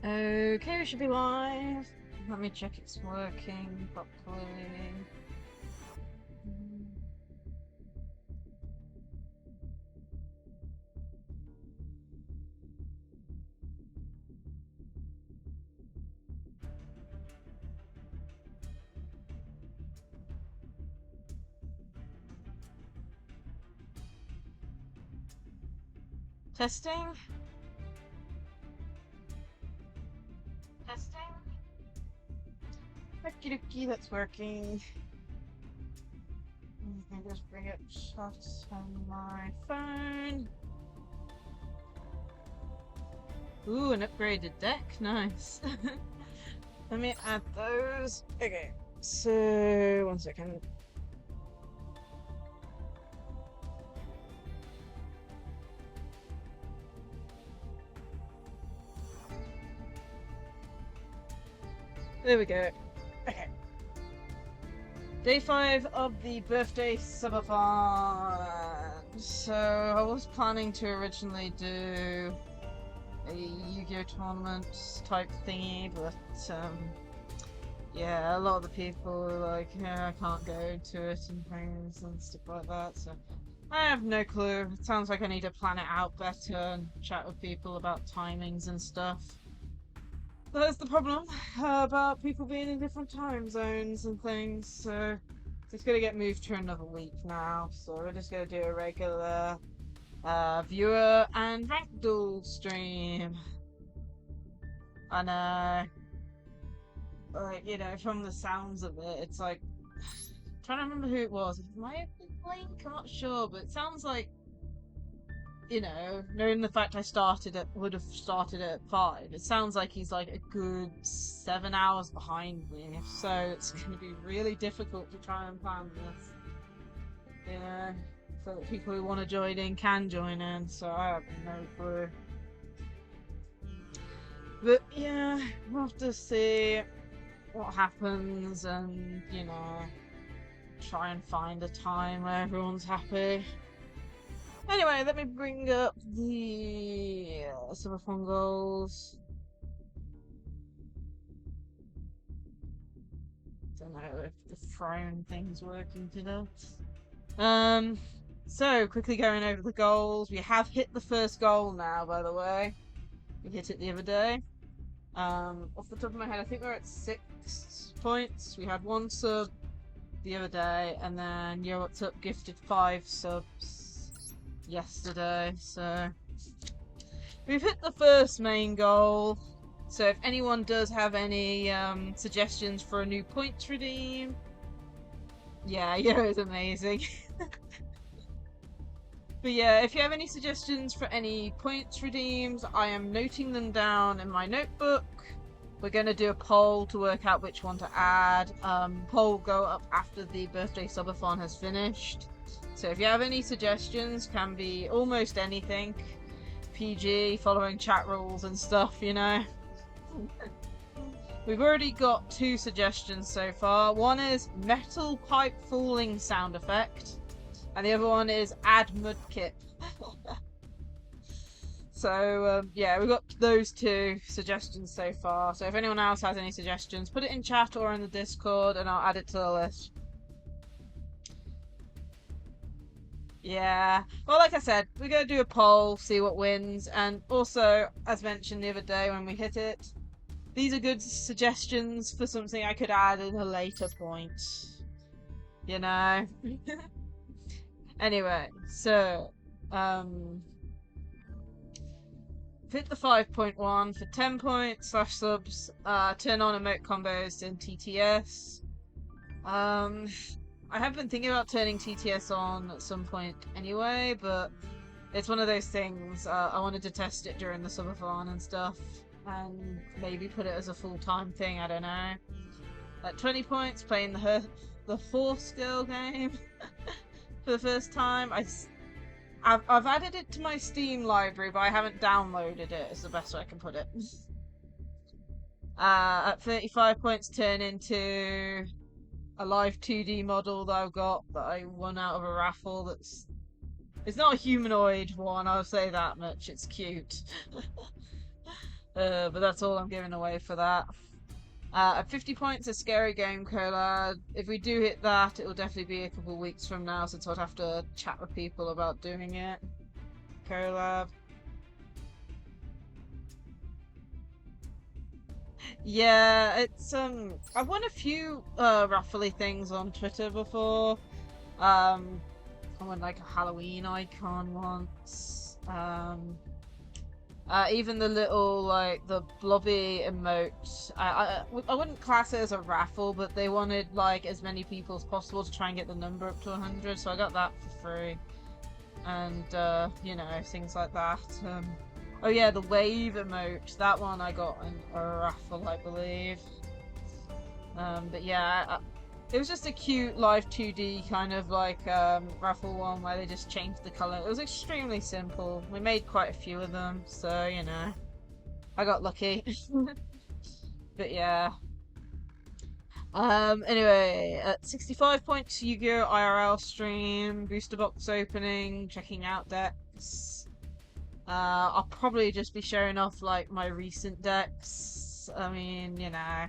Okay, we should be live. Let me check it's working properly. Testing? Testing? Okie dokie, that's working. Let me just bring up shots on my phone. Ooh, an upgraded deck, nice. Let me add those. Okay, so 1 second. There we go. Okay. Day 5 of the birthday subathon. So I was planning to originally do a Yu-Gi-Oh tournament type thingy, but yeah, a lot of the people were like, yeah, I can't go to it and things and stuff like that. So I have no clue. It sounds like I need to plan it out better and chat with people about timings and stuff. That's the problem about people being in different time zones and things. So it's gonna get moved to another week now. So we're just gonna do a regular viewer and ragdoll stream. I know, like from the sounds of it, it's like trying to remember who it was. It might have been Blink. I'm not sure, but it sounds like knowing the fact would have started at 5, it sounds like he's like a good 7 hours behind me. So it's going to be really difficult to try and plan this. So that people who want to join in can join in. So I have no clue. But yeah, we'll have to see what happens and, try and find a time where everyone's happy. Anyway, let me bring up the Subathon goals. Don't know if the throne thing's working today. So quickly going over the goals. We have hit the first goal now, by the way. We hit it the other day. Off the top of my head, I think we're at 6 points. We had 1 sub the other day, and then Yo What's Up gifted 5 subs yesterday, so we've hit the first main goal. So if anyone does have any suggestions for a new points redeem, yeah, is amazing. But yeah, if you have any suggestions for any points redeems, I am noting them down in my notebook. We're going to do a poll to work out which one to add. Poll will go up after the birthday subathon has finished. So if you have any suggestions, can be almost anything. PG, following chat rules and stuff, We've already got 2 suggestions so far. One is metal pipe falling sound effect, and the other one is add mudkip. So yeah, we've got those 2 suggestions so far. So if anyone else has any suggestions, put it in chat or in the Discord and I'll add it to the list. Yeah, well, like I said, we're going to do a poll, see what wins, and also, as mentioned the other day when we hit it, these are good suggestions for something I could add at a later point. Anyway, so, hit the 5.1 for 10 points / subs, turn on emote combos in TTS. I have been thinking about turning TTS on at some point anyway, but it's one of those things. I wanted to test it during the subathon and stuff, and maybe put it as a full-time thing. I don't know. At 20 points, playing the horse girl game for the first time. I've added it to my Steam library, but I haven't downloaded it. Is the best way I can put it. At 35 points, turn into a live 2D model that I've got that I won out of a raffle. It's not a humanoid one, I'll say that much. It's cute. But that's all I'm giving away for that. At 50 points, a scary game collab. If we do hit that, it will definitely be a couple of weeks from now, since I'd have to chat with people about doing it. Collab. Yeah, it's I've won a few raffly things on Twitter before. I won like a Halloween icon once. Even the little like the blobby emote. I wouldn't class it as a raffle, but they wanted like as many people as possible to try and get the number up to 100, so I got that for free. And you know, things like that. Oh yeah, the wave emote. That one I got in a raffle, I believe. But yeah, it was just a cute live 2D kind of like raffle one where they just changed the color. It was extremely simple. We made quite a few of them, so you know, I got lucky. But yeah. Anyway, at 65 points, Yu-Gi-Oh IRL stream, booster box opening, checking out decks. I'll probably just be showing off like my recent decks. I mean, you know,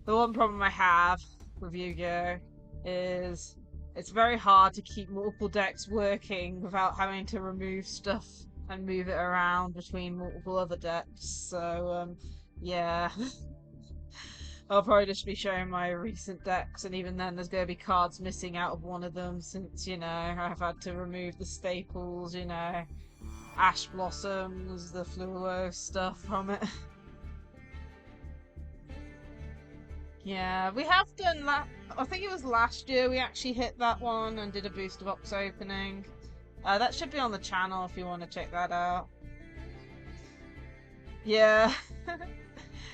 the one problem I have with Yu-Gi-Oh is it's very hard to keep multiple decks working without having to remove stuff and move it around between multiple other decks. So, yeah. I'll probably just be showing my recent decks, and even then there's going to be cards missing out of one of them since, you know, I've had to remove the staples, you know, Ash Blossoms, the Fluo stuff from it. Yeah, we have done that. I think it was last year we actually hit that one and did a booster box opening. That should be on the channel if you want to check that out. Yeah.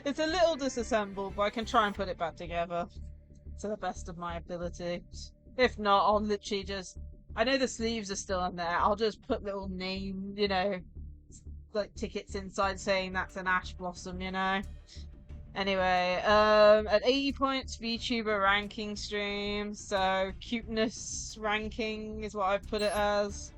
It's a little disassembled, but I can try and put it back together to the best of my ability. If not, I'll literally just... I know the sleeves are still in there. I'll just put little name, you know, like tickets inside saying that's an Ash Blossom, you know. Anyway, at 80 points, VTuber ranking stream. So cuteness ranking is what I've put it as.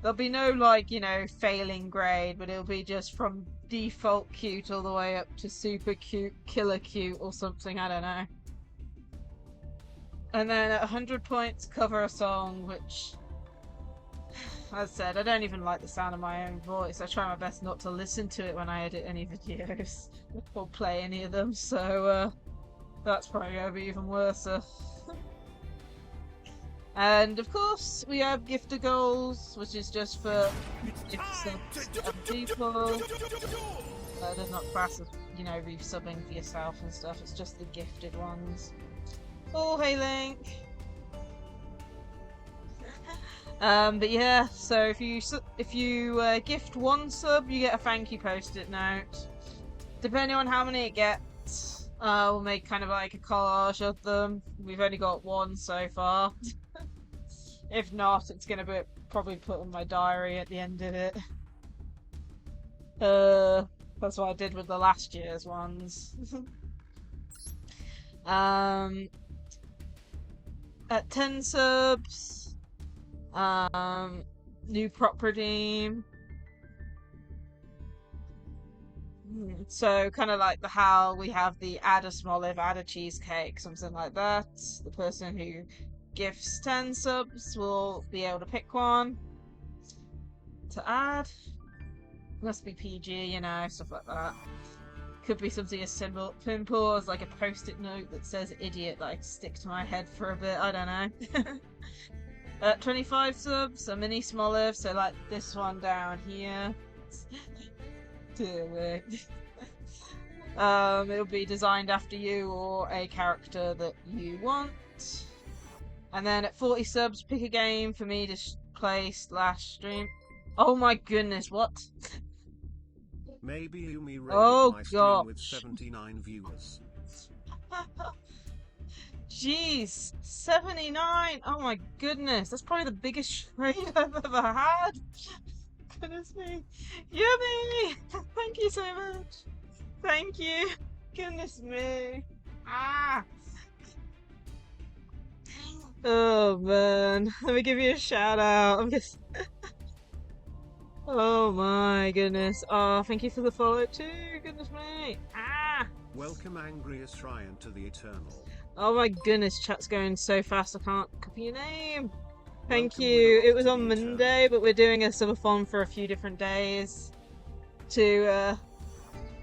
There'll be no like, you know, failing grade, but it'll be just from default cute all the way up to super cute, killer cute or something, I don't know. And then at 100 points, cover a song, which, as I said, I don't even like the sound of my own voice. I try my best not to listen to it when I edit any videos or play any of them, so that's probably going to be even worse. And of course, we have gifter goals, which is just for gifts of people. Does not class as, you know, resubbing for yourself and stuff. It's just the gifted ones. Oh, hey Link. But yeah, so if you gift one sub, you get a thank you post-it note. Depending on how many it gets, we'll make kind of like a collage of them. We've only got one so far. If not, it's gonna be probably put in my diary at the end of it. That's what I did with the last year's ones. At 10 subs, new prop redeem. So kind of like how we have the add a small live, add a cheesecake, something like that. The person who gifts 10 subs will be able to pick one to add. Must be PG, you know, stuff like that. Could be something as simple as like a post-it note that says idiot that I stick to my head for a bit, I don't know. At 25 subs, a mini small live, so like this one down here. Dear me. It'll be designed after you or a character that you want. And then at 40 subs, pick a game for me to play / stream. Oh my goodness, what? Maybe Yumi raided my God. stream with 79 viewers. Jeez, 79! Oh my goodness, that's probably the biggest raid I've ever had! Goodness me. Yumi! Thank you so much! Thank you! Goodness me! Ah! Oh man, let me give you a shout out. Oh my goodness. Oh, thank you for the follow too. Goodness me. Ah. Welcome Angriest Ryan to the Eternal. Oh my goodness, chat's going so fast I can't copy your name. Thank Welcome you. It Winalock was to on the Eternal. Monday, but we're doing a subathon for a few different days to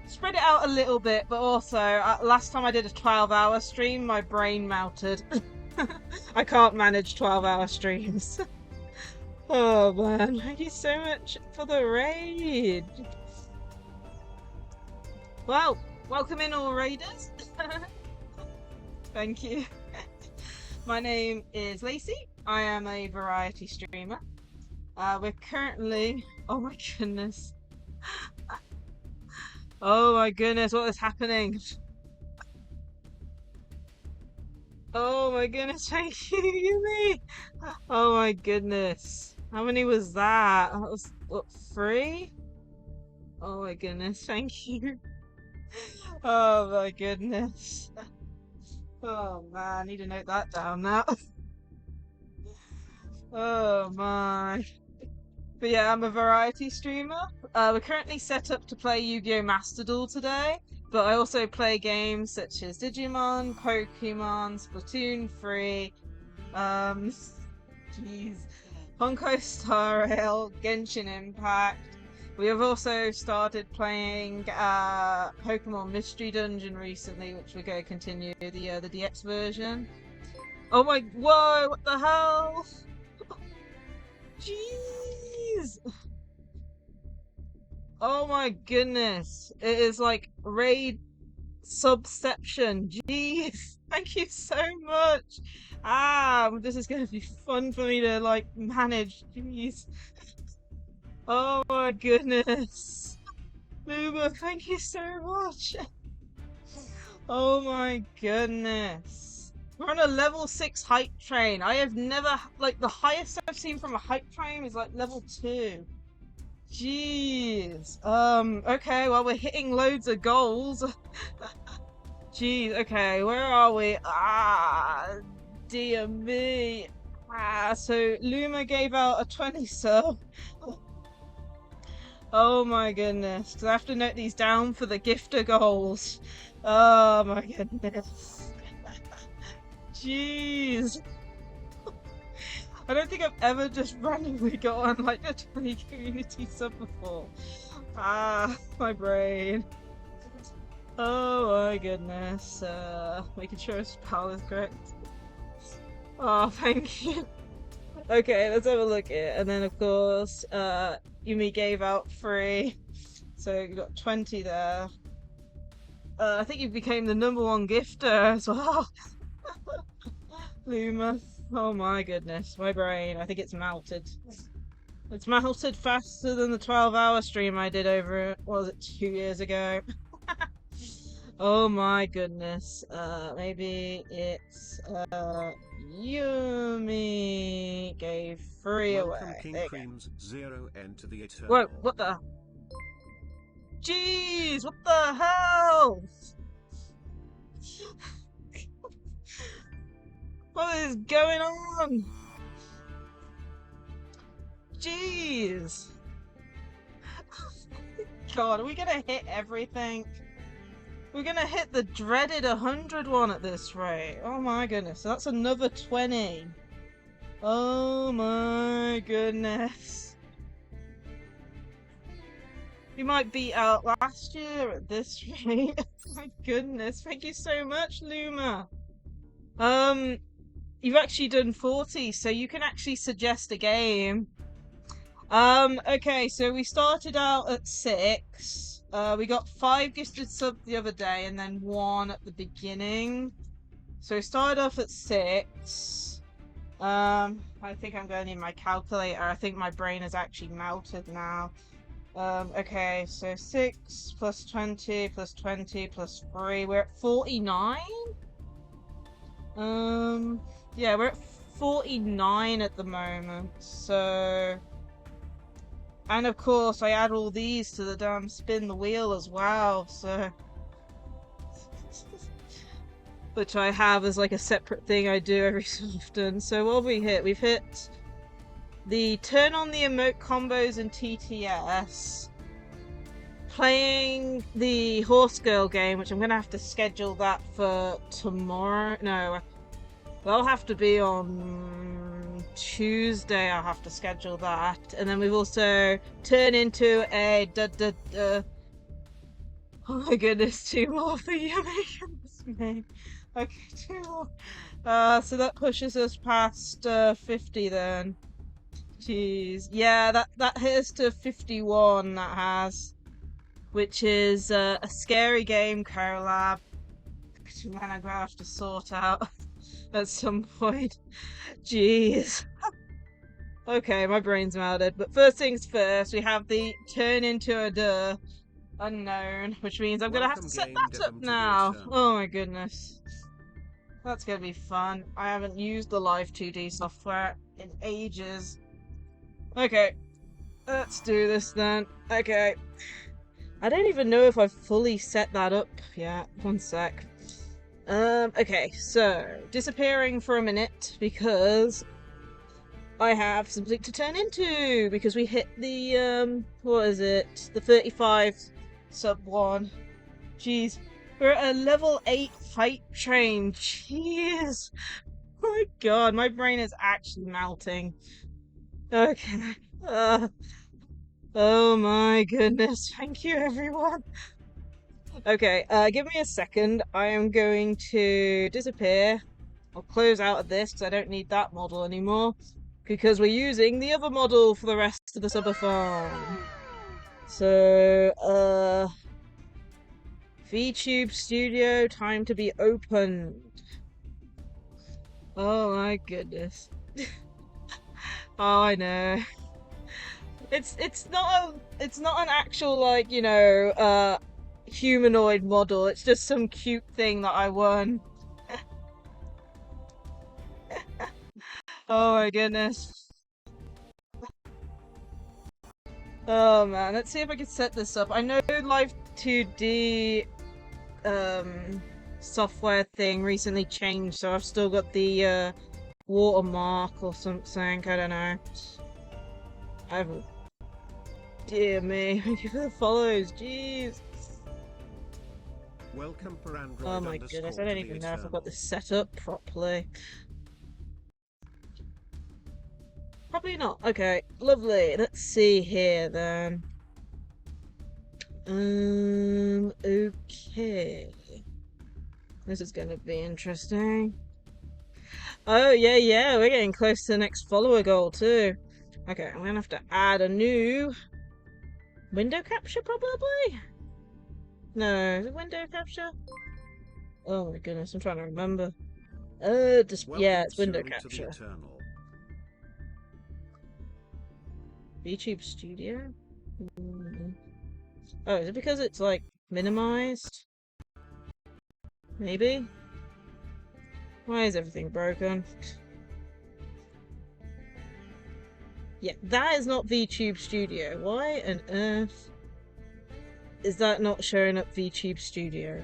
spread it out a little bit, but also last time I did a 12-hour stream, my brain melted. I can't manage 12-hour streams. Oh man, thank you so much for the raid. Well, welcome in all raiders. Thank you. My name is Lacie. I am a variety streamer. We're currently... Oh my goodness. Oh my goodness, what is happening? Oh my goodness, thank you, Yumi! Oh my goodness. How many was that? That was, what, 3? Oh my goodness, thank you. Oh my goodness. Oh man, I need to note that down now. Oh my. But yeah, I'm a variety streamer. We're currently set up to play Yu-Gi-Oh Master Duel today, but I also play games such as Digimon, Pokemon, Splatoon 3, jeez, Honkai Star Rail, Genshin Impact. We have also started playing Pokemon Mystery Dungeon recently, which we're going to continue the DX version. Oh my, whoa, what the hell? Jeez! Oh my goodness. It is like raid subception. Jeez. Thank you so much. This is gonna be fun for me to like manage. Jeez. Oh my goodness. Luma, thank you so much. Oh my goodness. We're on a level 6 hype train. I have never, like, the highest I've seen from a hype train is like level 2. Jeez. Okay, well, we're hitting loads of goals. Jeez, okay, where are we? Dear me. So Luma gave out a 20 sub. Oh my goodness. Do I have to note these down for the gifter goals? Oh my goodness. Jeez. I don't think I've ever just randomly got on like a 20 community sub before. My brain. Oh my goodness. Making sure his spell is correct. Oh, thank you. Okay, let's have a look at it. And then of course, Yumi gave out 3. So you got 20 there. I think you became the #1 gifter as well. Luma. Oh my goodness, my brain. I think it's melted. It's melted faster than the 12-hour stream I did over, what was it, 2 years ago? Oh my goodness. Maybe it's, Yumi gave 3 Welcome away. King There you Creams 0N to the go. Eternal. Whoa, what the? Jeez, what the hell? What is going on? Jeez. God, are we gonna hit everything? We're gonna hit the dreaded 100 one at this rate. Oh my goodness, so that's another 20. Oh my goodness. We might beat out last year at this rate. Oh my goodness, thank you so much, Luma. You've actually done 40, so you can actually suggest a game. Okay, so we started out at 6. We got 5 gifted subs the other day and then 1 at the beginning. So we started off at 6. I think I'm going to need my calculator. I think my brain has actually melted now. Okay, so 6 plus 20 plus 20 plus 3. We're at 49? Yeah, we're at 49 at the moment, so... And of course, I add all these to the damn spin the wheel as well, so... Which I have as like a separate thing I do every so often. So what have we hit? We've hit the turn on the emote combos and TTS, playing the Horse Girl game, which I'm gonna have to schedule that for tomorrow. No, that'll have to be on Tuesday. I'll have to schedule that. And then we've also turned into a oh my goodness, 2 more for you making this me. Okay, 2 more. So that pushes us past 50 then. Jeez. Yeah, that hit us to 51, that has. Which is a scary game collab. Which I'm gonna have to sort out at some point. Jeez. Okay, my brain's melted. But first things first, we have the turn into a unknown, which means I'm gonna have to set that up now. Oh my goodness. That's gonna be fun. I haven't used the Live 2D software in ages. Okay, let's do this then. Okay. I don't even know if I've fully set that up yet. One sec. Okay, so disappearing for a minute because I have something to turn into because we hit the what is it? The 35 sub 1. Jeez. We're at a level 8 fight train. Jeez. Oh my god, my brain is actually melting. Okay. Oh my goodness. Thank you, everyone. Okay, give me a second. I am going to disappear. I'll close out of this because I don't need that model anymore. Because we're using the other model for the rest of the subathon. So, VTube Studio, time to be opened. Oh my goodness. Oh, I know. It's not an actual, like, you know, humanoid model. It's just some cute thing that I won. Oh my goodness. Oh man, let's see if I can set this up. I know Live 2D software thing recently changed, so I've still got the watermark or something. I don't know. I haven't. Dear me, thank you for the follows. Jeez. Welcome for Android. Oh my goodness, I don't even know if I've got this set up properly. Probably not. Okay, lovely. Let's see here then. Okay. This is gonna be interesting. Oh, yeah, we're getting close to the next follower goal too. Okay, I'm gonna have to add a new window capture probably? No, is it window capture? Oh my goodness, I'm trying to remember. Yeah, it's window capture. VTube Studio? Oh, is it because it's like minimized? Maybe? Why is everything broken? Yeah, that is not VTube Studio. Why on earth is that not showing up VTube Studio?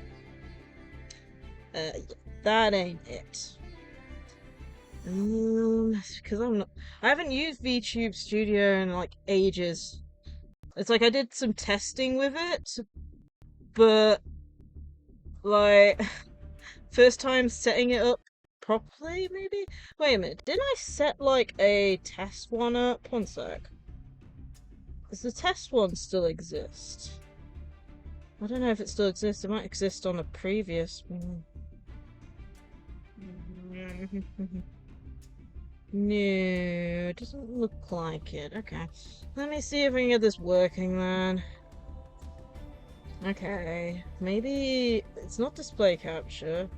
That ain't it. Because I haven't used VTube Studio in like ages. It's like I did some testing with it, but like first time setting it up properly, maybe? Wait a minute, didn't I set like a test one up? One sec. Does the test one still exist? I don't know if it still exists. It might exist on a previous one. No, it doesn't look like it. Okay. Let me see if I can get this working then. Okay. Maybe it's not display capture.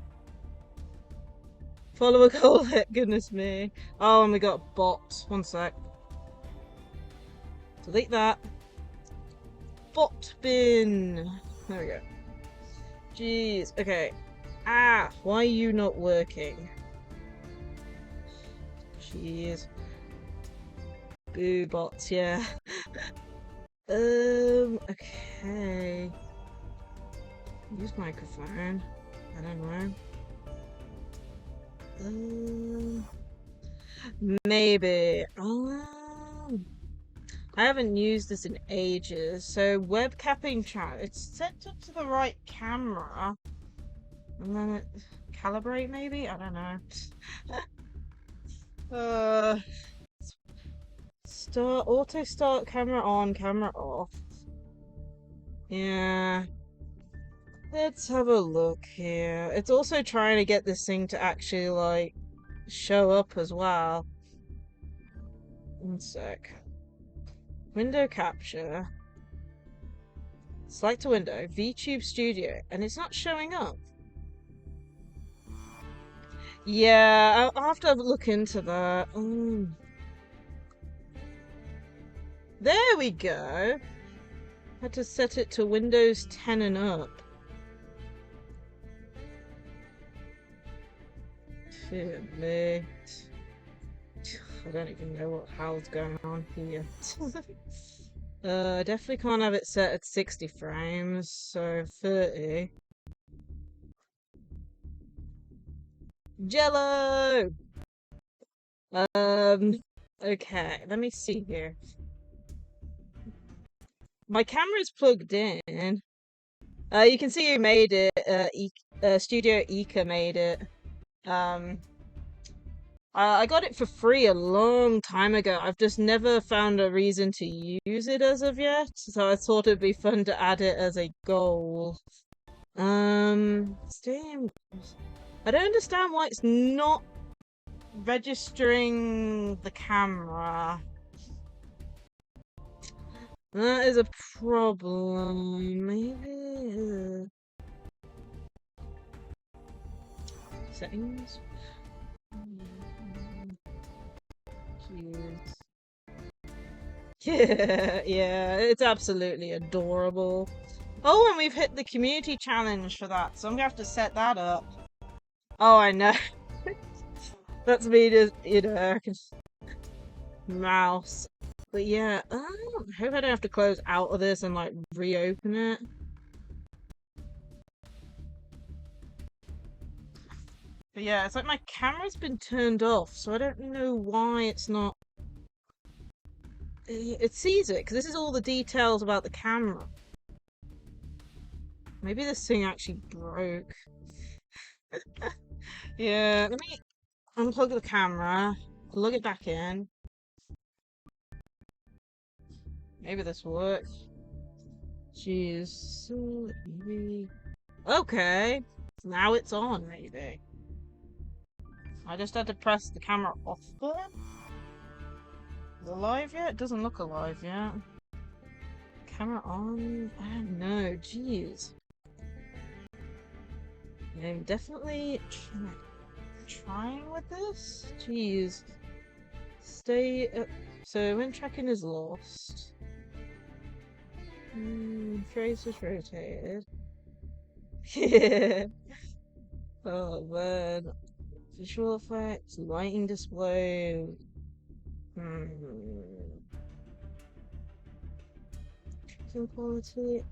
Follower goal hit, goodness me. Oh, and we got a bot. One sec. Delete that. Bot bin. There we go. Jeez. Okay. Ah, why are you not working? Jeez. Boo bots, yeah. Okay. Use microphone. I don't know. Maybe. I haven't used this in ages. So web capping chat. It's set up to the right camera. And then it calibrate maybe? I don't know. uh auto start, camera on, camera off. Yeah. Let's have a look here. It's also trying to get this thing to actually like show up as well. One sec. Window capture. Select a window, VTube Studio, and it's not showing up. Yeah, I'll have to look into that. There we go. Had to set it to Windows 10 and up. Dear me. I don't even know what hell's going on here. I definitely can't have it set at 60 frames, so 30. Jello! Okay, let me see here. My camera's plugged in. You can see who made it. Studio Ika made it. I got it for free a long time ago. I've just never found a reason to use it as of yet, so I thought it'd be fun to add it as a goal. Steam. I don't understand why it's not registering the camera. That is a problem. Maybe. Settings. Jeez. Yeah, it's absolutely adorable. Oh, and we've hit the community challenge for that, so I'm gonna have to set that up. Oh, I know. That's me just, mouse. But yeah, I hope I don't have to close out of this and like reopen it. But yeah, it's like my camera's been turned off, so I don't know why it's not. It sees it, because this is all the details about the camera. Maybe this thing actually broke. Yeah, let me unplug the camera, plug it back in. Maybe this works. Jeez. Maybe. Okay. Now it's on, maybe. I just had to press the camera off button. Is it alive yet? It doesn't look alive yet. Camera on? I don't know. Jeez. Yeah, I'm definitely trying with this. Jeez. Stay up. So when tracking is lost. Trace is rotated. Yeah. Oh man. Visual effects, lighting display. Tracking quality.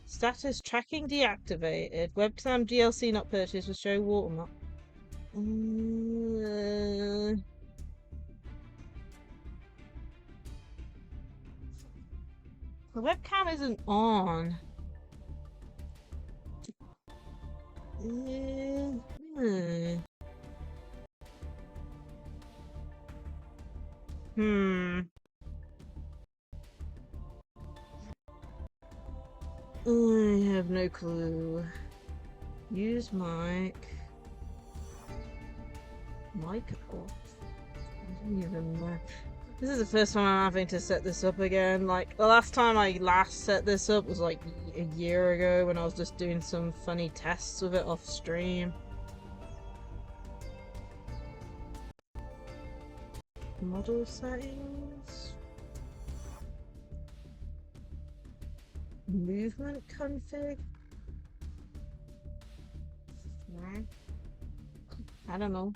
Status tracking deactivated. Webcam DLC not purchased will show watermark. The webcam isn't on. I have no clue. Use mic. Mic off. I don't even know. This is the first time I'm having to set this up again. Like, the last time I set this up was like a year ago when I was just doing some funny tests with it off stream. Model settings. Movement config. I don't know.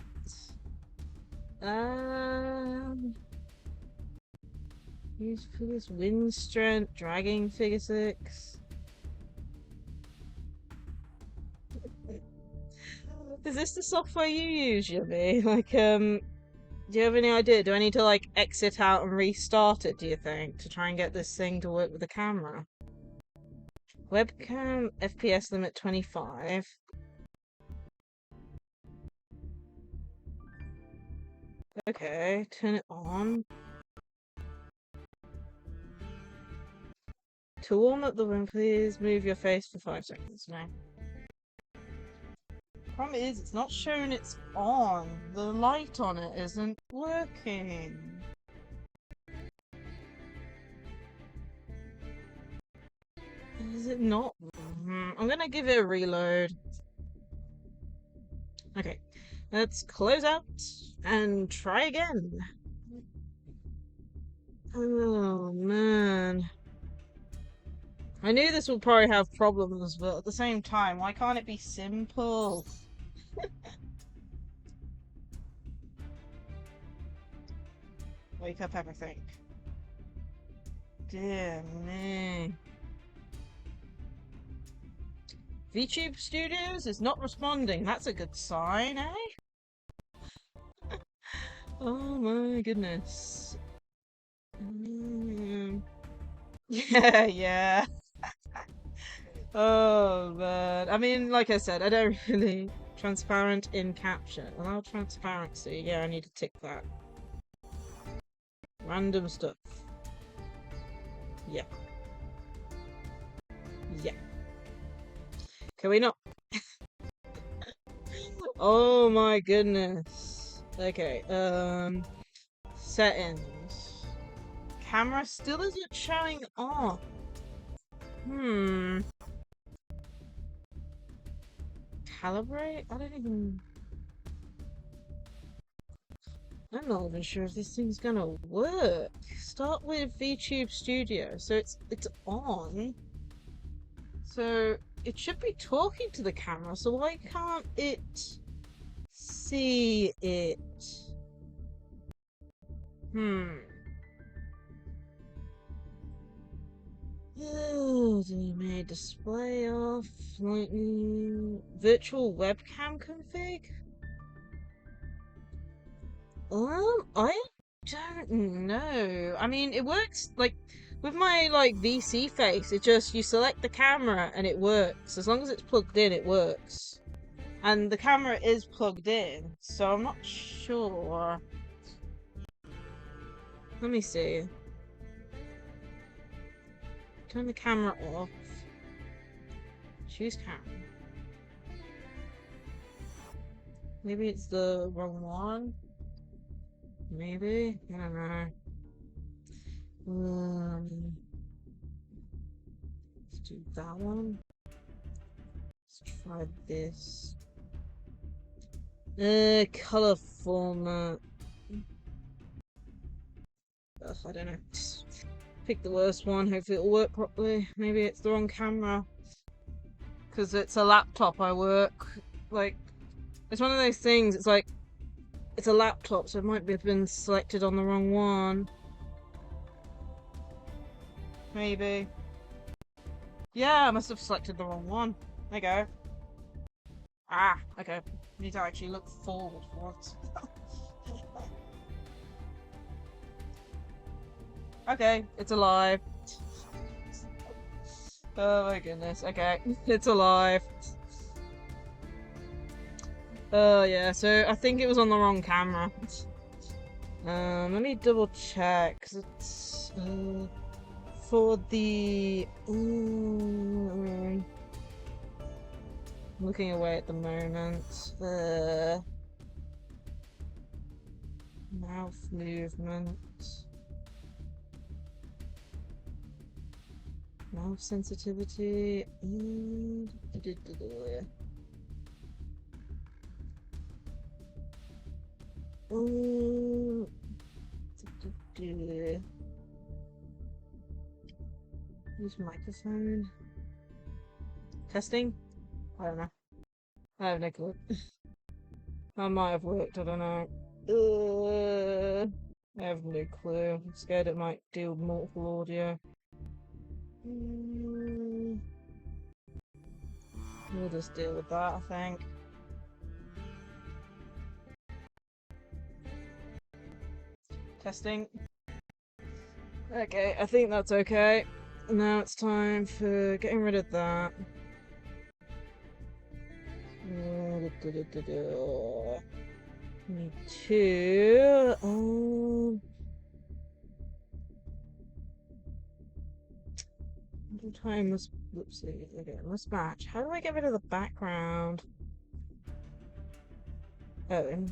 Use figures, wind strength, dragging figure 6. Is this the software you use, Yummy? Like, Do you have any idea? Do I need to like exit out and restart it, do you think, to try and get this thing to work with the camera? Webcam FPS limit 25. Okay, turn it on. To warm up the room, please move your face for 5 seconds. No. Problem is, it's not showing it's on. The light on it isn't working. Is it not? I'm gonna give it a reload. Okay, let's close out and try again. Oh man. I knew this would probably have problems, but at the same time, why can't it be simple? Wake up everything. Dear me. VTube Studios is not responding. That's a good sign, eh? Oh my goodness. Yeah, yeah. Oh man. I mean, like I said, I don't really transparent in caption. Allow transparency. Yeah, I need to tick that. Random stuff. Yeah. Yeah. Can we not? Oh my goodness. Okay, settings. Camera still isn't showing on. Calibrate? I'm not even sure if this thing's gonna work. Start with VTube Studio. So it's on. So it should be talking to the camera, so why can't it see it? Oh, may display off, lightning, virtual webcam config? I don't know. I mean, it works, like, with my, like, VC face, it just, you select the camera and it works. As long as it's plugged in, it works. And the camera is plugged in, so I'm not sure. Let me see. Turn the camera off. Choose camera. Maybe it's the wrong one. Maybe? I don't know. Let's do that one. Let's try this. Color format. Ugh, I don't know. Just pick the worst one. Hopefully it'll work properly. Maybe it's the wrong camera. Because it's a laptop I work. Like, it's one of those things, it's like, it's a laptop, so it might have been selected on the wrong one. Maybe. Yeah, I must have selected the wrong one. There you go. Ah, okay. Need to actually look forward for once. Okay, it's alive. Oh my goodness. Okay, it's alive. Oh yeah, so I think it was on the wrong camera. Let me double check, 'cause it's for the looking away at the moment. Mouth movement. Mouth sensitivity. Use microphone. Testing? I don't know. I have no clue. That might have worked, I don't know. I have no clue. I'm scared it might deal with multiple audio. We'll just deal with that, I think. Testing. Okay, I think that's okay. Now it's time for getting rid of that. Me too. Time must. Whoopsie. Okay, must match. How do I get rid of the background? Oh.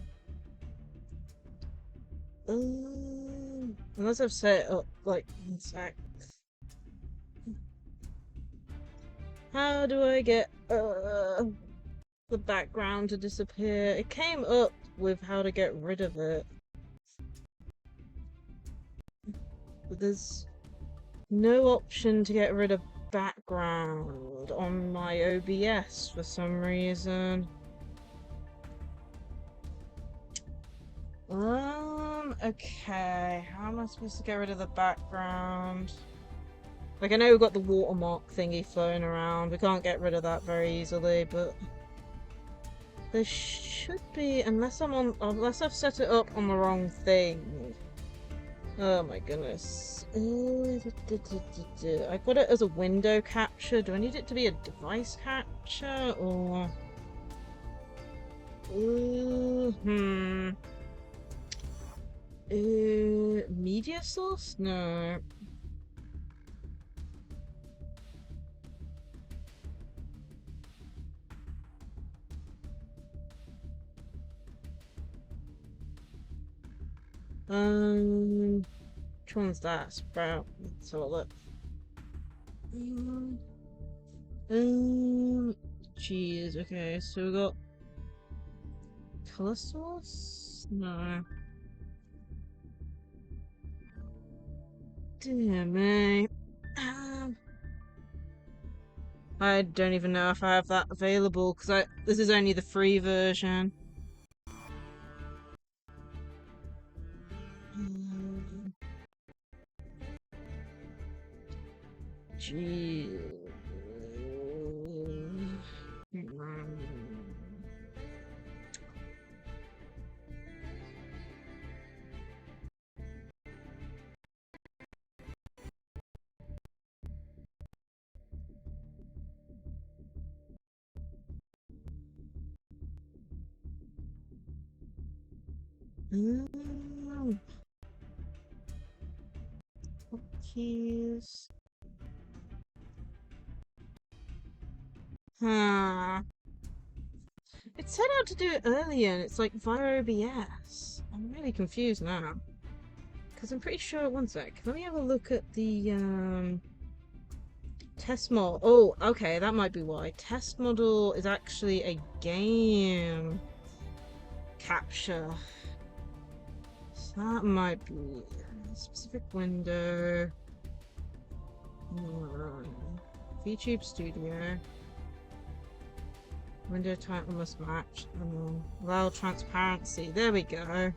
Unless I've set it up like one sec. How do I get the background to disappear? It came up with how to get rid of it. But there's no option to get rid of background on my OBS for some reason. Okay. How am I supposed to get rid of the background? Like, I know we've got the watermark thingy floating around. We can't get rid of that very easily, but there should be, unless I've set it up on the wrong thing. Oh my goodness. I got it as a window capture. Do I need it to be a device capture or? Media source? No. Which one's that? Sprout. Let's have a look. Jeez. Okay, so we got color source. No. Damn me. I don't even know if I have that available because this is only the free version. Gee. Keys. Huh. It set out to do it earlier and it's like via OBS. I'm really confused now. Because I'm pretty sure, one sec, let me have a look at the test model. Oh, okay, that might be why. Test model is actually a game capture. So that might be a specific window. VTube Studio. Window title must match. Allow transparency. There we go.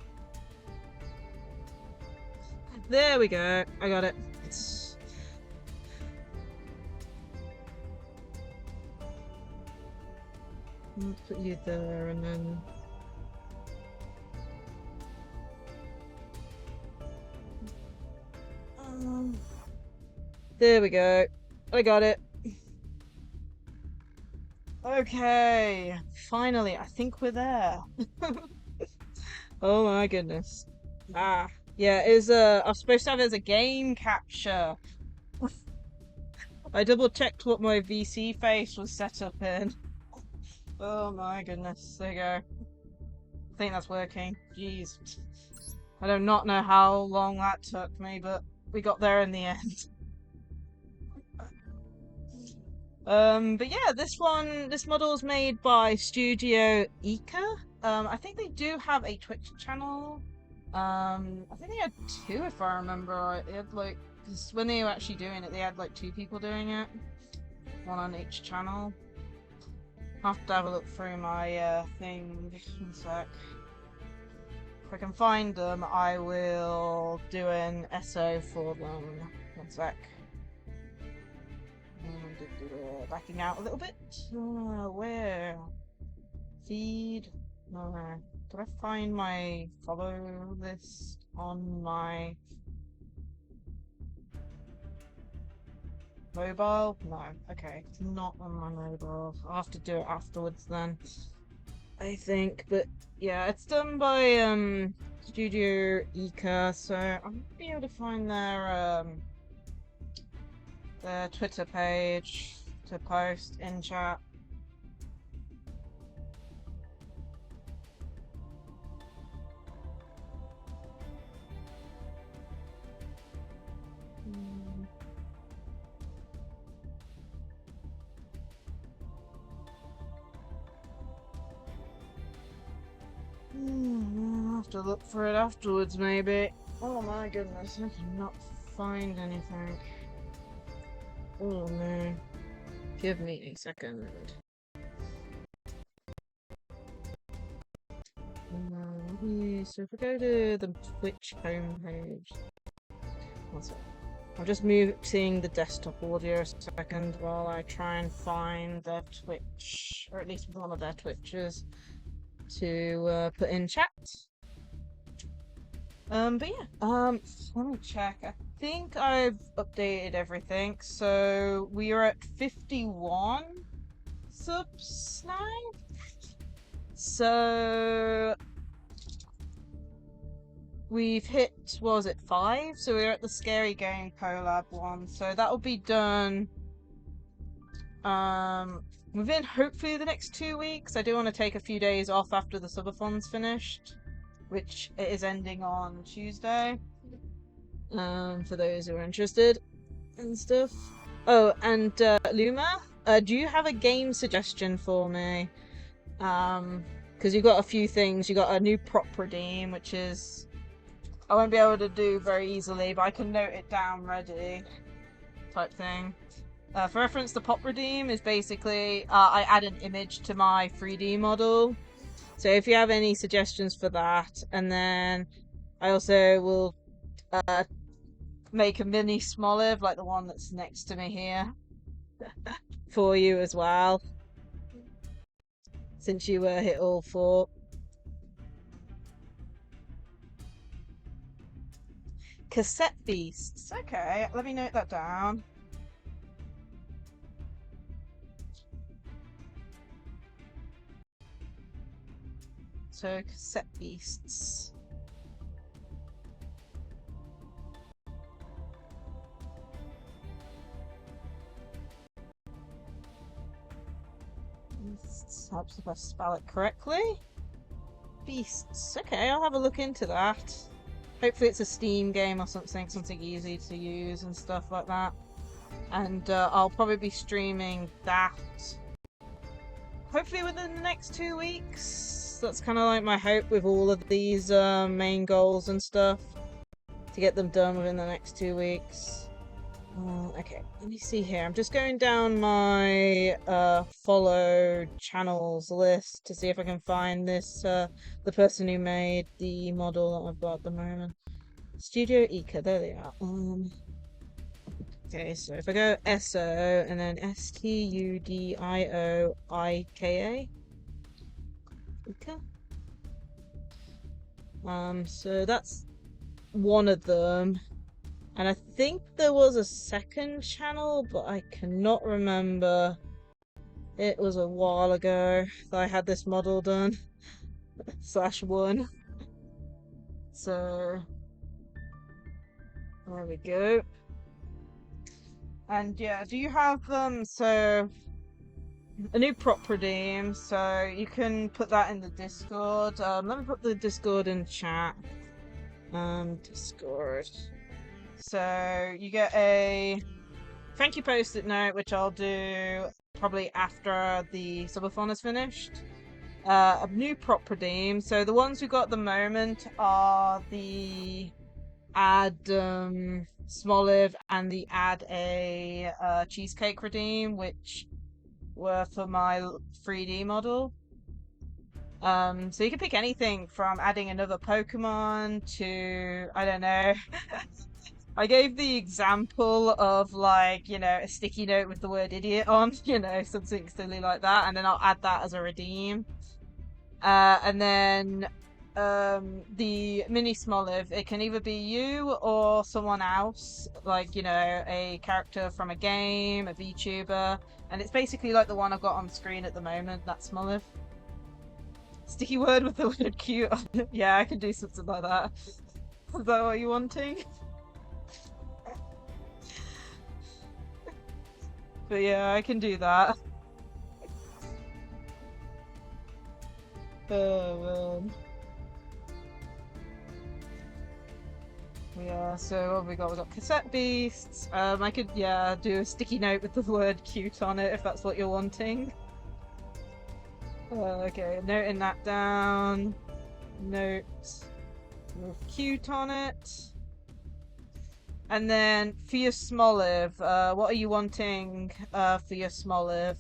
There we go. I got it. Let's put you there and then. There we go. I got it. Okay. Finally, I think we're there. Oh my goodness. Ah. Yeah, I'm supposed to have it as a game capture. I double checked what my VC face was set up in. Oh my goodness. There you go. I think that's working. Jeez. I do not know how long that took me, but we got there in the end. But yeah, this model is made by Studio Ika. I think they do have a Twitch channel. I think they had two, if I remember right. They had like, because when they were actually doing it, they had like two people doing it, one on each channel. I'll have to have a look through my thing. One sec. If I can find them, I will do an SO for them. One sec. Backing out a little bit. Where? Feed. No. Did I find my follow list on my mobile? No. Okay, it's not on my mobile. I'll have to do it afterwards then, I think. But yeah, it's done by Studio Ika, so I might be able to find their Twitter page to post in chat. I'll have to look for it afterwards, maybe. Oh my goodness, I cannot find anything. Oh no. Give me a second. So if we go to the Twitch homepage, I'm just muting the desktop audio a second while I try and find their Twitch, or at least one of their Twitches, to put in chat. But yeah, let me check. I think I've updated everything. So we are at 51 subs now. So we've hit, what was it, 5? So we're at the Scary Game collab one. So that'll be done within hopefully the next 2 weeks. I do want to take a few days off after the Subathon's finished, which it is ending on Tuesday. For those who are interested and stuff. Oh, and Luma, do you have a game suggestion for me? Because you've got a few things. You got a new prop redeem, which is I won't be able to do very easily, but I can note it down ready, type thing. For reference, the pop redeem is basically I add an image to my 3D model. So if you have any suggestions for that, and then I also will make a mini Smoliv, like the one that's next to me here, for you as well, since you hit all 4. Cassette beasts. Okay, let me note that down. So cassette beasts. This helps if I spell it correctly. Beasts. Okay, I'll have a look into that. Hopefully it's a Steam game or something easy to use and stuff like that. And I'll probably be streaming that hopefully within the next 2 weeks. That's kind of like my hope with all of these main goals and stuff, to get them done within the next 2 weeks. Okay, let me see here. I'm just going down my follow channels list to see if I can find this the person who made the model that I've got at the moment. Studio Ika, there they are. Okay, so if I go SO and then STUDIOIKA. Ika. So that's one of them. And I think there was a second channel, but I cannot remember. It was a while ago that I had this model done. /1. So there we go. And yeah, do you have so a new prop redeem, so you can put that in the Discord. Let me put the Discord in chat. Discord. So you get a thank you post-it note, which I'll do probably after the Subathon is finished. A new prop redeem. So the ones we got at the moment are the add Smoliv and the add a cheesecake redeem, which were for my 3D model. So you can pick anything from adding another Pokemon to, I don't know. I gave the example of, like, you know, a sticky note with the word idiot on, you know, something silly like that, and then I'll add that as a redeem. And then the mini Smoliv, it can either be you or someone else, like, you know, a character from a game, a VTuber, and it's basically like the one I've got on screen at the moment, that Smoliv. Sticky word with the word cute on it. Yeah, I can do something like that. Is that what you're wanting? But yeah, I can do that. Oh man. Yeah, so what have we got? We got cassette beasts. I could, yeah, do a sticky note with the word cute on it if that's what you're wanting. Okay, noting that down. Note with cute on it. And then for your Smoliv, what are you wanting for your Smoliv?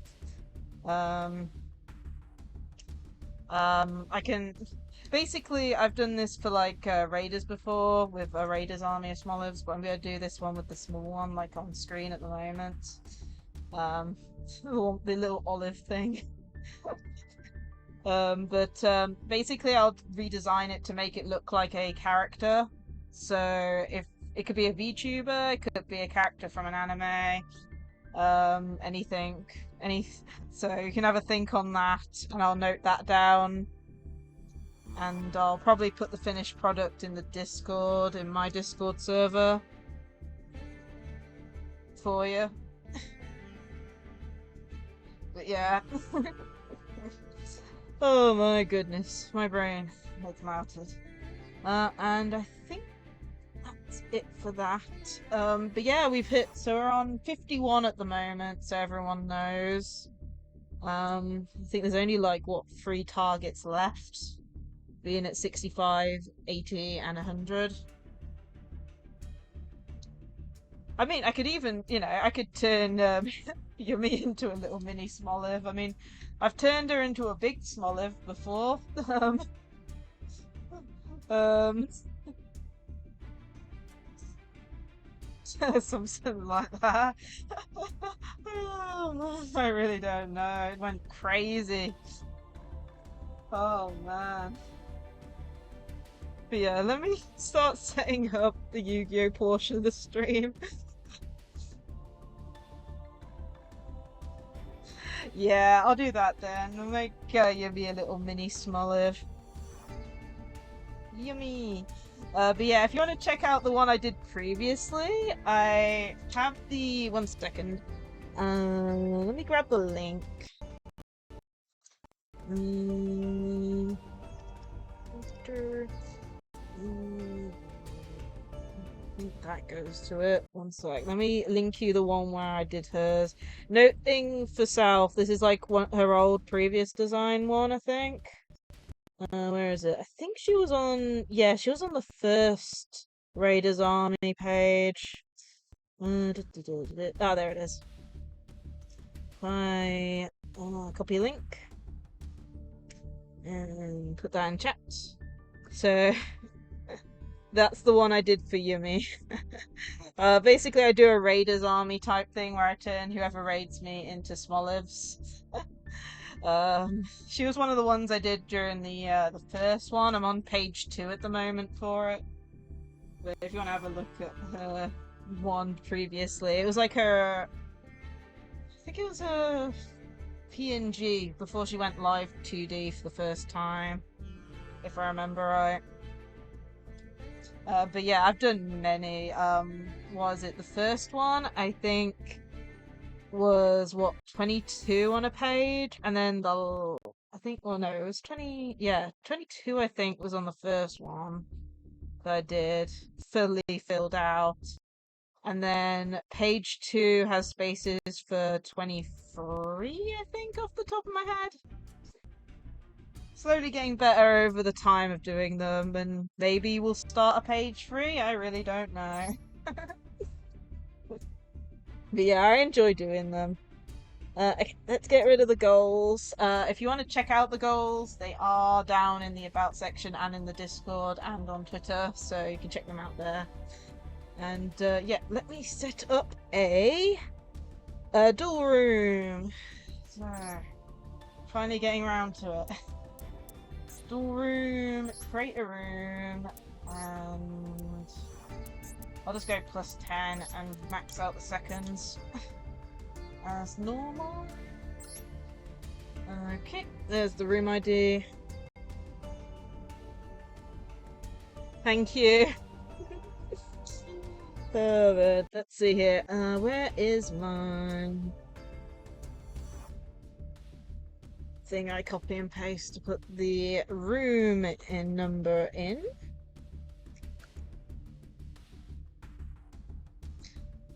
Um, I can basically I've done this for like Raiders before with a Raiders army of Smolivs, but I'm gonna do this one with the small one like on screen at the moment. Um, the little olive thing. Basically I'll redesign it to make it look like a character. So if it could be a VTuber, it could be a character from an anime, anything, any. So you can have a think on that, and I'll note that down. And I'll probably put the finished product in the Discord, in my Discord server, for you. But yeah. Oh my goodness, my brain has melted. And I think that's it for that. But yeah, we've hit, so we're on 51 at the moment, so everyone knows. I think there's only like, what, 3 targets left, being at 65, 80, and 100. I mean, I could even, you know, I could turn Yumi into a little mini Smoliv. I mean, I've turned her into a big Smoliv before. um, something like that. Oh, I really don't know. It went crazy. Oh man. But yeah, let me start setting up the Yu-Gi-Oh portion of the stream. Yeah, I'll do that then. I'll make Yummy a little mini Smoliv. Yummy! But yeah, if you want to check out the one I did previously, I have the... One second. Let me grab the link. That goes to it. One sec. Let me link you the one where I did hers. Noting for self, this is like her old previous design one, I think. Where is it? I think she was on. Yeah, she was on the first Raiders Army page. Ah, there it is. Copy link and put that in chat. So that's the one I did for Yumi. Basically, I do a Raiders Army type thing where I turn whoever raids me into Smolivs. She was one of the ones I did during the first one. I'm on page 2 at the moment for it. But if you want to have a look at her one previously, it was like her. I think it was a PNG before she went live 2D for the first time, if I remember right. But yeah, I've done many. Was it the first one? I think was what 22 on a page, and then I think, well, no, it was 20. Yeah, 22. I think was on the first one that I did, fully filled out, and then page 2 has spaces for 23. I think off the top of my head. Slowly getting better over the time of doing them, and maybe we'll start a page 3. I really don't know. But yeah, I enjoy doing them. Okay, let's get rid of the goals. If you want to check out the goals, they are down in the About section and in the Discord and on Twitter, so you can check them out there. And yeah, let me set up a duel room. So, finally getting around to it. duel room, create a room, and I'll just go +10 and max out the seconds as normal. Okay, there's the room ID. Thank you. But let's see here. Where is my thing I copy and paste to put the room in number in?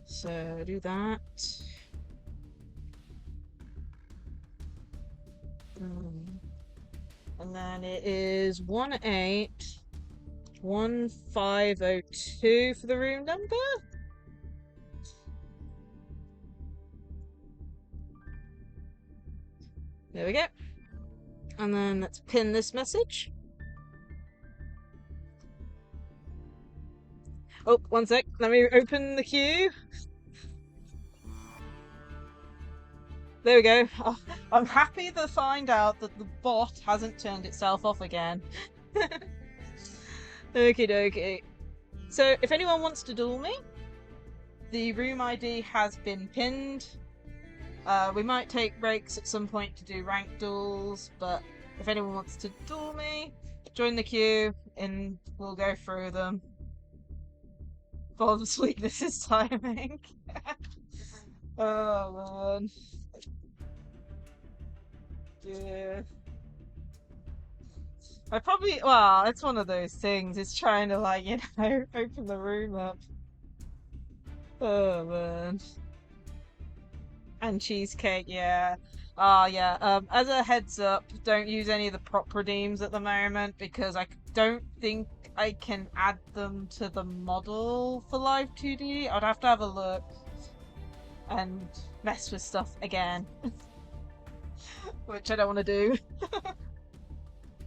So do that. And then it is 181502 for the room number. There we go. And then let's pin this message. Oh, one sec. Let me open the queue. There we go. Oh, I'm happy to find out that the bot hasn't turned itself off again. Okie dokie. So, if anyone wants to duel me, the room ID has been pinned. We might take breaks at some point to do ranked duels, but if anyone wants to duel me, join the queue and we'll go through them. Bob's weakness is timing. Oh man. Yeah. Well, it's one of those things. It's trying to, like, you know, open the room up. Oh man. And cheesecake, yeah. Yeah. As a heads up, don't use any of the prop redeems at the moment because I don't think I can add them to the model for Live 2D. I'd have to have a look and mess with stuff again. Which I don't want to do.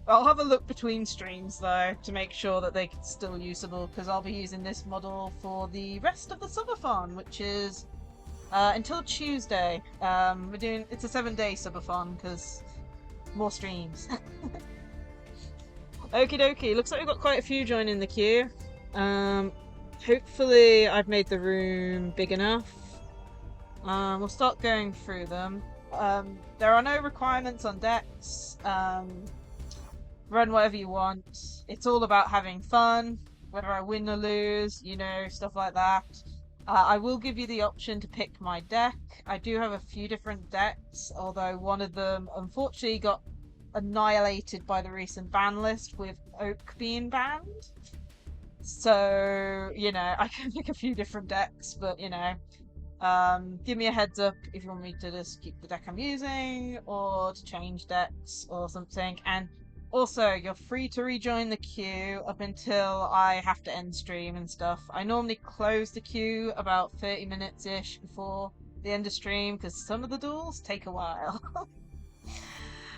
I'll have a look between streams though to make sure that they're still usable because I'll be using this model for the rest of the Subathon, which is until Tuesday. It's a 7-day Subathon because more streams. Okie dokie, looks like we've got quite a few joining the queue. Hopefully I've made the room big enough. We'll start going through them. There are no requirements on decks. Run whatever you want. It's all about having fun, whether I win or lose, you know, stuff like that. I will give you the option to pick my deck. I do have a few different decks, although one of them unfortunately got annihilated by the recent ban list with Oak being banned. So, you know, I can pick a few different decks, but, you know, give me a heads up if you want me to just keep the deck I'm using or to change decks or something. And also, you're free to rejoin the queue up until I have to end stream and stuff. I normally close the queue about 30 minutes-ish before the end of stream because some of the duels take a while.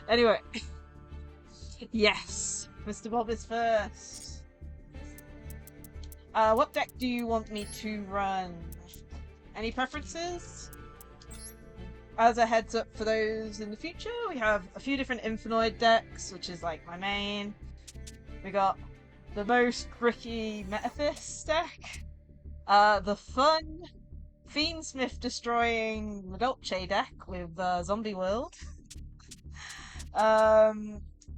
Anyway. Yes, Mr. Bob is first. What deck do you want me to run? Any preferences? As a heads up for those in the future, we have a few different Infinite decks, which is like my main. We got the most bricky Metaphys deck, the fun Fiendsmith destroying Dolce deck with Zombie World. Oh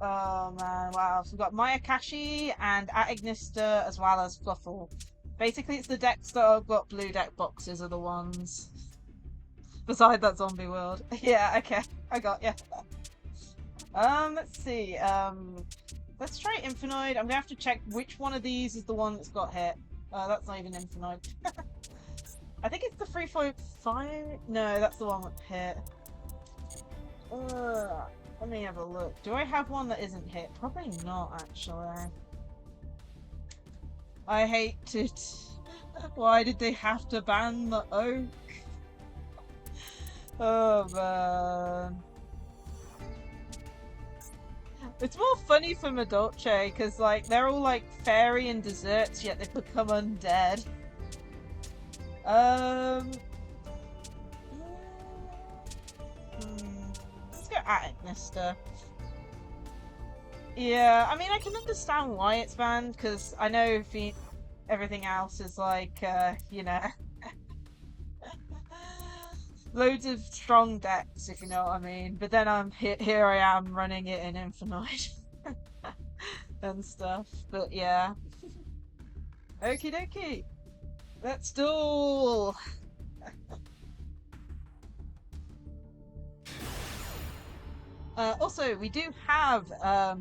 man, wow. So we've got Mayakashi and Atignista as well as Fluffle. Basically, it's the decks that have got blue deck boxes are the ones. Beside that Zombie World. Yeah, okay. I got ya. Let's see. Let's try Infinite. I'm gonna have to check which one of these is the one that's got hit. That's not even Infinite. I think it's the 3.5. No, that's the one with hit. Let me have a look. Do I have one that isn't hit? Probably not, actually. I hate it. Why did they have to ban the Oak? Oh man. It's more funny for Madolce because like they're all like fairy and desserts yet they become undead. Let's go Atignista. Yeah, I mean, I can understand why it's banned because I know everything else is like, loads of strong decks, if you know what I mean. But then here I am running it in Infinite and stuff. But yeah, okie dokie, let's duel. Also, we do have uh,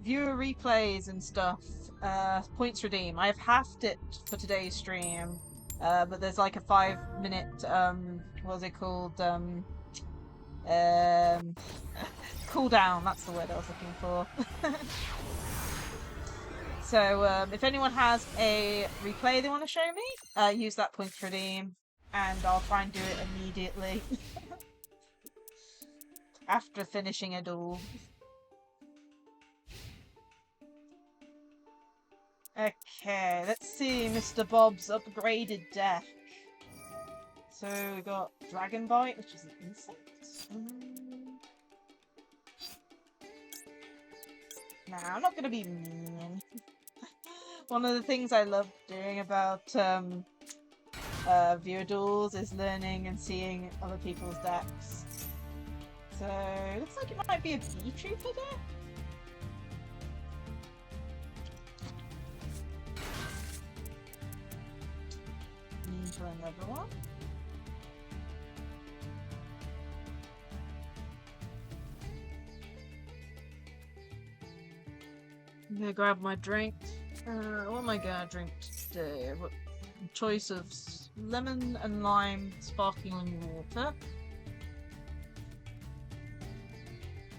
viewer replays and stuff. Points redeem. I've halved it for today's stream, but there's like a 5 minute what's it called? Um, cooldown. That's the word I was looking for. So if anyone has a replay they want to show me, use that points redeem, and I'll try and do it immediately after finishing a duel. Okay, let's see Mr. Bob's upgraded deck. So we got Dragon Bite, which is an insect. Nah, I'm not gonna be mean. One of the things I love doing about viewer duels is learning and seeing other people's decks. So it looks like it might be a vtuber deck. Need for another one. I'm gonna grab my drink. What am I gonna drink today? What choice of lemon and lime sparkling water?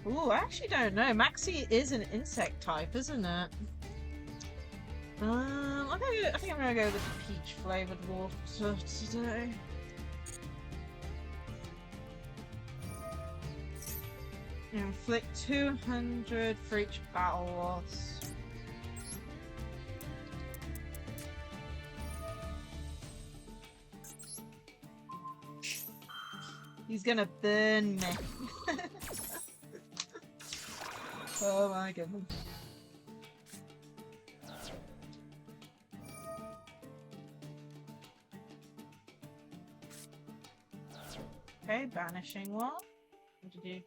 Ooh, I actually don't know. Maxi is an insect type, isn't it? I think I'm gonna go with the peach flavored water today. Inflict 200 for each battle loss. He's gonna burn me. Oh my goodness. Okay, banishing one. What did you do?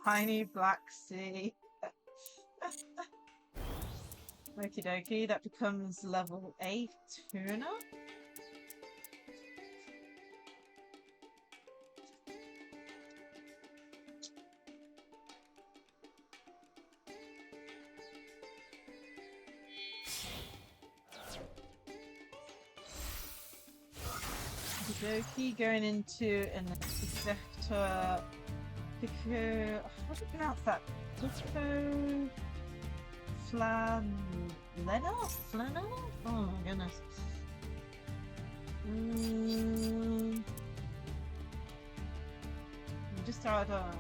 Shiny Black Sea. Okie dokie, that becomes level 8 tuna. Okie, going into an Executor Pico. How do you pronounce that? Pico Flanena? Flana? Oh my goodness. Just started on.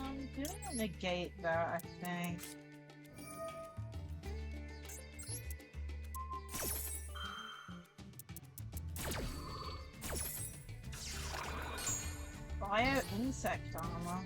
I'm gonna negate that, I think. Bio insect armor.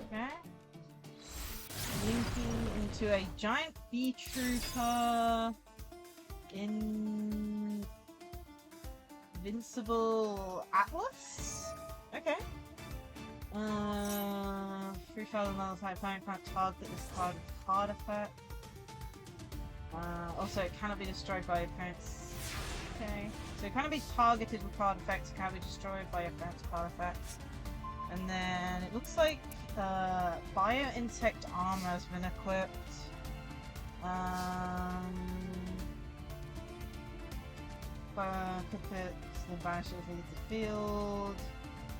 Okay. Linking into a giant vtuber. Invincible Atlas? Okay. 3,000 levels high point, can't target this card effect. Also, it cannot be destroyed by opponents. Okay. So it cannot be targeted with card effects, it can be destroyed by opponents' card effects. And then it looks like Bio Insect Armor has been equipped. Equip it, will banish it leave the field.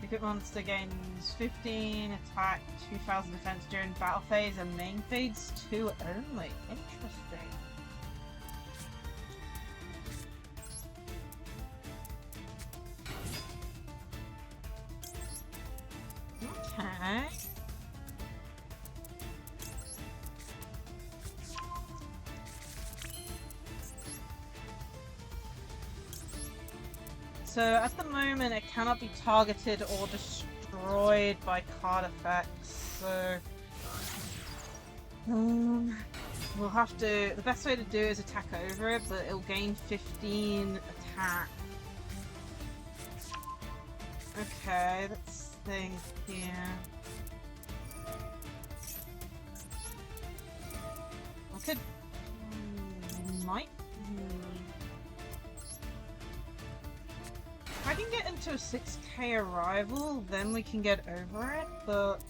Equipped monster gains 15 attack, 2000 defense during battle phase, and main phase 2 only. Interesting. Okay. So at the moment it cannot be targeted or destroyed by card effects, so we'll have to, the best way to do it is attack over it, but it'll gain 15 attack. Okay, let's think here. I could might if I can get into a 6k arrival, then we can get over it, but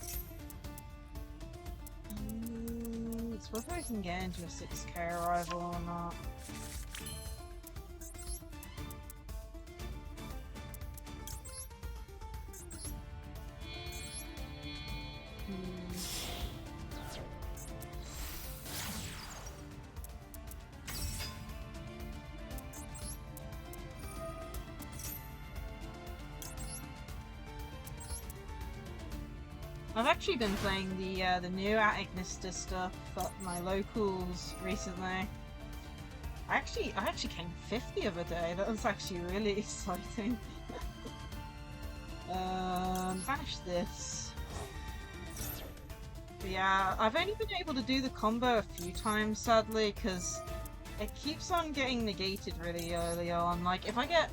it's whether I can get into a 6k arrival or not. I've actually been playing the new Ignister stuff at my locals recently. I actually came 5th the other day. That was actually really exciting. Banish this. But yeah, I've only been able to do the combo a few times, sadly, because it keeps on getting negated really early on. Like, if I get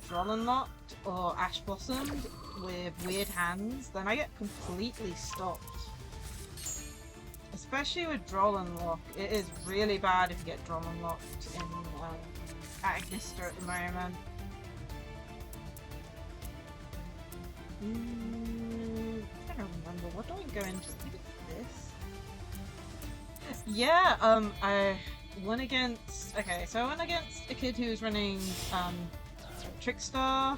Droll Locked or Ash Blossomed with weird hands, then I get completely stopped. Especially with Droll Lock, it is really bad if you get Droll Locked in Ignister at the moment. I'm trying to remember, what do I go into? I think it's this. Yeah, I went against, okay, so I went against a kid who was running Trickstar.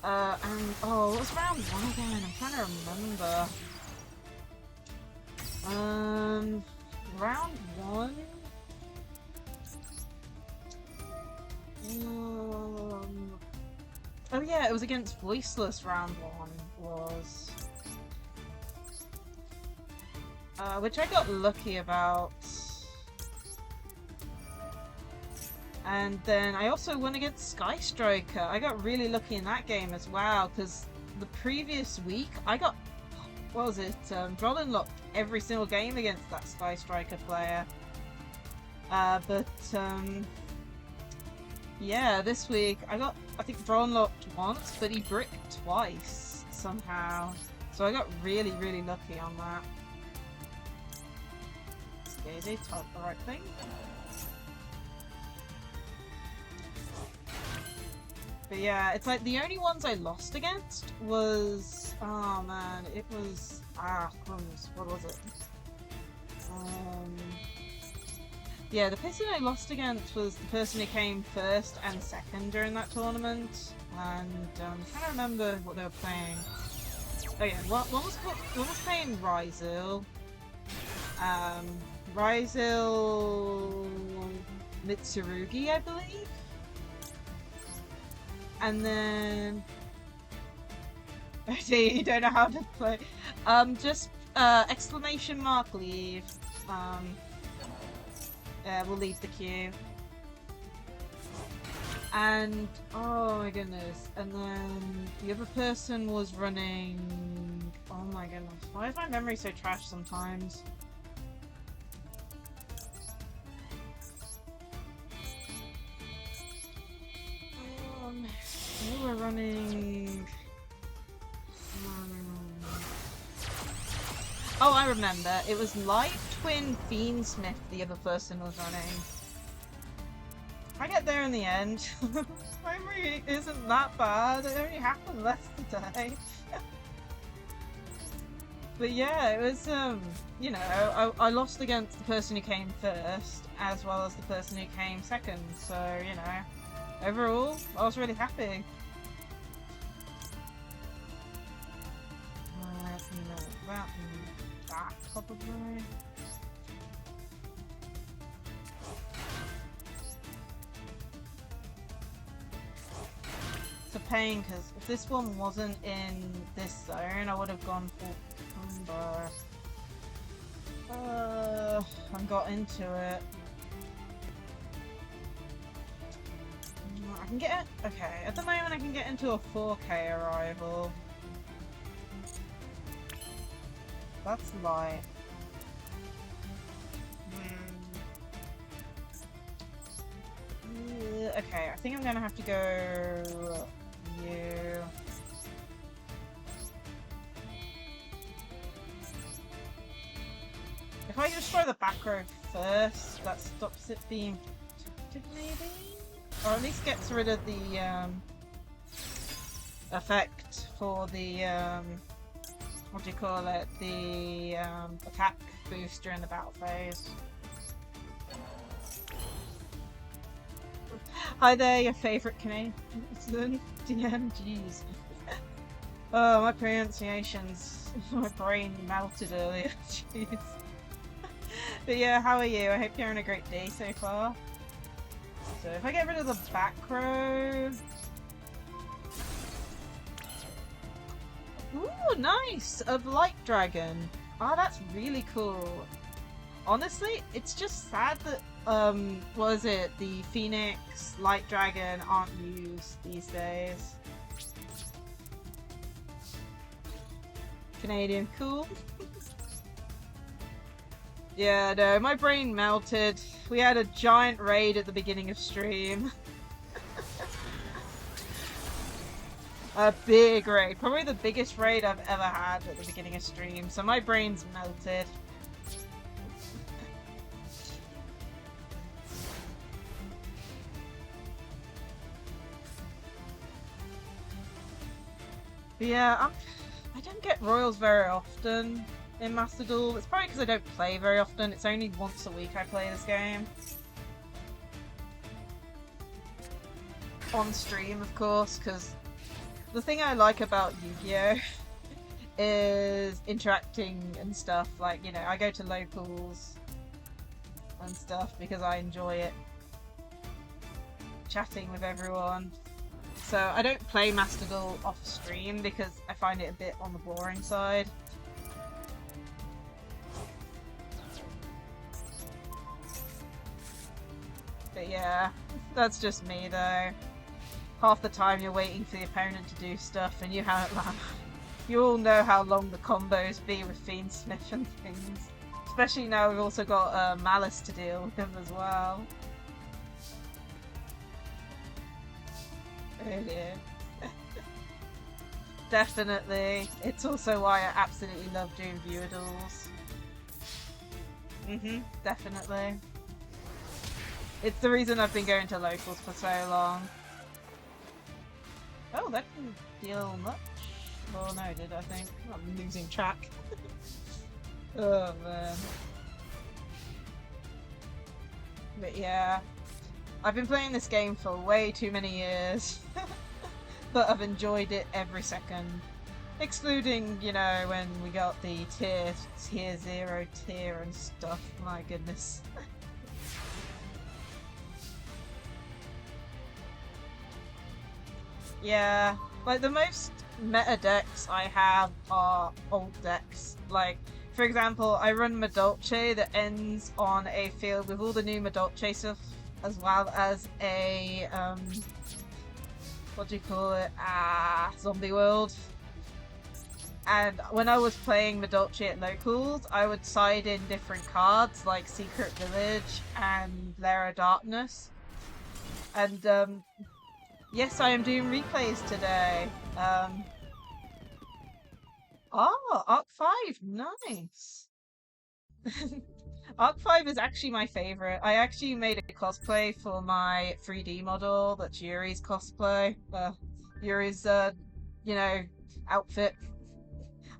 And oh, what was round 1 again? I'm trying to remember. Round 1. Oh yeah, it was against Voiceless. Round 1 was, which I got lucky about. And then I also won against Sky Striker. I got really lucky in that game as well, because the previous week I got, what was it, Droll Locked every single game against that Sky Striker player. Yeah, this week I got, I think, Droll Locked once, but he bricked twice somehow. So I got really, really lucky on that. Okay, they typed the right thing. But yeah, it's like the only ones I lost against was, oh man, it was, crumbs, what was it? Yeah, the person I lost against was the person who came 1st and 2nd during that tournament, and I'm trying to remember what they were playing. Oh yeah, one was playing Ryzil, Ryzil Mitsurugi, I believe. And then you don't know how to play. Just exclamation mark leave. Yeah, we'll leave the queue. And oh my goodness. And then the other person was running. Oh my goodness. Why is my memory so trash sometimes? We were running. Oh, I remember. It was Light Twin Fiendsmith the other person was running. I get there in the end. My memory isn't that bad. It only happened less today. But yeah, it was, you know, I lost against the person who came 1st, as well as the person who came 2nd, so, you know, overall, I was really happy. No, that and that probably. It's a pain because if this one wasn't in this zone, I would have gone full combo. I got into it. I can get it. Okay, at the moment I can get into a 4K arrival. That's light. Okay, I think I'm gonna have to go you. If I destroy the back row first, that stops it being protected, maybe? Or at least gets rid of the effect for the what do you call it? The attack boost during the battle phase. Hi there, your favourite Canadian DM. Jeez. Oh, my pronunciations. My brain melted earlier. Jeez. But yeah, how are you? I hope you're having a great day so far. So if I get rid of the back row... Ooh, nice! A light dragon. Oh, that's really cool. Honestly, it's just sad that, what is it? The Phoenix, Light Dragon aren't used these days. Canadian, cool. Yeah, no, my brain melted. We had a giant raid at the beginning of stream. A big raid. Probably the biggest raid I've ever had at the beginning of stream, so my brain's melted. But yeah, I don't get royals very often in Master Duel. It's probably because I don't play very often. It's only once a week I play this game. On stream, of course, because the thing I like about Yu-Gi-Oh is interacting and stuff. Like, you know, I go to locals and stuff because I enjoy it. Chatting with everyone. So I don't play Master Duel off stream because I find it a bit on the boring side. But yeah, that's just me though. Half the time you're waiting for the opponent to do stuff and you all know how long the combos be with Fiend Smith and things. Especially now we've also got Malice to deal with him as well. Brilliant. Definitely. It's also why I absolutely love doing viewer duels. Definitely. It's the reason I've been going to locals for so long. Oh, that didn't deal much. Oh no, did I think? I'm losing track. Oh man. But yeah. I've been playing this game for way too many years. But I've enjoyed it every second. Excluding, you know, when we got the tier 0 tier and stuff. My goodness. Yeah, like the most meta decks I have are old decks. Like, for example, I run Madolche that ends on a field with all the new Madolche stuff, as well as a, what do you call it? Zombie World. And when I was playing Madolche at locals, I would side in different cards, like Secret Village and Lair of Darkness. And, yes, I am doing replays today. Oh, Arc 5, nice. Arc 5 is actually my favorite. I actually made a cosplay for my 3D model that's Yuri's cosplay. Yuri's, you know, outfit.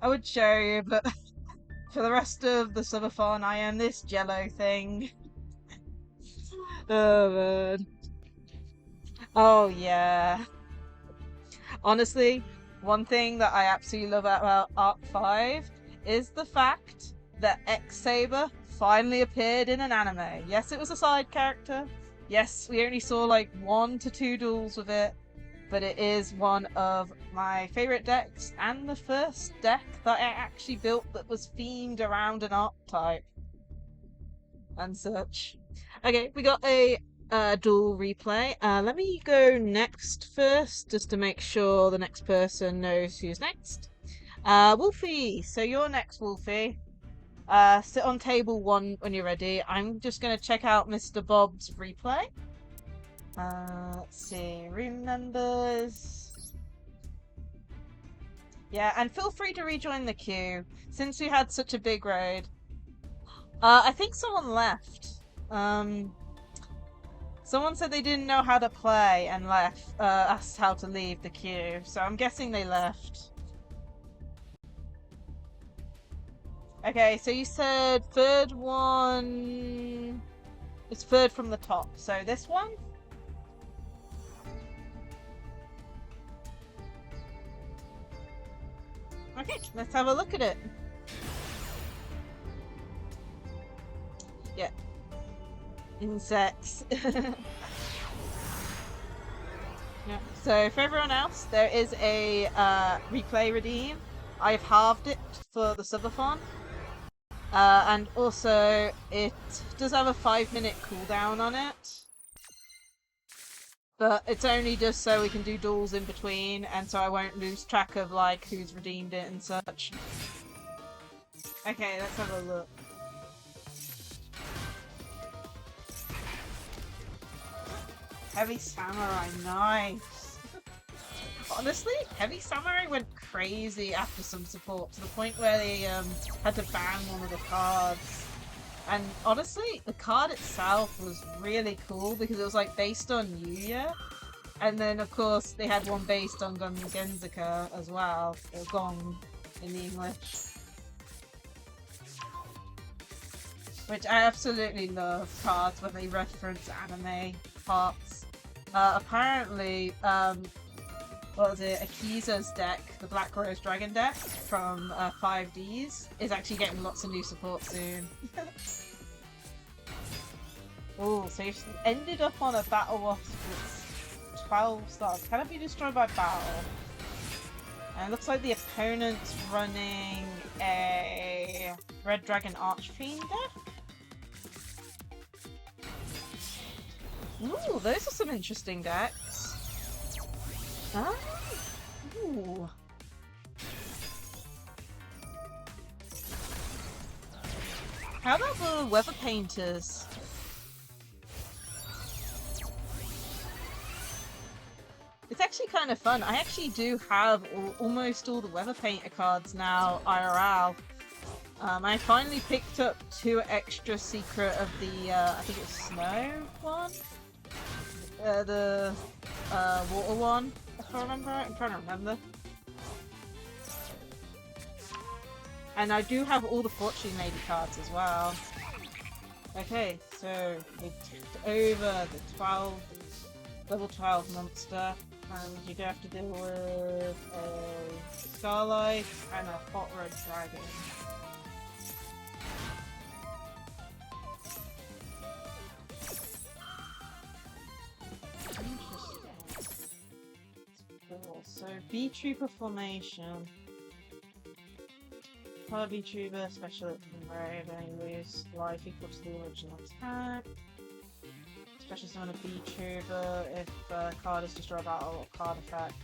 I would show you, but for the rest of the Subathon, I am this jello thing. Oh, man. Oh, yeah. Honestly, one thing that I absolutely love about Arc 5 is the fact that X-Saber finally appeared in an anime. Yes, it was a side character. Yes, we only saw like 1 to 2 duels with it, but it is one of my favorite decks and the first deck that I actually built that was themed around an archetype and such. Okay, we got a duel replay. Let me go next first, just to make sure the next person knows who's next. Wolfie, so you're next, Wolfie. Sit on table 1 when you're ready. I'm just gonna check out Mr. Bob's replay. Let's see, room numbers. Yeah, and feel free to rejoin the queue, since we had such a big raid. I think someone left. Someone said they didn't know how to play and left, asked how to leave the queue, so I'm guessing they left. Okay, so you said third one... It's third from the top, so this one? Okay, let's have a look at it. Yeah. Insects. Yeah. So for everyone else, there is a replay redeem. I've halved it for the Subathon. And also, it does have a 5-minute cooldown on it. But it's only just so we can do duels in between, and so I won't lose track of like who's redeemed it and such. Okay, let's have a look. Heavy Samurai, nice. Honestly, Heavy Samurai went crazy after some support, to the point where they had to ban one of the cards. And honestly, the card itself was really cool because it was like based on Yu-Gi-Oh! And then of course they had one based on Genzaka as well, or Gong in the English. Which I absolutely love cards when they reference anime parts. Apparently, what was it? Akiza's deck, the Black Rose Dragon deck from 5Ds, is actually getting lots of new support soon. Oh, so you've ended up on a Battle Wasp with 12 stars. Can it be destroyed by battle? And it looks like the opponent's running a Red Dragon Archfiend deck. Ooh, those are some interesting decks. Ah, ooh. How about the Weather Painters? It's actually kind of fun. I actually do have almost all the Weather Painter cards now, IRL. I finally picked up 2 extra secret of the, I think it's Snow one? The water one, if I remember right. I'm trying to remember. And I do have all the Fortune Lady cards as well. Okay, so we ticked over the level 12 monster, and you do have to deal with a Starlight and a Hot Red Dragon. So, vtuber formation. Per vtuber, special brave, and lose life equal to the original attack. Special summon a vtuber if a card is destroyed by battle or card effect.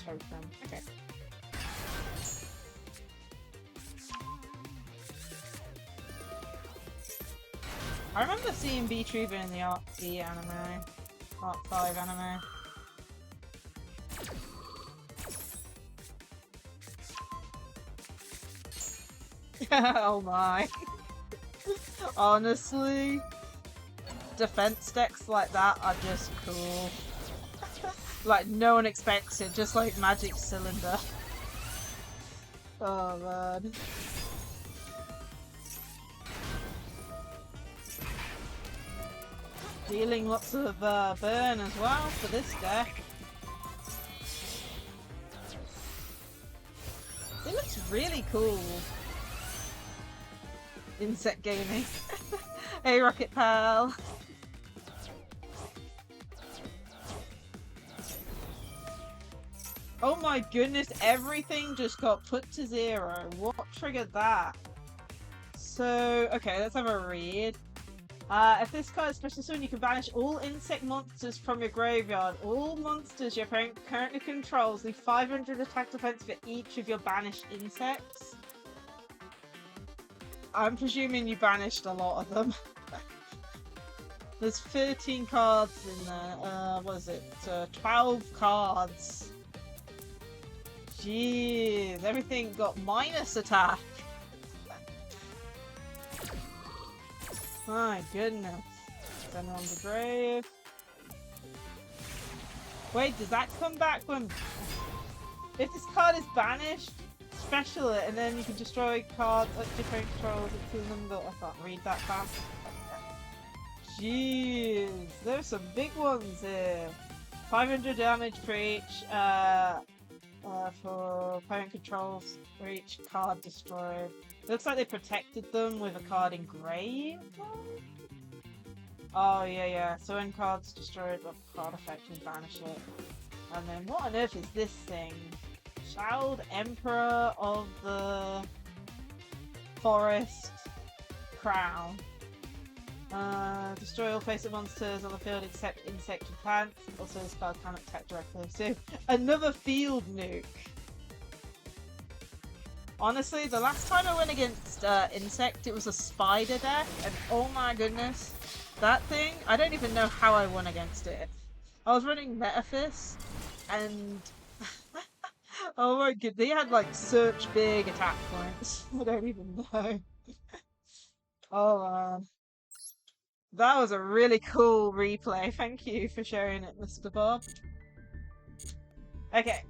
Token. Okay. I remember seeing vtuber in the Arc V anime. Arc 5 anime. Oh my. Honestly, defense decks like that are just cool. Like, no one expects it, just like Magic Cylinder. Oh man. Dealing lots of burn as well for this deck. It looks really cool. Insect gaming. Hey, Rocket Pal. Oh my goodness, everything just got put to 0. What triggered that? So, okay, let's have a read. If this card is special summon, you can banish all insect monsters from your graveyard. All monsters your opponent currently controls leave 500 attack defense for each of your banished insects. I'm presuming you banished a lot of them. There's 13 cards in there. What is it? 12 cards. Jeez, everything got minus attack. My goodness. Then on the grave. Wait, does that come back when... If this card is banished, special it, and then you can destroy cards at different controls until them that I can't read that fast. Jeez, there's some big ones here. 500 damage for each, for opponent controls for each card destroyed. It looks like they protected them with a card engraved. Oh yeah. So when cards destroyed, what card effect can banish it? And then what on earth is this thing? Child Emperor of the Forest Crown. Destroy all face-up monsters on the field except insect and plants. Also, this card cannot attack directly. So, another field nuke. Honestly, the last time I went against insect, it was a spider deck, and oh my goodness, that thing, I don't even know how I won against it. I was running Metafist, and oh my god, they had like such big attack points. I don't even know. Oh man. That was a really cool replay. Thank you for sharing it, Mr. Bob. Okay.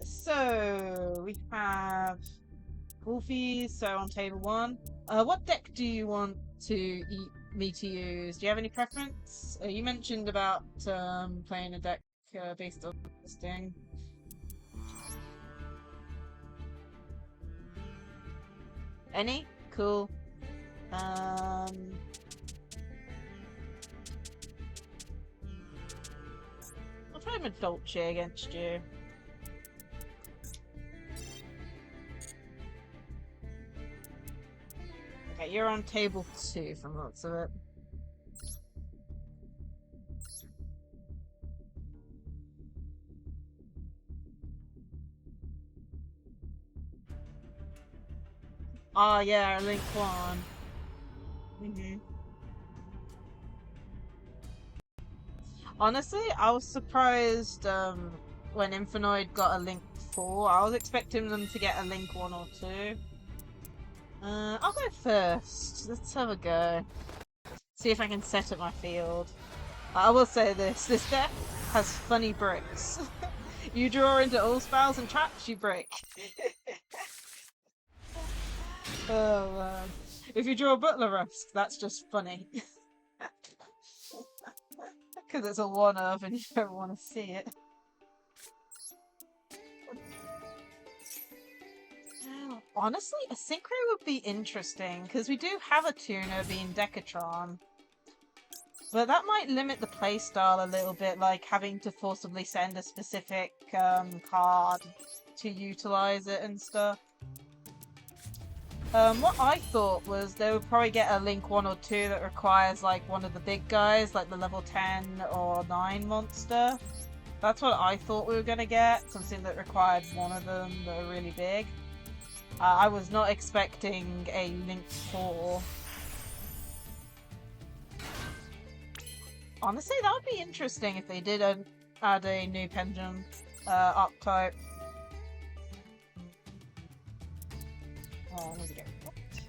So we have Wolfies, so on table 1. What deck do you want me to use? Do you have any preference? You mentioned about playing a deck based on listing. Any? Cool. I'll try my Dolce against you. Okay, you're on table 2 from the looks of it. Oh yeah, Link 1. Honestly, I was surprised when Infinite got a Link 4. I was expecting them to get a Link 1 or 2. I'll go first. Let's have a go. See if I can set up my field. I will say this deck has funny bricks. You draw into all spells and traps, you break. Oh man. If you draw a Butler Rusk, that's just funny. Because it's a 1-of and you don't want to see it. Honestly, a Synchro would be interesting, because we do have a tuner being Decatron. But that might limit the playstyle a little bit, like having to forcibly send a specific card to utilize it and stuff. What I thought was they would probably get a Link 1 or 2 that requires like one of the big guys, like the level 10 or 9 monster. That's what I thought we were going to get, something that required one of them that are really big. I was not expecting a Link 4. Honestly, that would be interesting if they did add a new Pendulum archetype. Oh, I need to get fucked.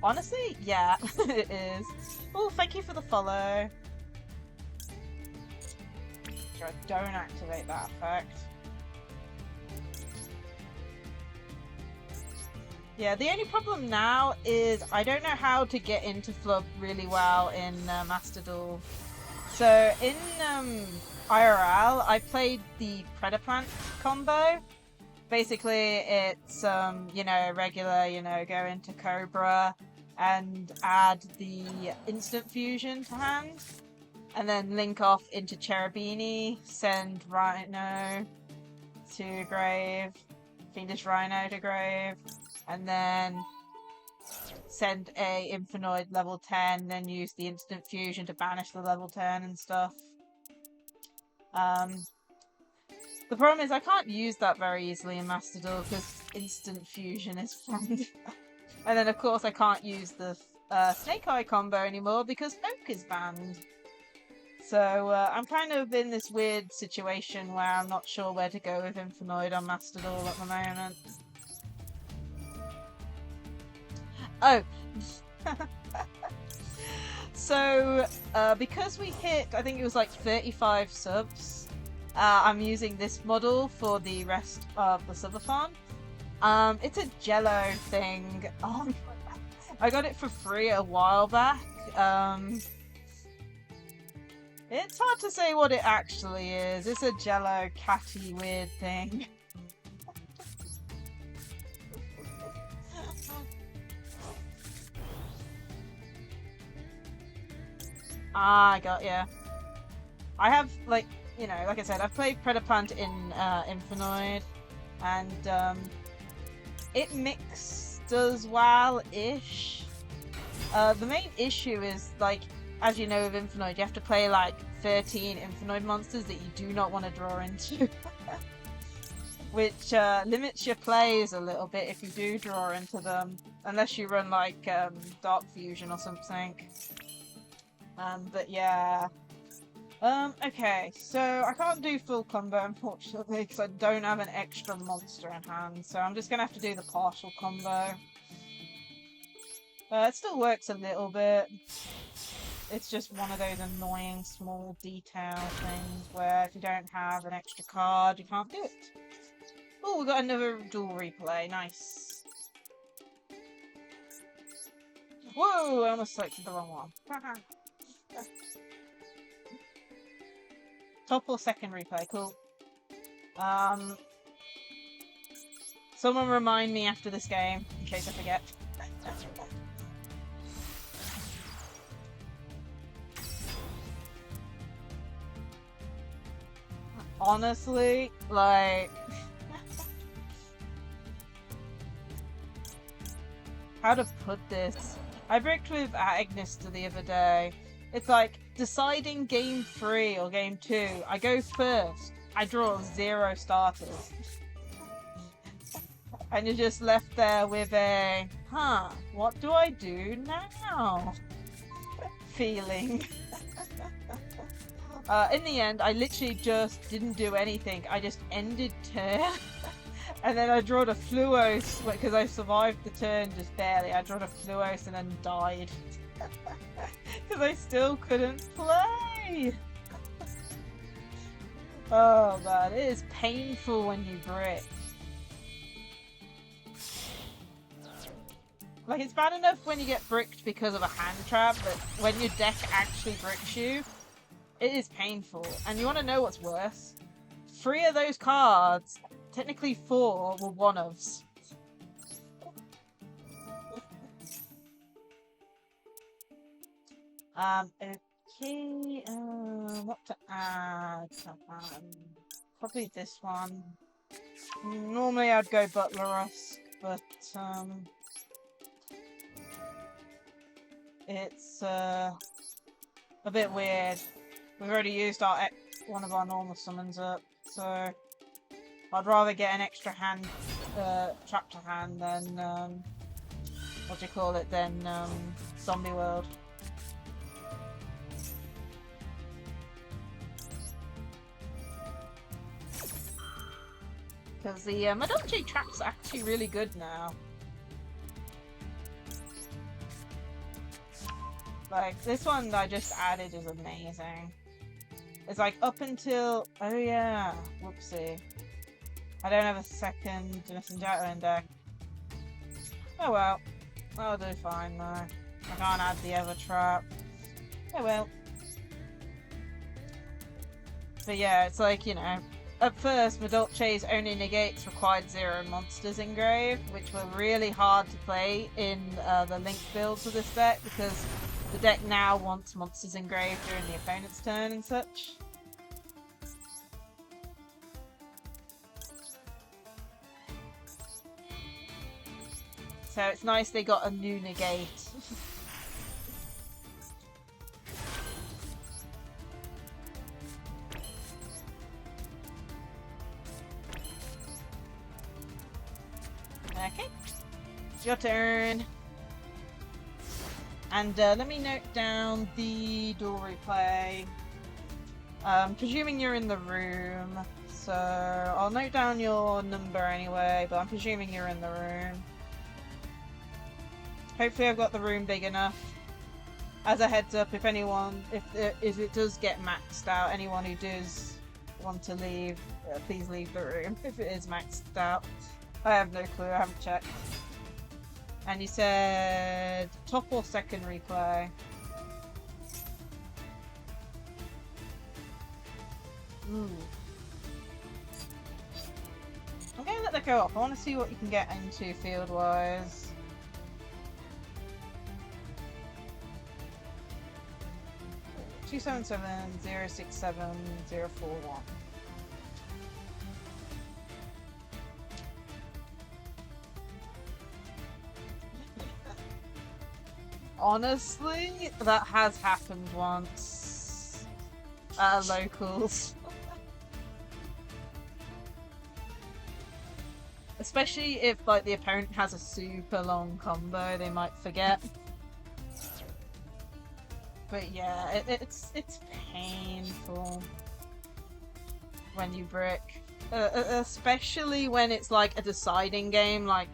Honestly, yeah, it is. Oh, thank you for the follow. Sure, don't activate that effect. Yeah, the only problem now is I don't know how to get into Flub really well in Master Duel. So in IRL, I played the Predaplant combo. Basically, it's regular, go into Cobra and add the instant fusion to hand, and then link off into Cherubini, send Rhino to grave, Fiendish Rhino to grave, and then send a Infinite level 10, then use the instant fusion to banish the level 10 and stuff. The problem is I can't use that very easily in Master Duel because instant fusion is banned. And then of course I can't use the Snake Eye combo anymore because Oak is banned. So I'm kind of in this weird situation where I'm not sure where to go with Infinite on Master Duel at the moment. Oh! So, because we hit, I think it was like 35 subs, I'm using this model for the rest of the Subathon. It's a Jello thing. I got it for free a while back. It's hard to say what it actually is. It's a Jello catty weird thing. I got ya. I have, like I said, I've played Predaplant in Infinite, and it does well-ish. The main issue is, like, as you know with Infinite, you have to play like 13 Infinite monsters that you do not want to draw into. Which limits your plays a little bit if you do draw into them, unless you run like Dark Fusion or something. But yeah. Okay, so I can't do full combo unfortunately because I don't have an extra monster in hand, so I'm just gonna have to do the partial combo. It still works a little bit. It's just one of those annoying small detail things where if you don't have an extra card, you can't do it. Oh, we got another duel replay. Nice. Whoa, I almost selected the wrong one. Top or second replay, cool. Someone remind me after this game, in case I forget. Honestly, like... how to put this? I bricked with Agnes the other day. It's like, deciding game 3 or game 2, I go first, I draw 0 starters. And you're just left there with a, what do I do now? Feeling. In the end, I literally just didn't do anything. I just ended turn. And then I drawed a Fluos, because I survived the turn just barely. I drawed a Fluos and then died. Because I still couldn't play! Oh man, it is painful when you brick. Like, it's bad enough when you get bricked because of a hand trap, but when your deck actually bricks you, it is painful. And you want to know what's worse? 3 of those cards, technically 4, were one-ofs. Okay, what to add? Probably this one. Normally I'd go Butler-esque, but, it's, a bit weird. We've already used one of our normal summons up, so I'd rather get an extra hand, trap to hand than, than, Zombie World. Because the Madolche trap's actually really good now. Like, this one I just added is amazing. It's like up until... oh yeah, whoopsie. I don't have a second Messenjato in deck. Oh well. I'll do fine though. I can't add the other trap. Oh well. But yeah, it's like, you know, at first, Madolche's only negates required 0 monsters engraved, which were really hard to play in the Link builds of this deck, because the deck now wants monsters engraved during the opponent's turn and such. So it's nice they got a new negate. Okay, it's your turn. And let me note down the duel replay. Presuming you're in the room, so I'll note down your number anyway, but I'm presuming you're in the room. Hopefully I've got the room big enough. As a heads up, if it does get maxed out, anyone who does want to leave, please leave the room if it is maxed out. I have no clue, I haven't checked. And you said top or second replay? Ooh. I'm gonna let that go off. I want to see what you can get into field-wise. Two 77067 Honestly, that has happened once at locals. Especially if like the opponent has a super long combo, they might forget. But yeah, it's painful when you brick, especially when it's like a deciding game, like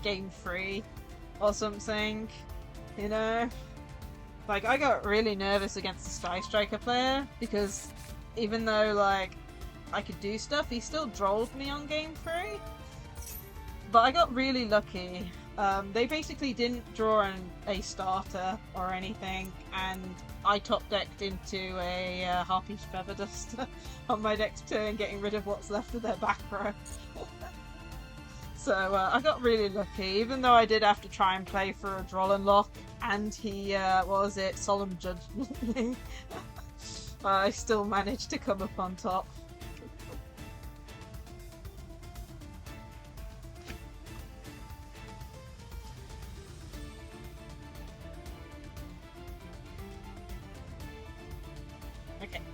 game 3 or something. You know, like I got really nervous against the Sky Striker player because even though like I could do stuff, he still drolled me on game 3. But I got really lucky. They basically didn't draw a starter or anything, and I top decked into a Harpy's Feather Duster on my next turn, getting rid of what's left of their back row. So I got really lucky, even though I did have to try and play for a Droll and Lock, and he, what was it, Solemn Judgment me. I still managed to come up on top.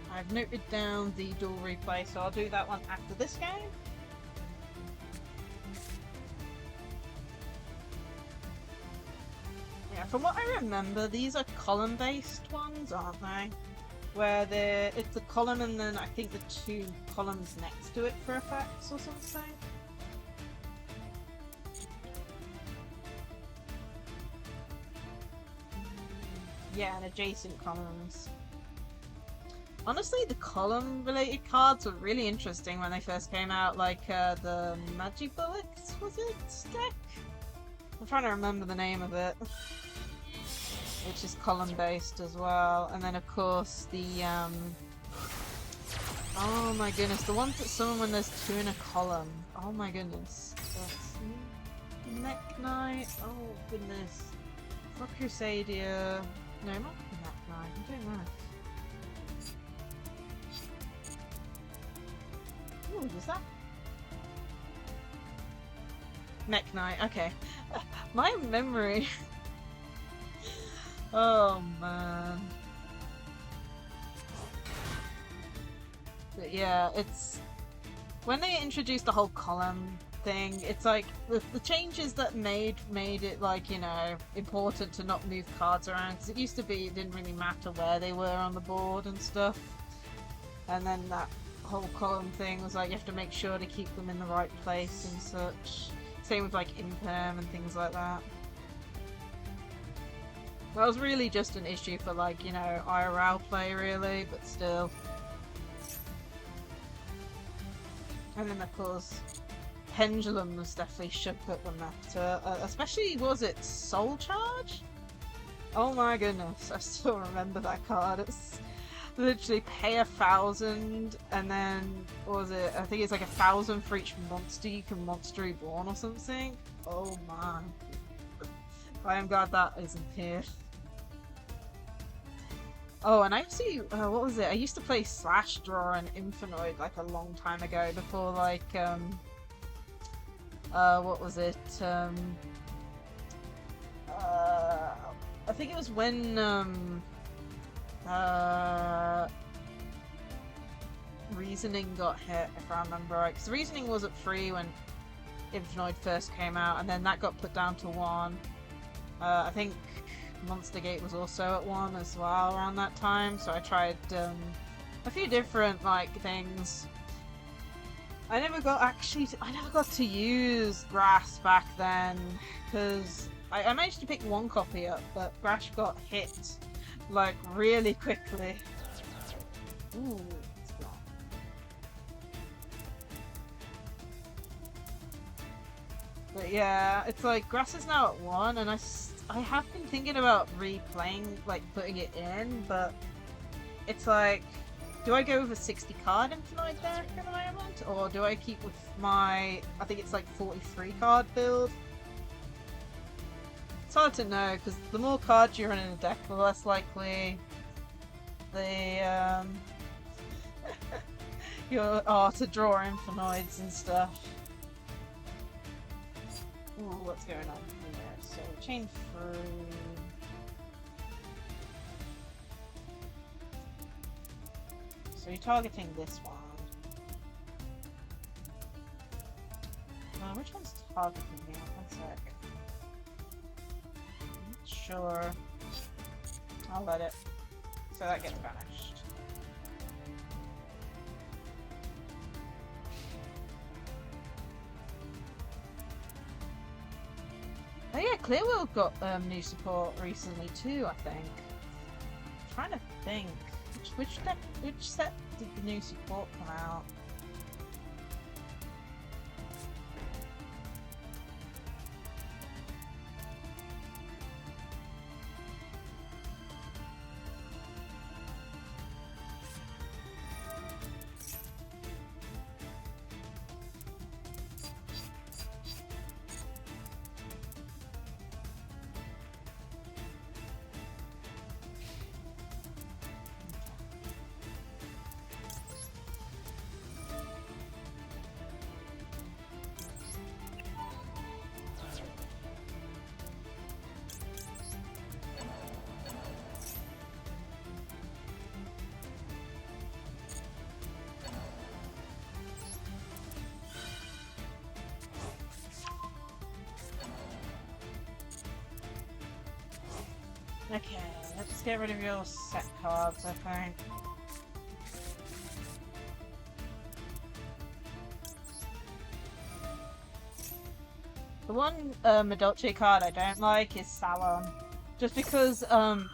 I've noted down the duel replay, so I'll do that one after this game. Yeah, from what I remember, these are column-based ones, aren't they? Where it's the column and then I think the 2 columns next to it for effects or something. Yeah, and adjacent columns. Honestly, the column-related cards were really interesting when they first came out, like the Magic Bullets, was it? Deck? I'm trying to remember the name of it. Which is column-based as well. And then, of course, the, oh my goodness, the ones that summon when there's 2 in a column. Oh my goodness. Let's see. Mech Knight. Oh goodness. Rock Crusadia. No, not Mech Knight. I don't know. Ooh, was that? Mech Knight, okay. My memory. Oh man. But yeah, it's when they introduced the whole column thing, it's like the changes that made it like, you know, important to not move cards around, because it used to be it didn't really matter where they were on the board and stuff. And then that whole column thing was like you have to make sure to keep them in the right place and such. Same with like imperm and things like that. That was really just an issue for like, you know, IRL play really, but still. And then of course, Pendulum was definitely shook up the meta, especially was it Soul Charge? Oh my goodness, I still remember that card. literally pay 1,000 and then, what was it? I think it's like 1,000 for each monster you can monster reborn or something. Oh man. I am glad that isn't here. Oh, and I actually, what was it? I used to play Slash Draw and Infinite like a long time ago before like, what was it? I think it was when, Reasoning got hit, if I remember right. Because Reasoning wasn't free when Infinite first came out, and then that got put down to 1. I think Monster Gate was also at 1 as well around that time, so I tried a few different like things. I never got to use Grass back then because I managed to pick 1 copy up, but Grass got hit like really quickly. Ooh, it's not. But yeah, it's like Grass is now at 1, and I have been thinking about replaying, like putting it in, but it's like, do I go with a 60 card Infinite deck at the moment, or do I keep with my, I think it's like 43 card build? It's hard to know, because the more cards you run in a deck, the less likely the you are to draw Infinites and stuff. Ooh, what's going on here? So, chain through. So you're targeting this one. Which one's targeting me? One sec. Sure. I'll let it. So that gets banished. Oh yeah, Clearwheel got new support recently too, I think. I'm trying to think. Which set did the new support come out? Okay, let's get rid of your set cards, I think. The one Medolce card I don't like is Salon. Just because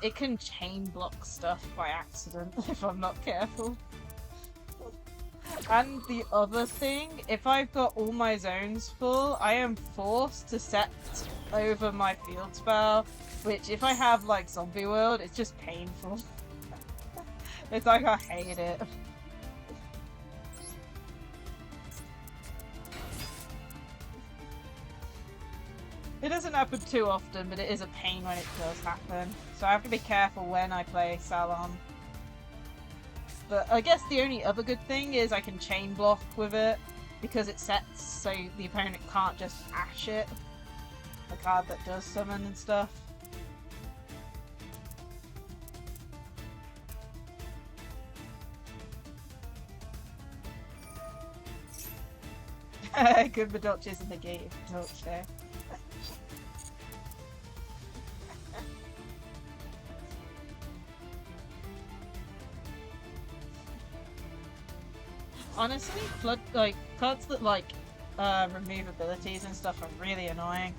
it can chain block stuff by accident if I'm not careful. And the other thing, if I've got all my zones full, I am forced to set over my field spell, which if I have like Zombie World, it's just painful. It's like I hate it. It doesn't happen too often, but it is a pain when it does happen. So I have to be careful when I play Salon. But I guess the only other good thing is I can chain block with it, because it sets so the opponent can't just ash it. The card that does summon and stuff. Good Medolce's in the game, Medolce. Honestly, cards that remove abilities and stuff are really annoying.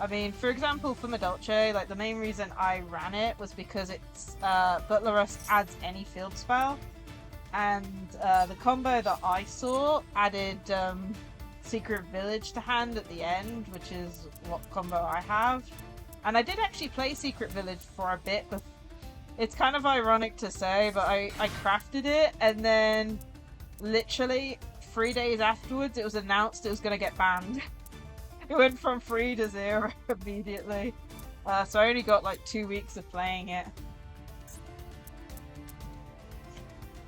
I mean, for example, for Medolce, like the main reason I ran it was because it's Butler Rust adds any field spell, and the combo that I saw added Secret Village to hand at the end, which is what combo I have. And I did actually play Secret Village for a bit, but It's kind of ironic to say, but I crafted it, and then literally 3 days afterwards it was announced it was going to get banned. It went from 3 to 0 immediately. So I only got like 2 weeks of playing it.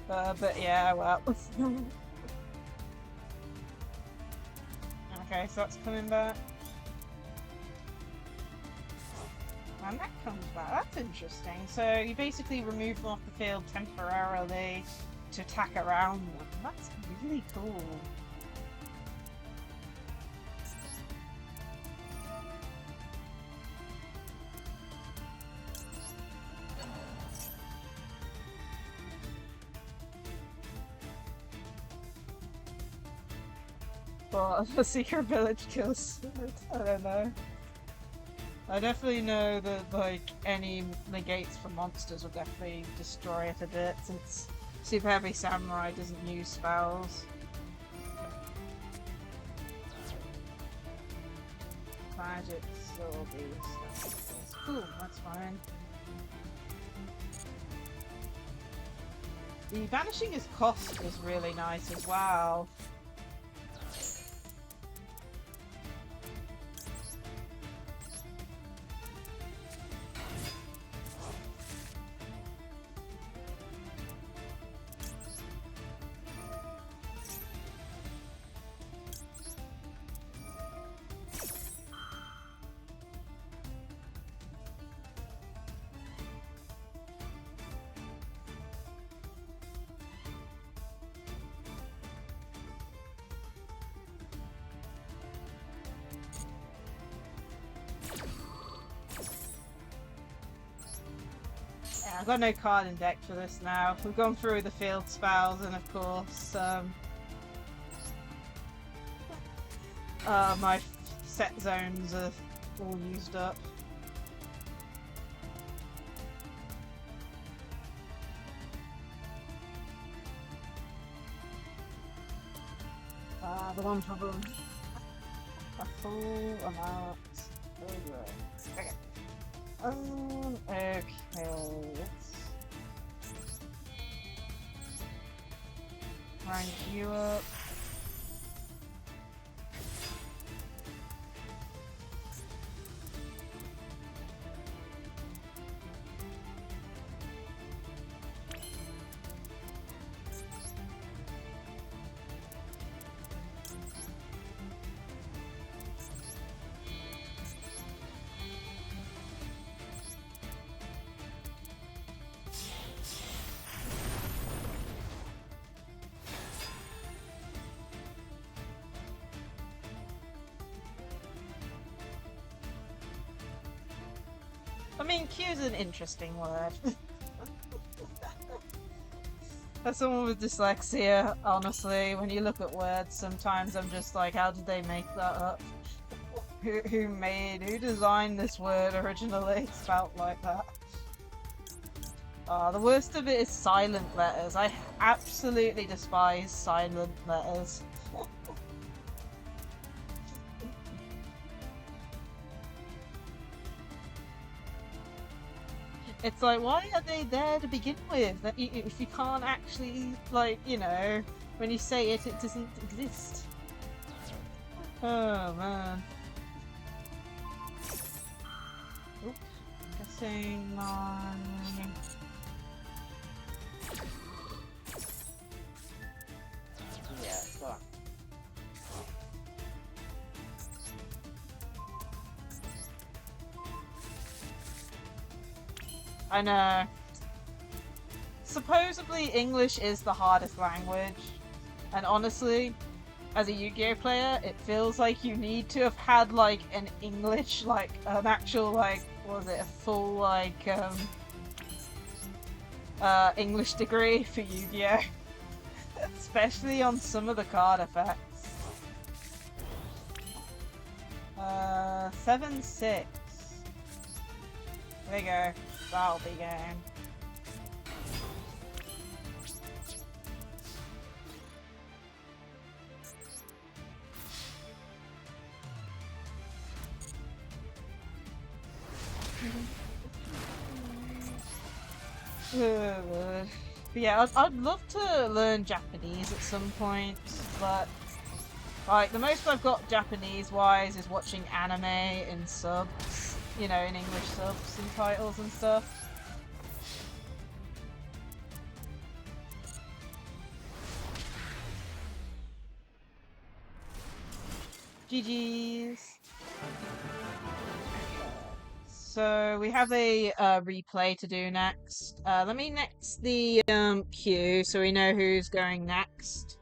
But yeah, well. Okay, so that's coming back. And that comes back. That's interesting. So you basically remove them off the field temporarily to attack around them. That's really cool. But the secret village kills. I don't know. I definitely know that like any negates for monsters will definitely destroy it a bit, since Super Heavy Samurai doesn't use spells. Magic Soul Beast. Cool, that's fine. The banishing his cost was really nice as well. I've got no card in deck for this now. We've gone through the field spells, and of course, my set zones are all used up. The one problem. A full amount. Okay. Okay. Round you up. I mean, Q is an interesting word. As someone with dyslexia, honestly, when you look at words, sometimes I'm just like, how did they make that up? Who designed this word originally? It's spelt like that. The worst of it is silent letters. I absolutely despise silent letters. It's like, why are they there to begin with? That if you can't actually, like, you know, when you say it, it doesn't exist. Oh man. Oop. Guessing on. Yeah, fuck. I know. Supposedly English is the hardest language, and honestly, as a Yu-Gi-Oh player, it feels like you need to have had like an English, like an actual like, what was it, a full like English degree for Yu-Gi-Oh, especially on some of the card effects. 7-6. There you go. That'll be game. But yeah, I'd love to learn Japanese at some point, but like the most I've got Japanese-wise is watching anime in subs, you know, in English subs and titles and stuff. GG's. So we have a replay to do next. Let me next the queue so we know who's going next.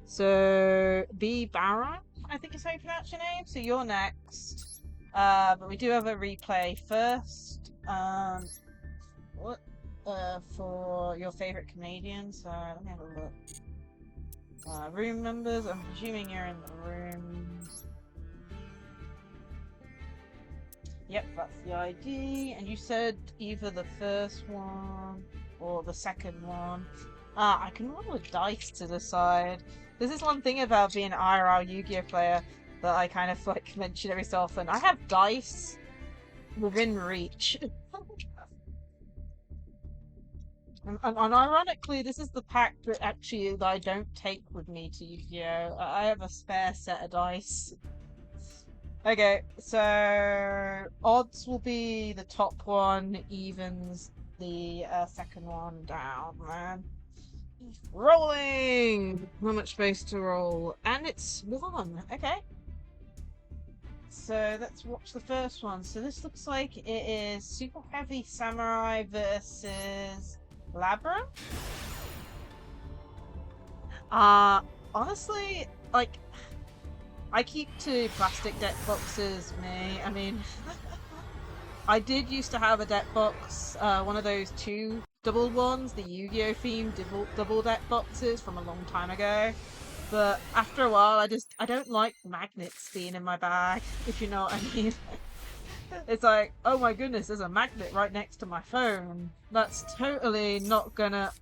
So B Baron, I think is how you pronounce your name. So you're next. But we do have a replay first. What? For your favorite comedian. So let me have a look. Room numbers. I'm presuming you're in the room. Yep, that's the ID. And you said either the first one or the second one. I can roll a dice to decide. This is one thing about being an IRL Yu-Gi-Oh player that I kind of like mention every so often. I have dice within reach. And ironically, this is the pack that actually that I don't take with me to Yu-Gi-Oh! I have a spare set of dice. Okay, so odds will be the top one, evens the second one down, man. Rolling! How much space to roll? And it's 1. Okay. So let's watch the first one. So this looks like it is Super Heavy Samurai versus Labyrinth. Honestly, like, I keep 2 plastic deck boxes, me. I mean, I did used to have a deck box, one of those 2 double ones, the Yu-Gi-Oh themed double deck boxes from a long time ago. But after a while, I don't like magnets being in my bag, if you know what I mean. It's like, oh my goodness, there's a magnet right next to my phone. That's totally not gonna...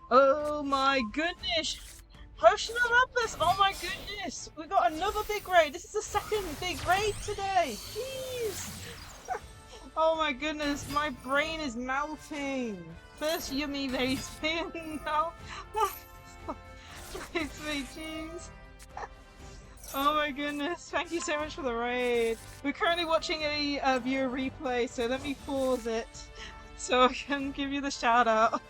Oh my goodness! Potion of Atlas! Oh my goodness! We got another big raid! This is the second big raid today! Jeez! Oh my goodness, my brain is melting! First yummy raid spin, now... It's me, jeez! Oh my goodness, thank you so much for the raid! We're currently watching a viewer replay, so let me pause it so I can give you the shout out.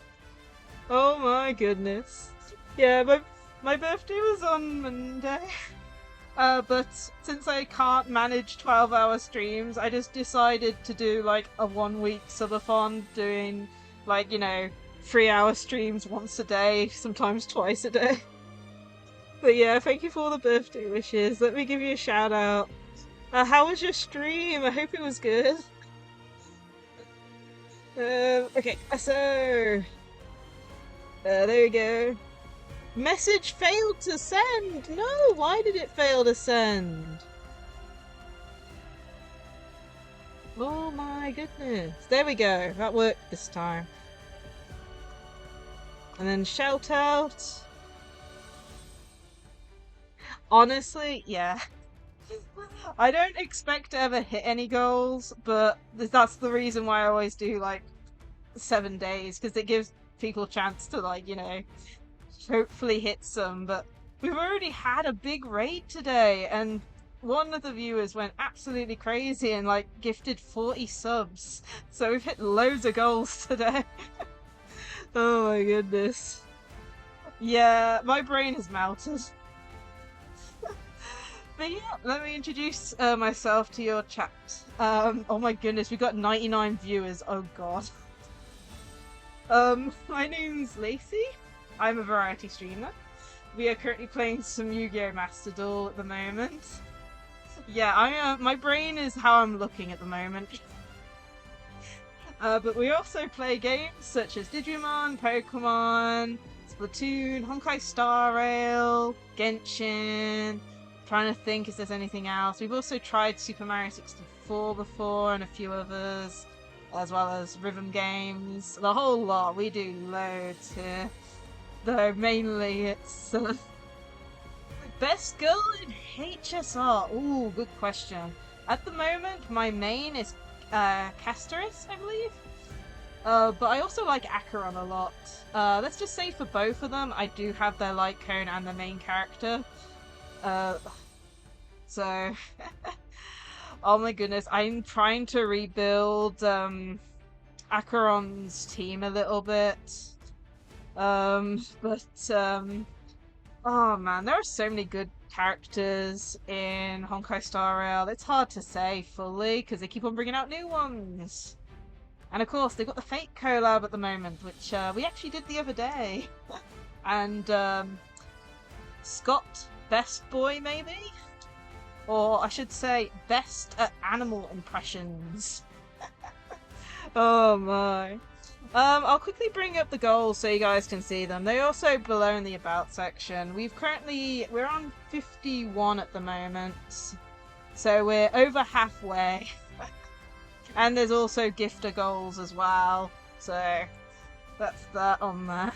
Oh my goodness. Yeah, my birthday was on Monday, but since I can't manage 12-hour streams, I just decided to do like a 1-week subathon, doing like, you know, 3-hour streams once a day, sometimes twice a day. But yeah, thank you for all the birthday wishes. Let me give you a shout out. How was your stream? I hope it was good. Okay, so... there we go. Message failed to send! No, why did it fail to send? Oh my goodness. There we go. That worked this time. And then shout out. Honestly, yeah. I don't expect to ever hit any goals, but that's the reason why I always do like 7 days, because it gives people a chance to, like, you know, hopefully hit some. But we've already had a big raid today, and one of the viewers went absolutely crazy and like gifted 40 subs. So we've hit loads of goals today. Oh my goodness. Yeah, my brain has melted. But yeah, let me introduce myself to your chat. Oh my goodness, we got 99 viewers. Oh god. My name's Lacie. I'm a variety streamer. We are currently playing some Yu-Gi-Oh Master Duel at the moment. Yeah, my brain is how I'm looking at the moment. But we also play games such as Digimon, Pokemon, Splatoon, Honkai Star Rail, Genshin. Trying to think if there's anything else. We've also tried Super Mario 64 before and a few others, as well as rhythm games. The whole lot. We do loads here. Though mainly it's best girl in HSR. Ooh, good question. At the moment, my main is Castoris, I believe. But I also like Acheron a lot. Let's just say for both of them, I do have their light cone and the main character. Uh, so, oh my goodness, I'm trying to rebuild Acheron's team a little bit. Oh man, there are so many good characters in Honkai Star Rail. It's hard to say fully because they keep on bringing out new ones. And of course, they've got the Fate collab at the moment, which we actually did the other day. And Scott, best boy maybe? Or I should say, best at animal impressions. Oh my. I'll quickly bring up the goals so you guys can see them. They're also below in the about section. We're on 51 at the moment. So we're over halfway. And there's also gifter goals as well. So that's that on there.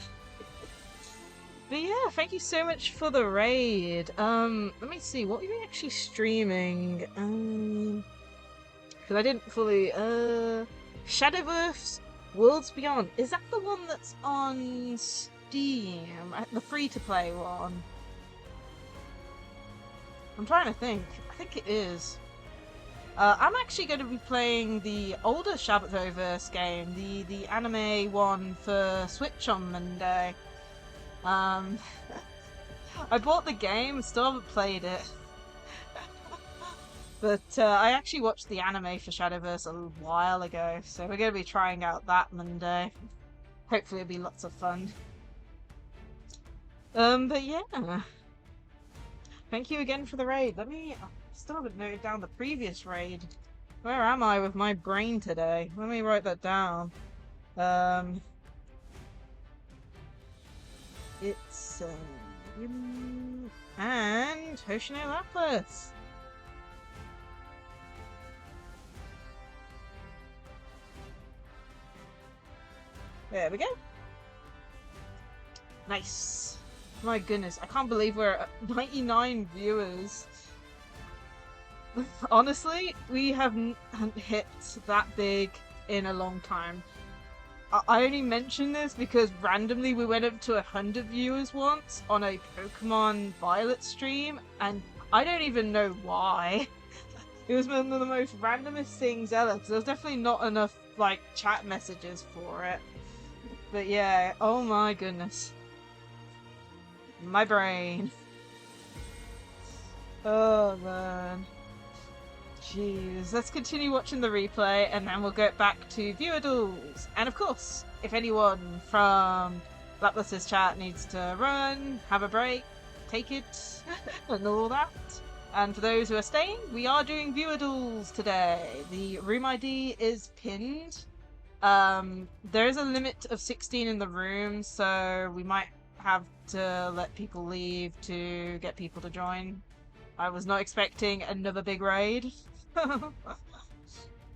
But yeah, thank you so much for the raid. Let me see, what were we actually streaming? Because I didn't fully, Shadowverse Worlds Beyond. Is that the one that's on Steam? The free-to-play one? I'm trying to think. I think it is. I'm actually going to be playing the older Shadowverse game, the anime one for Switch on Monday. I bought the game, still haven't played it. But I actually watched the anime for Shadowverse a while ago, so we're going to be trying out that Monday. Hopefully it'll be lots of fun. But yeah. Thank you again for the raid. I still haven't noted down the previous raid. Where am I with my brain today? Let me write that down. It's and Hoshino Lapis. There we go. Nice. My goodness, I can't believe we're at 99 viewers. Honestly, we haven't hit that big in a long time. I only mention this because randomly we went up to 100 viewers once on a Pokemon Violet stream, and I don't even know why. It was one of the most randomest things ever, because there was definitely not enough, like, chat messages for it. But yeah, oh my goodness. My brain. Oh man. Jeez. Let's continue watching the replay and then we'll get back to viewer duels. And of course, if anyone from Laplas's chat needs to run, have a break, take it, and all that. And for those who are staying, we are doing viewer duels today. The room ID is pinned. There is a limit of 16 in the room, so we might have to let people leave to get people to join. I was not expecting another big raid.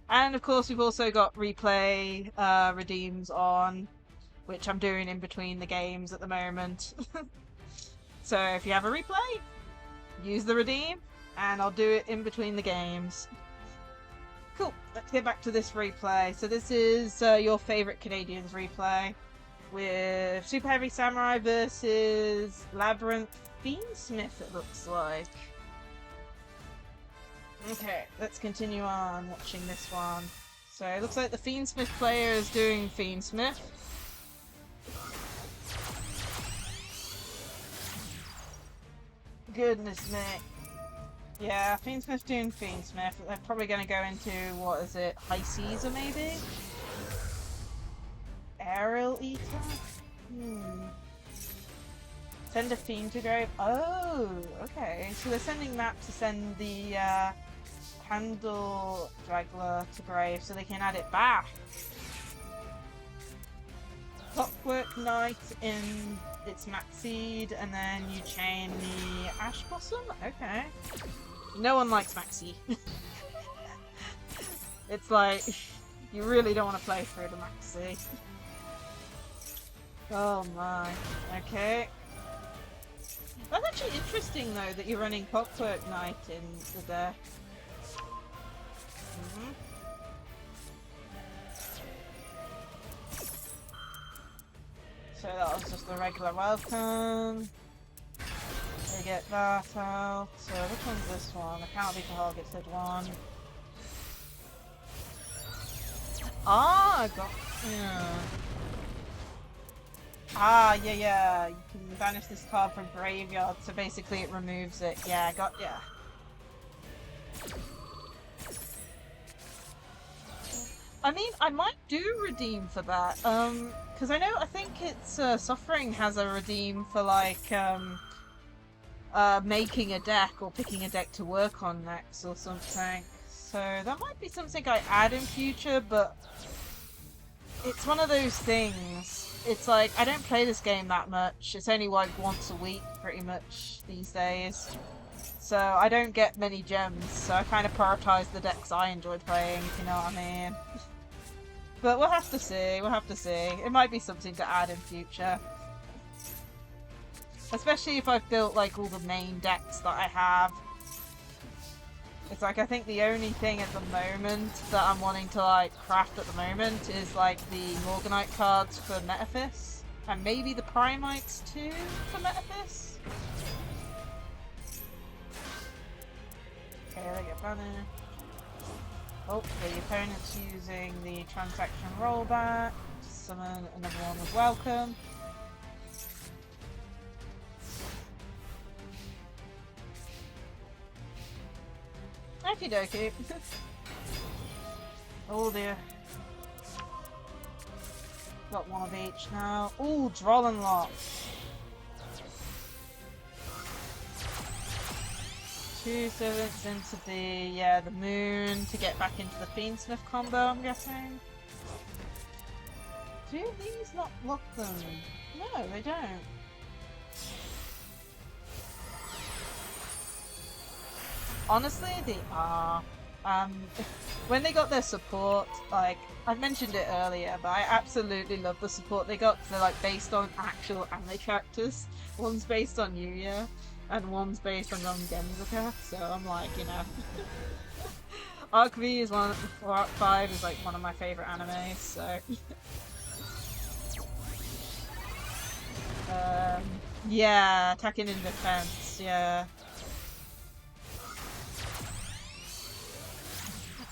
And of course we've also got replay redeems on, which I'm doing in between the games at the moment. So if you have a replay, use the redeem, and I'll do it in between the games. Cool, let's get back to this replay. So this is your favourite Canadians replay, with Super Heavy Samurai versus Labyrinth Fiendsmith, it looks like. Okay, let's continue on watching this one. So it looks like the Fiendsmith player is doing Fiendsmith. Goodness me. Yeah, Fiendsmith doing Fiendsmith. They're probably going to go into, what is it, High Caesar maybe? Aerial Eater? Send a Fiend to grave. Oh, okay. So they're sending that to send the Handle Draggler to grave so they can add it back. Clockwork Knight in its Maxseed, and then you chain the Ash Blossom? Okay. No one likes Maxi. It's like, you really don't want to play through the Maxi. Oh my. Okay. That's actually interesting though that you're running Clockwork Knight in the deck. So that was just the regular welcome. We get that out. So which one's this one? The can't be targeted one. Ah, I got. Yeah. Ah, yeah. You can banish this card from graveyard, so basically it removes it. Yeah, yeah. I mean, I might do redeem for that. Because I think it's Suffering has a redeem for like making a deck or picking a deck to work on next or something. So that might be something I add in future, but it's one of those things. It's like, I don't play this game that much. It's only like once a week, pretty much, these days. So I don't get many gems, so I kind of prioritize the decks I enjoy playing, if you know what I mean. But we'll have to see, It might be something to add in future. Especially if I've built like all the main decks that I have. It's like, I think the only thing at the moment that I'm wanting to like craft at the moment is like the Morganite cards for Metaphys. And maybe the Primites too for Metaphys. Okay, they get banner. Oh, the opponent's using the transaction rollback to summon another one with welcome. Okie dokie. Oh dear. Got one of each now. Ooh, Droll and Lock. 2 servants into the moon to get back into the Fiendsmith combo, I'm guessing. Do these not block them? No, they don't. Honestly, they are. When they got their support, like, I mentioned it earlier, but I absolutely love the support they got. They're like based on actual anime characters. One's based on Yu-Gi-Oh! And one's based on Genzuka, so I'm like, you know. Arc V is or Arc 5 is like one of my favourite animes, so. Yeah, attacking in defense, yeah.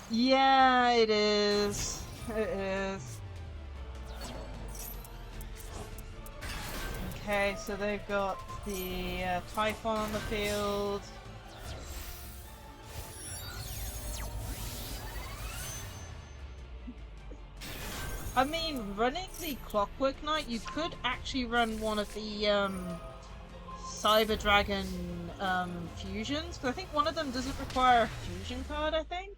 Yeah, it is. It is. Okay, so they've got the Typhon on the field. I mean, running the Clockwork Knight, you could actually run one of the Cyber Dragon fusions, because I think one of them doesn't require a fusion card, I think,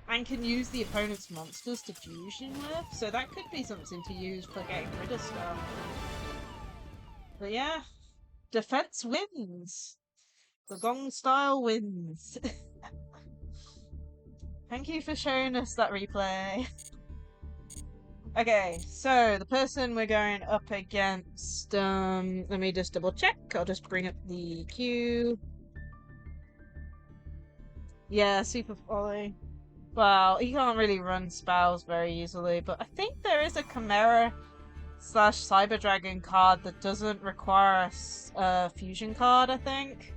and can use the opponent's monsters to fusion with, so that could be something to use for getting rid of stuff. But yeah, defense wins. The Gong style wins. Thank you for showing us that replay. Okay, so the person we're going up against, let me just double check. I'll just bring up the queue. Yeah, Super Folly. Well, he can't really run spells very easily, but I think there is a Chimera / Cyber Dragon card that doesn't require a fusion card, I think.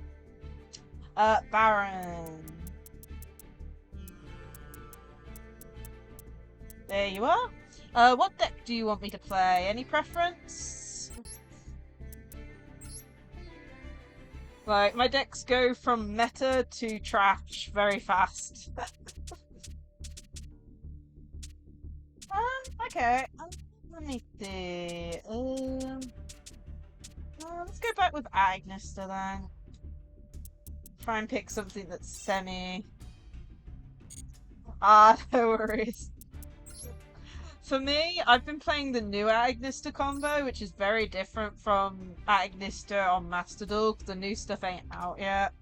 Baron. There you are. What deck do you want me to play? Any preference? Like, my decks go from meta to trash very fast. Okay. Let me see. Let's go back with Agnister then. Try and pick something that's semi. Ah, no worries. For me, I've been playing the new Agnister combo, which is very different from Agnister on Master Duel, because the new stuff ain't out yet.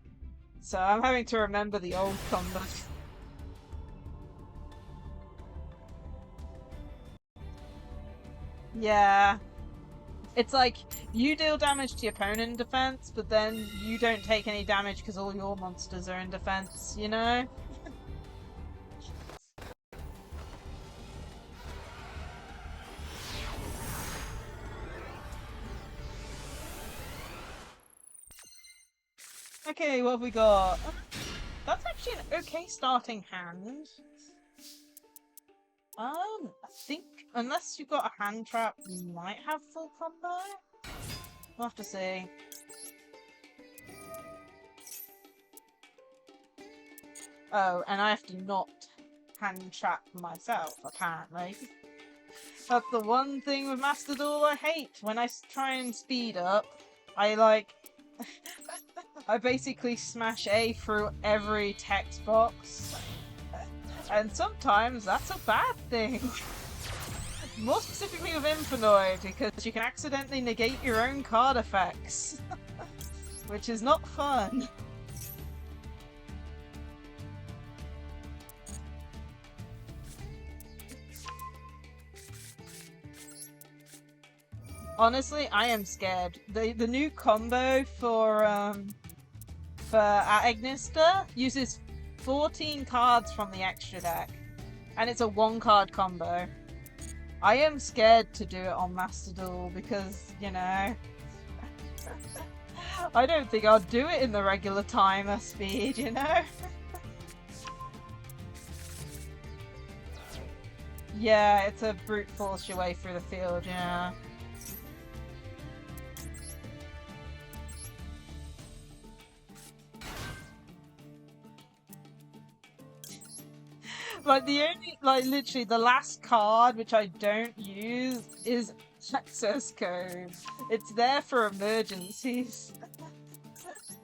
So I'm having to remember the old combo. Yeah. It's like, you deal damage to your opponent in defense, but then you don't take any damage because all your monsters are in defense, you know? Okay, what have we got? That's actually an okay starting hand. I think unless you've got a hand trap, you might have full combo. We'll have to see. Oh, and I have to not hand trap myself, apparently. That's the one thing with Master Duel I hate. When I try and speed up, I like... I basically smash A through every text box. And sometimes that's a bad thing. More specifically with Infinite, because you can accidentally negate your own card effects. Which is not fun. Honestly, I am scared. The new combo for Agnister uses 14 cards from the extra deck, and it's a 1-card combo. I am scared to do it on Master Duel because, you know, I don't think I'll do it in the regular timer speed, you know? Yeah, it's a brute force your way through the field, yeah. Like literally the last card which I don't use is access code. It's there for emergencies.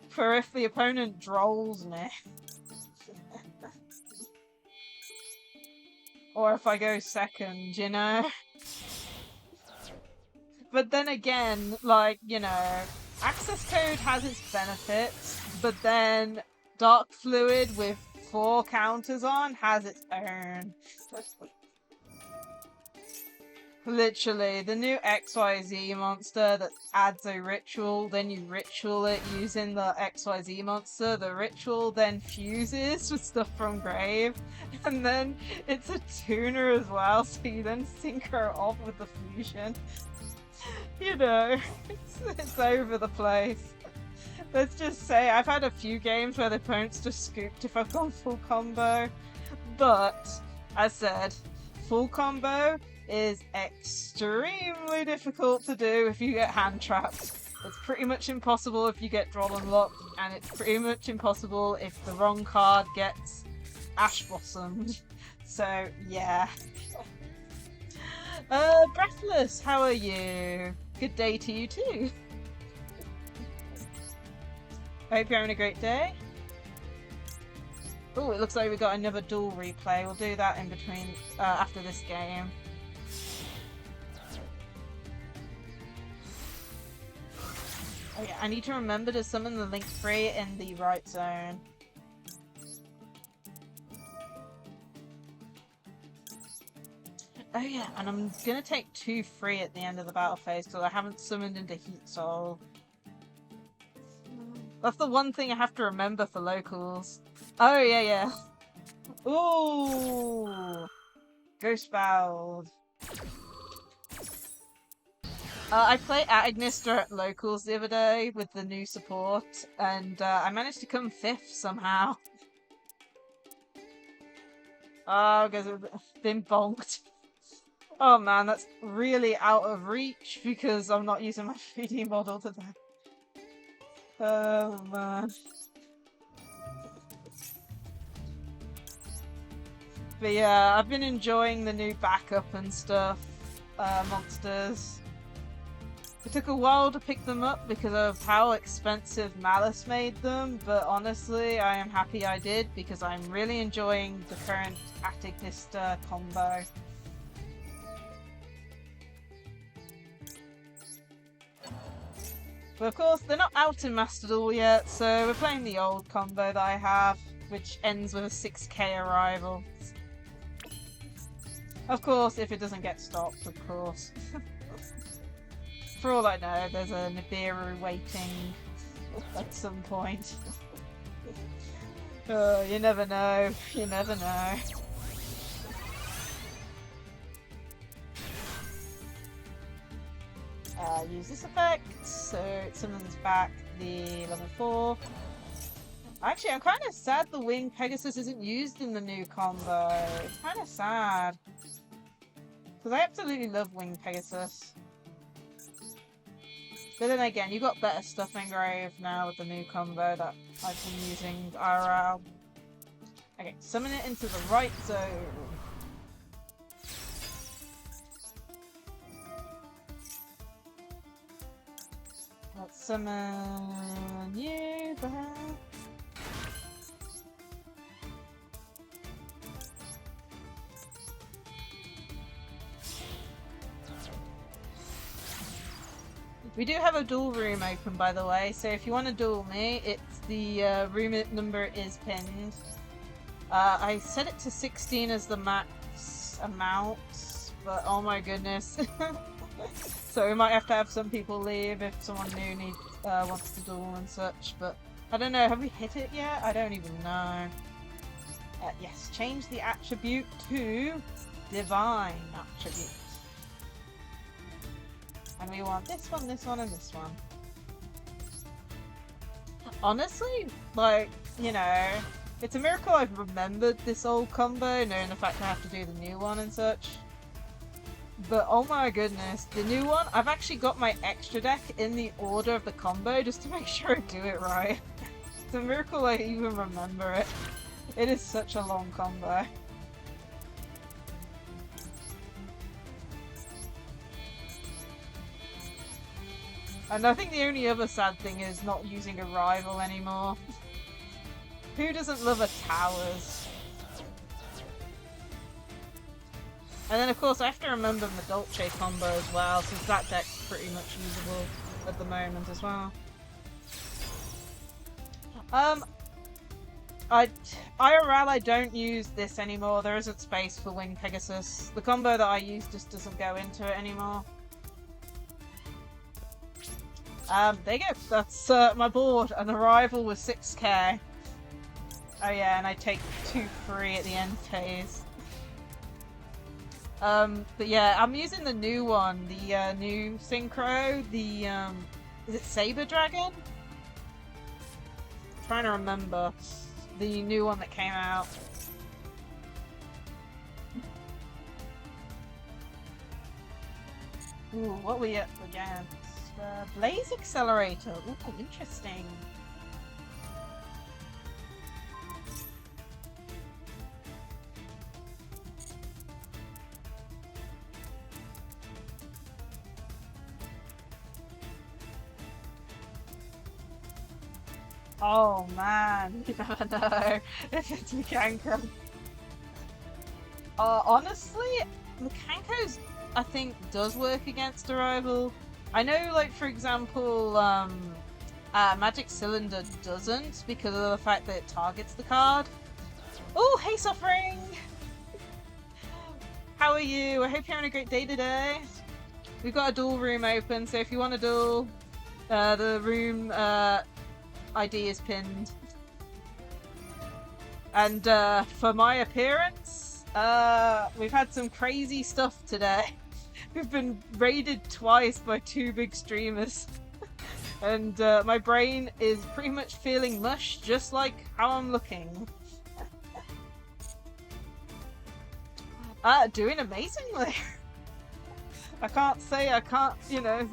For if the opponent drolls me. Or if I go second, you know? But then again, like, you know, access code has its benefits, but then Dark Fluid with 4 counters on has its own. Literally, the new XYZ monster that adds a ritual, then you ritual it using the XYZ monster. The ritual then fuses with stuff from grave, and then it's a tuner as well, so you then synchro off with the fusion. You know, it's over the place. Let's just say I've had a few games where the opponents just scooped if I've gone full combo, but as said, full combo is extremely difficult to do if you get hand trapped. It's pretty much impossible if you get draw unlocked, and it's pretty much impossible if the wrong card gets ash blossomed. So yeah. Breathless, how are you? Good day to you too. I hope you're having a great day. Oh, it looks like we got another duel replay. We'll do that in between, after this game. Oh yeah, I need to remember to summon the Link 3 in the right zone. Oh yeah, and I'm gonna take 2 free at the end of the battle phase because I haven't summoned into Heat Soul. That's the one thing I have to remember for locals. Oh yeah, yeah. Ooh, Ghostbound. I played at Agnister at locals the other day with the new support, and I managed to come 5th somehow. Oh, because I've been bonked. Oh man, that's really out of reach because I'm not using my 3D model today. Oh man. But yeah, I've been enjoying the new backup and stuff, monsters. It took a while to pick them up because of how expensive Malice made them, but honestly, I am happy I did because I'm really enjoying the current Agnister combo. But of course, they're not out in Master Duel yet, so we're playing the old combo that I have, which ends with a 6k arrival. Of course, if it doesn't get stopped, of course. For all I know, there's a Nibiru waiting at some point. Oh, you never know. You never know. Use this effect, so it summons back the level 4. Actually, I'm kind of sad the Winged Pegasus isn't used in the new combo. It's kind of sad. Because I absolutely love Winged Pegasus. But then again, you got better stuff engraved now with the new combo that I've been using IRL. Okay, summon it into the right zone. Let's summon you back. We do have a duel room open, by the way, so if you want to duel me, it's the room number is pinned. I set it to 16 as the max amount, but oh my goodness. So we might have to have some people leave if someone new wants to duel and such, but I don't know, have we hit it yet? I don't even know. Yes, change the attribute to Divine Attribute. And we want this one, and this one. Honestly, like, you know, it's a miracle I've remembered this old combo, knowing the fact I have to do the new one and such. But oh my goodness, the new one, I've actually got my extra deck in the order of the combo just to make sure I do it right. It's a miracle I even remember it. It is such a long combo. And I think the only other sad thing is not using a rival anymore. Who doesn't love a towers? And then of course I have to remember the Dolce combo as well, since that deck's pretty much usable at the moment as well. IRL I don't use this anymore, there isn't space for Winged Pegasus. The combo that I use just doesn't go into it anymore. There you go. That's my board. An arrival with 6k. Oh yeah, and I take 2 free at the end phase. But yeah, I'm using the new one, the new synchro, the is it Saber Dragon? I'm trying to remember the new one that came out. Ooh, what were we up against? Blaze Accelerator. Ooh, interesting. Oh man, you never know if it's Mekanko. Honestly, Mekanko's I think does work against a rival. I know, like, for example, Magic Cylinder doesn't because of the fact that it targets the card. Oh, hey Suffering! How are you? I hope you're having a great day today. We've got a duel room open, so if you want to duel, the room ID is pinned. And for my appearance, we've had some crazy stuff today. We've been raided twice by 2 big streamers. And my brain is pretty much feeling mush, just like how I'm looking. Doing amazingly. I can't say I can't, you know.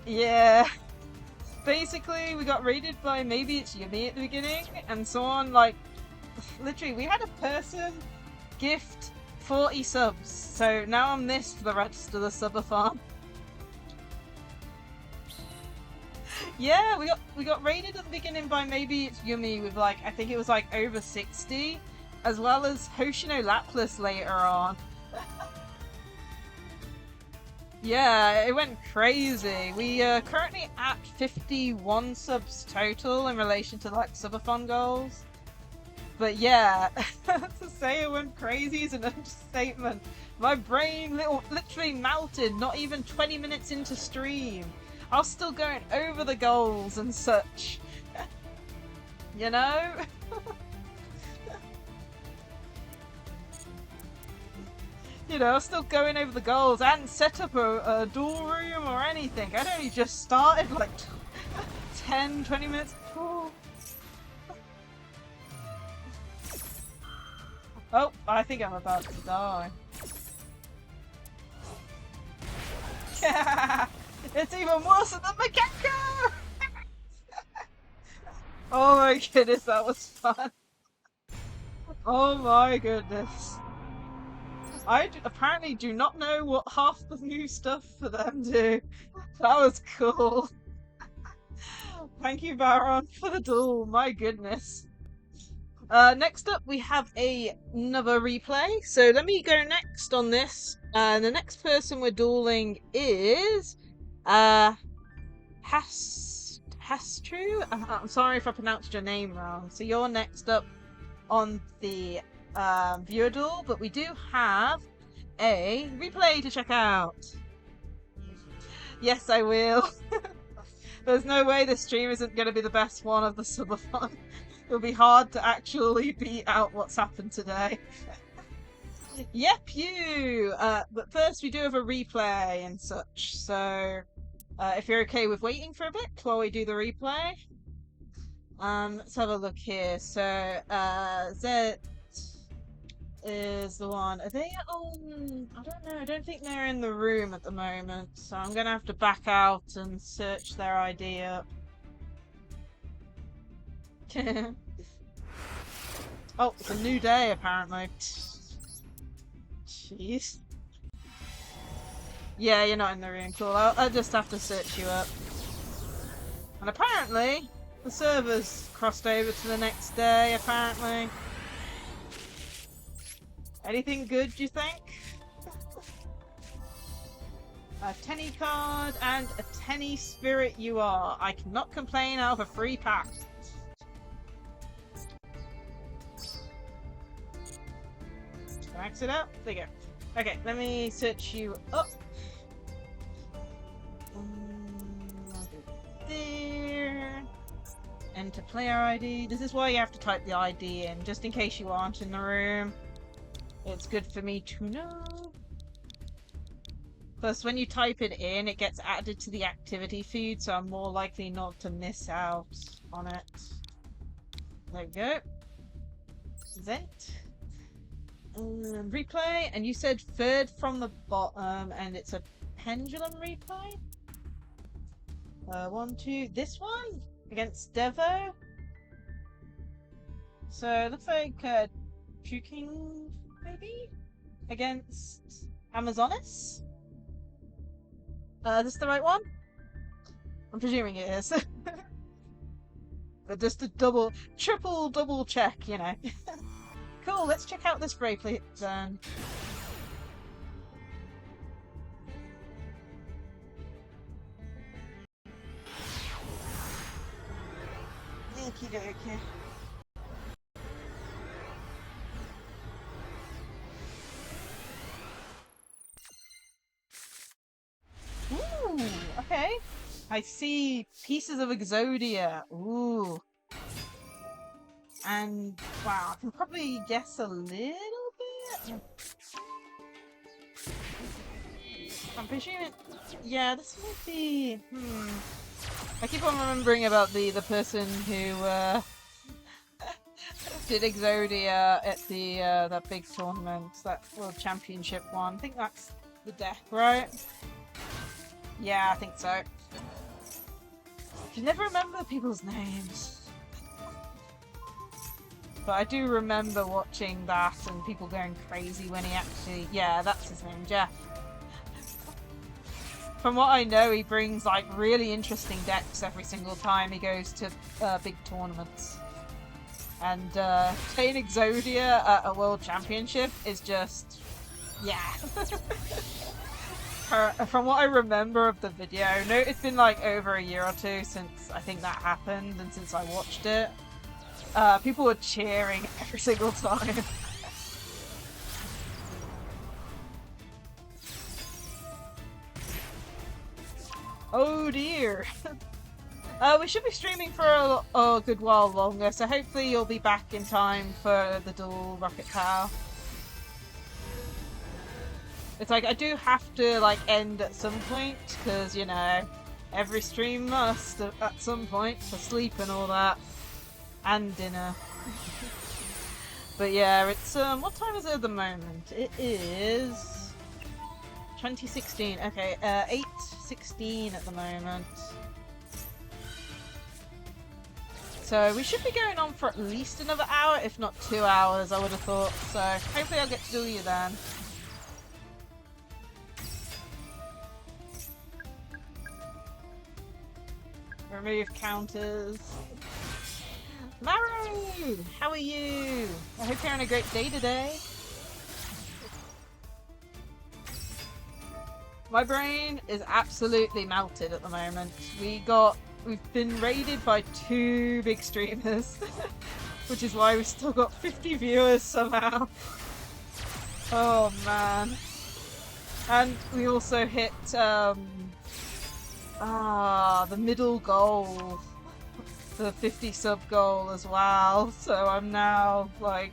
Yeah. Basically, we got raided by maybe it's Yumi at the beginning, and someone, like, literally, we had a person gift 40 subs, so now I'm this for the rest of the subathon. Yeah, we got raided at the beginning by maybe it's Yumi with, like, I think it was like over 60, as well as Hoshino Laplas later on. Yeah, it went crazy. We are currently at 51 subs total in relation to, like, subathon goals. But yeah, to say it went crazy is an understatement. My brain literally melted not even 20 minutes into stream. I was still going over the goals and such. You know? You know, I was still going over the goals. I hadn't set up a duel room or anything. I'd only just started like 10, 20 minutes before. Oh, I think I'm about to die. It's even worse than the Macaco! Oh my goodness, that was fun. Oh my goodness. Apparently do not know what half the new stuff for them do. That was cool. Thank you, Baron, for the duel. My goodness. Next up, we have another replay. So let me go next on this. The next person we're dueling is Hastru. I'm sorry if I pronounced your name wrong. So you're next up on the viewer duel, but we do have a replay to check out. Yes, I will. There's no way this stream isn't going to be the best one of the Subathon. It'll be hard to actually beat out what's happened today. Yep, you! But first we do have a replay and such, so if you're okay with waiting for a bit while we do the replay. Let's have a look here. So, Zed is the one. Are they on? I don't know. I don't think they're in the room at the moment, so I'm gonna have to back out and search their ID up. Oh, it's a new day apparently. Jeez. Yeah, you're not in the room. Cool. I'll just have to search you up. And apparently, the server's crossed over to the next day, apparently. Anything good, do you think? A Tenny card and a Tenny spirit you are. I cannot complain out of a free pack. Max it out. There you go. Okay, let me search you up. There. Enter player ID. This is why you have to type the ID in, just in case you aren't in the room. It's good for me to know. Plus, when you type it in, it gets added to the activity feed, so I'm more likely not to miss out on it. There we go. This is it. Replay, and you said third from the bottom, and it's a pendulum replay? 1, 2, this one? Against Devo? So, it looks like Puking, maybe? Against Amazonas? Is this the right one? I'm presuming it is. But just to triple double check, you know. Cool, let's check out this bracelet then. Okie dokie. Ooh, okay. I see pieces of Exodia. Ooh. And, wow, I can probably guess a little bit. I'm presuming, yeah, this might be, I keep on remembering about the person who, did Exodia at the, that big tournament, that World Championship one. I think that's the deck, right? Yeah, I think so. I can never remember people's names. But I do remember watching that and people going crazy when he actually... Yeah, that's his name, Jeff. From what I know, he brings, like, really interesting decks every single time he goes to big tournaments. And playing Exodia at a World Championship is just... Yeah. From what I remember of the video, no, it's been like over a year or two since I think that happened and since I watched it. People were cheering every single time. Oh dear. We should be streaming for a good while longer, so hopefully you'll be back in time for the duel Rocket Power. It's like, I do have to, like, end at some point, because, you know, Every stream must at some point for sleep and all that, and dinner. But yeah, it's what time is it at the moment? It is 2016. Okay, 8:16 at the moment. So we should be going on for at least another hour, if not 2 hours, I would have thought. So hopefully I'll get to do you then. Remove counters. Maru! How are you? I hope you're having a great day today. My brain is absolutely melted at the moment. We've been raided by 2 big streamers, which is why we've still got 50 viewers somehow. Oh man. And we also hit the middle goal, the 50 sub goal as well, so I'm now like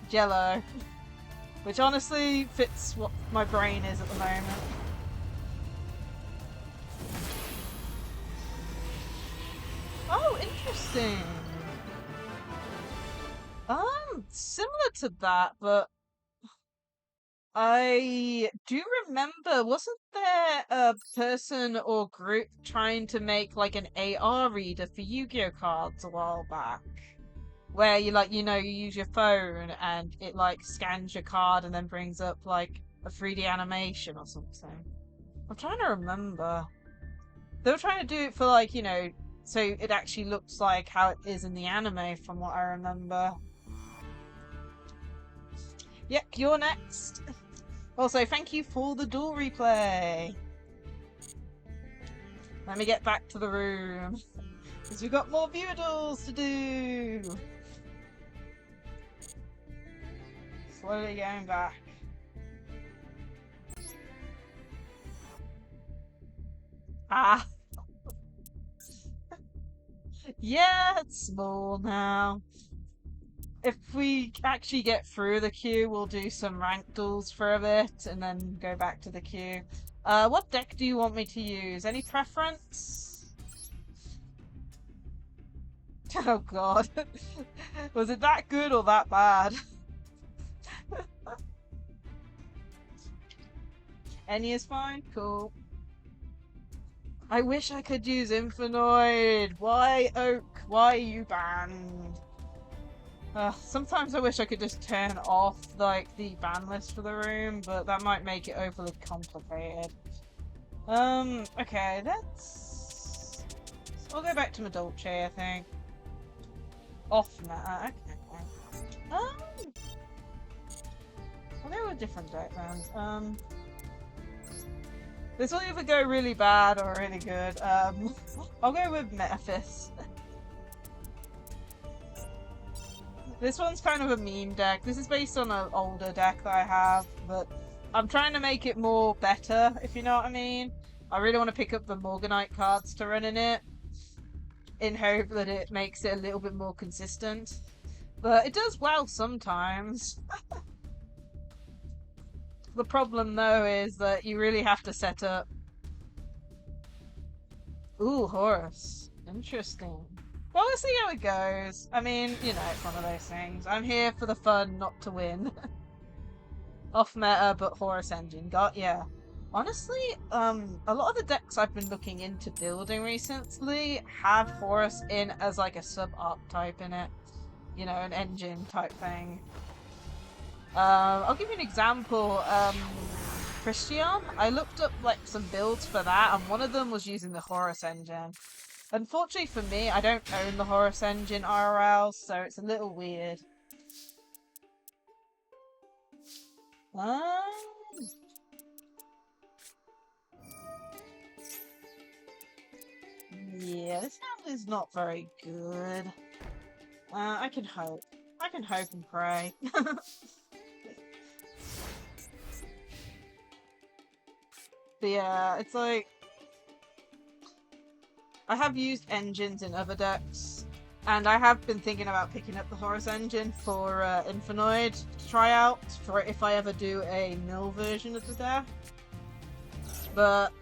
jello, which honestly fits what my brain is at the moment. Oh, interesting. Similar to that, but I do remember, wasn't there a person or group trying to make like an AR reader for Yu-Gi-Oh cards a while back? Where you like, you use your phone and it like scans your card and then brings up like a 3D animation or something. I'm trying to remember. They were trying to do it for like, so it actually looks like how it is in the anime from what I remember. Yep, you're next. Also, thank you for the duel replay. Let me get back to the room, because we've got more viewer duels to do. Slowly going back. Ah! Yeah, it's small now. If we actually get through the queue, we'll do some ranked duels for a bit and then go back to the queue. What deck do you want me to use? Any preference? Oh god. Was it that good or that bad? Any is fine? Cool. I wish I could use Infinite. Why, Oak? Why are you banned? Sometimes I wish I could just turn off like the ban list for the room, but that might make it overly complicated. Okay, I'll go back to Madolce, I think. Off meta, okay. I'll go with a different deck then. This will either go really bad or really good. I'll go with Metaphys. This one's kind of a meme deck. This is based on an older deck that I have, but I'm trying to make it more better, if you know what I mean. I really want to pick up the Morganite cards to run in it, in hope that it makes it a little bit more consistent. But it does well sometimes. The problem, though, is that you really have to set up... Ooh, Horus. Interesting. Well, let's see how it goes. I mean, it's one of those things. I'm here for the fun, not to win. Off meta, but Horus engine. Yeah. Honestly, a lot of the decks I've been looking into building recently have Horus in as like a sub-archetype in it. An engine type thing. I'll give you an example. Christian, I looked up like some builds for that, and one of them was using the Horus engine. Unfortunately for me, I don't own the Horus engine IRL, so it's a little weird. Yeah, this sound is not very good. I can hope. I can hope and pray. But yeah, it's like... I have used engines in other decks, and I have been thinking about picking up the Horus engine for Infinite to try out, for if I ever do a mill version of the deck. But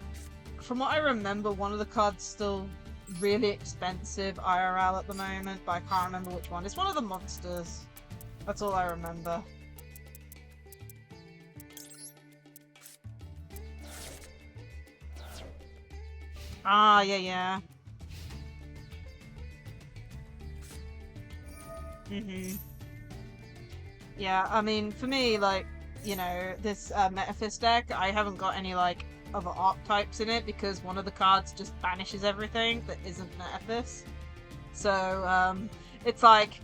from what I remember, one of the cards still really expensive IRL at the moment, but I can't remember which one. It's one of the monsters. That's all I remember. Ah, yeah. Yeah, I mean, for me, like, you know, this Metaphys deck, I haven't got any, like, other archetypes in it because one of the cards just banishes everything that isn't Metaphys. So, it's like,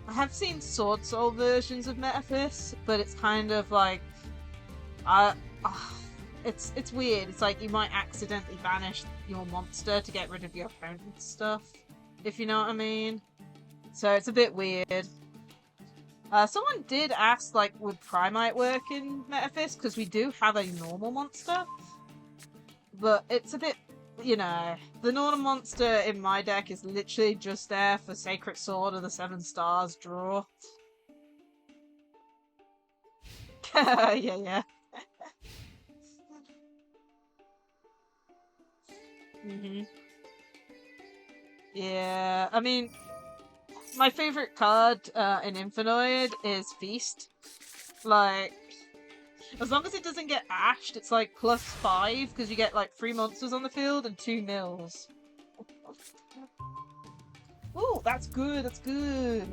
I have seen Sword Soul versions of Metaphys, but it's kind of like, I, it's weird. It's like you might accidentally banish your monster to get rid of your opponent's stuff, if you know what I mean. So it's a bit weird. Someone did ask, like, would Primite work in Metaphys? Because we do have a normal monster. But it's a bit, you know, the normal monster in my deck is literally just there for Sacred Sword of the 7 Stars draw. Yeah. Yeah, I mean, my favorite card in Infinite is Feast. Like, as long as it doesn't get ashed, it's like +5 because you get like 3 monsters on the field and 2 mills. Ooh, that's good. That's good.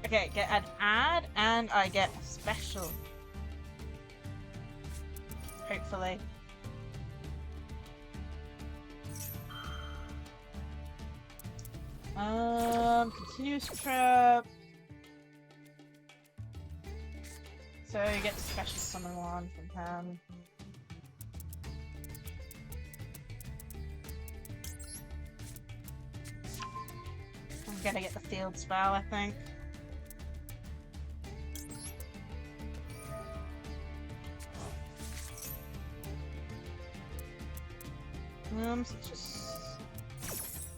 Okay, get an ad and I get a special. Hopefully. Continuous trap. So you get the special summon one from him. I'm gonna get the field spell, I think. So it's just...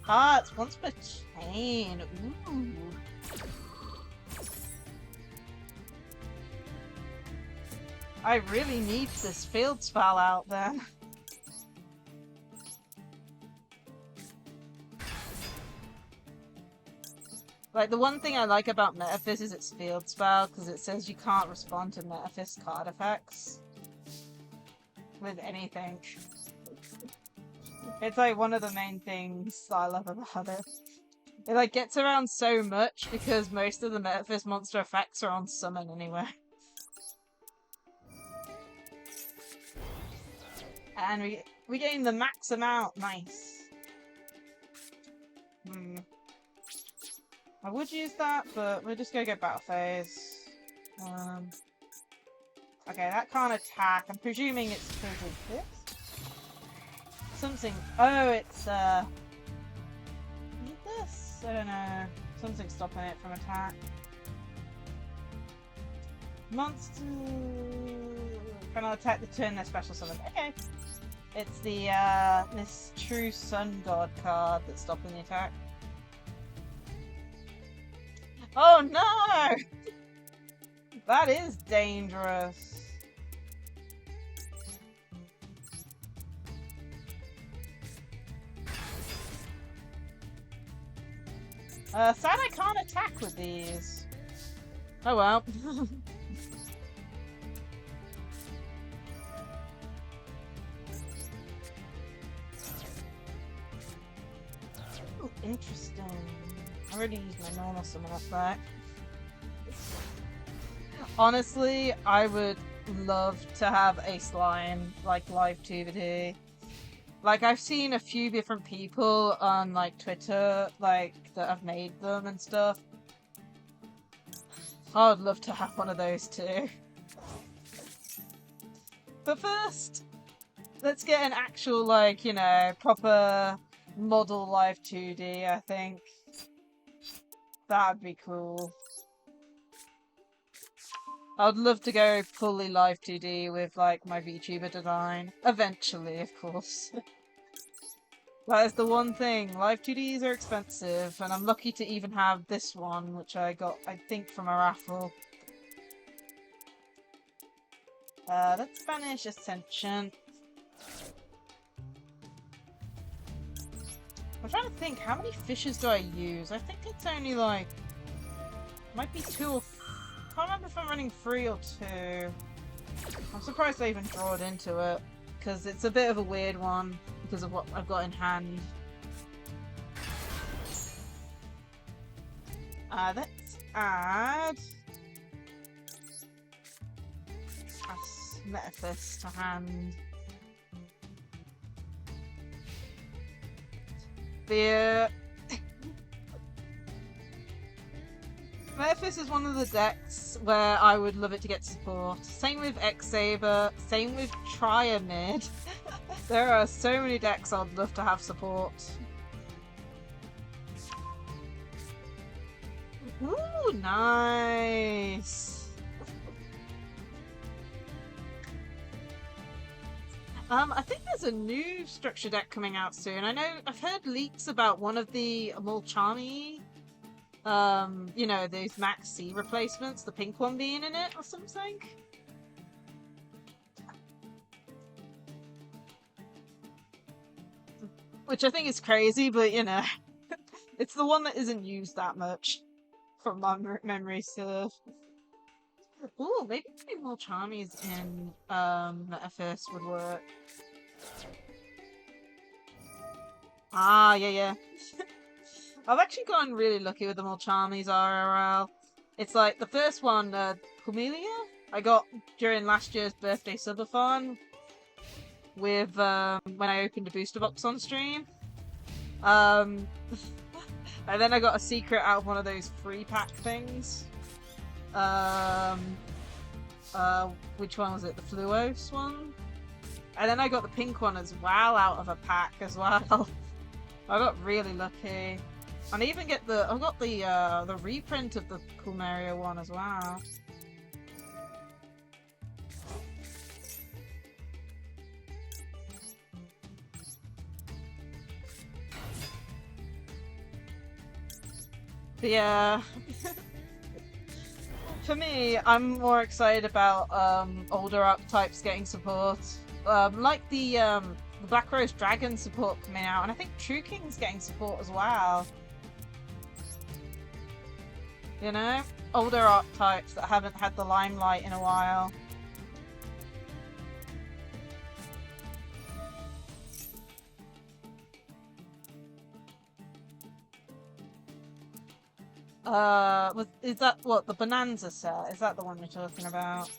Ah, it's once per chain. Ooh. I really need this field spell out then. Like, the one thing I like about Metaphys is its field spell, because it says you can't respond to Metaphys card effects with anything. It's like one of the main things that I love about it. It like gets around so much because most of the Metaphys monster effects are on summon anyway. And we gain the max amount. Nice. I would use that, but we're just gonna get battle phase. Okay, that can't attack. I'm presuming it's because of this. Something. Oh, it's this. I don't know. Something's stopping it from attack. Monster cannot attack the turn their special summon. Okay. It's the this True Sun God card that's stopping the attack. Oh no! That is dangerous. Sad I can't attack with these. Oh well. Ooh, interesting. I already used my normal summon effect. Honestly, I would love to have a slime like LiveTuber. Like, I've seen a few different people on, like, Twitter, like, that have made them and stuff. I would love to have one of those too. But first, let's get an actual, like, you know, proper model Live 2D, I think. That'd be cool. I would love to go fully Live 2D with, like, my VTuber design. Eventually, of course. That is the one thing. Live 2Ds are expensive, and I'm lucky to even have this one, which I got, I think, from a raffle. Let's banish Ascension. I'm trying to think, how many fishes do I use? I think it's only like... Might be 2 or... Can't remember if I'm running 3 or 2. I'm surprised I even drawed into it, because it's a bit of a weird one, because of what I've got in hand. Let's add... Metaphys to hand. The Metaphys is one of the decks where I would love it to get support. Same with X-Saber, same with Triamid. There are so many decks I'd love to have support. Ooh, nice! I think there's a new structure deck coming out soon. I know I've heard leaks about one of the Mulchami, you know, those Max C replacements, the pink one being in it or something. Which I think is crazy, but you know, it's the one that isn't used that much from my memory serve. Ooh, maybe putting more Charmies in Metaphys would work. Ah, yeah. I've actually gotten really lucky with the Mulchamis RRL. It's like the first one, Camellia, I got during last year's birthday subathon with when I opened a booster box on stream. And then I got a secret out of one of those free pack things. Which one was it? The Fluos one? And then I got the pink one as well out of a pack as well. I got really lucky. And I even get I got the reprint of the Culmeria one as well. But yeah. For me, I'm more excited about older archetypes getting support. Like the Black Rose Dragon support coming out, and I think True King's getting support as well. You know? Older archetypes that haven't had the limelight in a while. Is that what, the Bonanza set? Is that the one you're talking about?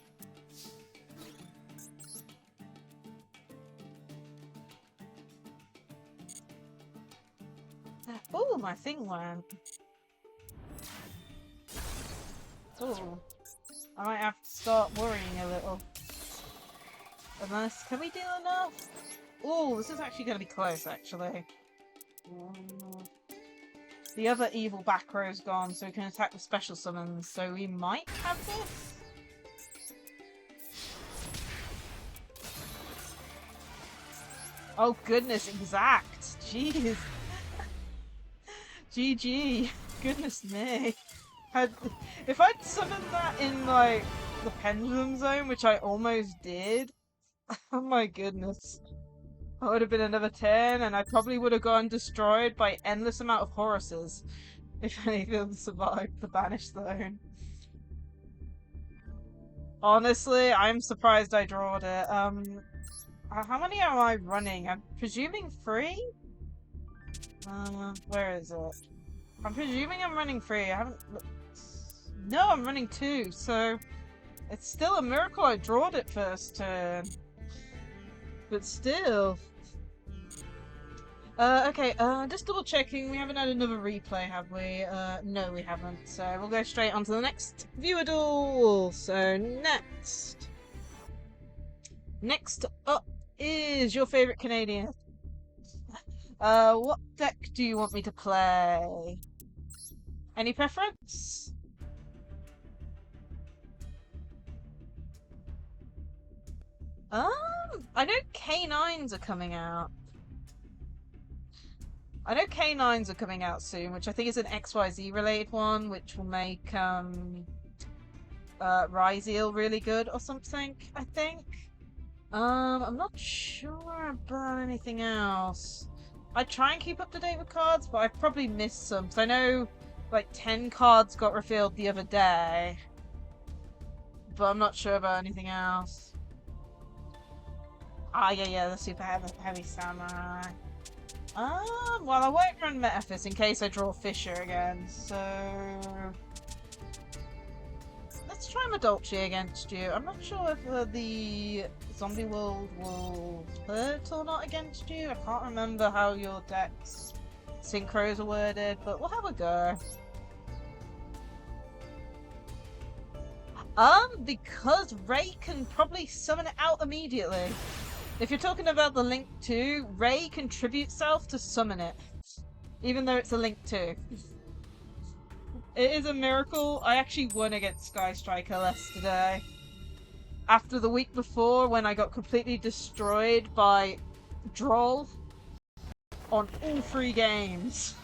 Oh, my thing went. Oh, I might have to start worrying a little. Unless, can we do enough? Oh, this is actually going to be close, actually. The other evil back row's gone, so we can attack with special summons, so we might have this? Oh goodness, exact! Jeez! GG! Goodness me! If I'd summoned that in, like, the Pendulum Zone, which I almost did, oh my goodness. That would have been another 10, and I probably would have gone destroyed by endless amount of Horuses if any of them survived the Banished Zone. Honestly, I'm surprised I drawed it. How many am I running? I'm presuming 3? Where is it? I'm presuming I'm running 3. I haven't looked. No, I'm running 2, so it's still a miracle I drawed it first turn. But still. Okay, just double checking, we haven't had another replay, have we? No, we haven't, so we'll go straight on to the next viewer duel. So, next up is your favourite Canadian. What deck do you want me to play? Any preference? I know K9s are coming out. I know K9s are coming out soon, which I think is an XYZ related one, which will make Ryzeal really good or something, I think. I'm not sure about anything else. I try and keep up to date with cards, but I've probably missed some. So I know like 10 cards got revealed the other day, but I'm not sure about anything else. Ah, yeah, the super heavy samurai. Well, I won't run Metaphys in case I draw Fisher again, so let's try Madolche against you. I'm not sure if the zombie world will hurt or not against you. I can't remember how your deck's synchros are worded, but we'll have a go. Because Ray can probably summon it out immediately. If you're talking about the Link 2, Ray contributes self to summon it. Even though it's a Link 2. It is a miracle. I actually won against Sky Striker yesterday. After the week before when I got completely destroyed by Droll on all 3 games.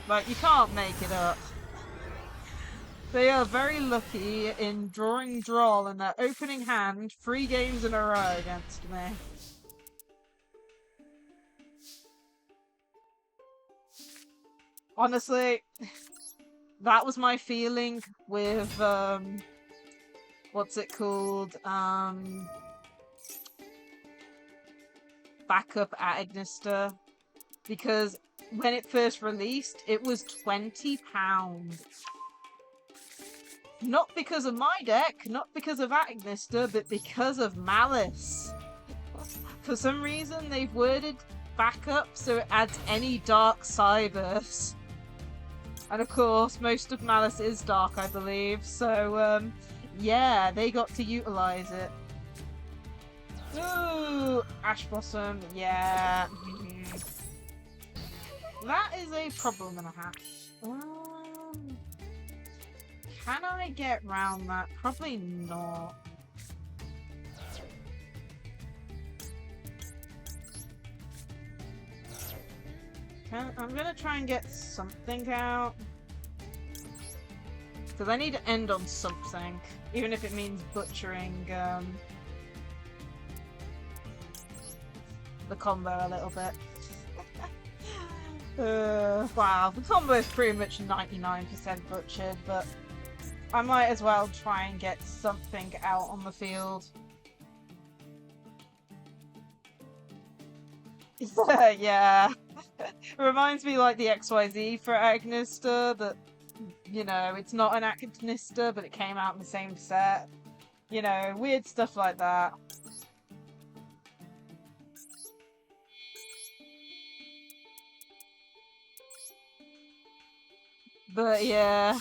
Like, you can't make it up. They are very lucky in drawing Droll in their opening hand 3 games in a row against me. Honestly, that was my feeling with, what's it called? Backup at Ignister. Because when it first released, it was £20. Not because of my deck, not because of Ignister, but because of Malice. For some reason, they've worded backup so it adds any dark cybers. And of course, most of Malice is dark, I believe. So, yeah, they got to utilize it. Ooh, Ash Blossom, yeah. That is a problem and a half. Can I get round that? Probably not. I'm gonna try and get something out. Because I need to end on something. Even if it means butchering the combo a little bit. Wow, the combo is pretty much 99% butchered, but I might as well try and get something out on the field. Yeah. It reminds me like the XYZ for Ignister, that, you know, it's not an Ignister, but it came out in the same set. You know, weird stuff like that. But yeah.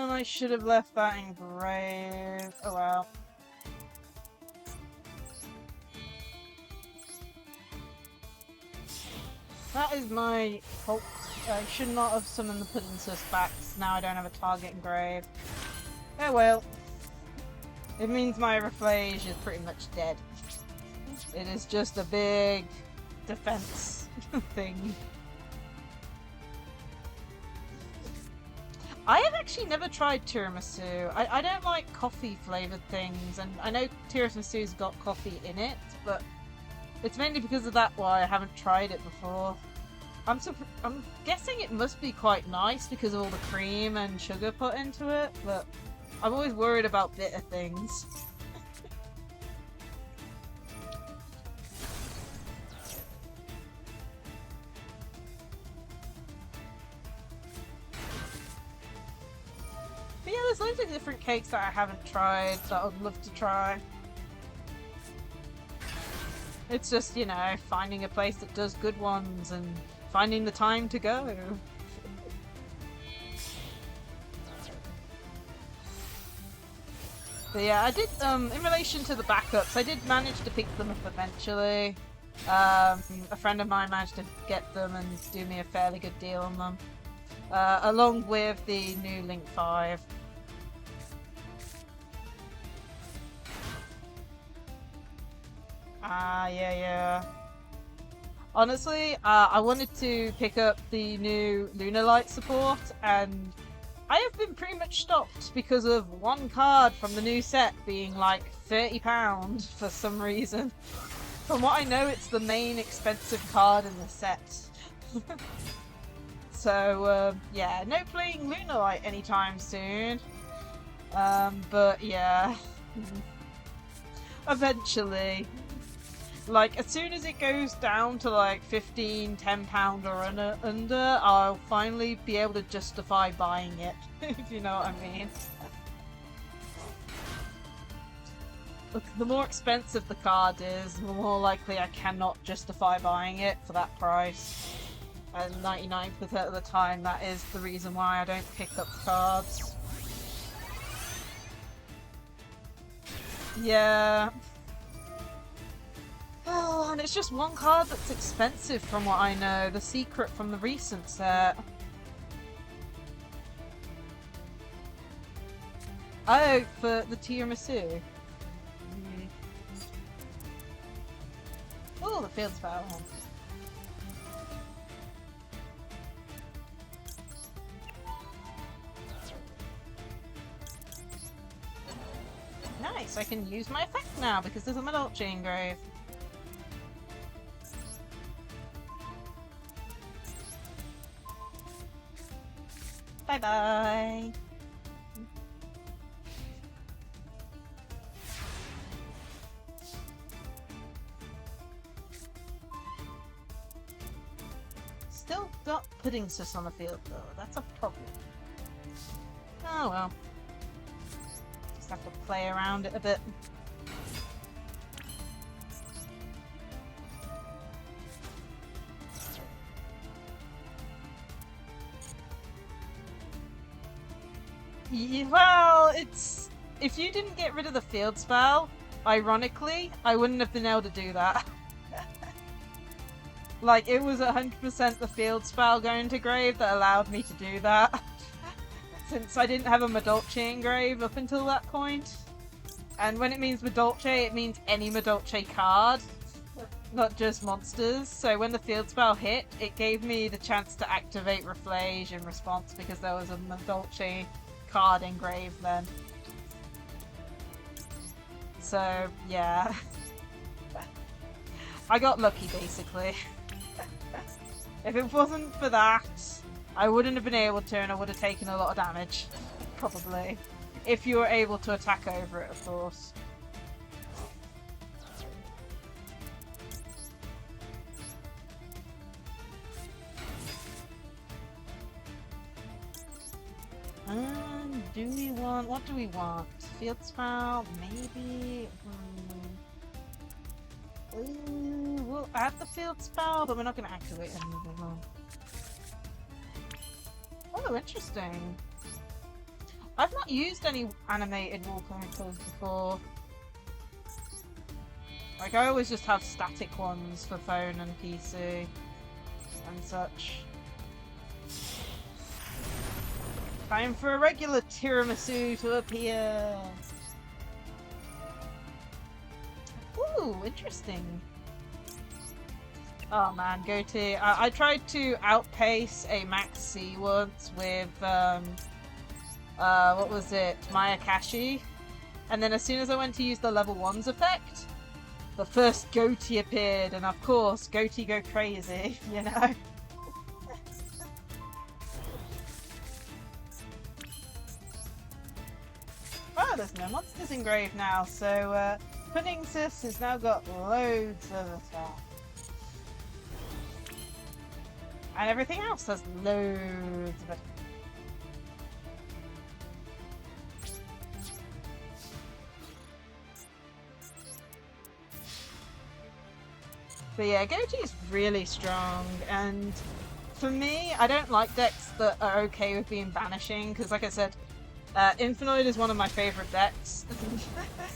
I should have left that engraved. Oh well. That is my fault. I should not have summoned the Puddinsus back. Now I don't have a target engraved. Oh well. It means my Reflage is pretty much dead. It is just a big defense thing. I have actually never tried tiramisu. I don't like coffee flavoured things, and I know tiramisu's got coffee in it, but it's mainly because of that why I haven't tried it before. I'm guessing it must be quite nice because of all the cream and sugar put into it, but I'm always worried about bitter things. But yeah, there's loads of different cakes that I haven't tried that I'd love to try. It's just, you know, finding a place that does good ones and finding the time to go. But yeah, I did, in relation to the backups, I did manage to pick them up eventually. A friend of mine managed to get them and do me a fairly good deal on them. Along with the new Link 5. Ah, yeah. Honestly, I wanted to pick up the new Lunar Light support, and I have been pretty much stopped because of one card from the new set being like £30 for some reason. From what I know, it's the main expensive card in the set. So, yeah, no playing Lunar Light anytime soon. But yeah, eventually. Like, as soon as it goes down to like £15, £10 or under, I'll finally be able to justify buying it, if you know what I mean. Look, the more expensive the card is, the more likely I cannot justify buying it for that price. And 99% of the time, that is the reason why I don't pick up cards. Yeah. Oh, and it's just one card that's expensive from what I know. The secret from the recent set. Oh, for the tiramisu. Oh, the field spell. Nice, I can use my effect now because there's a Lacie-Chan engrave. Bye bye. Still got pudding sauce on the field though, that's a problem. Oh well. Just have to play around it a bit. Well, it's... If you didn't get rid of the field spell, ironically, I wouldn't have been able to do that. Like, it was 100% the field spell going to grave that allowed me to do that. Since I didn't have a Lacie-Chan engrave up until that point. And when it means Lacie-Chan, it means any Lacie-Chan card, not just monsters. So when the field spell hit, it gave me the chance to activate Reflage in response because there was a Lacie-Chan card engraved then. So, yeah. I got lucky, basically. If it wasn't for that, I wouldn't have been able to, and I would have taken a lot of damage. Probably. If you were able to attack over it, of course. Do we want... What do we want? Field spell? Maybe? We'll add the field spell, but we're not going to activate anything. Oh, interesting. I've not used any animated wall chronicles before. Like, I always just have static ones for phone and PC and such. Time for a regular tiramisu to appear! Ooh, interesting. Oh man, go to... I tried to outpace a Max C once with, what was it? Mayakashi. And then as soon as I went to use the level 1's effect, the first goatee appeared, and of course, goatee go crazy, you know? Oh, there's no monsters engraved now, so Pudding Sis has now got loads of attack. And everything else has loads of it. But yeah, Goji is really strong, and for me, I don't like decks that are okay with being banishing, because like I said, Infinite is one of my favourite decks.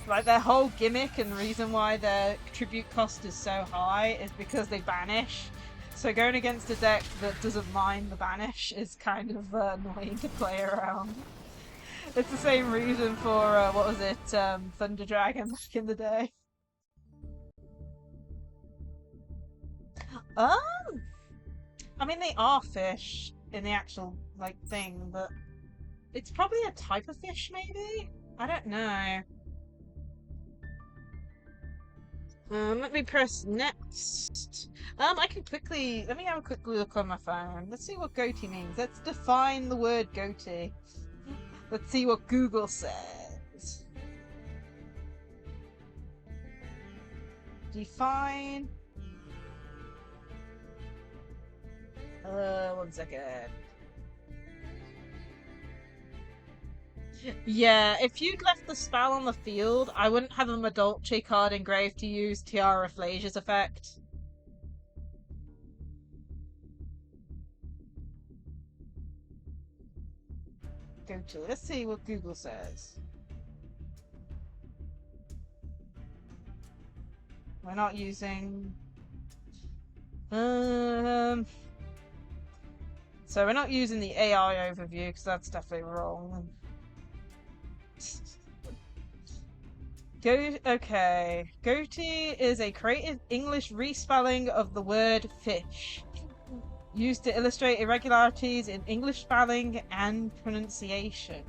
Like, their whole gimmick and reason why their tribute cost is so high is because they banish. So going against a deck that doesn't mind the banish is kind of annoying to play around. It's the same reason for, what was it, Thunder Dragon back in the day. I mean, they are fish in the actual, like, thing, but it's probably a type of fish, maybe? I don't know. Let me press next. I can quickly, let me have a quick look on my phone. Let's see what goatee means. Let's define the word goatee. Let's see what Google says. Define. One second. Yeah, if you'd left the spell on the field, I wouldn't have a Madolche card engraved to use Tiara Flasia's effect. Go to, let's see what Google says. We're not using... So we're not using the AI overview, because that's definitely wrong. Okay. Goatee is a creative English respelling of the word fish, used to illustrate irregularities in English spelling and pronunciation.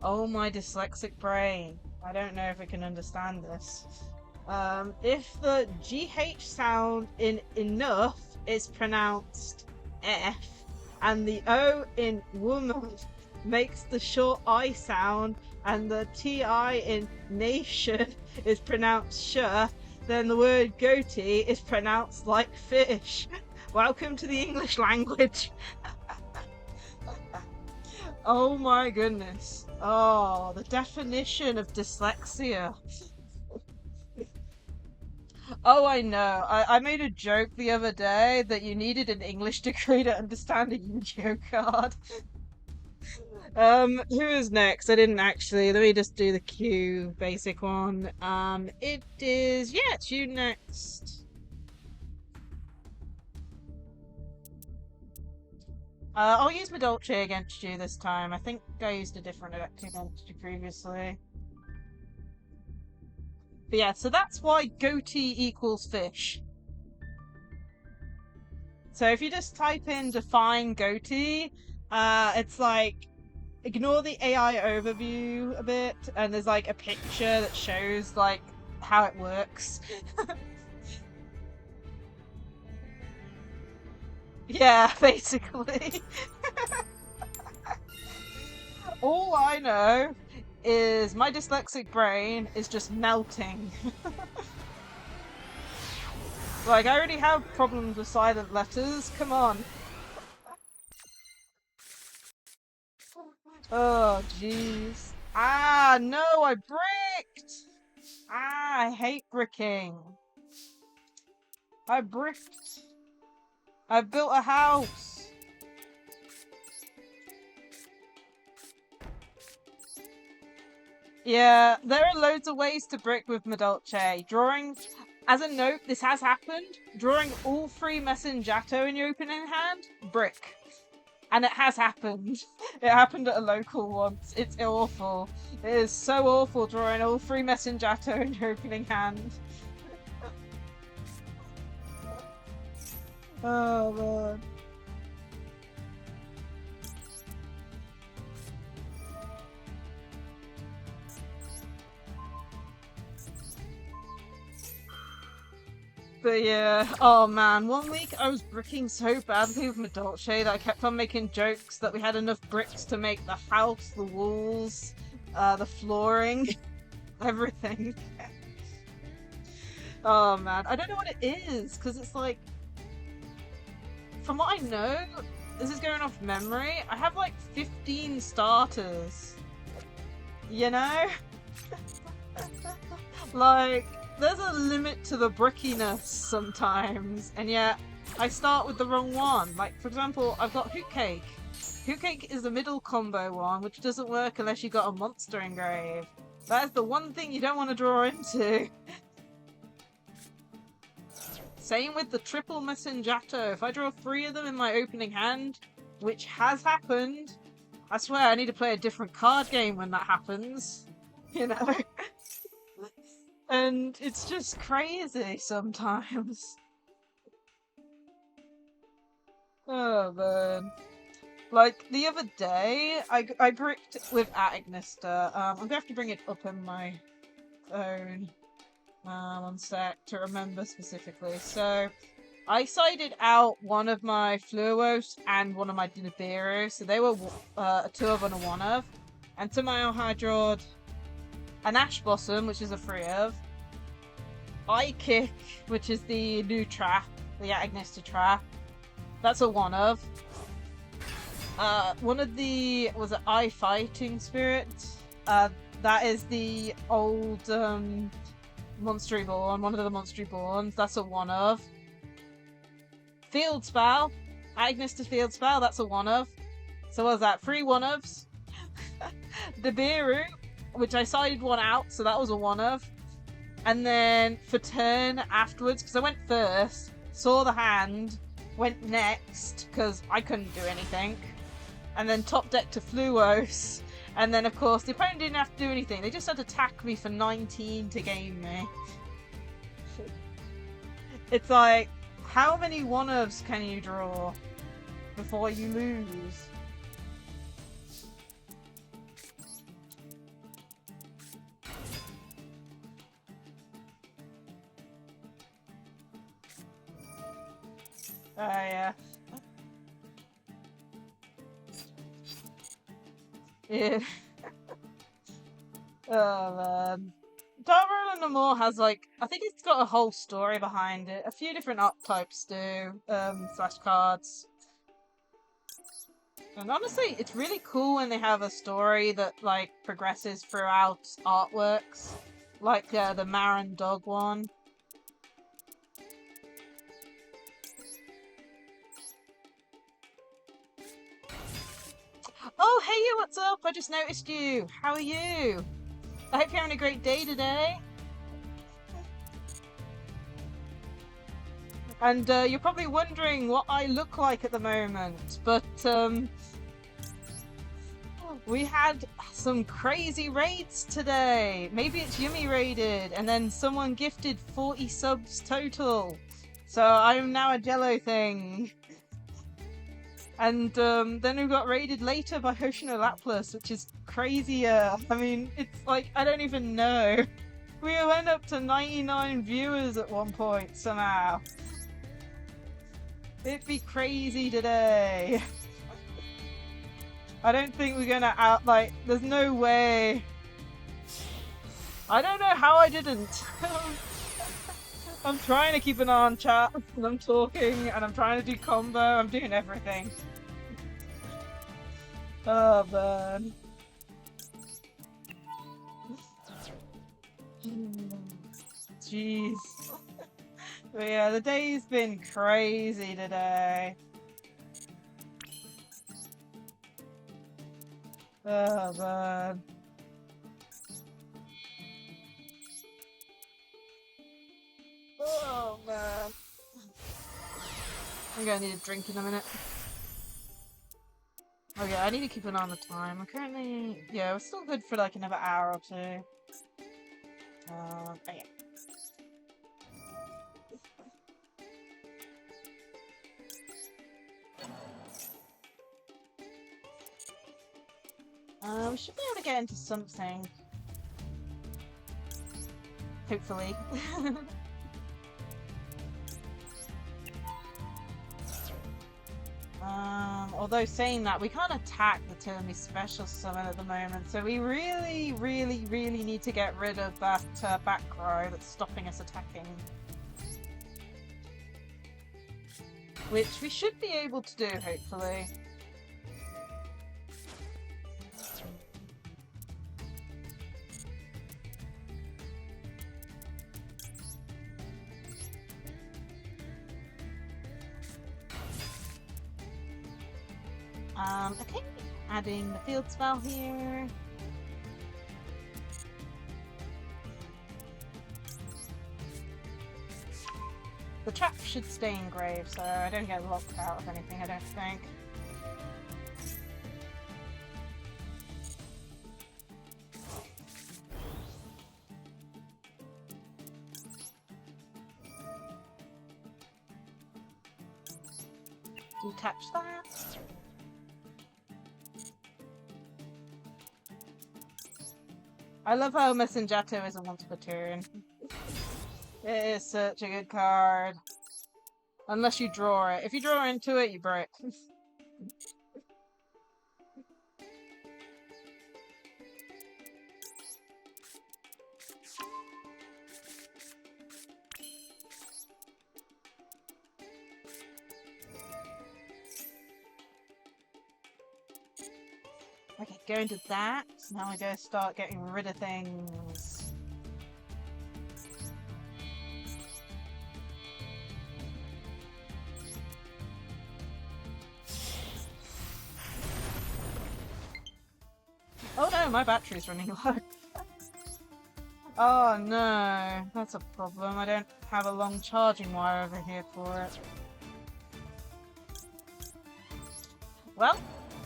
Oh, my dyslexic brain. I don't know if I can understand this. If the GH sound in enough is pronounced F, and the O in woman makes the short I sound, and the TI in nation is pronounced sh, then the word goatee is pronounced like fish. Welcome to the English language. Oh my goodness. Oh, the definition of dyslexia. Oh, I know. I made a joke the other day that you needed an English degree to understand a Yu-Gi-Oh card. Who is next? I didn't actually. Let me just do the Q basic one. It is, yeah, it's you next. I'll use Madolche against you this time. I think I used a different deck against you previously. But yeah, so that's why goatee equals fish. So if you just type in define goatee, it's like, ignore the AI overview a bit, and there's like a picture that shows like how it works. Yeah, basically. All I know is my dyslexic brain is just melting. Like, I already have problems with silent letters, come on. Oh, jeez. Ah, no, I bricked! Ah, I hate bricking. I bricked. I built a house. Yeah, there are loads of ways to brick with Madolche. Drawing, as a note, this has happened. Drawing all 3 Messenjato in your opening hand, brick. And it has happened. It happened at a local once. It's awful. It is so awful drawing all 3 Messenjato in your opening hand. Oh, man. But yeah, oh man, one week I was bricking so badly with Madolche that I kept on making jokes that we had enough bricks to make the house, the walls, the flooring, everything. Oh man, I don't know what it is, because it's like, from what I know, this is going off memory, I have like 15 starters. You know? Like, there's a limit to the brickiness sometimes, and yet I start with the wrong one. Like, for example, I've got Hoot Cake. Hoot Cake is the middle combo one, which doesn't work unless you got a monster engrave. That is the one thing you don't want to draw into. Same with the triple Messenjato. If I draw 3 of them in my opening hand, which has happened, I swear I need to play a different card game when that happens. You know? And it's just crazy sometimes. Oh man. Like the other day, I bricked with Agnister. I'm gonna have to bring it up in my phone. One sec to remember specifically. So I sided out one of my Fluos and one of my Nibiru, so they were a 2 of and a 1 of. And tomorrow I drawed an Ash Blossom, which is a 3 of. Eye Kick, which is the new trap, the Agnister trap. That's a 1 of. One of the was it Eye Fighting Spirit? That is the old Monster Reborn, one of the Monster Reborns. That's a 1 of. Field Spell, Agnister Field Spell. That's a 1 of. So what was that? 3 1-ofs. The Biru, which I sided one out, so that was a 1 of. And then for turn afterwards, because I went first, saw the hand, went next because I couldn't do anything. And then top deck to Fluos. And then, of course, the opponent didn't have to do anything. They just had to attack me for 19 to game me. It's like, how many 1-ofs can you draw before you lose? Oh, yeah. Yeah. Oh man. Dark Roll and No More has like I think it's got a whole story behind it. A few different archetypes do, flashcards. And honestly, it's really cool when they have a story that like progresses throughout artworks. Like the Marin Dog one. Oh, hey you, what's up? I just noticed you. How are you? I hope you're having a great day today. And you're probably wondering what I look like at the moment, but we had some crazy raids today. Maybe it's Yummy raided, and then someone gifted 40 subs total. So I'm now a Jello thing. And then we got raided later by Hoshino Laplas, which is crazier. I mean, it's like, I don't even know. We went up to 99 viewers at one point, somehow. It'd be crazy today. I don't think we're gonna there's no way. I don't know how I didn't. I'm trying to keep an eye on chat, and I'm talking, and I'm trying to do combo, I'm doing everything. Oh man. Jeez. But yeah, the day's been crazy today. Oh man. Oh man. I'm gonna need a drink in a minute. Oh yeah, I need to keep an eye on the time. I'm currently... Yeah, we're still good for like another hour or two. Oh yeah. We should be able to get into something. Hopefully. Although saying that, we can't attack the Tilmy Special Summon at the moment, so we really need to get rid of that back row that's stopping us attacking. Which we should be able to do, hopefully. Okay, adding the field spell here. The trap should stay in grave, so I don't get locked out of anything, I don't think. Detach that. I love how Messenjato isn't once per turn. It is such a good card. Unless you draw it. If you draw into it, you break. Okay, go into that. Now I go start getting rid of things. Oh no, my battery's running low. Oh no, that's a problem. I don't have a long charging wire over here for it. Well,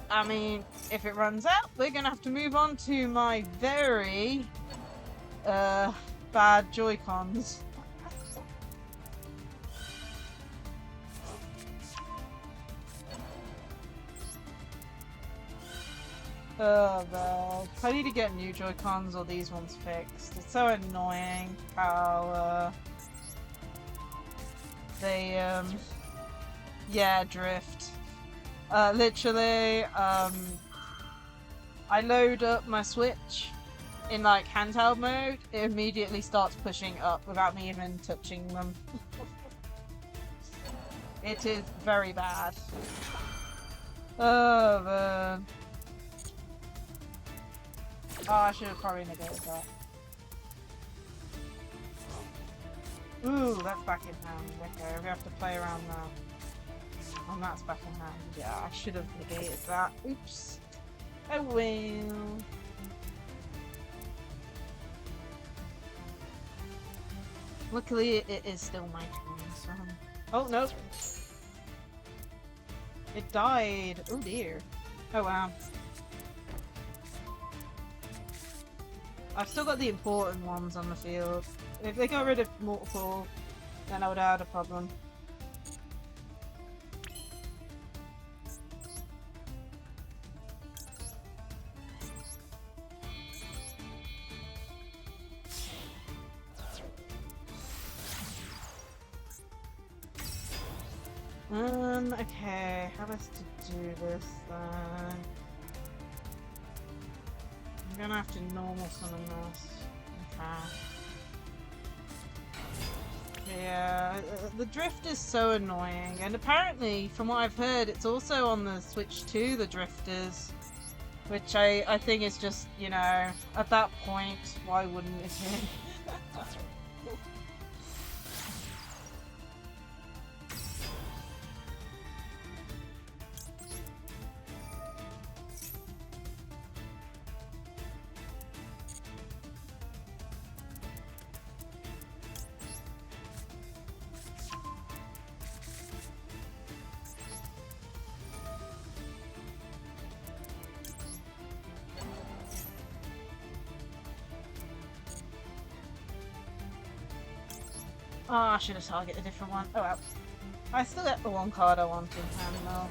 I mean, if it runs out, we're gonna have to move on to my very bad Joy-Cons. Oh god. I need to get new Joy-Cons or these ones fixed. It's so annoying how they yeah, drift. Literally, I load up my Switch in like handheld mode, it immediately starts pushing up without me even touching them. It is very bad. Oh man. Oh, I should have probably negated that. Ooh, that's back in hand. Okay, we have to play around that. And that's back in hand. Yeah, I should have negated that. Oops. Oh well. Luckily, it is still my turn, so... Oh, no! It died! Oh dear. Oh wow. I've still got the important ones on the field. If they got rid of multiple, then I would have had a problem. Okay, how best to do this then? I'm gonna have to normal summon this. Okay. Yeah, the drift is so annoying, and apparently, from what I've heard, it's also on the Switch too, the drift is. Which I think is just, you know, at that point, why wouldn't it be? Oh, I should have targeted a different one. Oh well. I still get the one card I want in hand though.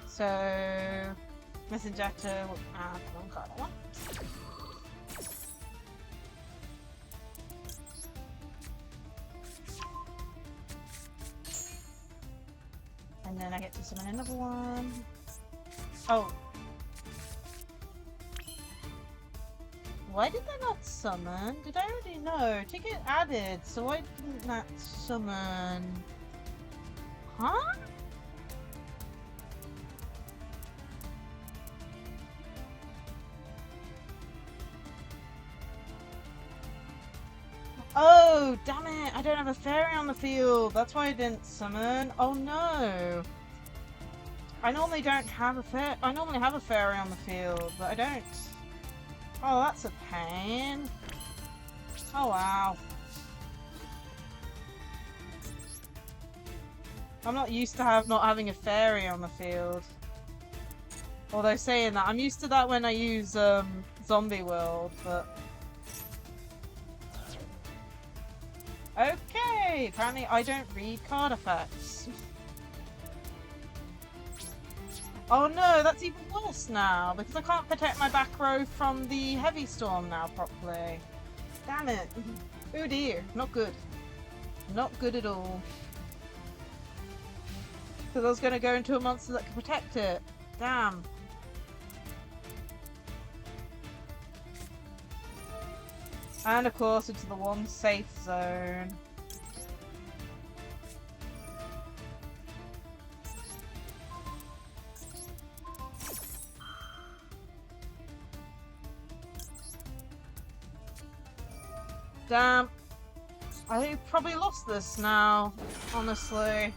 So, Messenger to one card I want. And then I get to summon another one. Oh. Why did that not summon? Did I already know? Ticket added, so why didn't that summon? Huh? Oh, damn it! I don't have a fairy on the field. That's why I didn't summon. Oh no! I normally don't have a fairy. I normally have a fairy on the field, but I don't. Oh, that's a pain. Oh wow. I'm not used to not having a fairy on the field. Although saying that, I'm used to that when I use Zombie World, but... Okay, apparently I don't read card effects. Oh no, that's even worse now, because I can't protect my back row from the heavy storm now properly. Damn it. Oh dear, not good. Not good at all. Because I was going to go into a monster that could protect it. Damn. And of course into the one safe zone. Damn. I probably lost this now, honestly.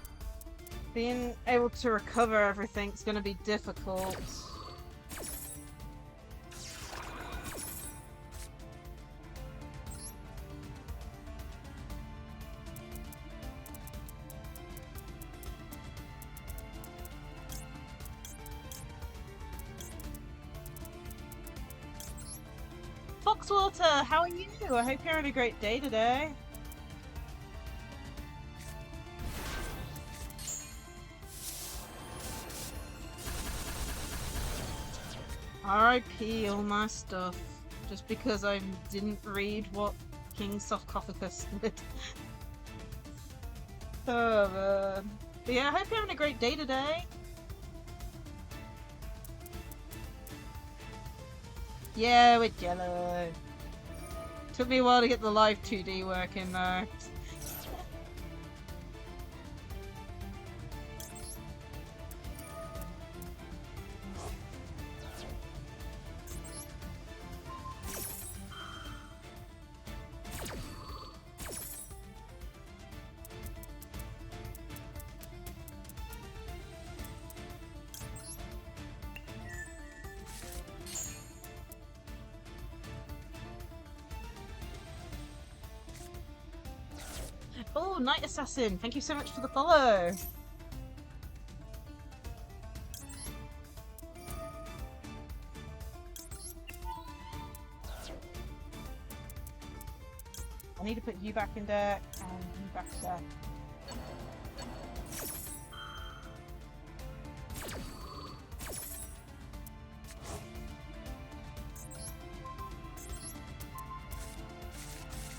Being able to recover everything's gonna be difficult. Foxwater, how are you? I hope you're having a great day today. RIP all my stuff. Just because I didn't read what King Sarcophagus did. Oh man. But yeah, I hope you're having a great day today. Yeah, with yellow. Took me a while to get the live 2D working though. Oh, Night Assassin, thank you so much for the follow. I need to put you back in deck and you back in deck.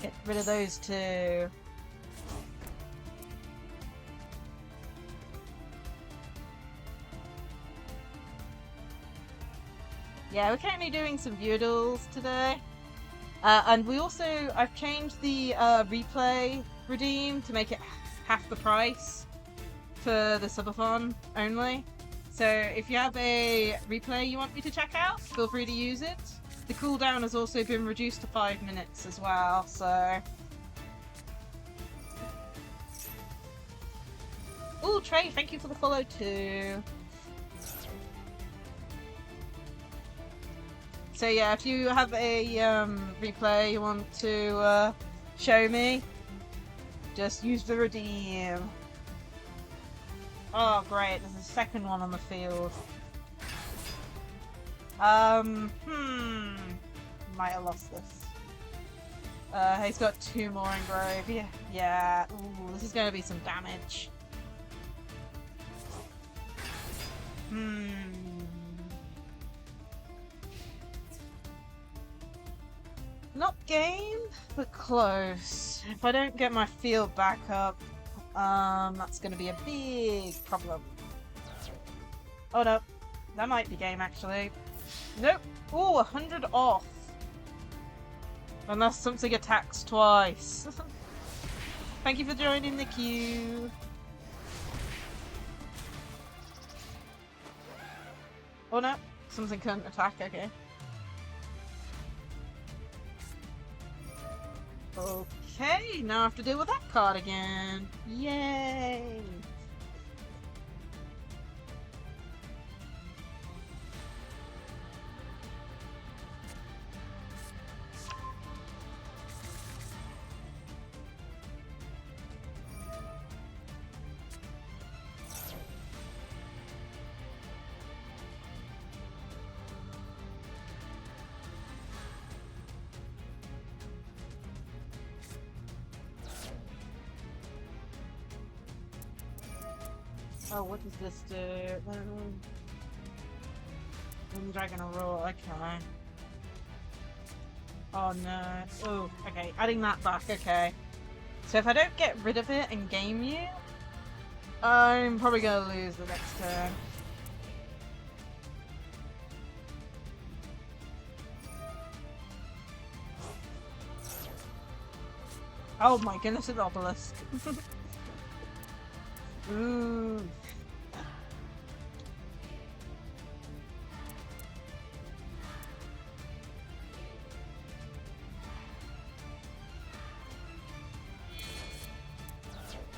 Get rid of those two. Yeah, we're currently doing some Duels today. And we also, I've changed the replay redeem to make it half the price for the Subathon only. So if you have a replay you want me to check out, feel free to use it. The cooldown has also been reduced to 5 minutes as well, so... Ooh, Trey, thank you for the follow too. So yeah, if you have a replay you want to show me, just use the redeem. Oh great, there's a second one on the field. Might have lost this. He's got 2 more in grave. Yeah. Ooh, this is going to be some damage. Not game, but close. If I don't get my field back up, that's going to be a big problem. Oh no, that might be game actually. Nope. Ooh, 100 off. Unless something attacks twice. Thank you for joining the queue. Oh no, something couldn't attack, okay. Okay, now I have to deal with that card again. Yay! Oh, what does this do? Dragon Roar, okay. Oh no. Oh, okay. Adding that back, okay. So if I don't get rid of it and game you, I'm probably gonna lose the next turn. Oh my goodness, it's obelisk. Ooh.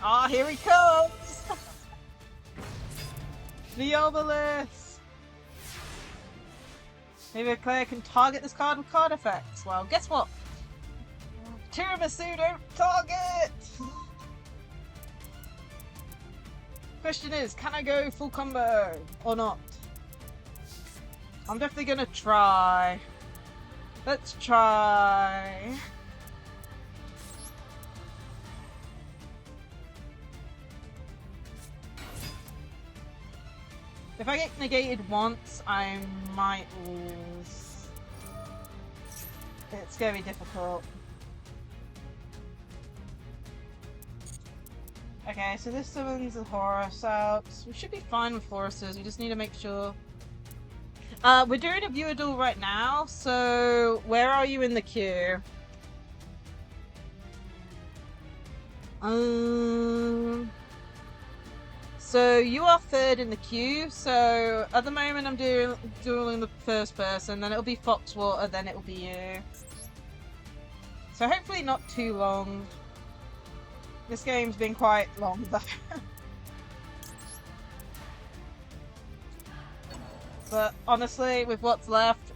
Ah, here he comes! The obelisk! Maybe a player can target this card with card effects. Well, guess what? Tiramisu don't target! Question is, can I go full combo or not? I'm definitely gonna try. Let's try. If I get negated once, I might lose. It's gonna be difficult. Okay, so this summons a Horus out. We should be fine with Horuses, we just need to make sure. We're doing a viewer duel right now, so where are you in the queue? So you are third in the queue, so at the moment I'm dueling the first person, then it'll be Foxwater, then it'll be you. So hopefully not too long. This game's been quite long though. But honestly, with what's left,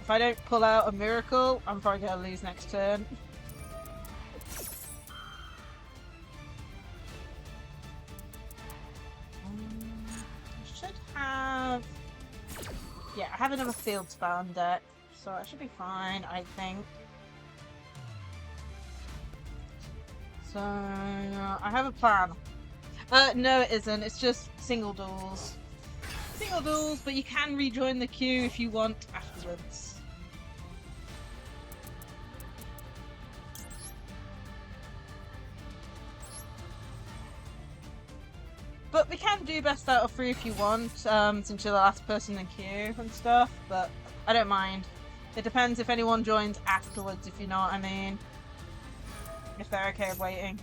if I don't pull out a miracle, I'm probably gonna lose next turn. I should have... Yeah, I have another field spell on deck, so I should be fine, I think. So, I have a plan. No it isn't, it's just single duels. Single duels, but you can rejoin the queue if you want afterwards. But we can do best out of 3 if you want, since you're the last person in the queue and stuff, but I don't mind. It depends if anyone joins afterwards, if you know what I mean. If they're okay with waiting.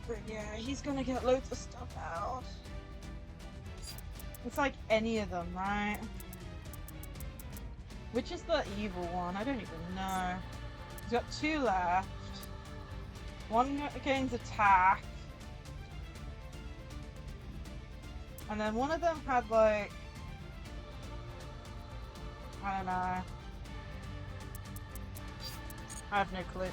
But yeah, he's gonna get loads of stuff out. It's like any of them, right? Which is the evil one? I don't even know. He's got 2 left. One gains attack. And then one of them had like... I don't know. I have no clue.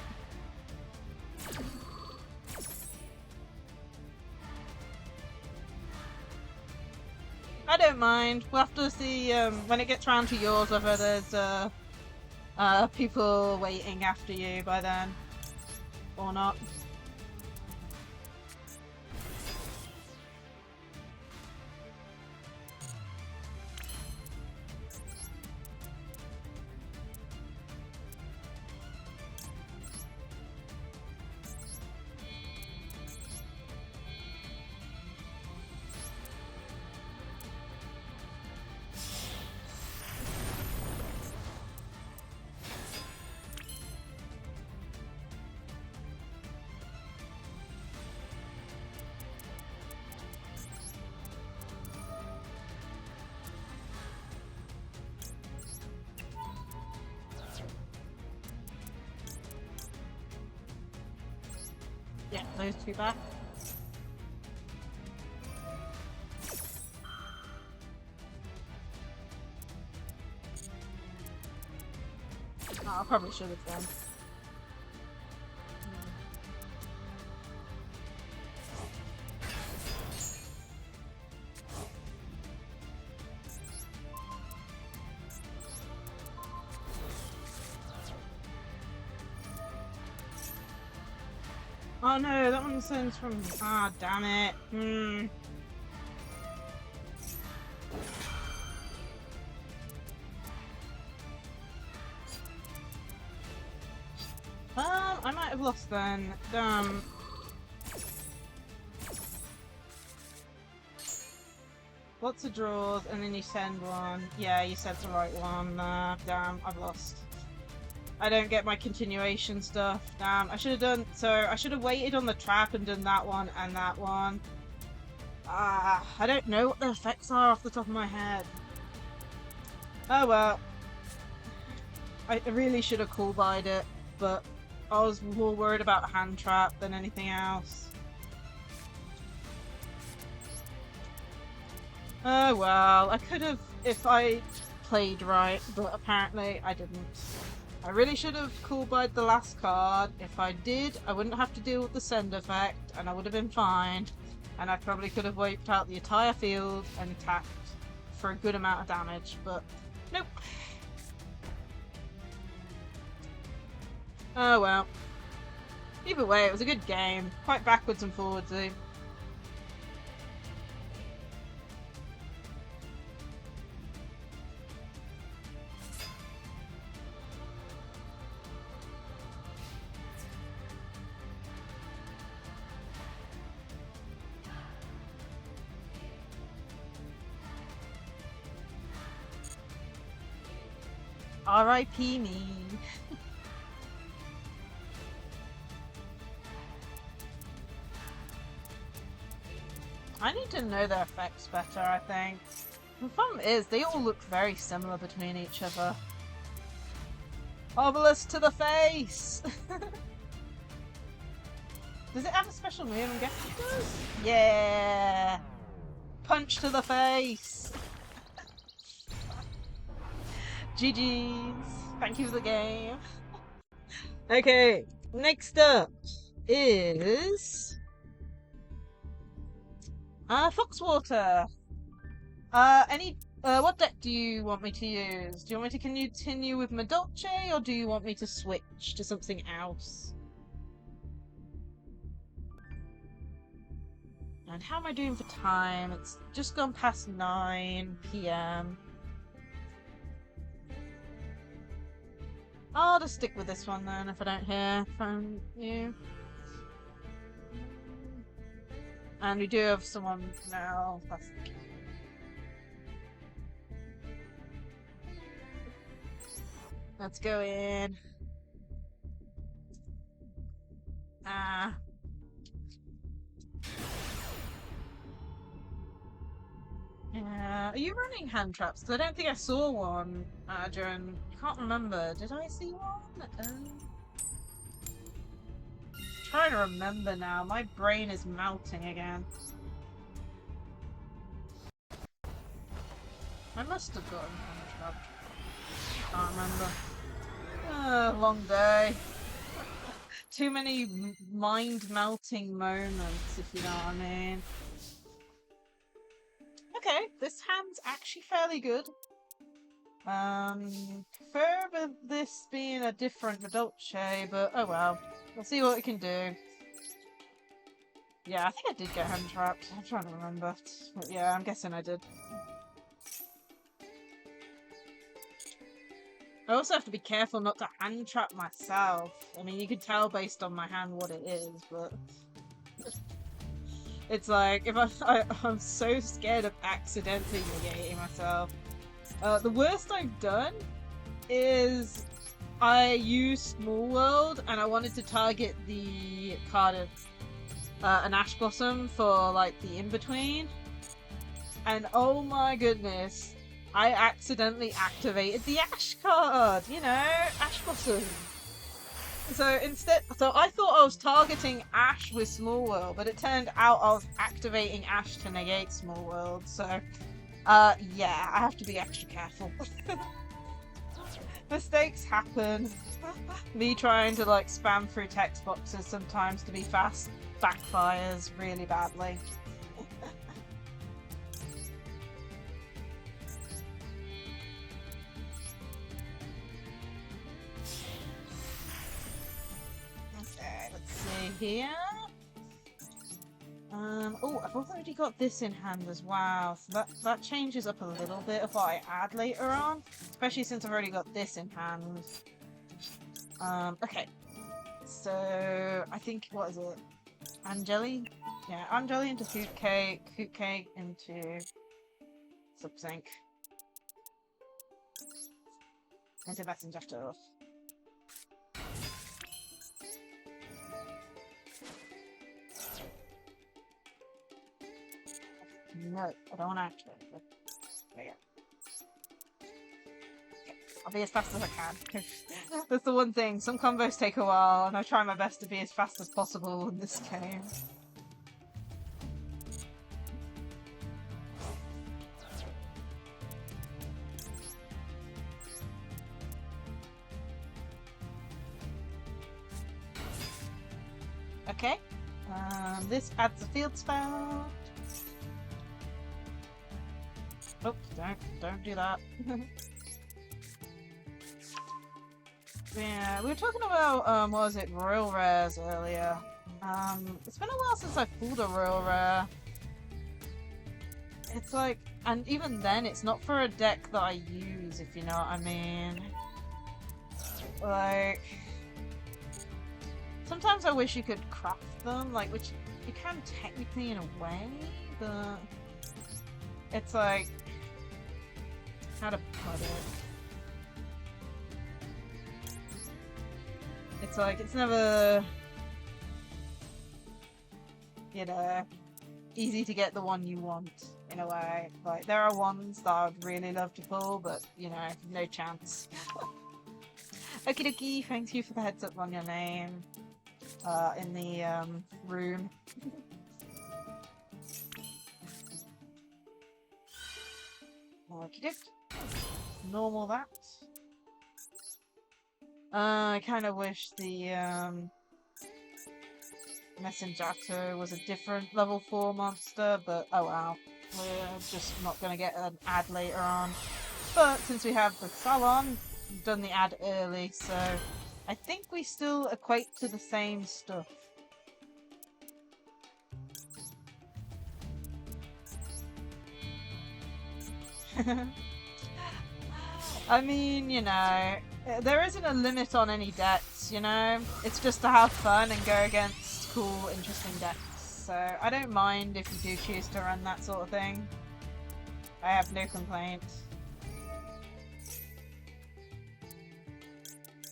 I don't mind. We'll have to see when it gets round to yours whether there's people waiting after you by then or not. Yeah, those 2 back. Oh, I probably should have done. Oh no, that one sends from... Ah, damn it. I might have lost then. Damn. Lots of draws, and then you send one. Yeah, you said the right one. Damn, I've lost. I don't get my continuation stuff. Damn, I should have done... So, I should have waited on the trap and done that one and that one. I don't know what the effects are off the top of my head. Oh well. I really should have cool-buyed it, but I was more worried about hand trap than anything else. Oh well, I could have if I played right, but apparently I didn't. I really should have cool-buyed the last card. If I did, I wouldn't have to deal with the send effect, and I would have been fine. And I probably could have wiped out the entire field and attacked for a good amount of damage, but nope. Oh well. Either way, it was a good game. Quite backwards and forwardsy. R.I.P. me. I need to know their effects better, I think. The problem is, they all look very similar between each other. Obelisk to the face! Does it have a special move? I'm guessing it does? Yeah! Punch to the face! GG's! Thank you for the game. Okay, next up is... Foxwater! What deck do you want me to use? Do you want me to continue with Madolche, or do you want me to switch to something else? And how am I doing for time? It's just gone past 9 PM. I'll just stick with this one then if I don't hear from you. And we do have someone now. Let's go in. Yeah. Are you running hand traps? Because I don't think I saw one during... I can't remember. Did I see one? Trying to remember now. My brain is melting again. I must have gotten hand trapped. Can't remember. Long day. Too many mind-melting moments, if you know what I mean. Okay, this hand's actually fairly good. Prefer this being a different Madolche, but oh well. We'll see what we can do. Yeah, I think I did get hand trapped. I'm trying to remember. But yeah, I'm guessing I did. I also have to be careful not to hand trap myself. I mean, you can tell based on my hand what it is, but... It's like, if I'm so scared of accidentally negating myself. The worst I've done is I used Small World and I wanted to target the card of an Ash Blossom for like the in-between. And oh my goodness, I accidentally activated the Ash card, you know, Ash Blossom. So I thought I was targeting Ash with Small World, but it turned out I was activating Ash to negate Small World, so yeah, I have to be extra careful. Mistakes happen. Me trying to like spam through text boxes sometimes to be fast backfires really badly. Okay, let's see here. Oh, I've already got this in hand as well, so that changes up a little bit of what I add later on, especially since I've already got this in hand. Okay. So I think, what is it? Angeli? Yeah, Angeli into Hoot Cake into Subsync. Into Messenger stuff. No, I don't want to activate it. There you go. Okay, I'll be as fast as I can. That's the one thing. Some combos take a while, and I try my best to be as fast as possible in this game. Okay. This adds a field spell. Oh, don't do that. Yeah, we were talking about, what was it, Royal Rares earlier. It's been a while since I pulled a Royal Rare. It's like, and even then, it's not for a deck that I use, if you know what I mean. Like, sometimes I wish you could craft them, like, which you can technically in a way, but it's like, how to put it? It's like, it's never, you know, easy to get the one you want, in a way. Like, there are ones that I would really love to pull, but, you know, no chance. Okie dokie, thank you for the heads up on your name, in the, room. Okie dokie. Normal that. I kind of wish the Messenjato was a different level 4 monster, but oh well. We're just not going to get an ad later on. But since we have the Salon, we've done the ad early, so I think we still equate to the same stuff. I mean, you know, there isn't a limit on any decks, you know? It's just to have fun and go against cool, interesting decks. So I don't mind if you do choose to run that sort of thing. I have no complaints.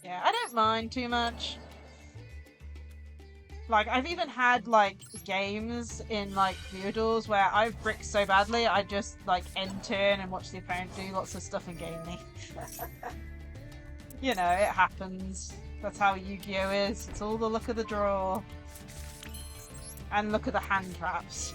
Yeah, I don't mind too much. Like, I've even had, like, games in, like, Duels where I've bricked so badly, I just, like, end turn and watch the opponent do lots of stuff and game me. You know, it happens. That's how Yu-Gi-Oh is. It's all the luck of the draw. And look at the hand traps.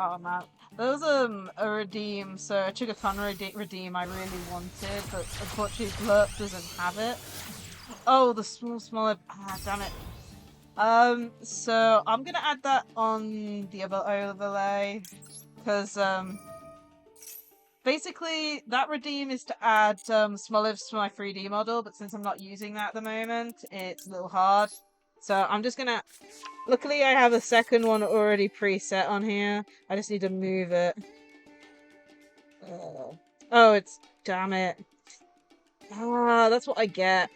Oh man, there was a redeem, so a Subathon redeem I really wanted, but unfortunately Blurp doesn't have it. Oh, the smaller, damn it. So I'm gonna add that on the other overlay, because basically that redeem is to add Smolivs to my 3D model, but since I'm not using that at the moment, it's a little hard. So I'm just gonna... Luckily I have a second one already preset on here. I just need to move it. Oh, it's... Damn it. Ah, that's what I get.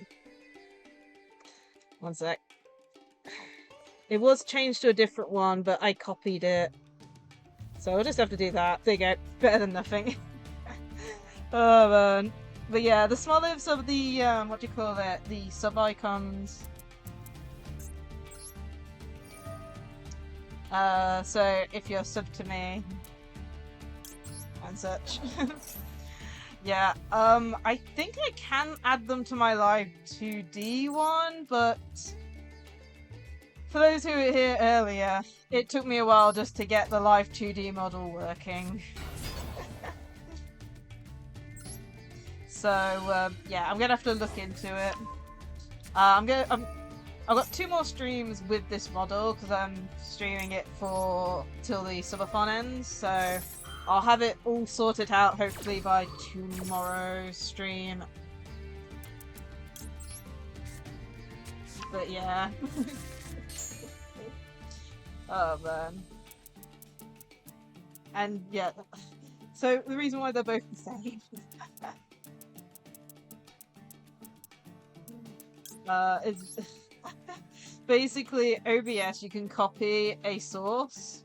One sec. It was changed to a different one, but I copied it. So I'll just have to do that. There you go. Better than nothing. Oh man. But yeah, the Smolivs of the, what do you call it? The sub-icons. So if you're sub to me and such. Yeah, I think I can add them to my live 2D one, but for those who were here earlier, it took me a while just to get the live 2D model working. So, yeah, I'm gonna have to look into it. I've got 2 more streams with this model because I'm streaming it for till the subathon ends, so I'll have it all sorted out hopefully by tomorrow's stream. But yeah. Oh man. And yeah, so the reason why they're both the same is basically OBS, you can copy a source.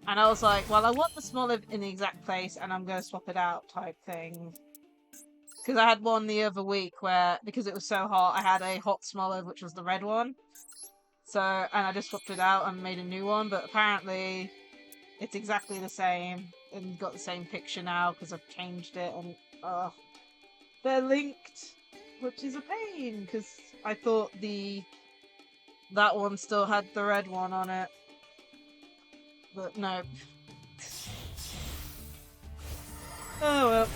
And I was like, well, I want the small in the exact place and I'm going to swap it out type thing. Because I had one the other week where, because it was so hot, I had a hot smoliv, which was the red one. So, and I just swapped it out and made a new one, but apparently it's exactly the same and got the same picture now because I've changed it and they're linked, which is a pain because I thought that one still had the red one on it, but nope. Oh well.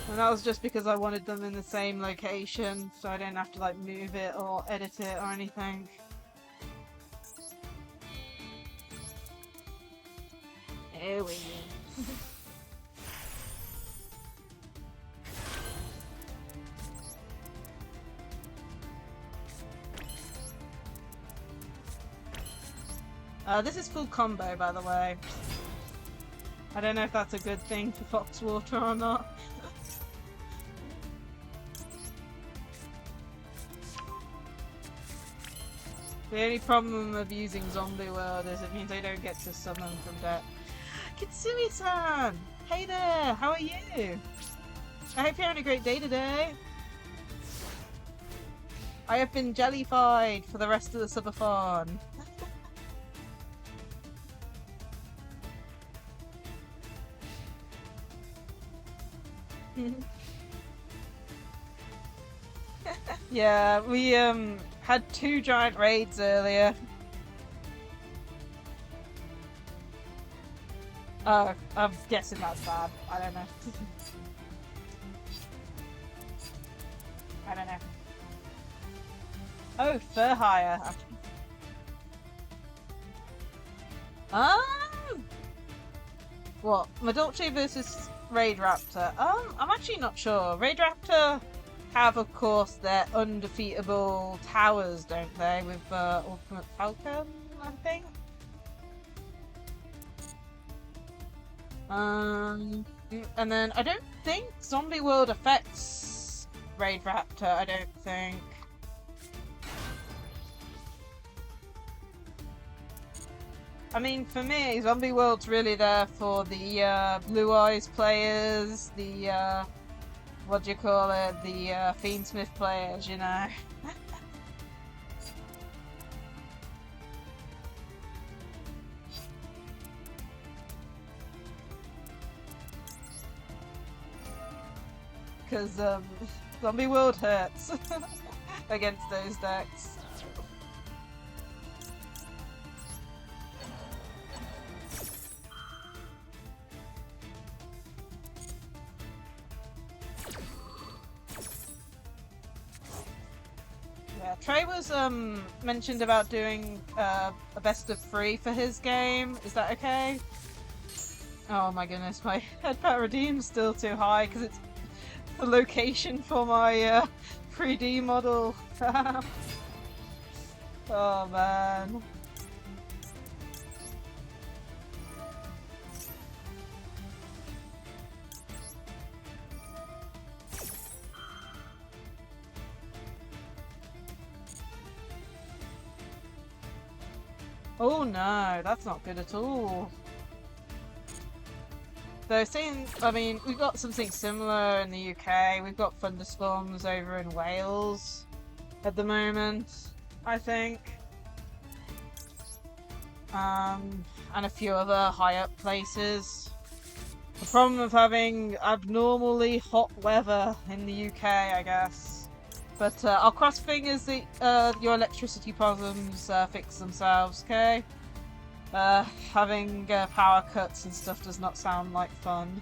And that was just because I wanted them in the same location, so I didn't have to like move it or edit it or anything. There we go. This is full combo, by the way. I don't know if that's a good thing for Foxwater or not. The only problem of using Zombie World is it means I don't get to summon from death. Kitsui-san! Hey there! How are you? I hope you're having a great day today. I have been jellified for the rest of the subathon. Yeah, we had 2 giant raids earlier. Oh, I'm guessing that's bad. I don't know. I don't know. Oh, fur hire. What? Madolce versus Raid Raptor? I'm actually not sure. Raid Raptor have, of course, their undefeatable towers, don't they? With Ultimate Falcon, I think. And then I don't think Zombie World affects Raid Raptor. I don't think. I mean, for me, Zombie World's really there for the Blue Eyes players, the what do you call it? The Fiendsmith players, you know. Because Zombie World hurts against those decks. Yeah, Trey was mentioned about doing a best of 3 for his game. Is that okay? Oh my goodness, my headpat redeem's still too high because it's the location for my 3D model. Oh man. Oh no, that's not good at all. Though, I mean, we've got something similar in the UK. We've got thunderstorms over in Wales at the moment, I think. And a few other high up places. The problem of having abnormally hot weather in the UK, I guess. But I'll cross fingers that your electricity problems fix themselves, okay? Having power cuts and stuff does not sound like fun.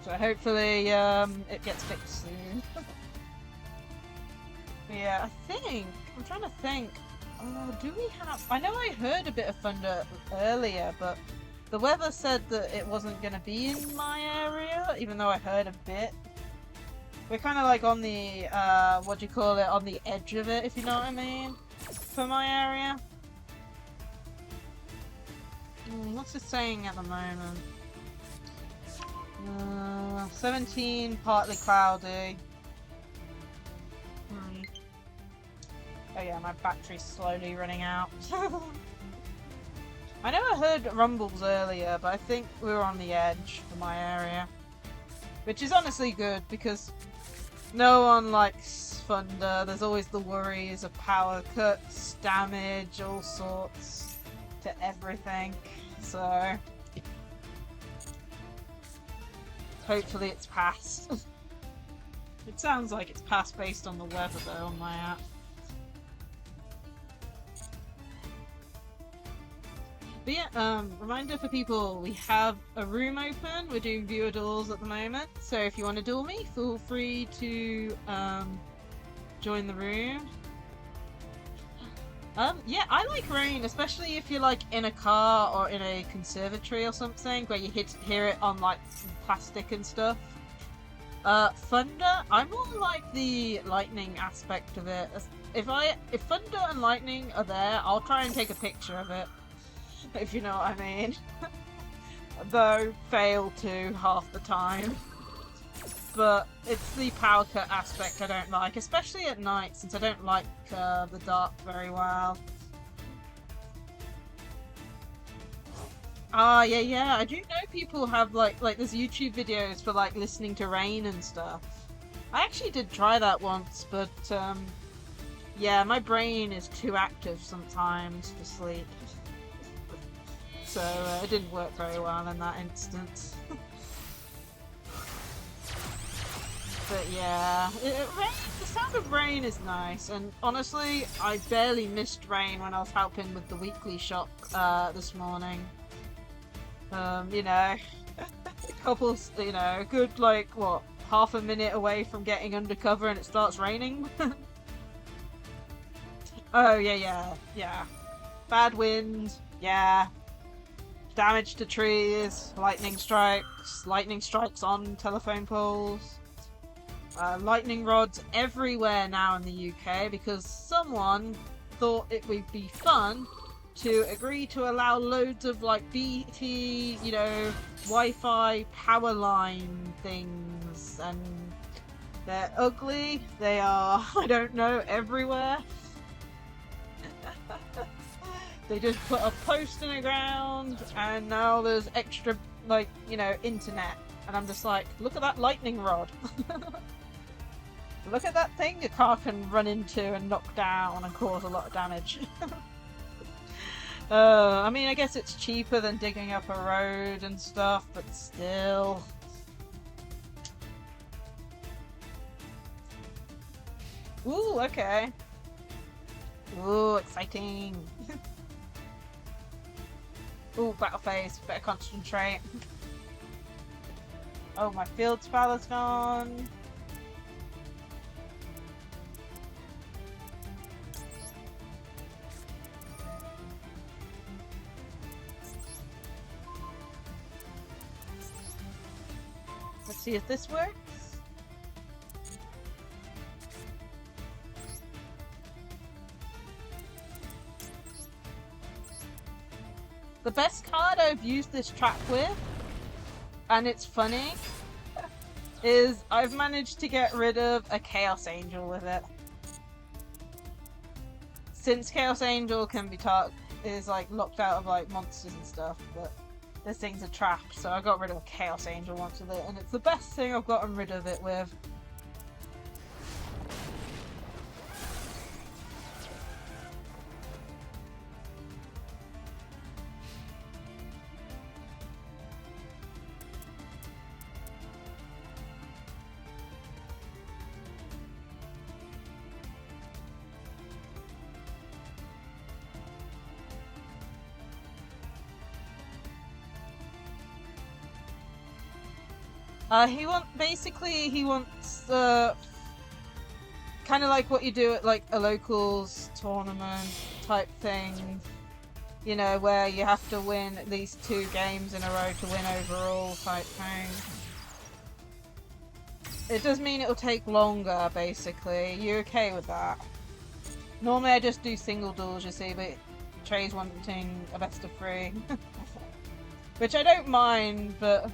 So hopefully it gets fixed soon. Yeah, I'm trying to think. Do we have... I know I heard a bit of thunder earlier, but the weather said that it wasn't going to be in my area, even though I heard a bit. We're kind of like on the, what do you call it, on the edge of it, if you know what I mean, for my area. What's it saying at the moment? 17, partly cloudy. Oh yeah, my battery's slowly running out. I know I heard rumbles earlier, but I think we were on the edge for my area. Which is honestly good, because no one likes thunder. There's always the worries of power cuts, damage, all sorts to everything. So hopefully it's passed. It sounds like it's passed based on the weather though on my app. But yeah, reminder for people, we have a room open. We're doing viewer duels at the moment, so if you want to duel me, feel free to join the room. Yeah, I like rain, especially if you're like in a car or in a conservatory or something where you hear it on like plastic and stuff. Thunder, I'm more like the lightning aspect of it. If thunder and lightning are there, I'll try and take a picture of it. If you know what I mean. Though, fail to half the time. But it's the power cut aspect I don't like, especially at night, since I don't like the dark very well. Ah, yeah, I do know people have like there's YouTube videos for like listening to rain and stuff. I actually did try that once, but yeah, my brain is too active sometimes for sleep. So it didn't work very well in that instance. But yeah, the sound of rain is nice, and honestly, I barely missed rain when I was helping with the weekly shop this morning. You know, couples, you know, good like, what, half a minute away from getting undercover and it starts raining? Oh, yeah. Bad wind, yeah. Damage to trees, lightning strikes on telephone poles. Lightning rods everywhere now in the UK because someone thought it would be fun to agree to allow loads of like BT, you know, Wi-Fi power line things, and they're ugly. They are, I don't know, everywhere. They just put a post in the ground and now there's extra, like, you know, internet. And I'm just like, look at that lightning rod. Look at that thing your car can run into and knock down and cause a lot of damage. I mean, I guess it's cheaper than digging up a road and stuff, but still. Ooh, okay. Ooh, exciting. Ooh, battle phase. Better concentrate. Oh, my field spell is gone. Let's see if this works. The best card I've used this track with, and it's funny, is I've managed to get rid of a Chaos Angel with it. Since Chaos Angel can be is like locked out of like monsters and stuff, but this thing's a trap, so I got rid of a Chaos Angel once with it, and it's the best thing I've gotten rid of it with. He wants kind of like what you do at like a locals tournament type thing. You know, where you have to win at least 2 games in a row to win overall type thing. It does mean it'll take longer, basically. You okay with that? Normally I just do single duels, you see, but Trey's wanting a best of 3. Which I don't mind, but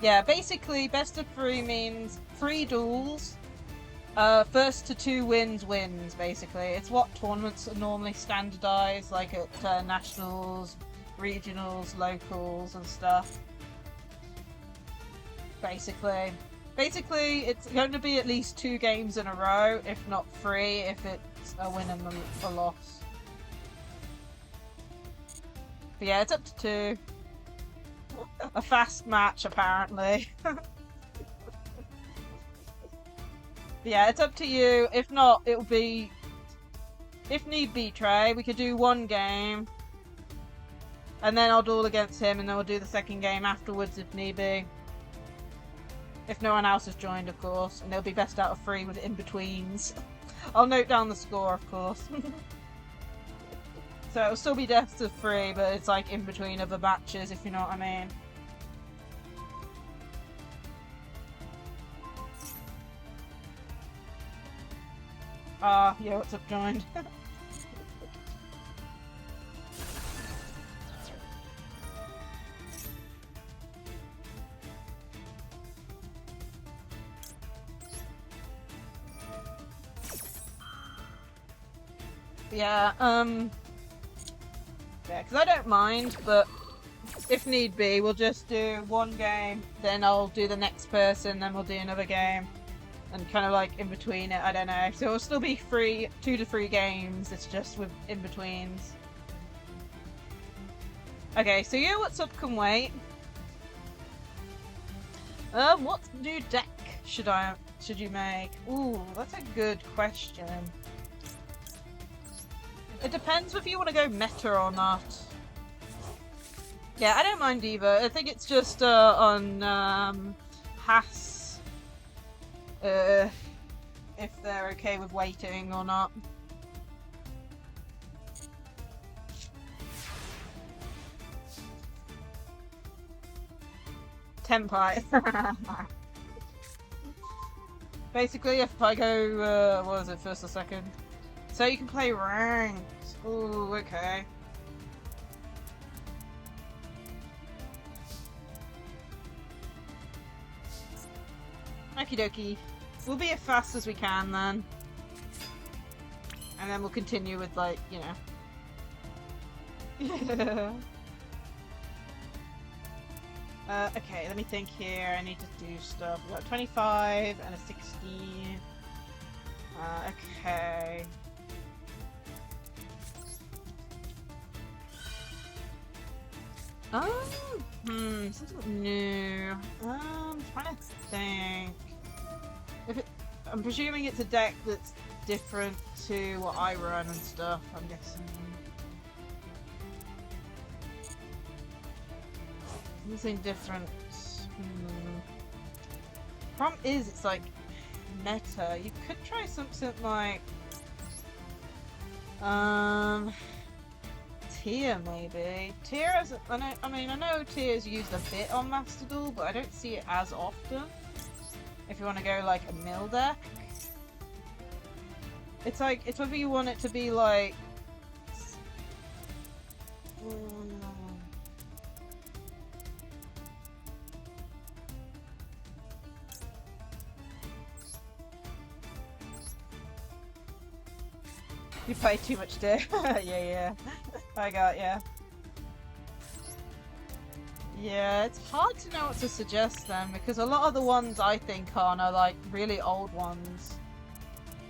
yeah, basically best of 3 means 3 duels. First to 2 wins, basically. It's what tournaments are normally standardized, like at nationals, regionals, locals and stuff. Basically, it's going to be at least 2 games in a row, if not 3, if it's a win and a loss. But yeah, it's up to 2. A fast match, apparently. Yeah, it's up to you. If not, it'll be... If need be, Trey, we could do 1 game. And then I'll duel against him, and then we'll do the 2nd game afterwards if need be. If no one else has joined, of course. And it'll be best out of 3 with in-betweens. I'll note down the score, of course. So it'll still be best of 3, but it's like in between other matches, if you know what I mean. Yeah, what's up, joined? Yeah, yeah, because I don't mind, but if need be, we'll just do 1 game, then I'll do the next person, then we'll do another game. And kind of like in between it, I don't know. So it'll still be 2 to 3 games, it's just with in-betweens. Okay, so yeah, what's up can wait. What new deck should you make? Ooh, that's a good question. It depends if you want to go meta or not. Yeah, I don't mind either. I think it's just on Haas. If they're okay with waiting or not. Template. Basically, if I go, what was it, 1st or 2nd? So you can play ranked. Ooh, okay. Okie dokie. We'll be as fast as we can then. And then we'll continue with, like, you know. Okay, let me think here. I need to do stuff. We've got 25 and a 16. Okay. Something new. I'm trying to think. I'm presuming it's a deck that's different to what I run and stuff, I'm guessing. Something different. Problem is, it's like meta. You could try something like Tier maybe. Tier has I know Tier's used a bit on Master Duel, but I don't see it as often. If you want to go like a mill deck. It's like, it's whether you want it to be like... You play too much Tier. Yeah. I got ya. Yeah, it's hard to know what to suggest then, because a lot of the ones I think on are like really old ones.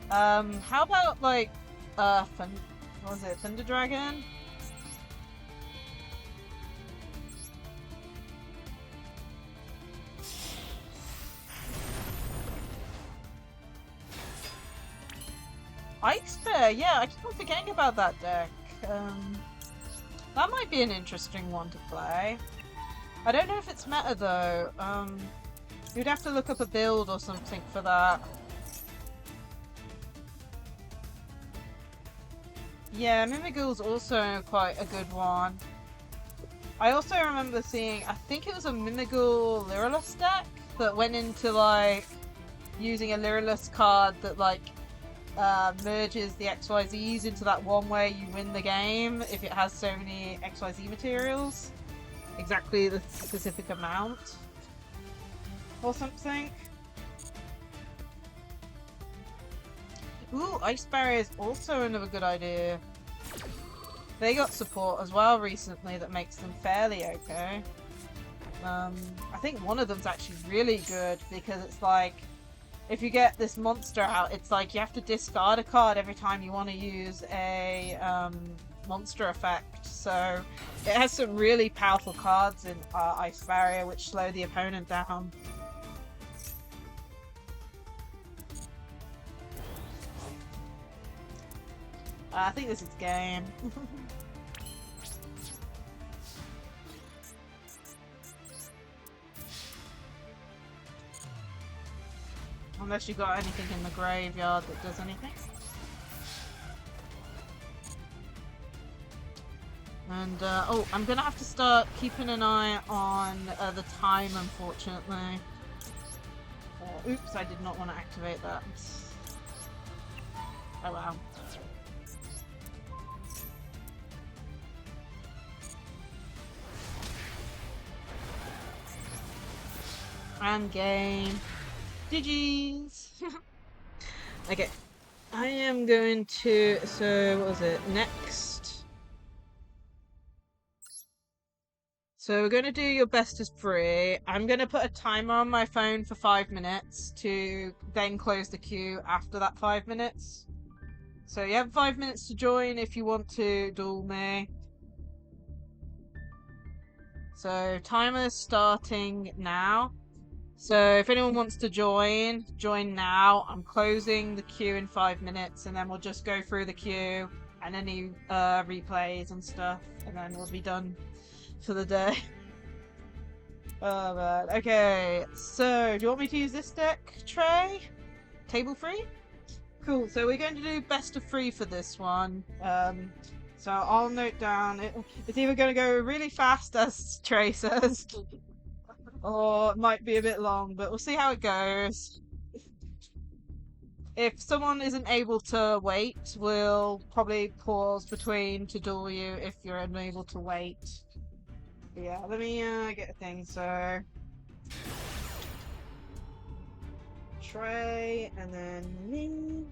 How about like, what was it, Thunder Dragon? Ice Bear, yeah, I keep on forgetting about that deck. That might be an interesting one to play. I don't know if it's meta though. You'd have to look up a build or something for that. Yeah, Mimighoul's also quite a good one. I also remember seeing, I think it was a Mimighoul Lyrillus deck that went into like using a Lyrillus card that like merges the XYZs into that one way you win the game if it has so many XYZ materials. Exactly the specific amount. Or something. Ooh, Ice Barrier is also another good idea. They got support as well recently that makes them fairly okay. I think one of them's actually really good because it's like, if you get this monster out, it's like you have to discard a card every time you want to use a monster effect. So it has some really powerful cards in Ice Barrier which slow the opponent down. I think this is game. Unless you got anything in the graveyard that does anything. And, oh, I'm gonna have to start keeping an eye on the time, unfortunately. Oops, I did not want to activate that. Oh wow. And game. GG's! Okay. I am going to... So, what was it? Next. So we're going to do your best as free. I'm going to put a timer on my phone for 5 minutes to then close the queue after that 5 minutes. So you have 5 minutes to join if you want to duel me. So timer's starting now. So if anyone wants to join now. I'm closing the queue in 5 minutes and then we'll just go through the queue and any replays and stuff and then we'll be done for the day. Oh man. Okay, so do you want me to use this deck tray? Table free? Cool, so we're going to do best of 3 for this one. So I'll note down, it's either going to go really fast as Trey says, or it might be a bit long, but we'll see how it goes. If someone isn't able to wait, we'll probably pause between to duel you if you're unable to wait. But yeah, let me get a thing, so... Trey, and then me.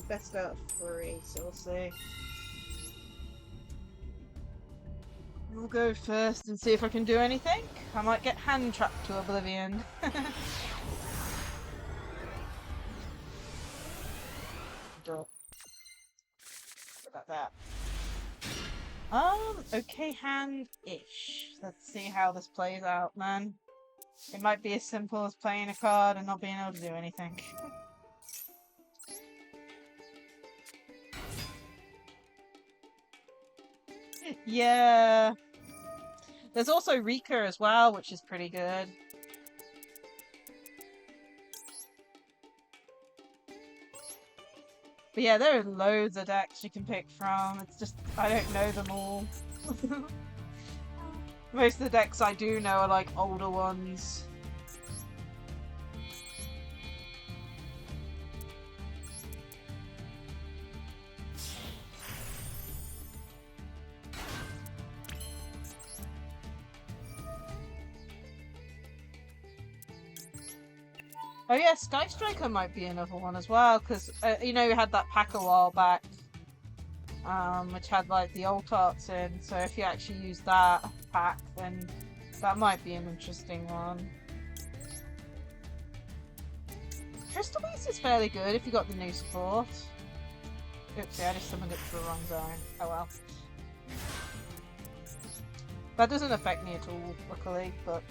Best out of 3, so we'll see. We'll go first and see if I can do anything. I might get hand trapped to oblivion. What about that? Okay hand-ish. Let's see how this plays out, man. It might be as simple as playing a card and not being able to do anything. Yeah. There's also Rika as well, which is pretty good. But yeah, there are loads of decks you can pick from. It's just, I don't know them all. Most of the decks I do know are like older ones. Oh yeah, Sky Striker might be another one as well, because you know we had that pack a while back, which had like the alt arts in. So if you actually use that pack, then that might be an interesting one. Crystal Beast is fairly good if you got the new support. Oops, I just summoned it to the wrong zone. Oh well. That doesn't affect me at all, luckily, but.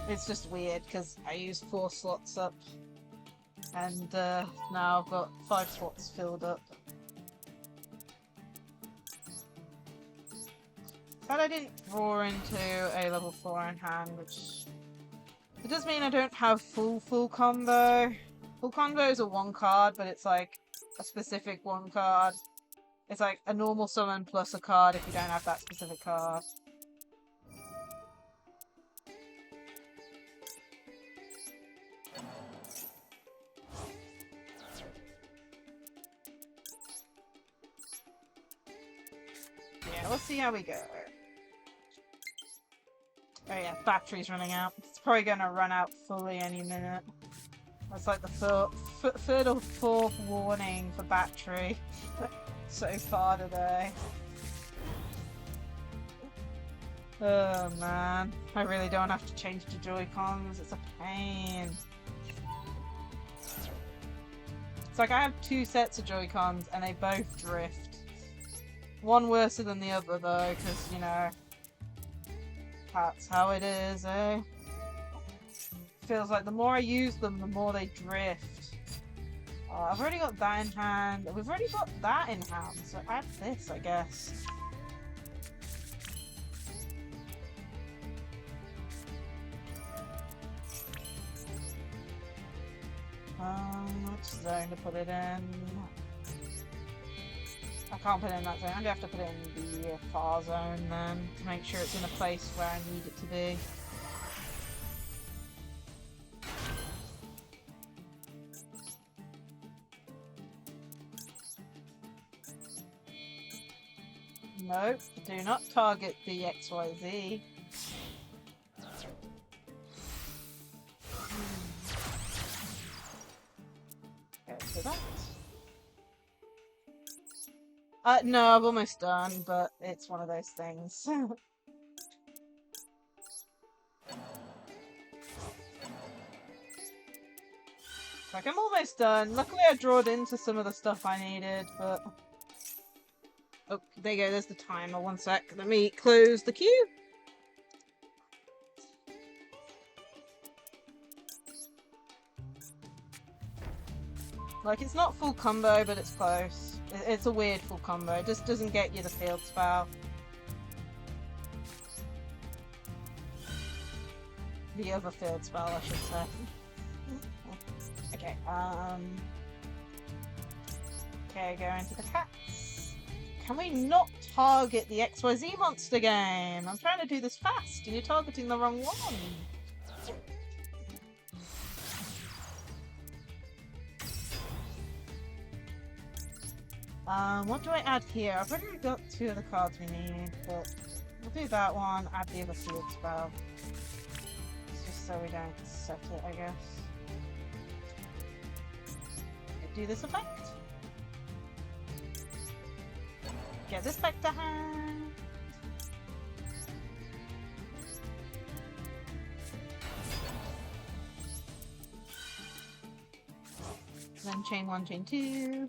It's just weird because I used 4 slots up and now I've got 5 slots filled up. But I didn't draw into a level 4 in hand, which... It does mean I don't have full combo. Full combo is a 1 card, but it's like a specific 1 card. It's like a normal summon plus a card if you don't have that specific card. Yeah, we'll see how we go. Oh yeah, battery's running out. It's probably gonna run out fully any minute. That's like the third or fourth warning for battery so far today. Oh man, I really don't have to change to Joy-Cons. It's a pain. It's like I have 2 sets of Joy-Cons and they both drift. One worse than the other though, because, you know, that's how it is, eh? Feels like the more I use them, the more they drift. Oh, I've already got that in hand. We've already got that in hand, so add this, I guess. Which zone to put it in? I can't put it in that zone. I'm gonna have to put it in the far zone then, to make sure it's in a place where I need it to be. Nope, do not target the XYZ. Okay, so that. No, I'm almost done, but it's one of those things. Like, I'm almost done. Luckily I drawed into some of the stuff I needed, but... Oh, there you go, there's the timer. 1 sec. Let me close the queue. Like, it's not full combo, but it's close. It's a weird full combo. It just doesn't get you the field spell. The other field spell, I should say. Okay, okay, go into the cats. Can we not target the XYZ monster game? I'm trying to do this fast, and you're targeting the wrong one. What do I add here? I've already got 2 of the cards we need, but we'll do that one, add the other field spell. It's just so we don't set it, I guess. Do this effect. Get this back to hand. Then chain 1, chain 2.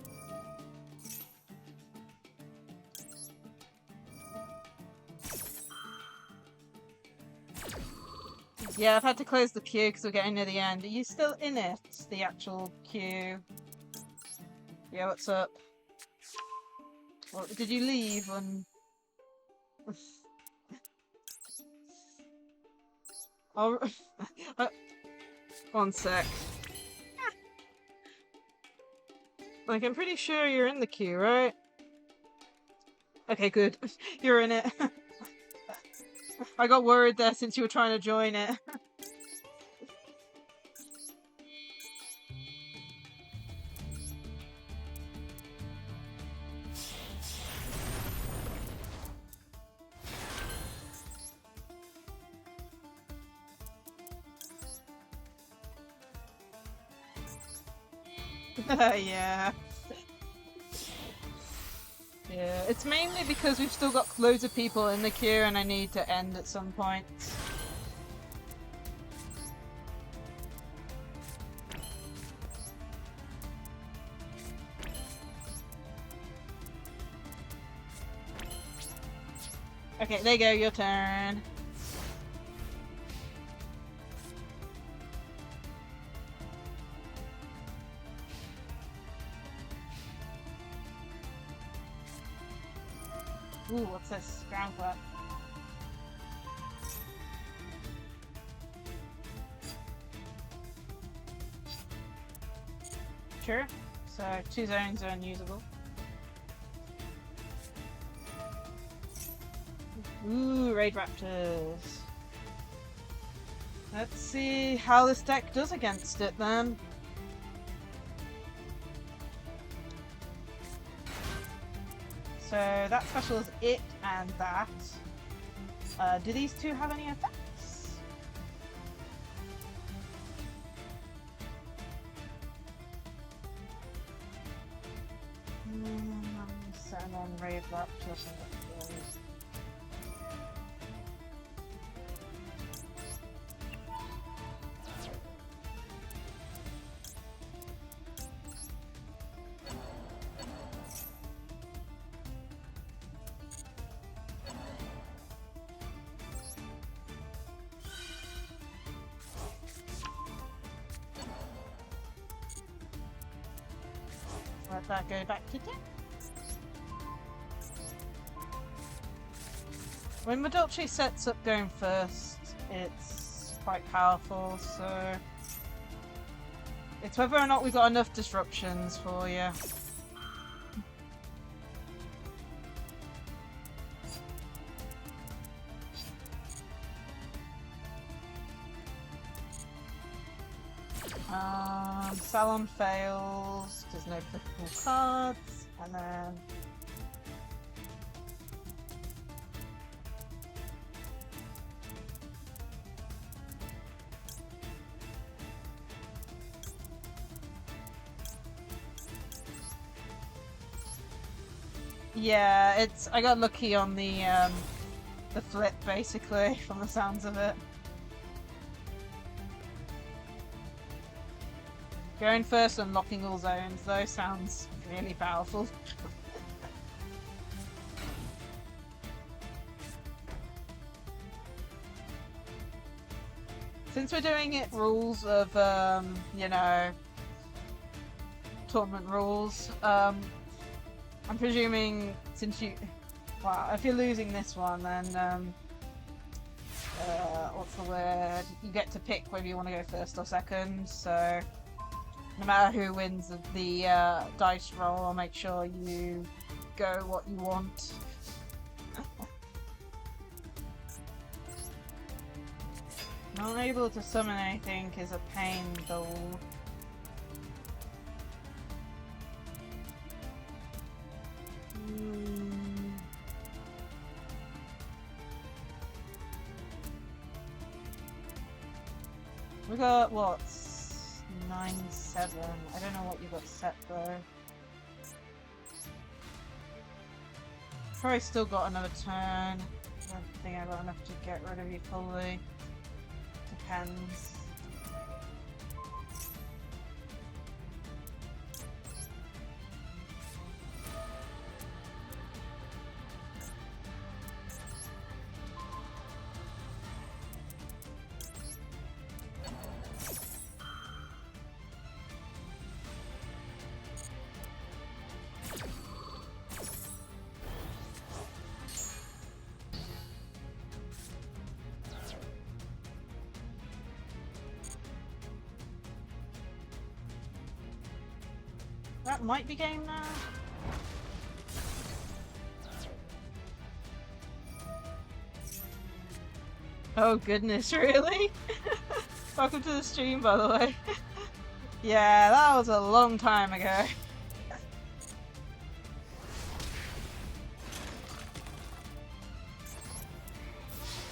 Yeah, I've had to close the queue because we're getting near the end. Are you still in it? The actual queue? Yeah, what's up? What, did you leave on... Oh, 1 sec. Like, I'm pretty sure you're in the queue, right? Okay, good. You're in it. I got worried there since you were trying to join it. Yeah. Yeah, it's mainly because we've still got loads of people in the queue and I need to end at some point. Okay, there you go, your turn. Ooh, what's this? Ground flap. True. So 2 zones are unusable. Ooh, Raid Raptors. Let's see how this deck does against it then. So that special is it and that. Do these two have any effects? Send on Raid Raptors. Let that go back to 10. When Madolce sets up going first, it's quite powerful, so it's whether or not we've got enough disruptions for you. Salon fails, there's no clickable cards, and then yeah, I got lucky on the flip basically, from the sounds of it. Going first and locking all zones, though, sounds really powerful. Since we're doing it rules of, you know, tournament rules, I'm presuming since you... Well, if you're losing this one, then, what's the word? You get to pick whether you want to go first or second, so... No matter who wins the dice roll, I'll make sure you go what you want. Not able to summon anything is a pain, though. We got what? 9-7. I don't know what you got set though. Probably still got another turn. I don't think I got enough to get rid of you fully. Depends. That might be game now. Oh goodness, really? Welcome to the stream, by the way. Yeah, that was a long time ago. I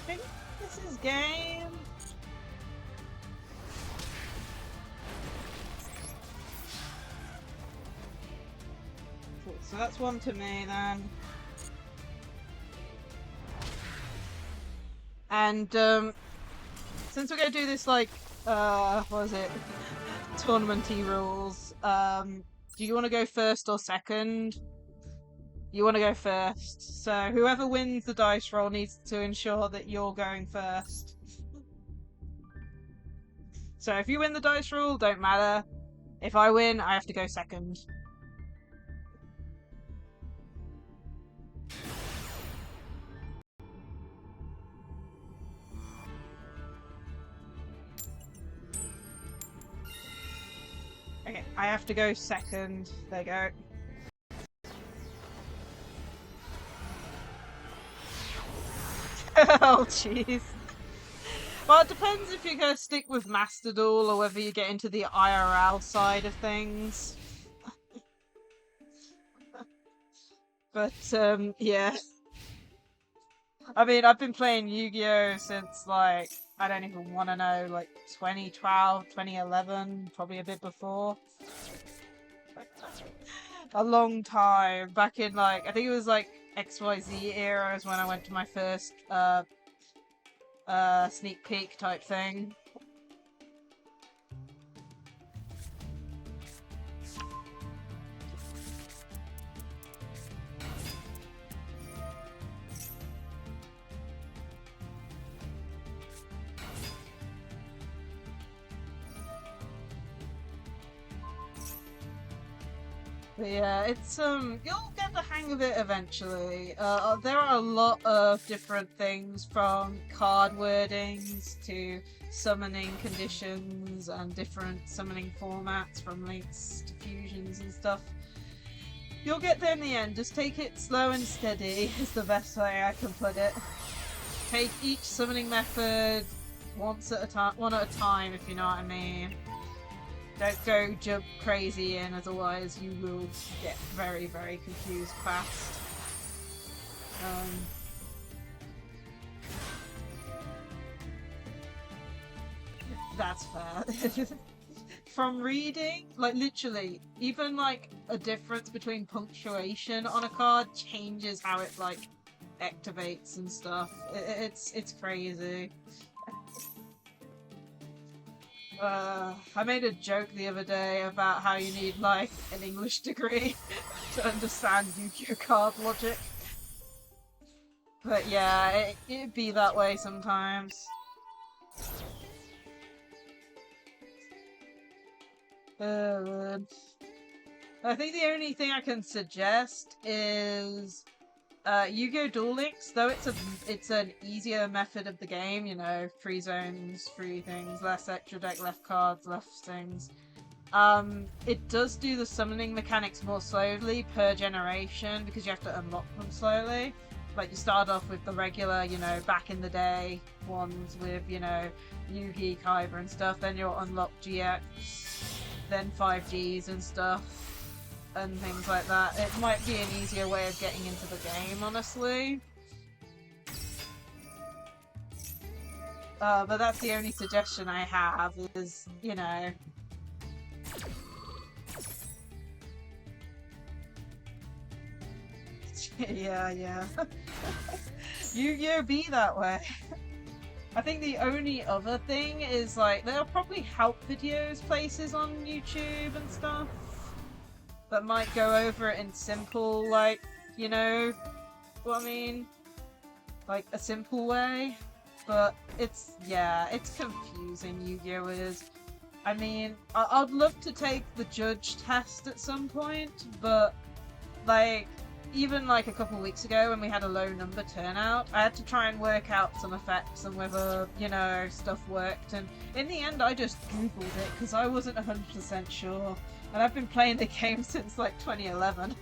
think this is game. So that's one to me then. And since we're gonna do this like what was it? Tournament-y rules. Do you wanna go first or second? You wanna go first. So whoever wins the dice roll needs to ensure that you're going first. So if you win the dice roll, don't matter. If I win, I have to go second. Okay, I have to go second. There you go. Oh, jeez. Well, it depends if you're going to stick with Master Duel or whether you get into the IRL side of things. But, yeah. I mean, I've been playing Yu-Gi-Oh since, like, I don't even want to know, like, 2012, 2011, probably a bit before. A long time. Back in, like, I think it was, like, XYZ era is when I went to my first, sneak peek type thing. But yeah, it's you'll get the hang of it eventually. There are a lot of different things from card wordings to summoning conditions and different summoning formats from links to fusions and stuff. You'll get there in the end. Just take it slow and steady is the best way I can put it. Take each summoning method one at a time, if you know what I mean. Don't go jump crazy in, as otherwise you will get very, very confused fast. That's fair. From reading, like literally, even like a difference between punctuation on a card changes how it like activates and stuff. It's crazy. I made a joke the other day about how you need like an English degree to understand Yu-Gi-Oh card logic. But yeah, it'd be that way sometimes. I think the only thing I can suggest is Yu-Gi-Oh! Duel Links, though it's an easier method of the game, you know, free zones, free things, less extra deck, left cards, left things. It does do the summoning mechanics more slowly per generation because you have to unlock them slowly. Like you start off with the regular, you know, back in the day ones with, you know, Yugi, Kaiba and stuff, then you'll unlock GX, then 5Gs and stuff. And things like that. It might be an easier way of getting into the game, honestly. But that's the only suggestion I have is, you know... yeah. Yu-Gi-Oh! Be that way. I think the only other thing is, like, there are probably help videos places on YouTube and stuff that might go over it in simple, like, you know what I mean? Like, a simple way. But it's, yeah, it's confusing, Yu-Gi-Oh! Is. I mean, I'd love to take the judge test at some point, but, like, even like a couple weeks ago when we had a low number turnout, I had to try and work out some effects and whether, you know, stuff worked. And in the end, I just Googled it because I wasn't 100% sure. And I've been playing the game since like 2011.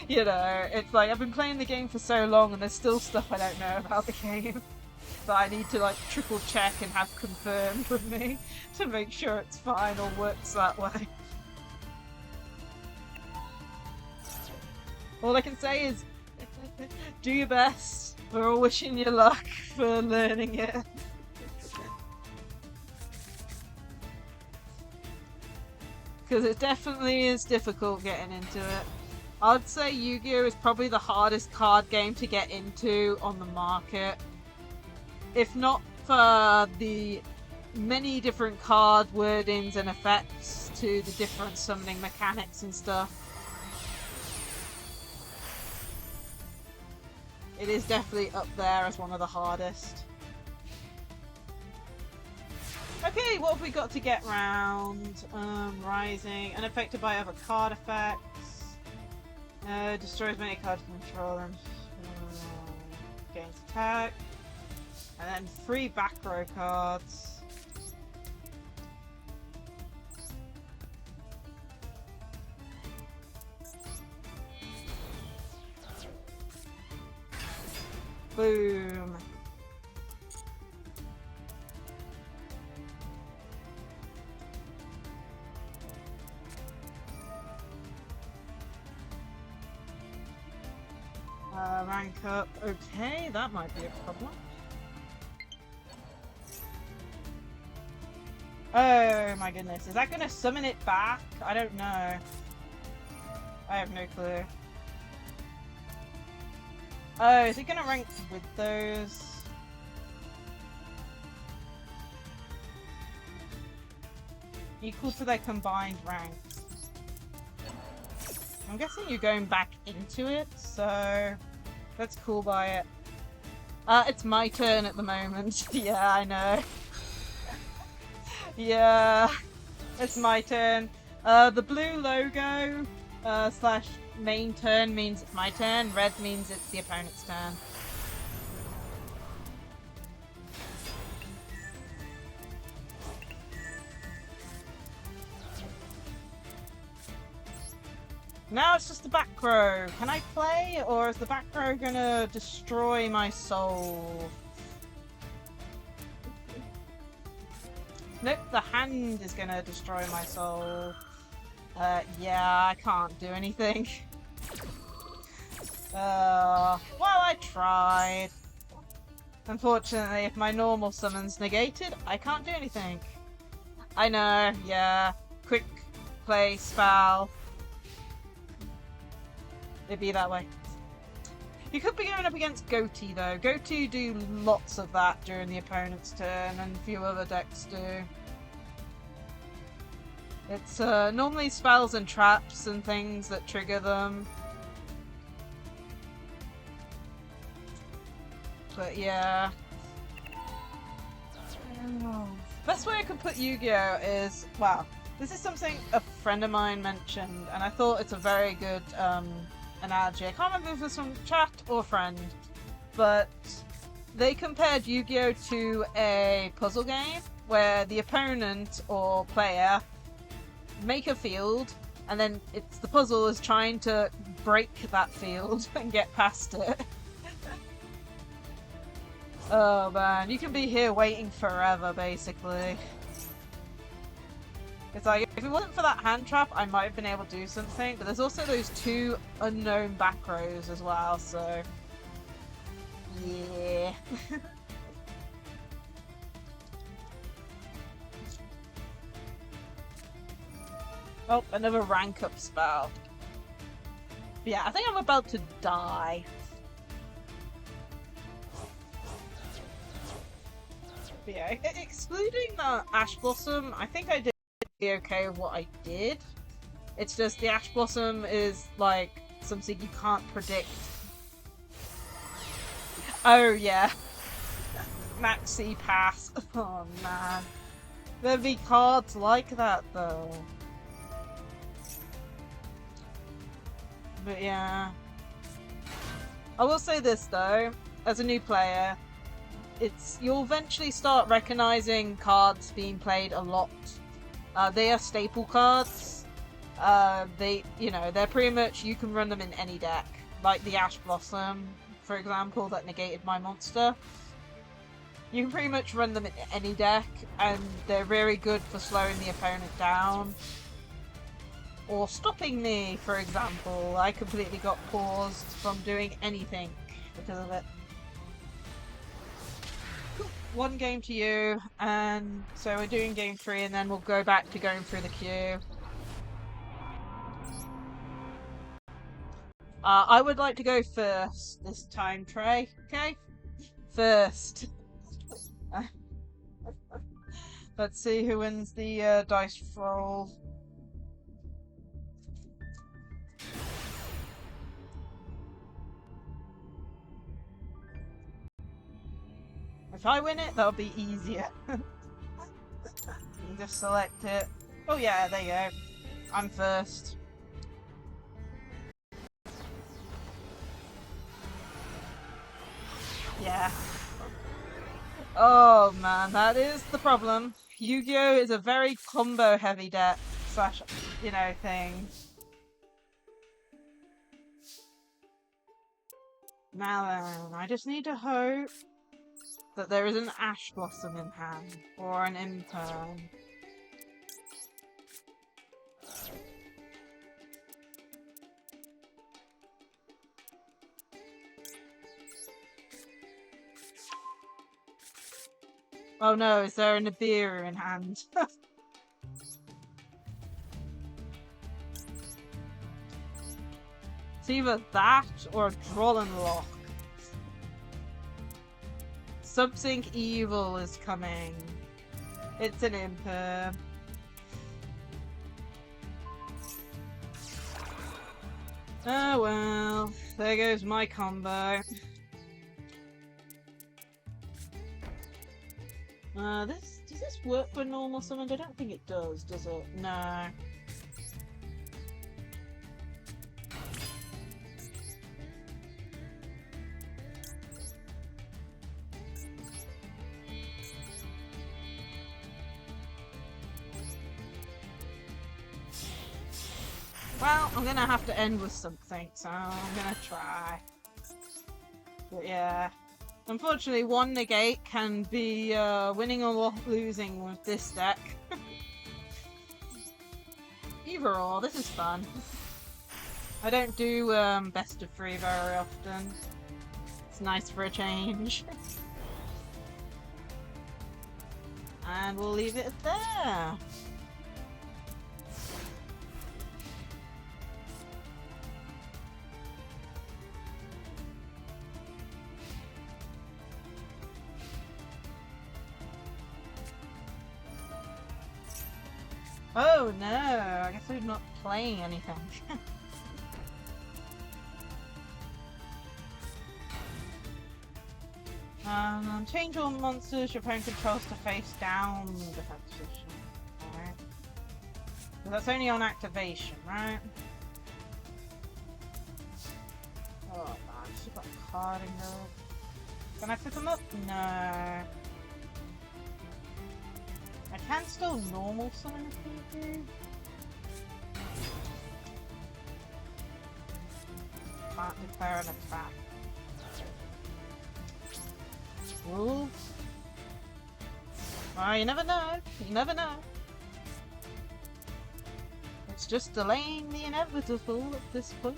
You know, it's like I've been playing the game for so long and there's still stuff I don't know about the game that I need to like triple check and have confirmed with me to make sure it's fine or works that way. All I can say is do your best. We're all wishing you luck for learning it. Because it definitely is difficult getting into it. I'd say Yu-Gi-Oh! Is probably the hardest card game to get into on the market. If not for the many different card wordings and effects to the different summoning mechanics and stuff. It is definitely up there as one of the hardest. Okay, what have we got to get round? Rising, unaffected by other card effects. Destroys many cards control and gains attack. And then 3 back row cards. Boom. Rank up. Okay, that might be a problem. Oh my goodness, is that gonna summon it back? I don't know. I have no clue. Oh, is it gonna rank with those? Equal to their combined ranks. I'm guessing you're going back into it, so that's cool by it. It's my turn at the moment. Yeah, I know. Yeah, it's my turn. The blue logo slash main turn means it's my turn. Red means it's the opponent's turn. Now it's just the back row. Can I play, or is the back row gonna destroy my soul? Nope, the hand is gonna destroy my soul. Yeah, I can't do anything. Well, I tried. Unfortunately, if my normal summon's negated, I can't do anything. I know, yeah. Quick play spell. It'd be that way. You could be going up against Goatee though. Goatee do lots of that during the opponent's turn, and a few other decks do. It's normally spells and traps and things that trigger them. But yeah. Best way I could put Yu-Gi-Oh is, well, this is something a friend of mine mentioned, and I thought it's a very good analogy. I can't remember if it was from chat or friend, but they compared Yu-Gi-Oh to a puzzle game where the opponent or player make a field, and then it's the puzzle is trying to break that field and get past it. Oh man, you can be here waiting forever, basically. It's like, if it wasn't for that hand trap, I might have been able to do something, but there's also those two unknown back rows as well, so... yeah. Oh, another rank up spell. But yeah, I think I'm about to die. But yeah, excluding the Ash Blossom, I think I did okay with what I did. It's just the Ash Blossom is like something you can't predict. Oh yeah. Maxi pass. Oh man. There'd be cards like that though. But yeah. I will say this though, as a new player, you'll eventually start recognizing cards being played a lot. They are staple cards. They're pretty much, you can run them in any deck. Like the Ash Blossom, for example, that negated my monster. You can pretty much run them in any deck, and they're very good for slowing the opponent down. Or stopping me, for example. I completely got paused from doing anything because of it. One game to you, and so we're doing game 3, and then we'll go back to going through the queue. I would like to go first this time, Trey. Okay? First. Let's see who wins the dice roll. If I win it, that'll be easier. You just select it. Oh yeah, there you go. I'm first. Yeah. Oh man, that is the problem. Yu-Gi-Oh is a very combo heavy deck slash, thing. Now then, I just need to hope that there is an Ash Blossom in hand, or an Imperm. Oh no, is there an Nibiru in hand? It's either that or a Drollenlock. Subsync Evil is coming. It's an Imperm. Oh well, there goes my combo. Does this work for normal summon? I don't think it does it? No. Well, I'm gonna have to end with something, so I'm gonna try. But yeah. Unfortunately, one negate can be winning or losing with this deck. Either or, this is fun. I don't do best of 3 very often. It's nice for a change. And we'll leave it there. Oh no, I guess we're not playing anything. Change all monsters your opponent controls to face down defense position. Alright. So that's only on activation, right? Oh man, she's got a card in there. Can I pick them up? No. I can still normal summon people. Can't declare an attack. Rules? Well, you never know. You never know. It's just delaying the inevitable at this point.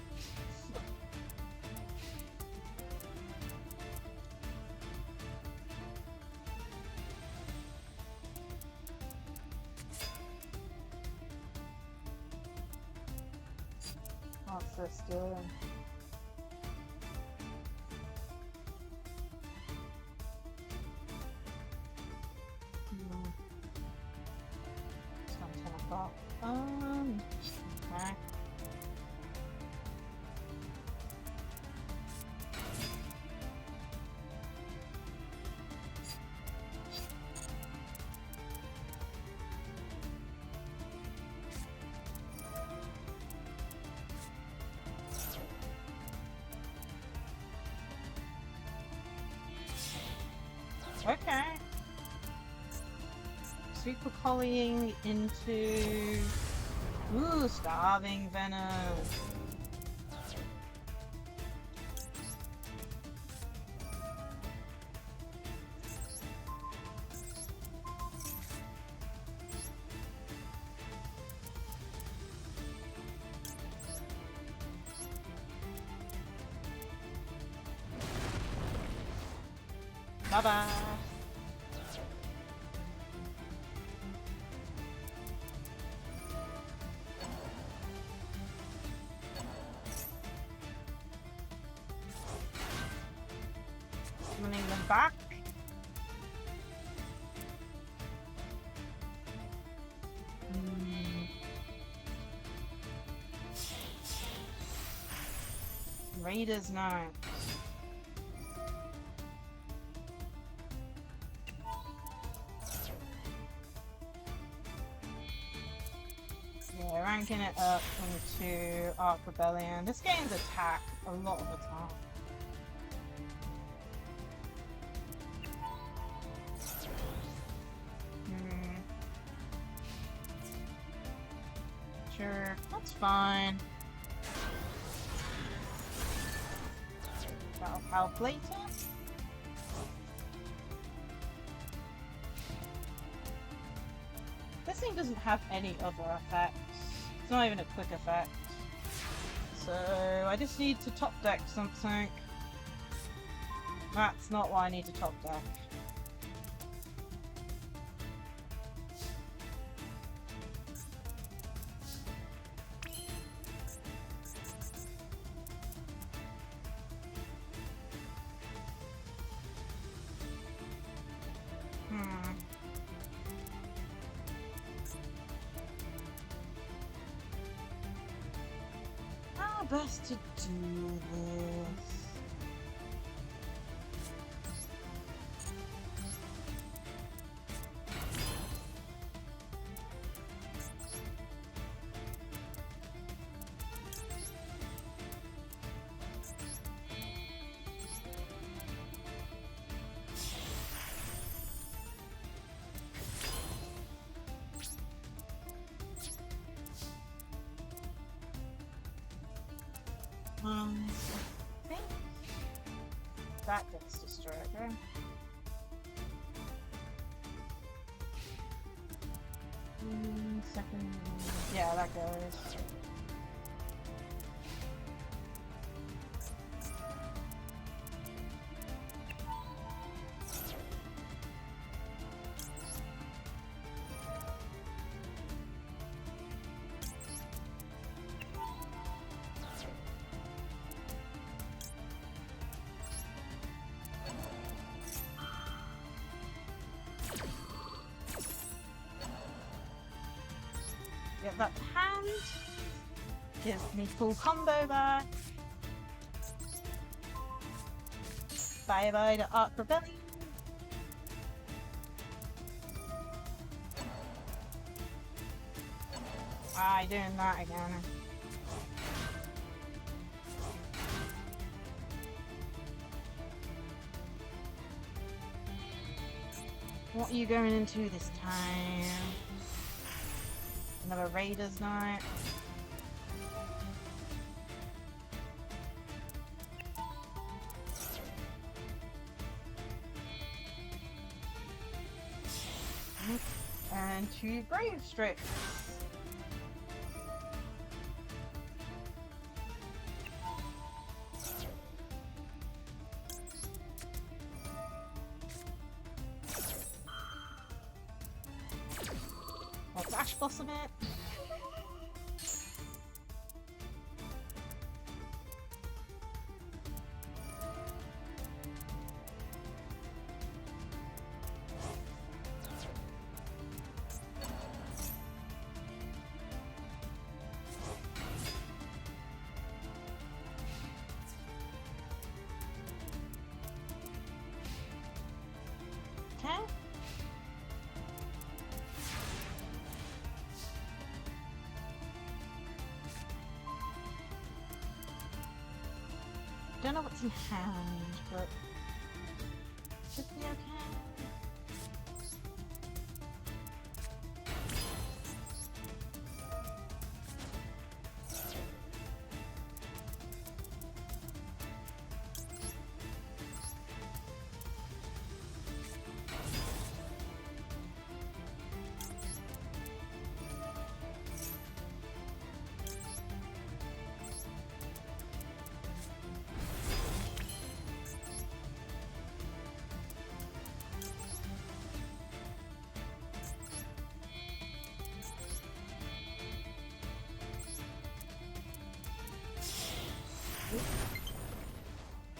What's this doing? It's not 10 o'clock. Okay. Okay. Super Collying into... Ooh, Starving Venom. Bye-bye. Summoning them back. Raiders Knight. Yeah, ranking it up into Arc Rebellion. This game's attack a lot of the time. Sure, that's fine. That'll help later. This thing doesn't have any other effects. It's not even a quick effect. So I just need to top deck something. That's not what I need to top deck. How best to do this? I think that gets destroyed, right? Second, yeah, that goes. Get that to hand. Gives me full combo back. Bye bye to Arc Rebellion. Doing that again. What are you going into this time? Another Raiders night. And 2 Brave Strips. Let's Ash Blossom it. Okay. Don't know what's in hand, but should be okay.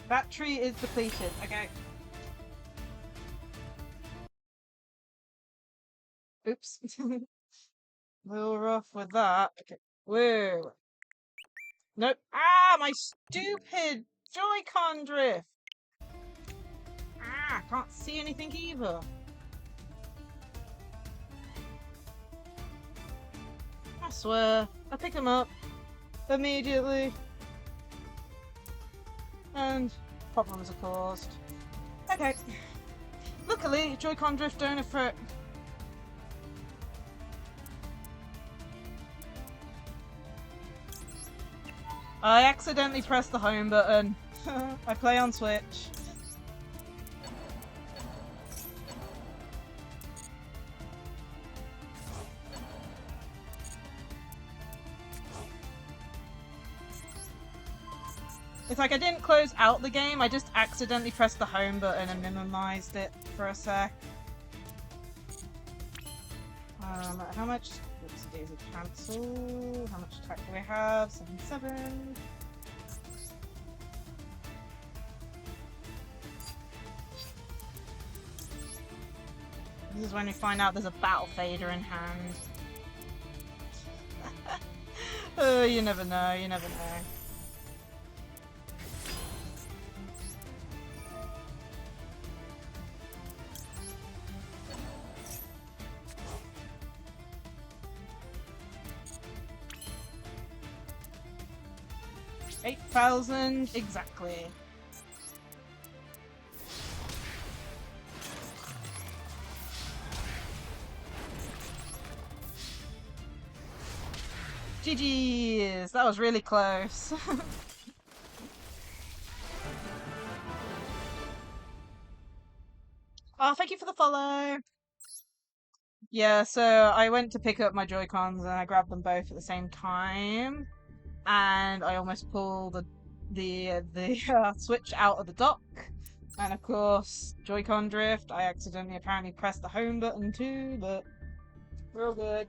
Battery is depleted. Okay. Oops. A little rough with that. Okay. Whoa. Nope. Ah, my stupid Joy-Con drift. Ah, can't see anything either. I swear. I pick him up immediately. And problems are caused. Okay. Luckily, Joy-Con drift don't affect. I accidentally pressed the home button. I play on Switch. It's like I didn't close out the game, I just accidentally pressed the home button and minimized it for a sec. How much? Oops, daisy cancel. How much attack do we have? 7-7. This is when we find out there's a battle fader in hand. Oh, you never know, you never know. $8,000 exactly. GG's! That was really close. Oh, thank you for the follow! Yeah, so I went to pick up my Joy-Cons and I grabbed them both at the same time. And I almost pulled the Switch out of the dock. And of course, Joy-Con drift. I accidentally apparently pressed the home button too, but real good.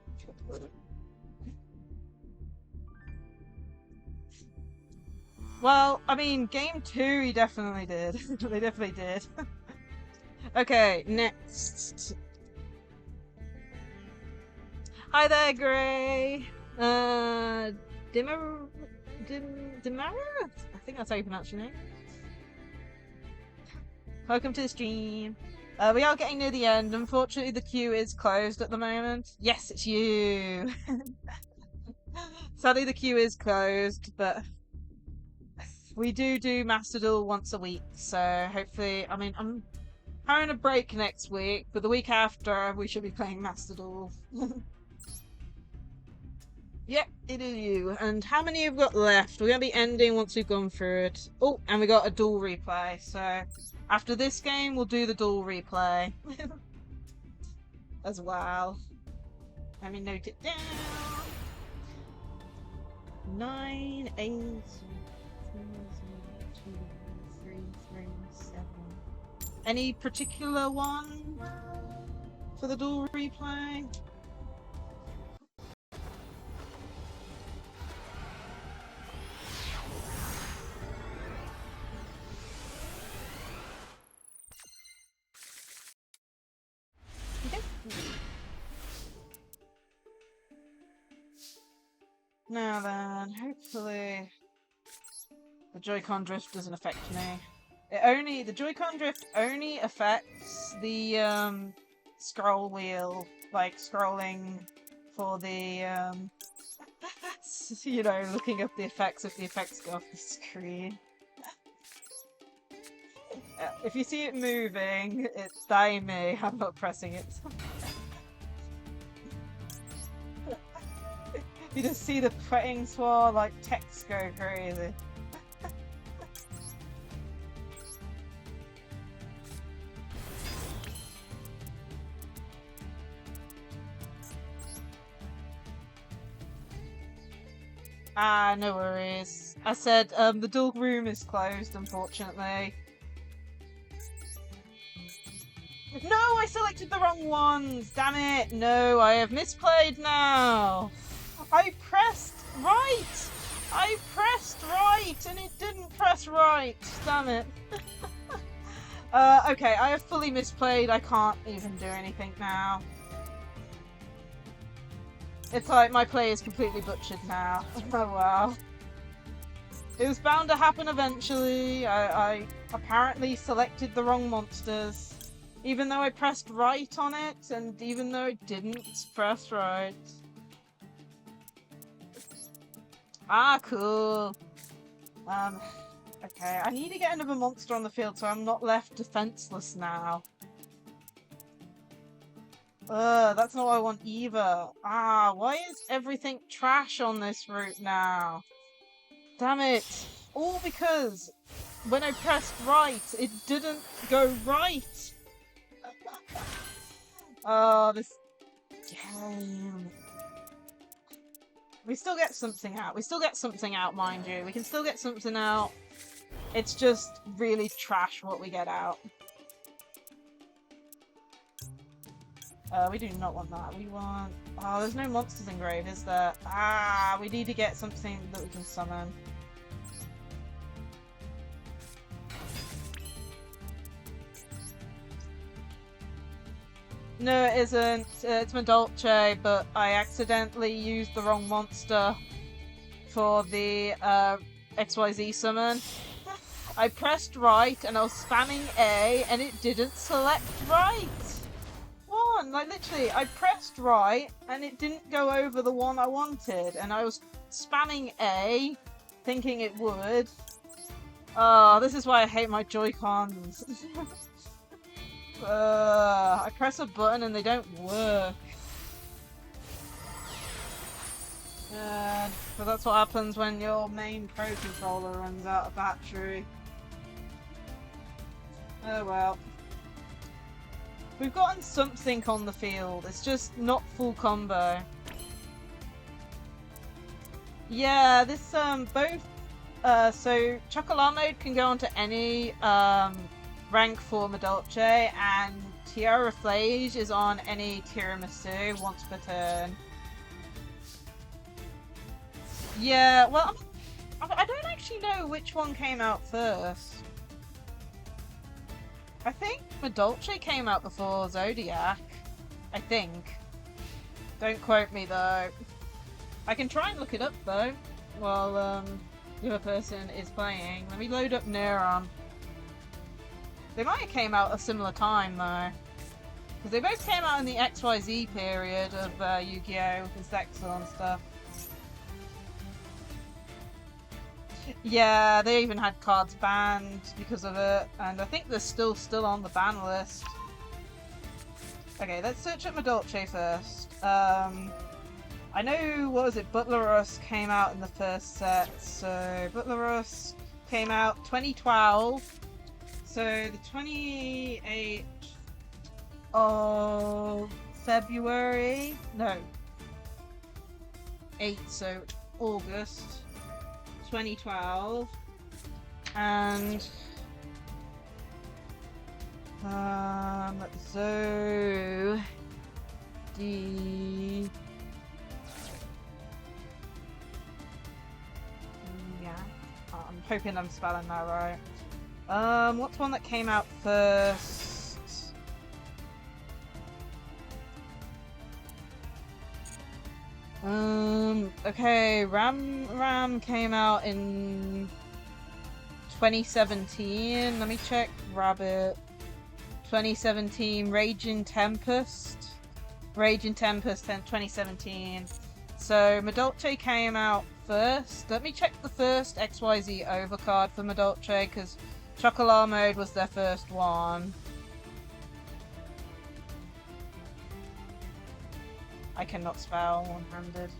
Well, I mean, game 2 he definitely did. They definitely did. Okay, next. Hi there, Gray. Dimara? I think that's how you pronounce your name. Welcome to the stream. We are getting near the end. Unfortunately, the queue is closed at the moment. Yes, it's you. Sadly, the queue is closed, but we do Master Duel once a week, so hopefully, I mean, I'm having a break next week, but the week after, we should be playing Master Duel. Yep, it is you. And how many have we got left? We're going to be ending once we've gone through it. Oh, and we got a duel replay, so after this game, we'll do the duel replay. As well. Let me note it down. 9, 8, 2, 3, 3, 7. Any particular one for the duel replay? Now then, hopefully the Joy-Con drift doesn't affect me. The Joy-Con drift only affects the scroll wheel, like scrolling for the you know, looking up the effects if the effects go off the screen. If you see it moving, it's dying me. I'm not pressing it. You just see the praying sword, like, text go crazy. Ah, no worries. I said, the duel room is closed, unfortunately. No, I selected the wrong ones! Damn it! No, I have misplayed now! I pressed right! I pressed right and it didn't press right! Damn it. Okay, I have fully misplayed. I can't even do anything now. It's like my play is completely butchered now. Oh wow. It was bound to happen eventually. I apparently selected the wrong monsters. Even though I pressed right on it, and even though I didn't press right. Ah, cool. Okay, I need to get another monster on the field so I'm not left defenseless now. That's not what I want either. Ah, why is everything trash on this route now? Damn it. All because when I pressed right, it didn't go right. Oh, this game. We still get something out. We still get something out, mind you. We can still get something out. It's just really trash what we get out. We do not want that. We want... Oh, there's no monsters in grave, is there? Ah, we need to get something that we can summon. No, it isn't. It's Madolche, but I accidentally used the wrong monster for the XYZ summon. I pressed right and I was spamming A and it didn't select right. Like literally, I pressed right and it didn't go over the one I wanted, and I was spamming A, thinking it would. Oh, this is why I hate my Joy-Cons. I press a button and they don't work. But that's what happens when your main Pro Controller runs out of battery. Oh well. We've gotten something on the field, it's just not full combo. Yeah, this both so Chocolat mode can go onto any rank for Madolche, and Tiara Flage is on any tiramisu once per turn. Yeah, well, I don't actually know which one came out first. I think Madolche came out before Zodiac. I think. Don't quote me though. I can try and look it up though, while the other person is playing. Let me load up Neuron. They might have came out a similar time though. Because they both came out in the XYZ period of Yu-Gi-Oh! With Zexal and stuff. Yeah, they even had cards banned because of it, and I think they're still on the ban list. Okay, let's search up Madolche first. I know, what was it, Butlerus came out in the first set, so Butlerus came out 2012, so the 28th of February, no, 8th, so August 2012, and so the I'm hoping I'm spelling that right. What's one that came out first? Okay, Ram came out in 2017. Let me check. Rabbit. 2017. Raging Tempest 2017. So Madolche came out first. Let me check the first XYZ overcard for Madolche, because Chocolat mode was their first one. I cannot spell one-handed.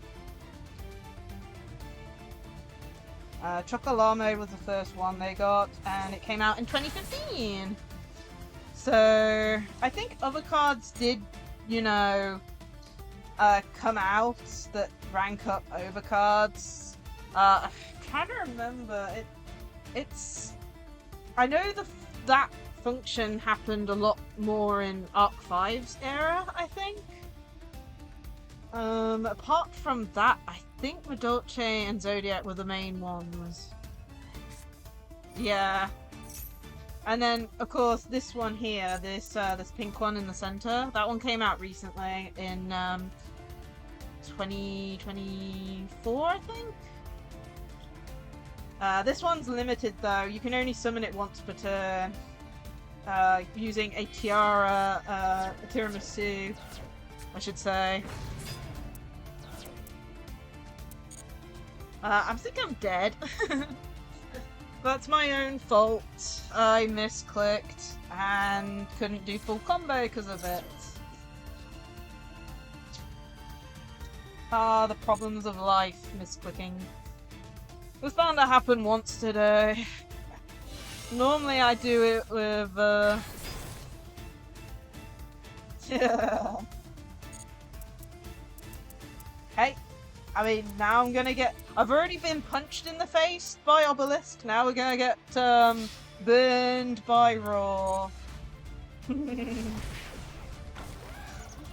Chocolat mode was the first one they got, and it came out in 2015. So I think other cards did, you know, come out that rank up overcards. I'm trying to remember. It's. I know that function happened a lot more in Arc 5's era, I think. Apart from that, I think Madolche and Zodiac were the main ones. Yeah. And then, of course, this one here, this pink one in the center, that one came out recently in 2024, I think? This one's limited though, you can only summon it once per turn, using a tiara, a tiramisu, I should say. I think I'm dead. That's my own fault. I misclicked and couldn't do full combo because of it. Ah, the problems of life, misclicking. It was bound to happen once today. Normally I do it with Hey, I mean now I'm gonna get I've already been punched in the face by Obelisk, now we're gonna get burned by Raw.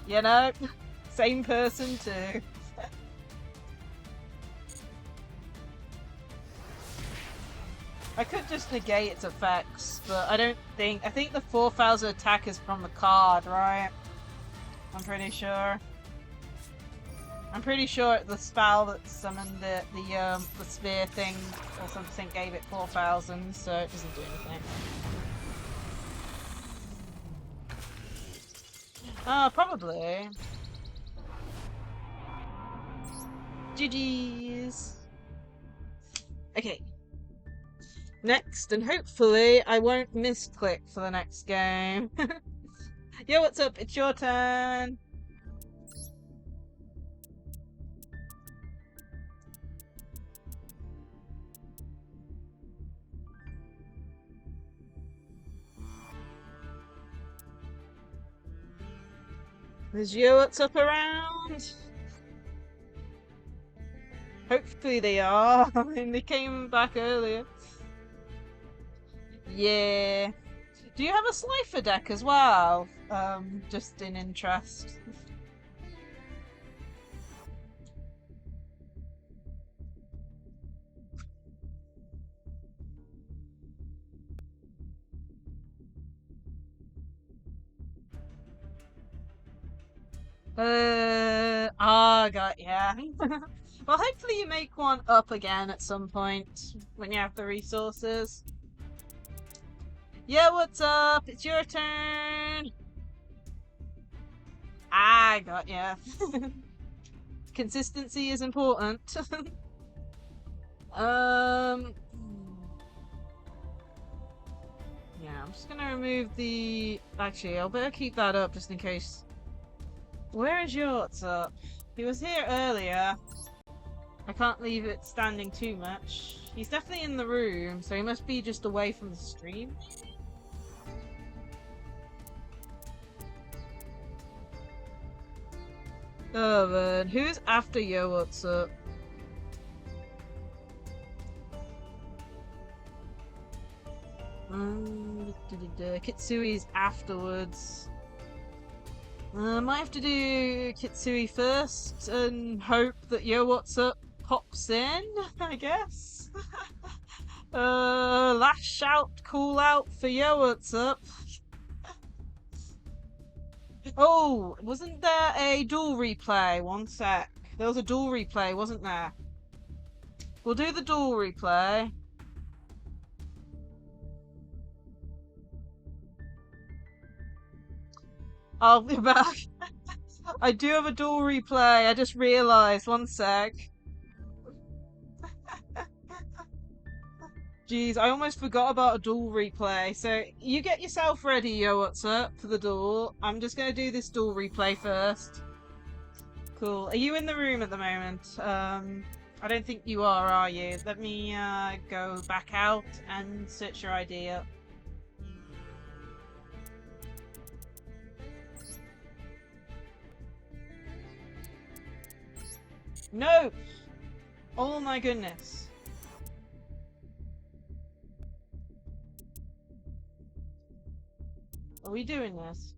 You know? Same person too. I could just negate its effects, but I don't think... I think the 4,000 attack is from the card, right? I'm pretty sure. I'm pretty sure the spell that summoned it, the spear thing or something gave it 4,000, so it doesn't do anything. Probably. GG's. Okay. Next, and hopefully I won't misclick for the next game. Yo, what's up? It's your turn. Is Yo, what's up around? Hopefully they are. I mean, they came back earlier. Yeah. Do you have a Slifer deck as well? Just in interest. Got yeah. Well, hopefully you make one up again at some point when you have the resources. Yeah, what's up? It's your turn. Got ya. Consistency is important. Yeah, I'm just gonna remove the... Actually, I'll better keep that up just in case. Where is yours up? He was here earlier. I can't leave it standing too much. He's definitely in the room, so he must be just away from the stream. Oh man, who's after Yo, what's up? Kitsui's afterwards. Might have to do Kitsui first and hope that Yo, what's up pops in, I guess. Last shout, call out for Yo, what's up. Oh, wasn't there a duel replay? One sec. There was a duel replay, wasn't there? We'll do the duel replay. I'll be back. I do have a duel replay. I just realised. One sec. Jeez, I almost forgot about a duel replay. So you get yourself ready, Yo, what's up, for the duel. I'm just going to do this duel replay first. Cool. Are you in the room at the moment? I don't think you are you? Let me go back out and search your ID up. No! Oh my goodness. Are we doing this?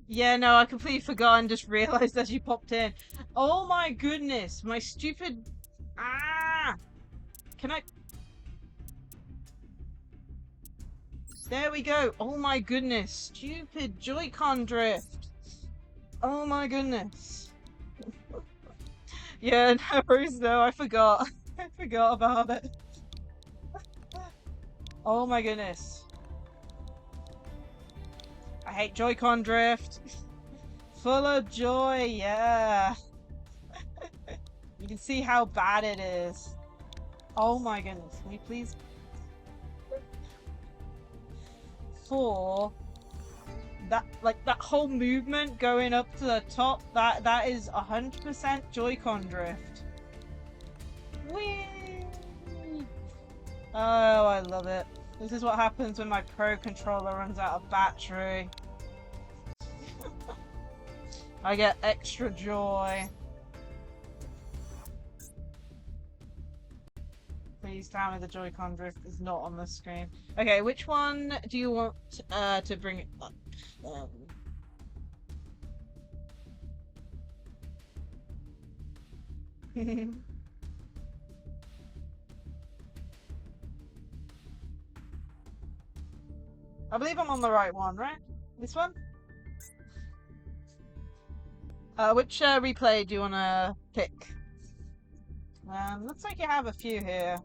Yeah, no, I completely forgot and just realized as you popped in. Oh my goodness, my stupid... Ah! Can I... There we go. Oh my goodness, stupid Joy-Con drift. Oh my goodness. Yeah, no worries though, I forgot. I forgot about it. Oh my goodness. I hate Joy-Con drift. Full of joy, yeah. You can see how bad it is. Oh my goodness, can we please... For... That, like, that whole movement going up to the top, that is 100% Joy-Con drift. Whee! Oh, I love it. This is what happens when my Pro controller runs out of battery. I get extra joy. Please tell me the Joy-Con drift is not on the screen. Okay, which one do you want to bring it up? I believe I'm on the right one, right? This one? Which replay do you want to pick? Looks like you have a few here.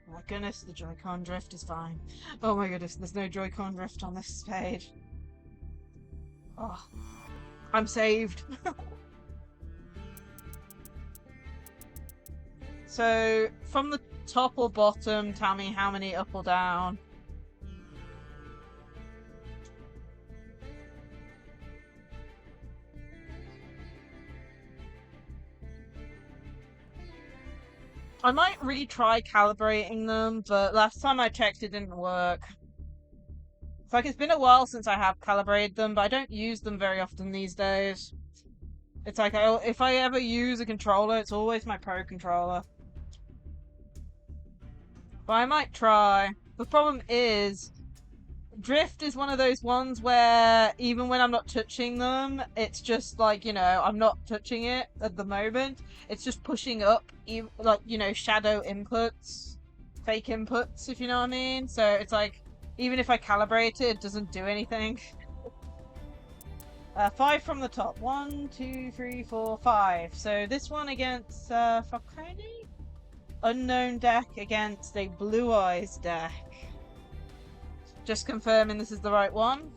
Oh my goodness, the Joy-Con drift is fine. Oh my goodness, there's no Joy-Con drift on this page. Oh, I'm saved. So, from the top or bottom, tell me how many up or down. I might really try calibrating them, but last time I checked it didn't work. It's like it's been a while since I have calibrated them, but I don't use them very often these days. It's like if I ever use a controller, it's always my Pro controller. But I might try. The problem is, drift is one of those ones where even when I'm not touching them, it's just like, you know, I'm not touching it at the moment. It's just pushing up, like, you know, shadow inputs, fake inputs, if you know what I mean. So it's like, even if I calibrate it, it doesn't do anything. 5 from the top. 1, 2, 3, 4, 5. So this one against Falcone? Unknown deck against a Blue Eyes deck. Just confirming this is the right one.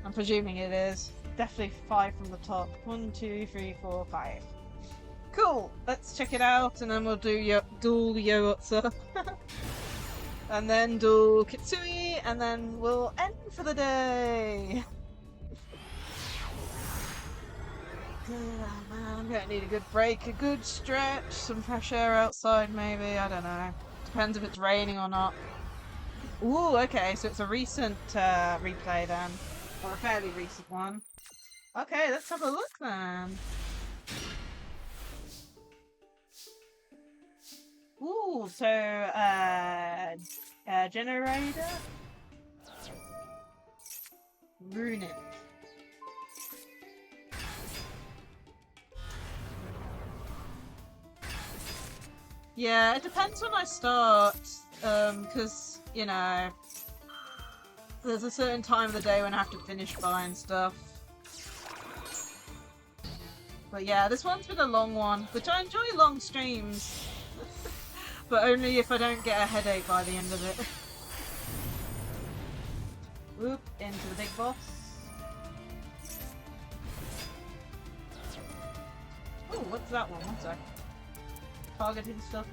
I'm presuming it is. Definitely 5 from the top. 1, 2, 3, 4, 5. Cool! Let's check it out and then we'll do Duel Yootsu. And then Duel Kitsui, and then we'll end for the day! Oh, man, I'm gonna need a good break, a good stretch, some fresh air outside maybe, I don't know. Depends if it's raining or not. Ooh, okay, so it's a recent replay then. Or a fairly recent one. Okay, let's have a look then. Ooh, so, generator? Runic. Yeah, it depends when I start, because, you know, there's a certain time of the day when I have to finish buying stuff. But yeah, this one's been a long one, which I enjoy long streams. But only if I don't get a headache by the end of it. Whoop, into the big boss. Oh, what's that one? One sec. Targeting stuff.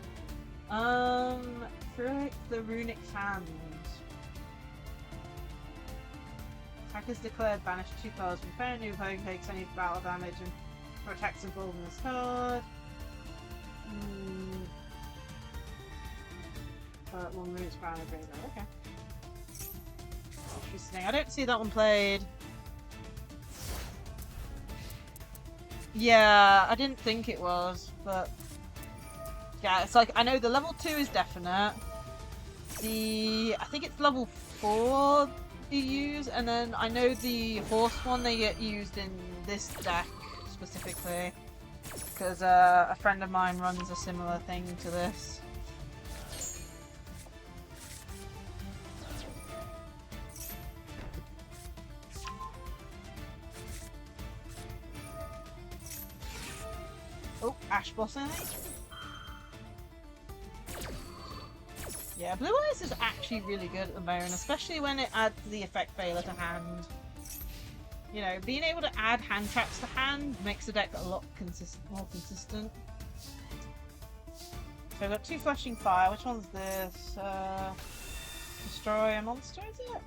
Create the runic hand. Attackers declared banish 2 cards from player new opponent takes any battle damage and for attacks involved in this card. One moves ground and graveyard. Okay. Interesting. I don't see that one played. Yeah, I didn't think it was, but yeah, it's like I know the level 2 is definite. I think it's level 4 you use, and then I know the horse one they get used in this deck specifically because a friend of mine runs a similar thing to this. Oh, Ash Boss, I think. Yeah, Blue Eyes is actually really good at the moment, especially when it adds the effect failure to hand. You know, being able to add hand traps to hand makes the deck a lot more consistent. So I've got 2 Flashing Fire. Which one's this? Destroy a monster, is it?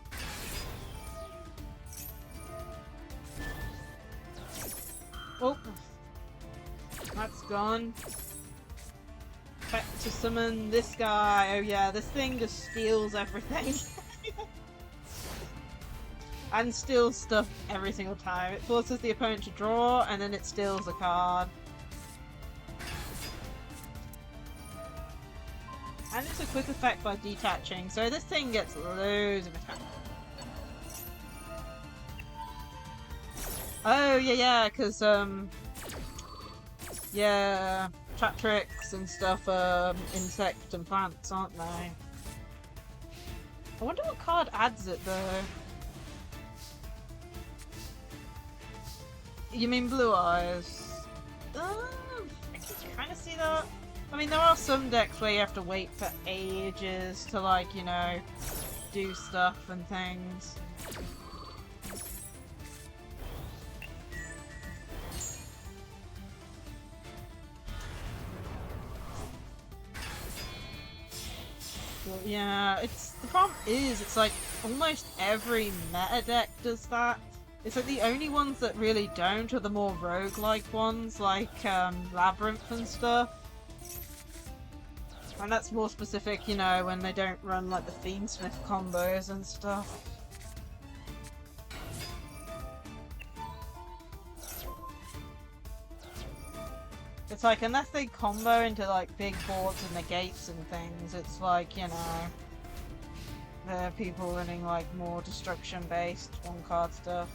Oh, that's gone. Back to summon this guy. Oh yeah, this thing just steals everything. And steals stuff every single time. It forces the opponent to draw, and then it steals a card. And it's a quick effect by detaching, so this thing gets loads of attack. Oh, yeah, because, yeah, trap tricks and stuff are insect and plants, aren't they? I wonder what card adds it, though. You mean Blue Eyes? I can kind of see that. I mean, there are some decks where you have to wait for ages to, like, you know, do stuff and things. But yeah, the problem is, it's like almost every meta deck does that. It's like the only ones that really don't are the more roguelike ones, like Labyrinth and stuff. And that's more specific, you know, when they don't run like the Fiendsmith combos and stuff. It's like, unless they combo into like big boards and negates and things, it's like, you know, there are people running like more destruction based one card stuff.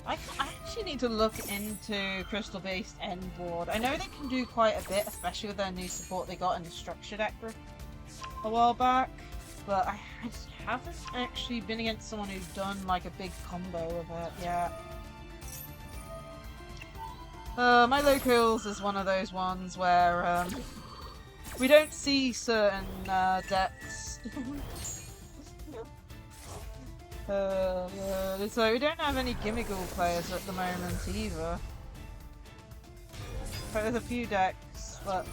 I actually need to look into crystal based end board. I know they can do quite a bit, especially with their new support they got in the structure deck a while back, but I haven't actually been against someone who's done like a big combo of it yet. My locals is one of those ones where we don't see certain decks. So we don't have any Gimmigool players at the moment either. But there's a few decks that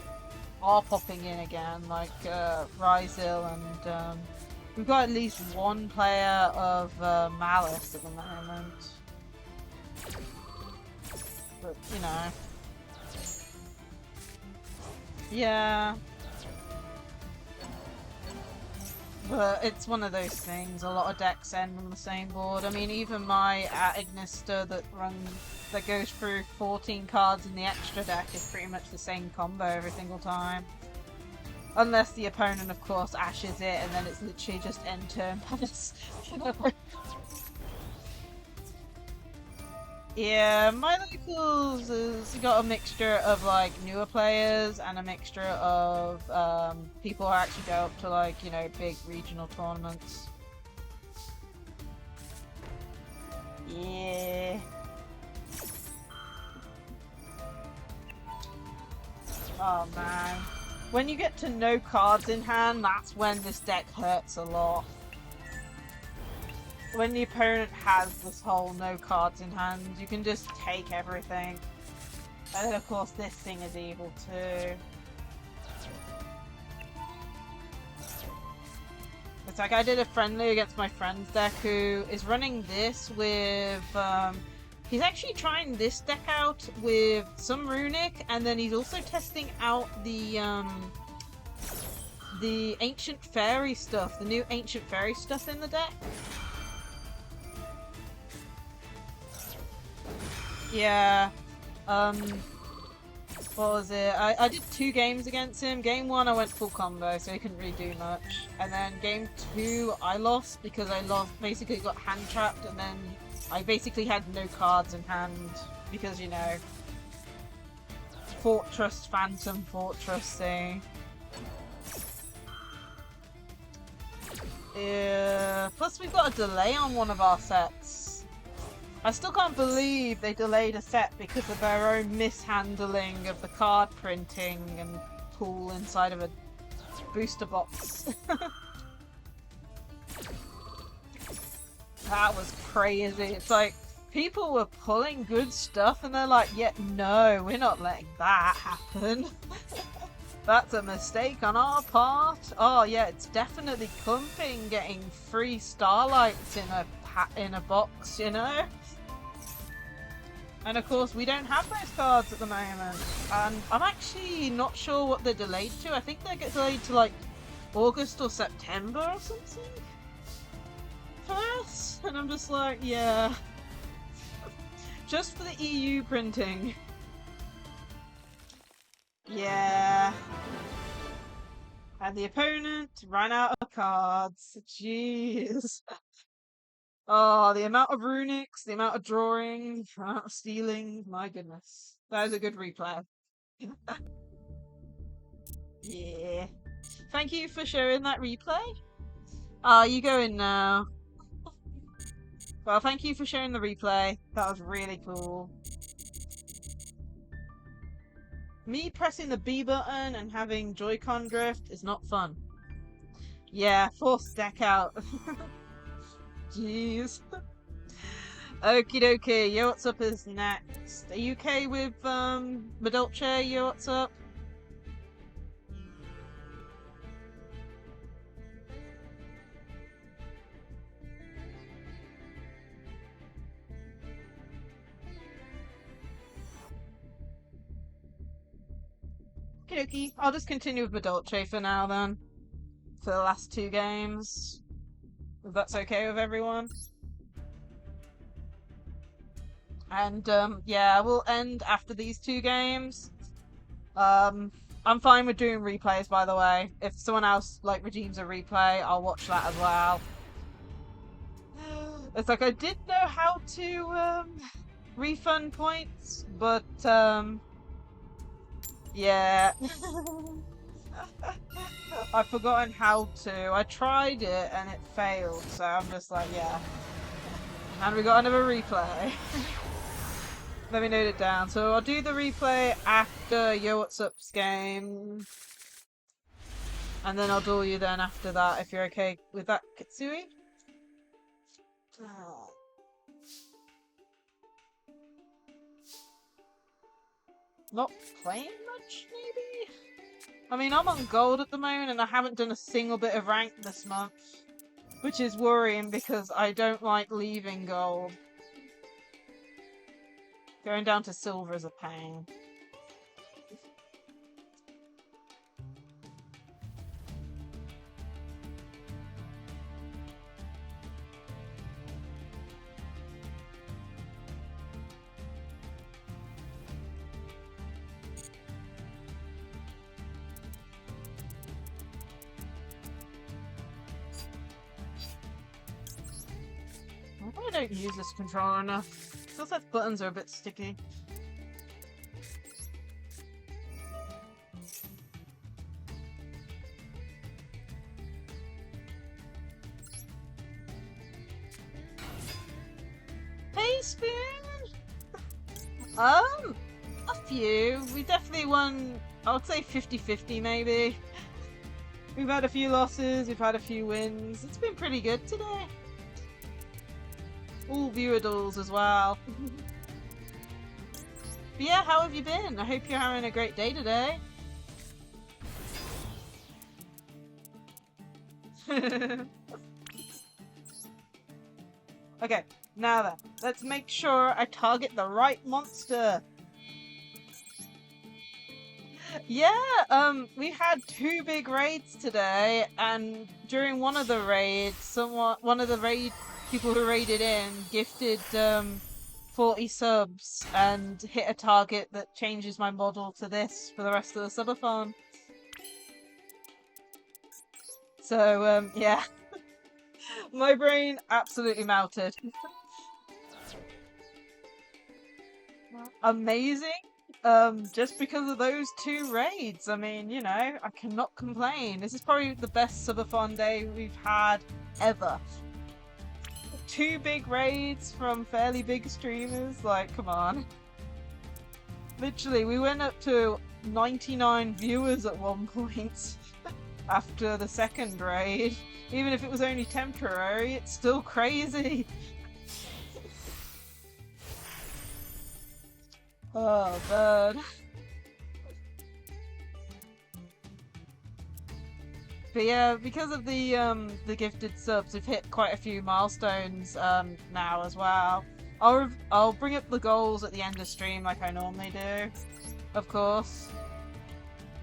are popping in again, like Ryzil, and we've got at least one player of Malice at the moment. But, you know. Yeah. But it's one of those things, a lot of decks end on the same board. I mean, even my Ignista that goes through 14 cards in the extra deck is pretty much the same combo every single time. Unless the opponent, of course, ashes it, and then it's literally just end turn pass. Yeah, my locals has got a mixture of like newer players and a mixture of people who actually go up to like, you know, big regional tournaments. Yeah. Oh man. When you get to no cards in hand, that's when this deck hurts a lot. When the opponent has this whole no cards in hand, you can just take everything. And then of course this thing is evil too. It's like I did a friendly against my friend's deck who is running this with... he's actually trying this deck out with some Runic, and then he's also testing out the Ancient Fairy stuff, the new Ancient Fairy stuff in the deck. Yeah, what was it? I did 2 games against him. Game 1 I went full combo, so he couldn't really do much. And then game 2 I lost because basically got hand trapped, and then I basically had no cards in hand because, you know, Fortress, Phantom Fortress thing. Yeah, plus we've got a delay on one of our sets. I still can't believe they delayed a set because of their own mishandling of the card printing and pool inside of a booster box. That was crazy. It's like, people were pulling good stuff and they're like, yeah, no, we're not letting that happen. That's a mistake on our part. Oh yeah, it's definitely clumping getting free starlights in a box, you know? And of course, we don't have those cards at the moment. And I'm actually not sure what they're delayed to. I think they get delayed to like August or September or something for us. And I'm just like, yeah. Just for the EU printing. Yeah. And the opponent ran out of cards. Jeez. Oh, the amount of runics, the amount of drawing, the amount of stealing. My goodness. That is a good replay. Yeah. Thank you for sharing that replay. You go in now. Well, thank you for sharing the replay. That was really cool. Me pressing the B button and having Joy-Con drift is not fun. Yeah, force deck out. Jeez. Okie dokie, Yo What's Up is next. Are you okay with Madolce? Yo What's Up? Okie dokie, I'll just continue with Madolce for now then. For the last two games. If that's okay with everyone. And yeah, we'll end after these two games. I'm fine with doing replays, by the way. If someone else like redeems a replay, I'll watch that as well. It's like I did know how to refund points, but yeah. I've forgotten how to. I tried it and it failed, so I'm just like, yeah. And we got another replay. Let me note it down. So I'll do the replay after Yo What's Up's game. And then I'll duel you then after that, if you're okay with that, Kitsui. Not playing much, maybe? I mean, I'm on gold at the moment and I haven't done a single bit of rank this month. Which is worrying because I don't like leaving gold. Going down to silver is a pain. I don't use this controller enough. Feels like buttons are a bit sticky. Hey, Spoon! A few. We definitely won, I would say 50-50 maybe. We've had a few losses, we've had a few wins. It's been pretty good today. All viewer duels as well. But yeah, how have you been? I hope you're having a great day today. Okay, now then, let's make sure I target the right monster. Yeah, we had two big raids today, and during one of the raids, one of the people who raided in gifted 40 subs and hit a target that changes my model to this for the rest of the subathon. So yeah, my brain absolutely melted. Amazing. Just because of those two raids. I mean, you know, I cannot complain. This is probably the best subathon day we've had ever. Two big raids from fairly big streamers, like, come on. Literally, we went up to 99 viewers at one point after the second raid. Even if it was only temporary, it's still crazy. Oh, bird. But yeah, because of the gifted subs, we've hit quite a few milestones now as well. I'll bring up the goals at the end of stream like I normally do, of course.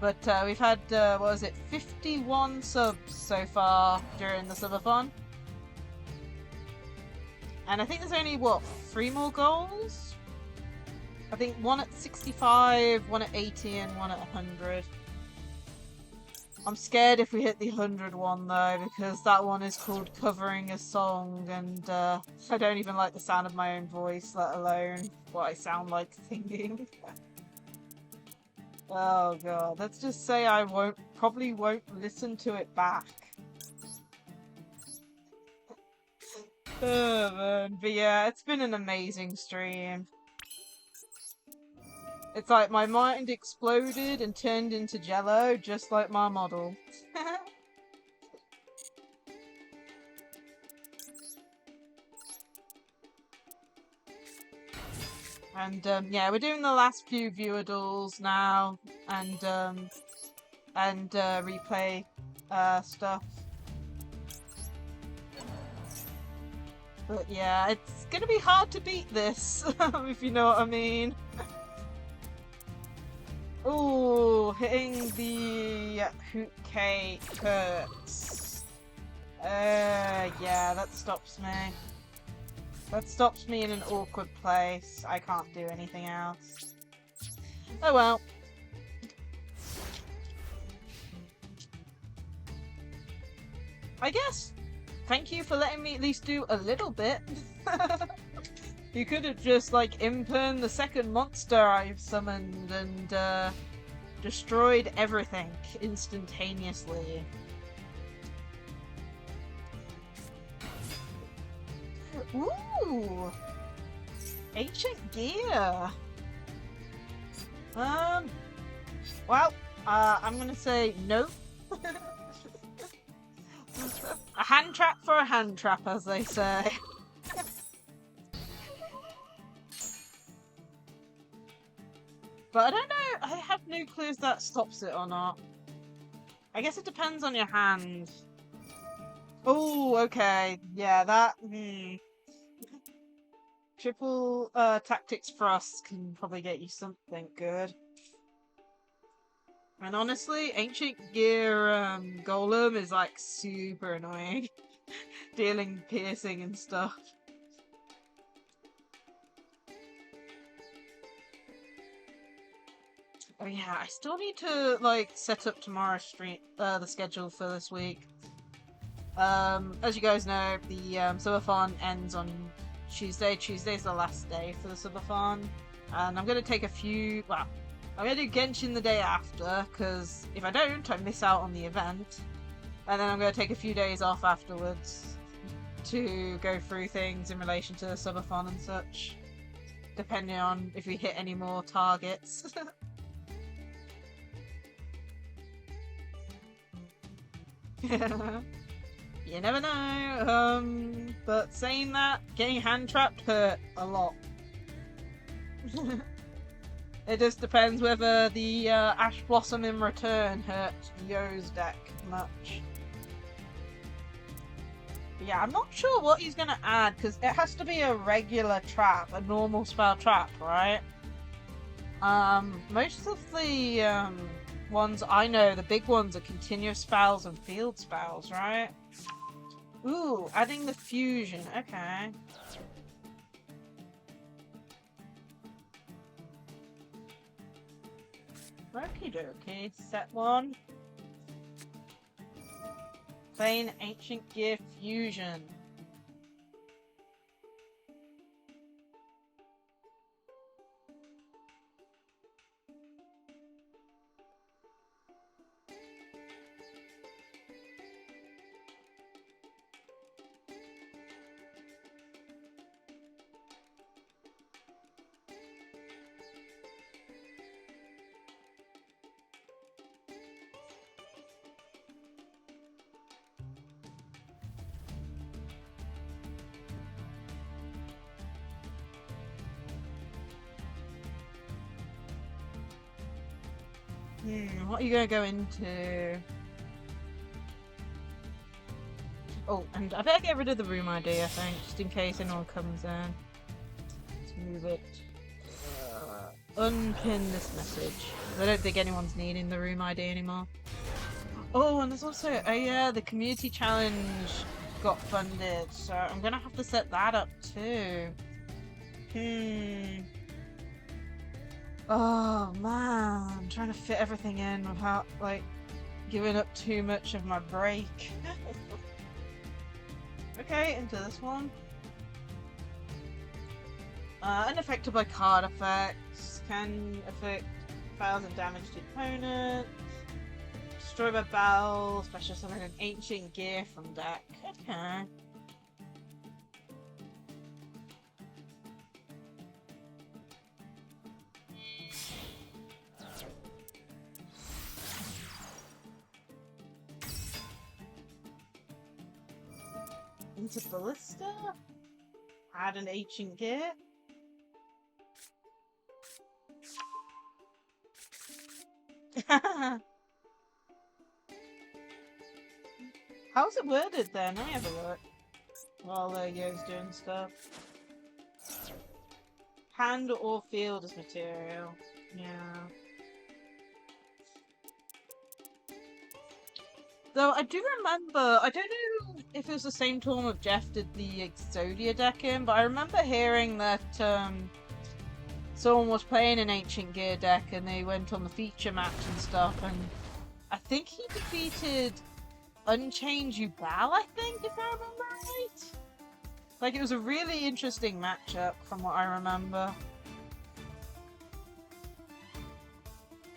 But we've had what was it, 51 subs so far during the subathon, and I think there's only what 3 more goals. I think one at 65, one at 80, and one at 100. I'm scared if we hit the 100 one though, because that one is called Covering a Song, and I don't even like the sound of my own voice, let alone what I sound like singing. Oh god, let's just say I probably won't listen to it back. Oh man, but yeah, it's been an amazing stream. It's like my mind exploded and turned into jello, just like my model. And yeah, we're doing the last few viewer duels now, and replay stuff. But yeah, it's gonna be hard to beat this, if you know what I mean. Ooh, hitting the hoot cake hurts. Yeah, that stops me. That stops me in an awkward place. I can't do anything else. Oh well. I guess. Thank you for letting me at least do a little bit. You could have just, like, imperned the second monster I've summoned and, destroyed everything instantaneously. Ooh! Ancient gear! Well, I'm gonna say no. A hand trap for a hand trap, as they say. But I don't know, I have no clue if that stops it or not. I guess it depends on your hand. Oh, okay. Yeah, that... Triple Tactics Frost can probably get you something good. And honestly, Ancient Gear Golem is like super annoying. Dealing piercing and stuff. Oh yeah, I still need to like set up tomorrow's stream, the schedule for this week. As you guys know, the Subathon ends on Tuesday. Tuesday's the last day for the Subathon, and I'm gonna take a few. Well, I'm gonna do Genshin the day after, because if I don't, I miss out on the event. And then I'm gonna take a few days off afterwards to go through things in relation to the Subathon and such, depending on if we hit any more targets. You never know, but saying that, getting hand-trapped hurt a lot. It just depends whether the Ash Blossom in return hurt Yo's deck much. But yeah, I'm not sure what he's gonna add, because it has to be a regular trap, a normal spell trap, right? Most of the ones I know, the big ones are continuous spells and field spells, right? Ooh, adding the fusion, okay. Okie dokie, set one. Playing Ancient Gear Fusion. What are you gonna go into? Oh, and I better get rid of the room ID, I think, just in case anyone comes in. Move it. Unpin this message. I don't think anyone's needing the room ID anymore. Oh, and there's also, oh yeah, the community challenge got funded, so I'm gonna have to set that up too. Oh man, I'm trying to fit everything in without, like, giving up too much of my break. Okay, into this one. Unaffected by card effects. Can affect 1,000 damage to opponent. Destroy by battle. Special summon an ancient gear from deck. Okay. Into Ballista? Add an ancient gear? How's it worded then? Let me have a look. While Yo's doing stuff. Hand or field as material. Yeah. Though I do remember, I don't know if it was the same tournament Jeff did the Exodia deck in, but I remember hearing that someone was playing an Ancient Gear deck and they went on the feature match and stuff, and I think he defeated Unchained Yubal, I think, if I remember right. Like, it was a really interesting matchup from what I remember.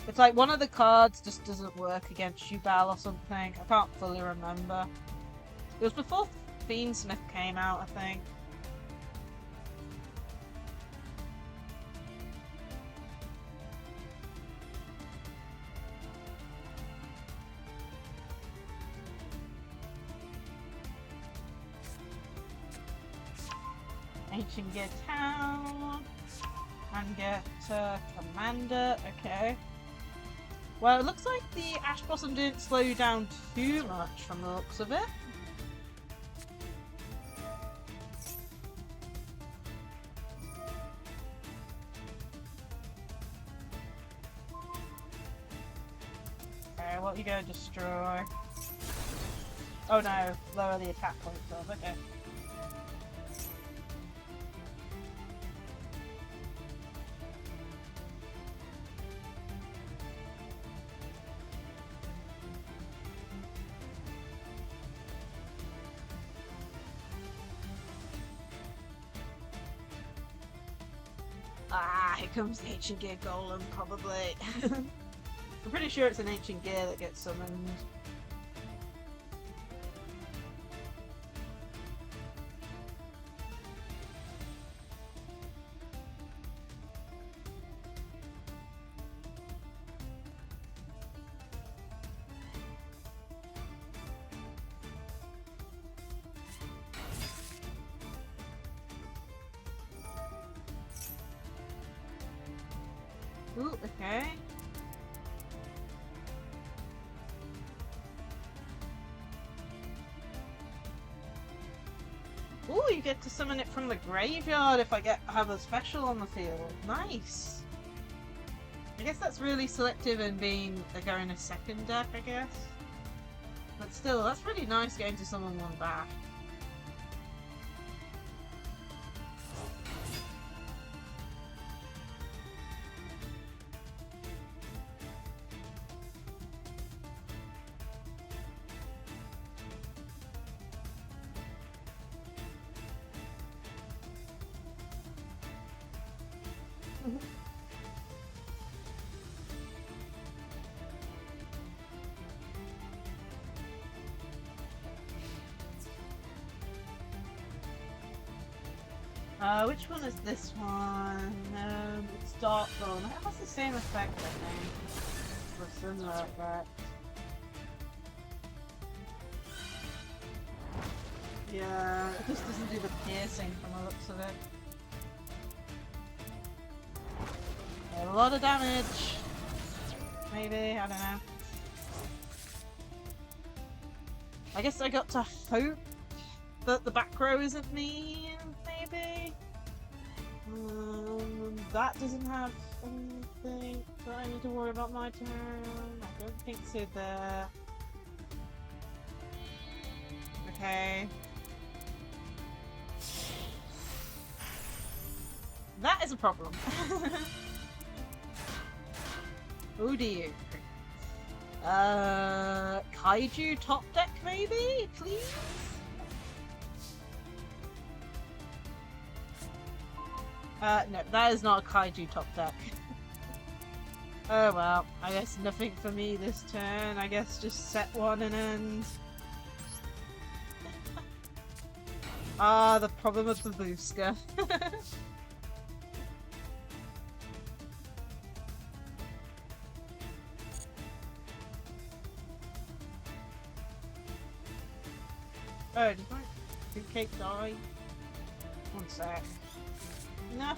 It's like one of the cards just doesn't work against Yubal or something. I can't fully remember. It was before Fiendsmith came out, I think. Ancient Gear Town. And get Commander. Okay. Well, it looks like the Ash Blossom didn't slow you down too much from the looks of it. Okay, what are you gonna destroy? Oh no, lower the attack points off, okay. Ah, here comes the Ancient Gear Golem, probably. I'm pretty sure it's an Ancient Gear that gets summoned. Ooh, okay. Ooh, you get to summon it from the graveyard if I have a special on the field. Nice. I guess that's really selective in being going a second deck, I guess. But still, that's really nice getting to summon one back. Which one is this one? It's Dark Dawn. That has the same effect, I think. Or similar effect. Yeah, it just doesn't do the piercing from the looks of it. A lot of damage. Maybe, I don't know. I guess I got to hope that the back row isn't mean, maybe? that doesn't have anything that I need to worry about my turn. I don't think so there. Okay. That is a problem. Oh dear. Kaiju top deck maybe, please? No, that is not a Kaiju top deck. Oh well, I guess nothing for me this turn. I guess just set one and end. Ah, the problem with the Booska. Oh, did my fruitcake die? One sec. No.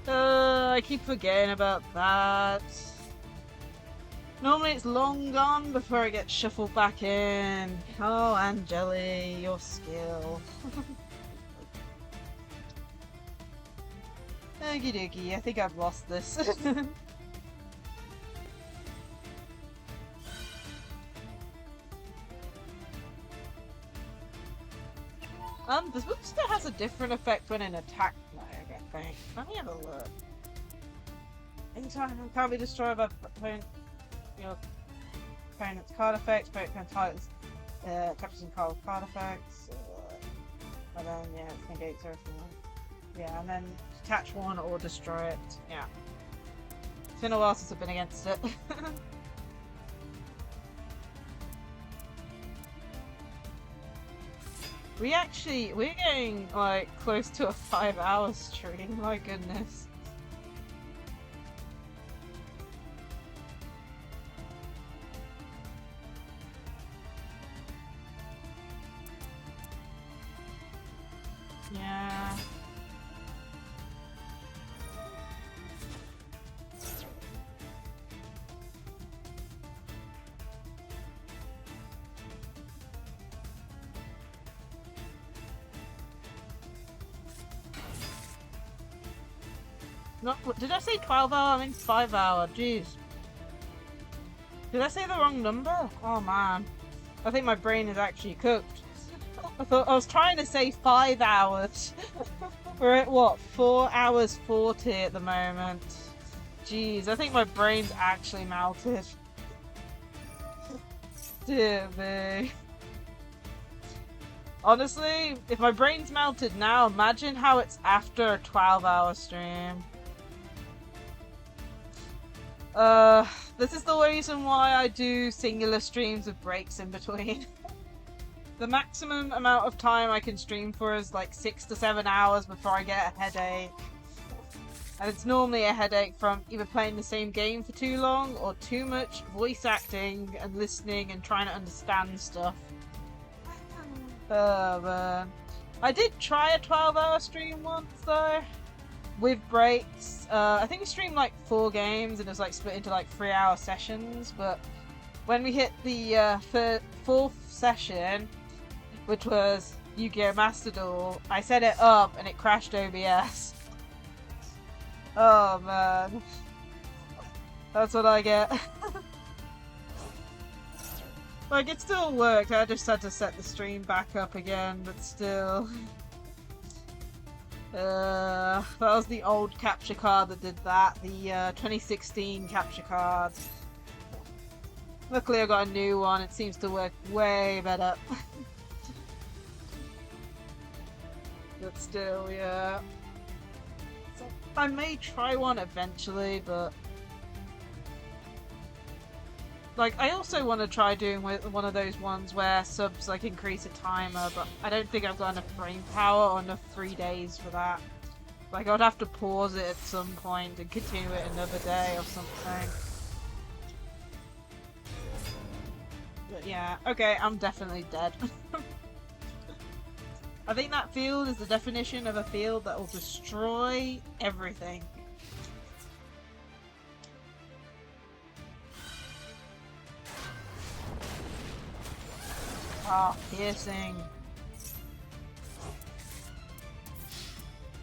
I keep forgetting about that. Normally it's long gone before it gets shuffled back in. Oh, Angeli, your skill. Okie dokie, I think I've lost this. This booster has a different effect when in attack mode, I think. Let me have a look. Anytime it can't be destroyed by your opponent's card effects, but it can target captures and card effects. And then, yeah, it negates everything. Yeah, and then attach one or destroy it. Yeah. It's been a while since I've been against it. We're getting like close to a 5-hour stream, my goodness. Yeah. Not, did I say 12 hour? I mean 5 hour. Jeez. Did I say the wrong number? Oh man. I think my brain is actually cooked. I was trying to say 5 hours. We're at what? 4 hours 40 at the moment. Jeez, I think my brain's actually melted. Dear me. Honestly, if my brain's melted now, imagine how it's after a 12-hour stream. This is the reason why I do singular streams with breaks in between. The maximum amount of time I can stream for is like 6 to 7 hours before I get a headache. And it's normally a headache from either playing the same game for too long or too much voice acting and listening and trying to understand stuff. Oh man. I did try a 12-hour stream once though. With breaks. I think we streamed like 4 games and it was like split into like 3-hour sessions, but when we hit the 4th session, which was Yu-Gi-Oh Master Duel, I set it up and it crashed OBS. Oh man. That's what I get. Like, it still worked, I just had to set the stream back up again, but still. That was the old capture card that did that, the 2016 capture card. Luckily I got a new one, it seems to work way better. But still, yeah. So I may try one eventually, but... Like, I also want to try doing one of those ones where subs, like, increase a timer, but I don't think I've got enough brain power or enough 3 days for that. Like, I'd have to pause it at some point and continue it another day or something. But yeah, okay, I'm definitely dead. I think that field is the definition of a field that will destroy everything. Ah, piercing.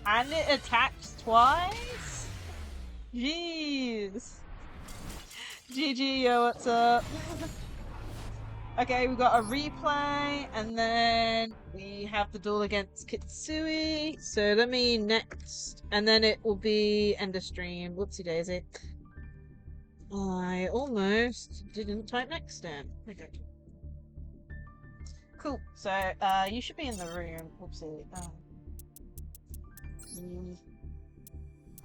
And it attacks twice? Jeez. GG, yo, what's up? Okay, we've got a replay, and then we have the duel against Kitsui. So let me next, and then it will be end of stream. Whoopsie daisy. I almost didn't type next in. Okay. Cool. So, you should be in the room. Whoopsie.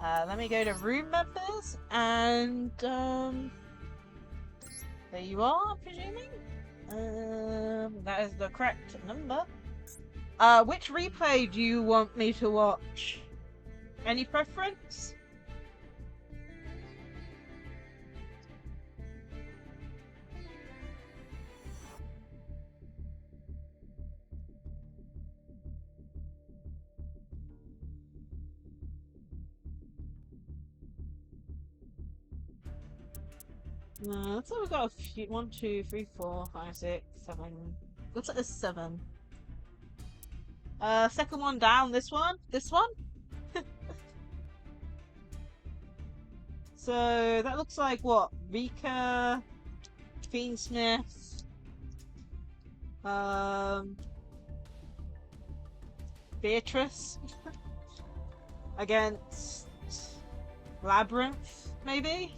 Let me go to room members, and, there you are, presuming? That is the correct number. Which replay do you want me to watch? Any preference? Looks like we've got a few. 1, 2, 3, 4, 5, 6, 7. Looks like there's 7. Second one down. This one. This one. So that looks like what? Rika, Fiendsmith, Beatrice against Labyrinth, maybe.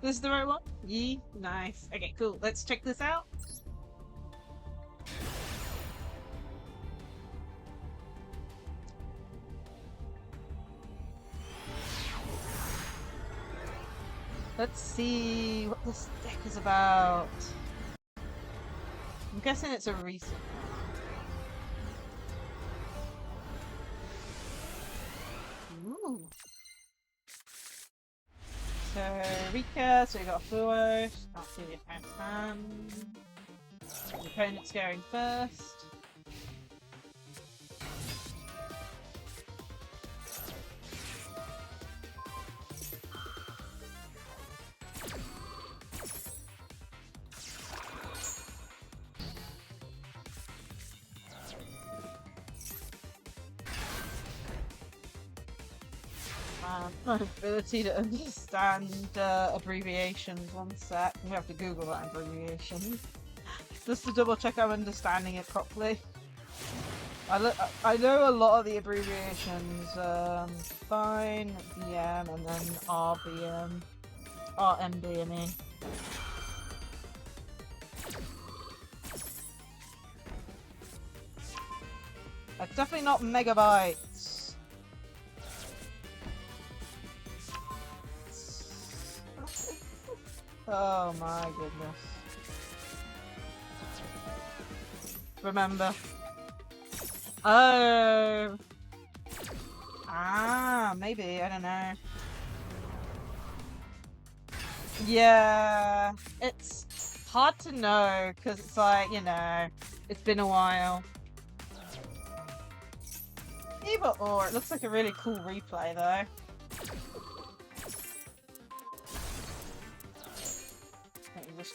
This is the right one? Yee, nice. Okay, cool. Let's check this out. Let's see what this deck is about. I'm guessing it's a recent one. Ooh. So, Rika, so we got Fluo, start to the opponent's hand. The opponent's going first. My ability to understand abbreviations. One sec. We have to Google that abbreviation. Just to double check I'm understanding it properly. I know a lot of the abbreviations. Fine, BM, and then RBM. RMB, I mean. That's definitely not megabytes. Oh my goodness. Remember. Oh. Ah, maybe. I don't know. Yeah. It's hard to know because it's like, you know, it's been a while. Either or. It looks like a really cool replay though.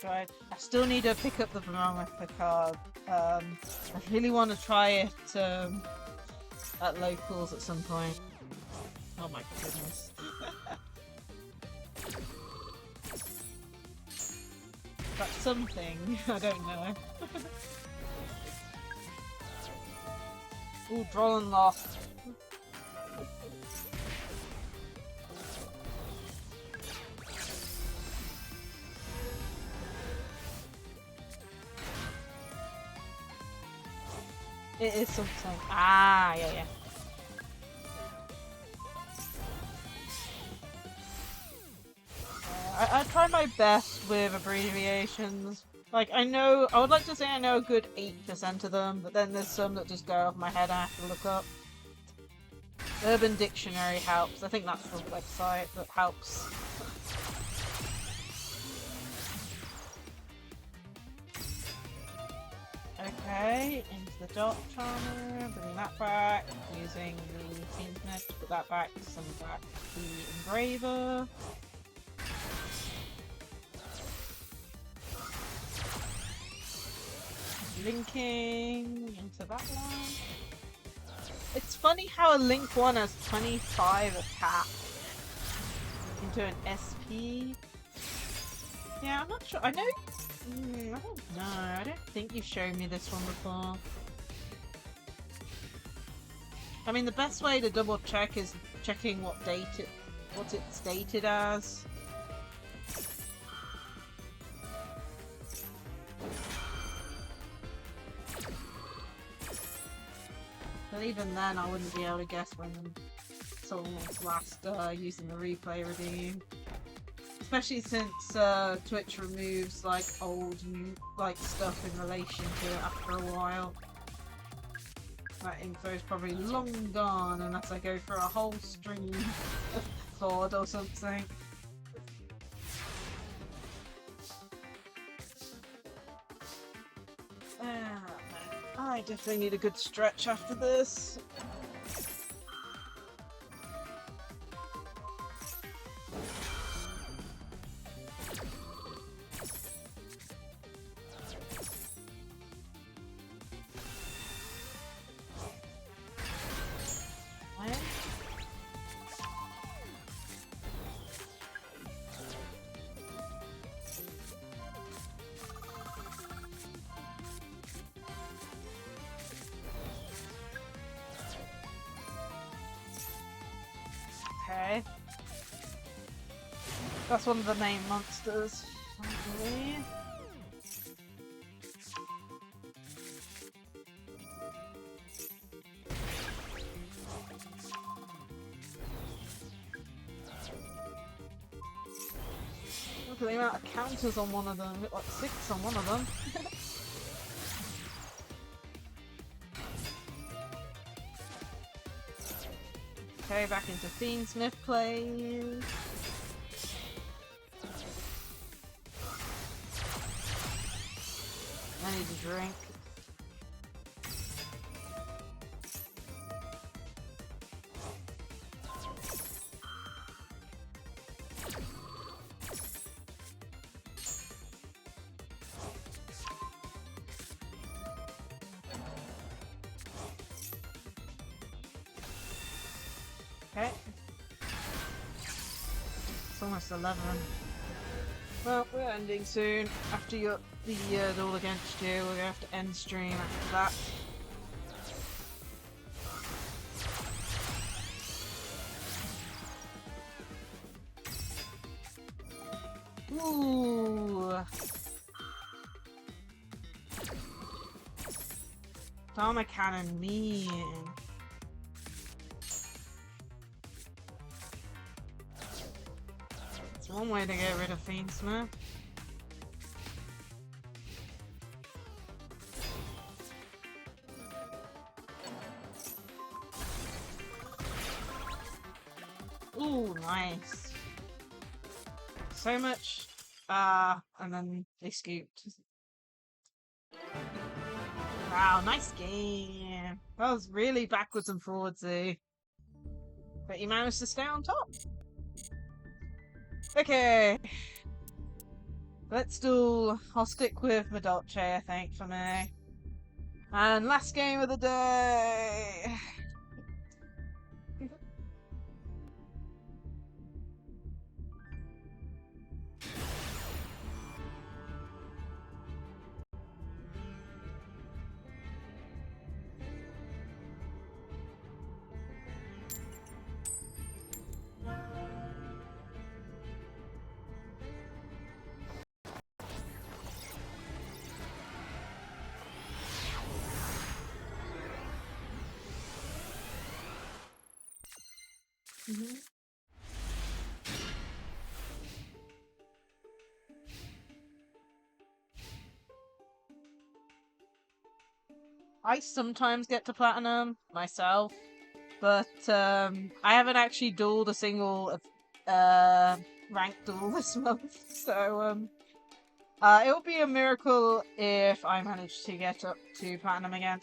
I still need to pick up the Barometer card. I really want to try it at locals at some point. Oh my goodness. That's something. I don't know. Ooh, draw and lost. It is something. Ah, yeah. I try my best with abbreviations. Like, I would like to say I know a good 8% of them, but then there's some that just go off my head and I have to look up. Urban Dictionary helps. I think that's the website that helps. Okay, into the Dark Charmer, bringing that back, using the Fiendsmith to put that back, send back the Engraver. Linking into that one. It's funny how a Link 1 has 25 attack into an SP. Yeah, I'm not sure. I know. I don't know. I don't think you've shown me this one before. I mean, the best way to double check is checking what it's dated as. But even then, I wouldn't be able to guess when someone was last using the replay redeem. Especially since Twitch removes like old stuff in relation to it after a while. That info is probably long gone unless I go for a whole stream of fraud or something. I definitely need a good stretch after this. Okay. That's one of the main monsters, I believe. Look at the amount of counters on one of them. We've got like 6 on one of them. Okay, back into Fiendsmith plays. I need a drink. Okay. It's almost 11. Well, we're ending soon. After the duel against you, we're gonna have to end stream after that. Ooh. Dharma Cannon mean. It's one way to get rid of Fiendsmith. Ooh, nice. So much. And then they scooped. Wow, nice game. That was really backwards and forwardsy. But you managed to stay on top. Okay. Let's do. I'll stick with Madolce, I think, for me. And last game of the day. I sometimes get to platinum myself, but I haven't actually dueled a single ranked duel this month, so it would be a miracle if I managed to get up to platinum again.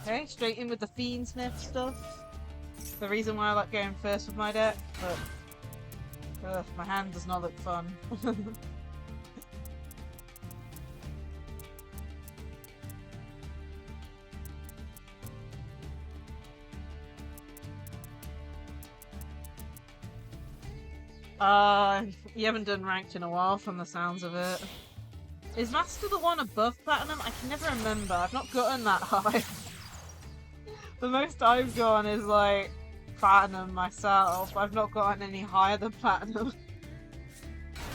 Okay, straight in with the Fiendsmith stuff. The reason why I like going first with my deck, but my hand does not look fun. You haven't done ranked in a while from the sounds of it. Is Master the one above Platinum? I can never remember. I've not gotten that high. The most I've gone is like Platinum myself. I've not gotten any higher than Platinum.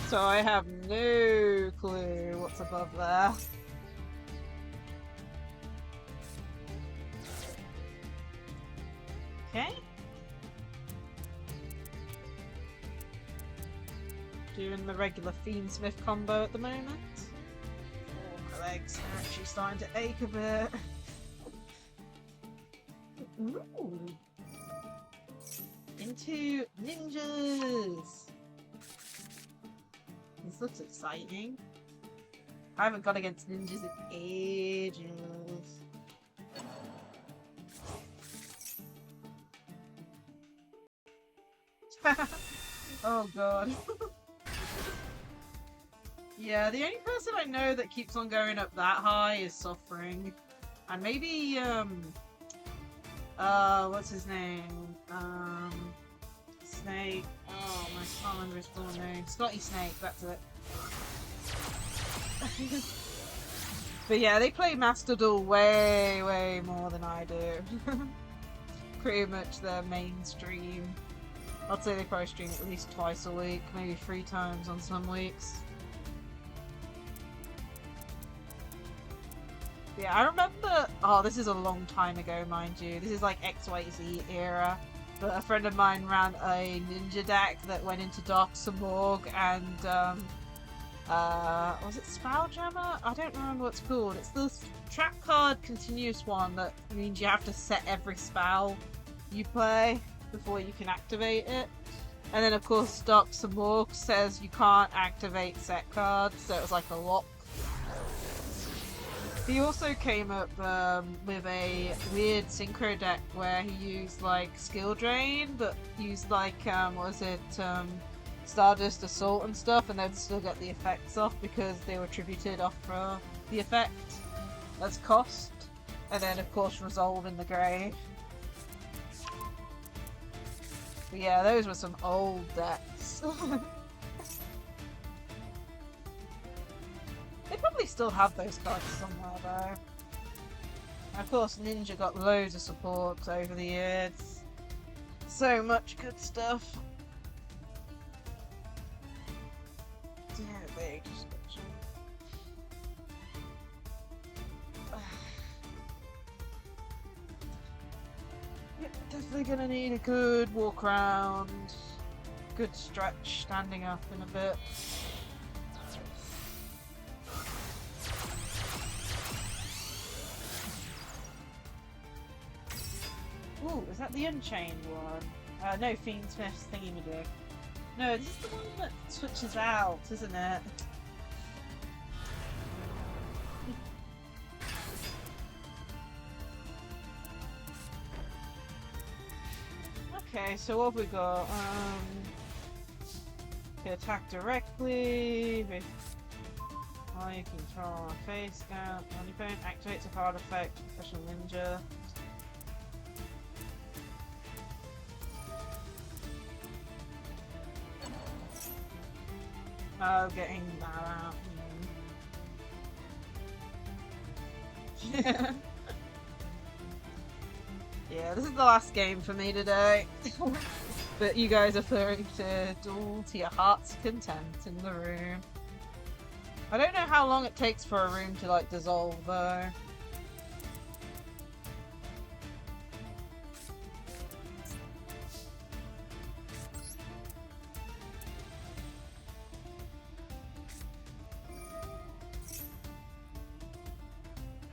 So I have no clue what's above there. Okay. Doing the regular Fiendsmith combo at the moment. Oh, my legs are actually starting to ache a bit. Ooh. Into ninjas! This looks exciting. I haven't gone against ninjas in ages. Oh god. Yeah, the only person I know that keeps on going up that high is Suffering. And maybe, what's his name? Snake. Oh, I can't remember his full name. Scotty Snake, that's it. But yeah, they play Master Duel way, way more than I do. Pretty much their mainstream. I'd say they probably stream at least twice a week, maybe 3 times on some weeks. Yeah, I remember. Oh, this is a long time ago, mind you. This is like XYZ era. But a friend of mine ran a ninja deck that went into Dark Samorg and was it Spelljammer? I don't remember what it's called. It's the trap card continuous one that means you have to set every spell you play before you can activate it. And then of course Dark Samorg says you can't activate set cards, so it was like a lock. He also came up with a weird synchro deck where he used like skill drain, but used like what was it, Stardust Assault and stuff, and they'd still get the effects off because they were attributed off for the effect as cost, and then of course Resolve in the grave. But yeah, those were some old decks. They probably still have those cards somewhere though. And of course Ninja got loads of support over the years. So much good stuff. Yeah, they just got you. Yep, definitely gonna need a good walk around, good stretch standing up in a bit. Ooh, is that the Unchained one? No, Fiendsmith's thingy-majig. No, this is the one that switches out, isn't it? Okay, so what have we got? Okay, attack directly. Oh, you control a face scout. On your opponent activates a card effect, special ninja. Oh, getting that out. Yeah. Yeah, this is the last game for me today. But you guys are throwing to duel to your heart's content in the room. I don't know how long it takes for a room to like dissolve though.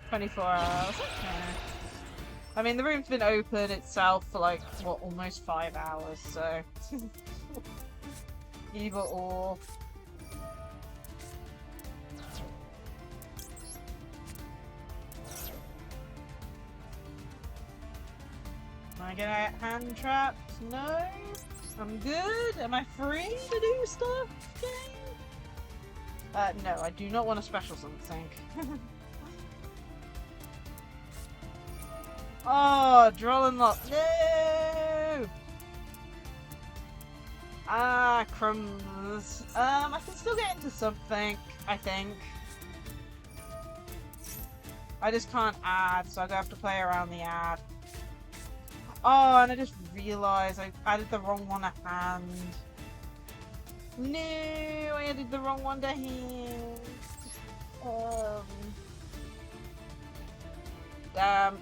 "24 hours, okay. I mean, the room's been open itself for like, what, almost 5 hours, so... Either or. Am I gonna get hand trapped? No? I'm good? Am I free to do stuff? Okay. No, I do not want a special something. Oh, Droll and Lock. No! Ah, crumbs. I can still get into something, I think. I just can't add, so I'm gonna have to play around the ad. Oh, and I just realised I added the wrong one to hand. No, I added the wrong one to hand. Damn.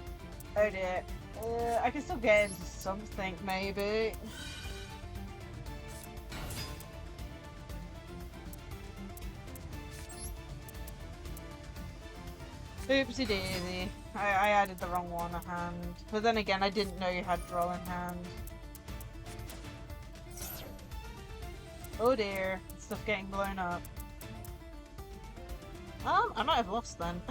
Oh dear. I can still get into something, maybe. Oopsie daisy. I added the wrong one to hand. But then again, I didn't know you had draw in hand. Oh dear. Stuff getting blown up. I might have lost then.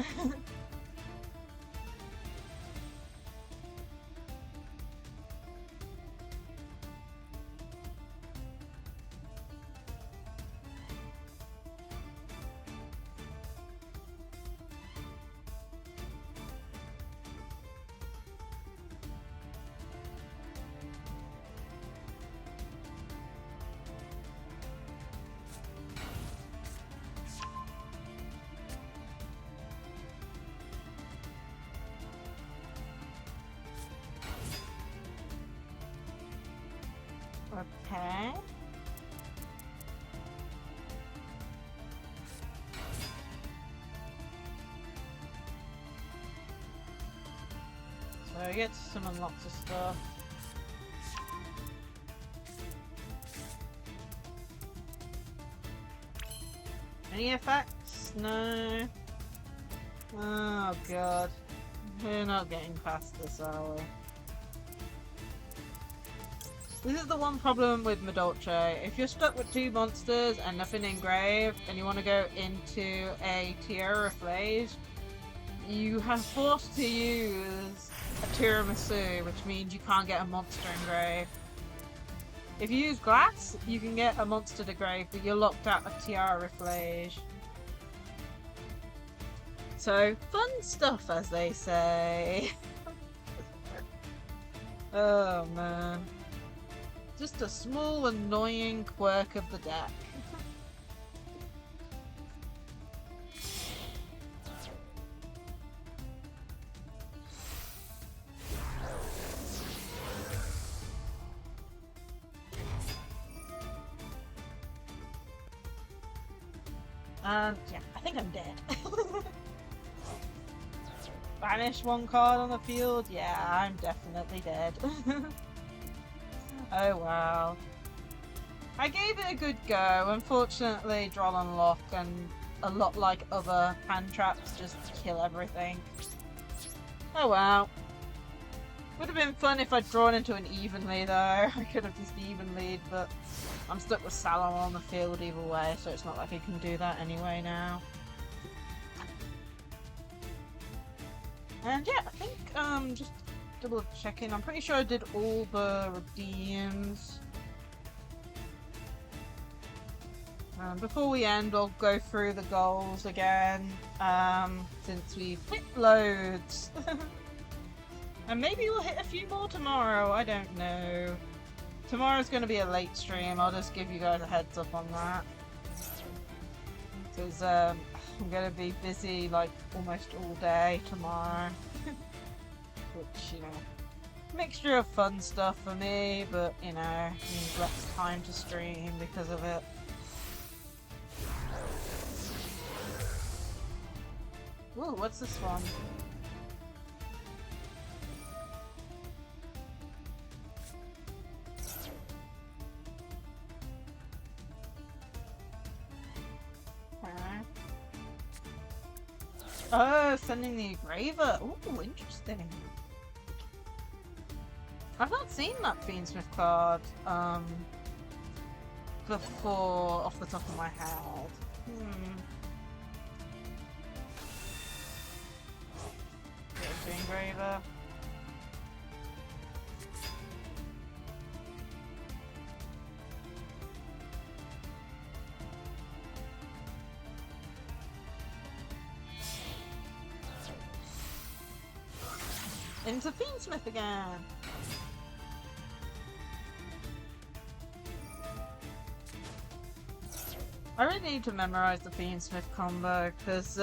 Okay. So I get to summon lots of stuff. Any effects? No. Oh god. We're not getting past this, are we? This is the one problem with Madolce. If you're stuck with two monsters and nothing engraved, and you want to go into a Tiara Flage, you are forced to use a tiramisu, which means you can't get a monster engraved. If you use glass, you can get a monster engraved, but you're locked out of Tiara Flage. So, fun stuff, as they say. Oh man. Just a small annoying quirk of the deck. Yeah, I think I'm dead. Banish one card on the field? Yeah, I'm definitely dead. Oh wow. I gave it a good go. Unfortunately, Droll and Lock and a lot like other hand traps just kill everything. Oh wow. Would have been fun if I'd drawn into an even lead though. I could have just even lead, but I'm stuck with Salom on the field either way, so it's not like I can do that anyway now. And yeah, I think just double checking. I'm pretty sure I did all the redeems. Before we end, I'll go through the goals again, since we've hit loads. And maybe we'll hit a few more tomorrow, I don't know. Tomorrow's going to be a late stream, I'll just give you guys a heads up on that. Because I'm going to be busy like almost all day tomorrow. Which, you know, mixture of fun stuff for me, but, you know, means less time to stream because of it. Ooh, what's this one? Oh, sending the engraver. Ooh, interesting. I've not seen that Fiendsmith card before off the top of my head. Get the engraver. Into Fiendsmith again. I really need to memorize the Fiendsmith combo because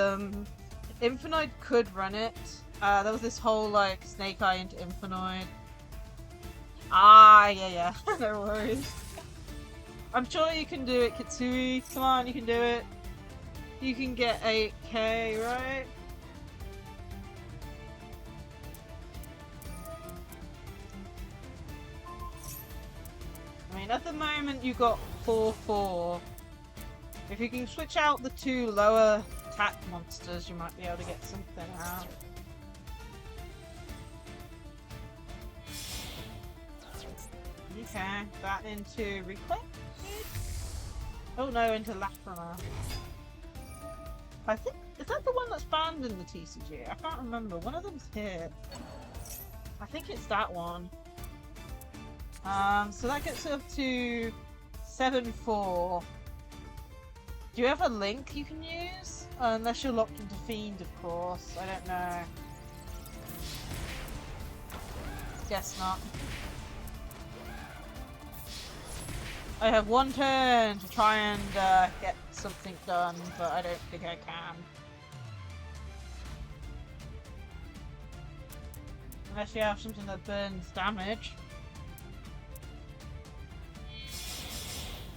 Infinite could run it. There was this whole like Snake Eye into Infinite. Ah, yeah. No worries. I'm sure you can do it, Kitsui. Come on, you can do it. You can get 8k, right? I mean, at the moment you got 4-4. If you can switch out the 2 lower attack monsters, you might be able to get something out. Okay, that into Request. Oh no, into Lacrima. I think, is that the one that's banned in the TCG? I can't remember. One of them's here. I think it's that one. So that gets up to 7-4. Do you have a link you can use? Unless you're locked into Fiend, of course. I don't know. Guess not. I have 1 turn to try and get something done, but I don't think I can. Unless you have something that burns damage.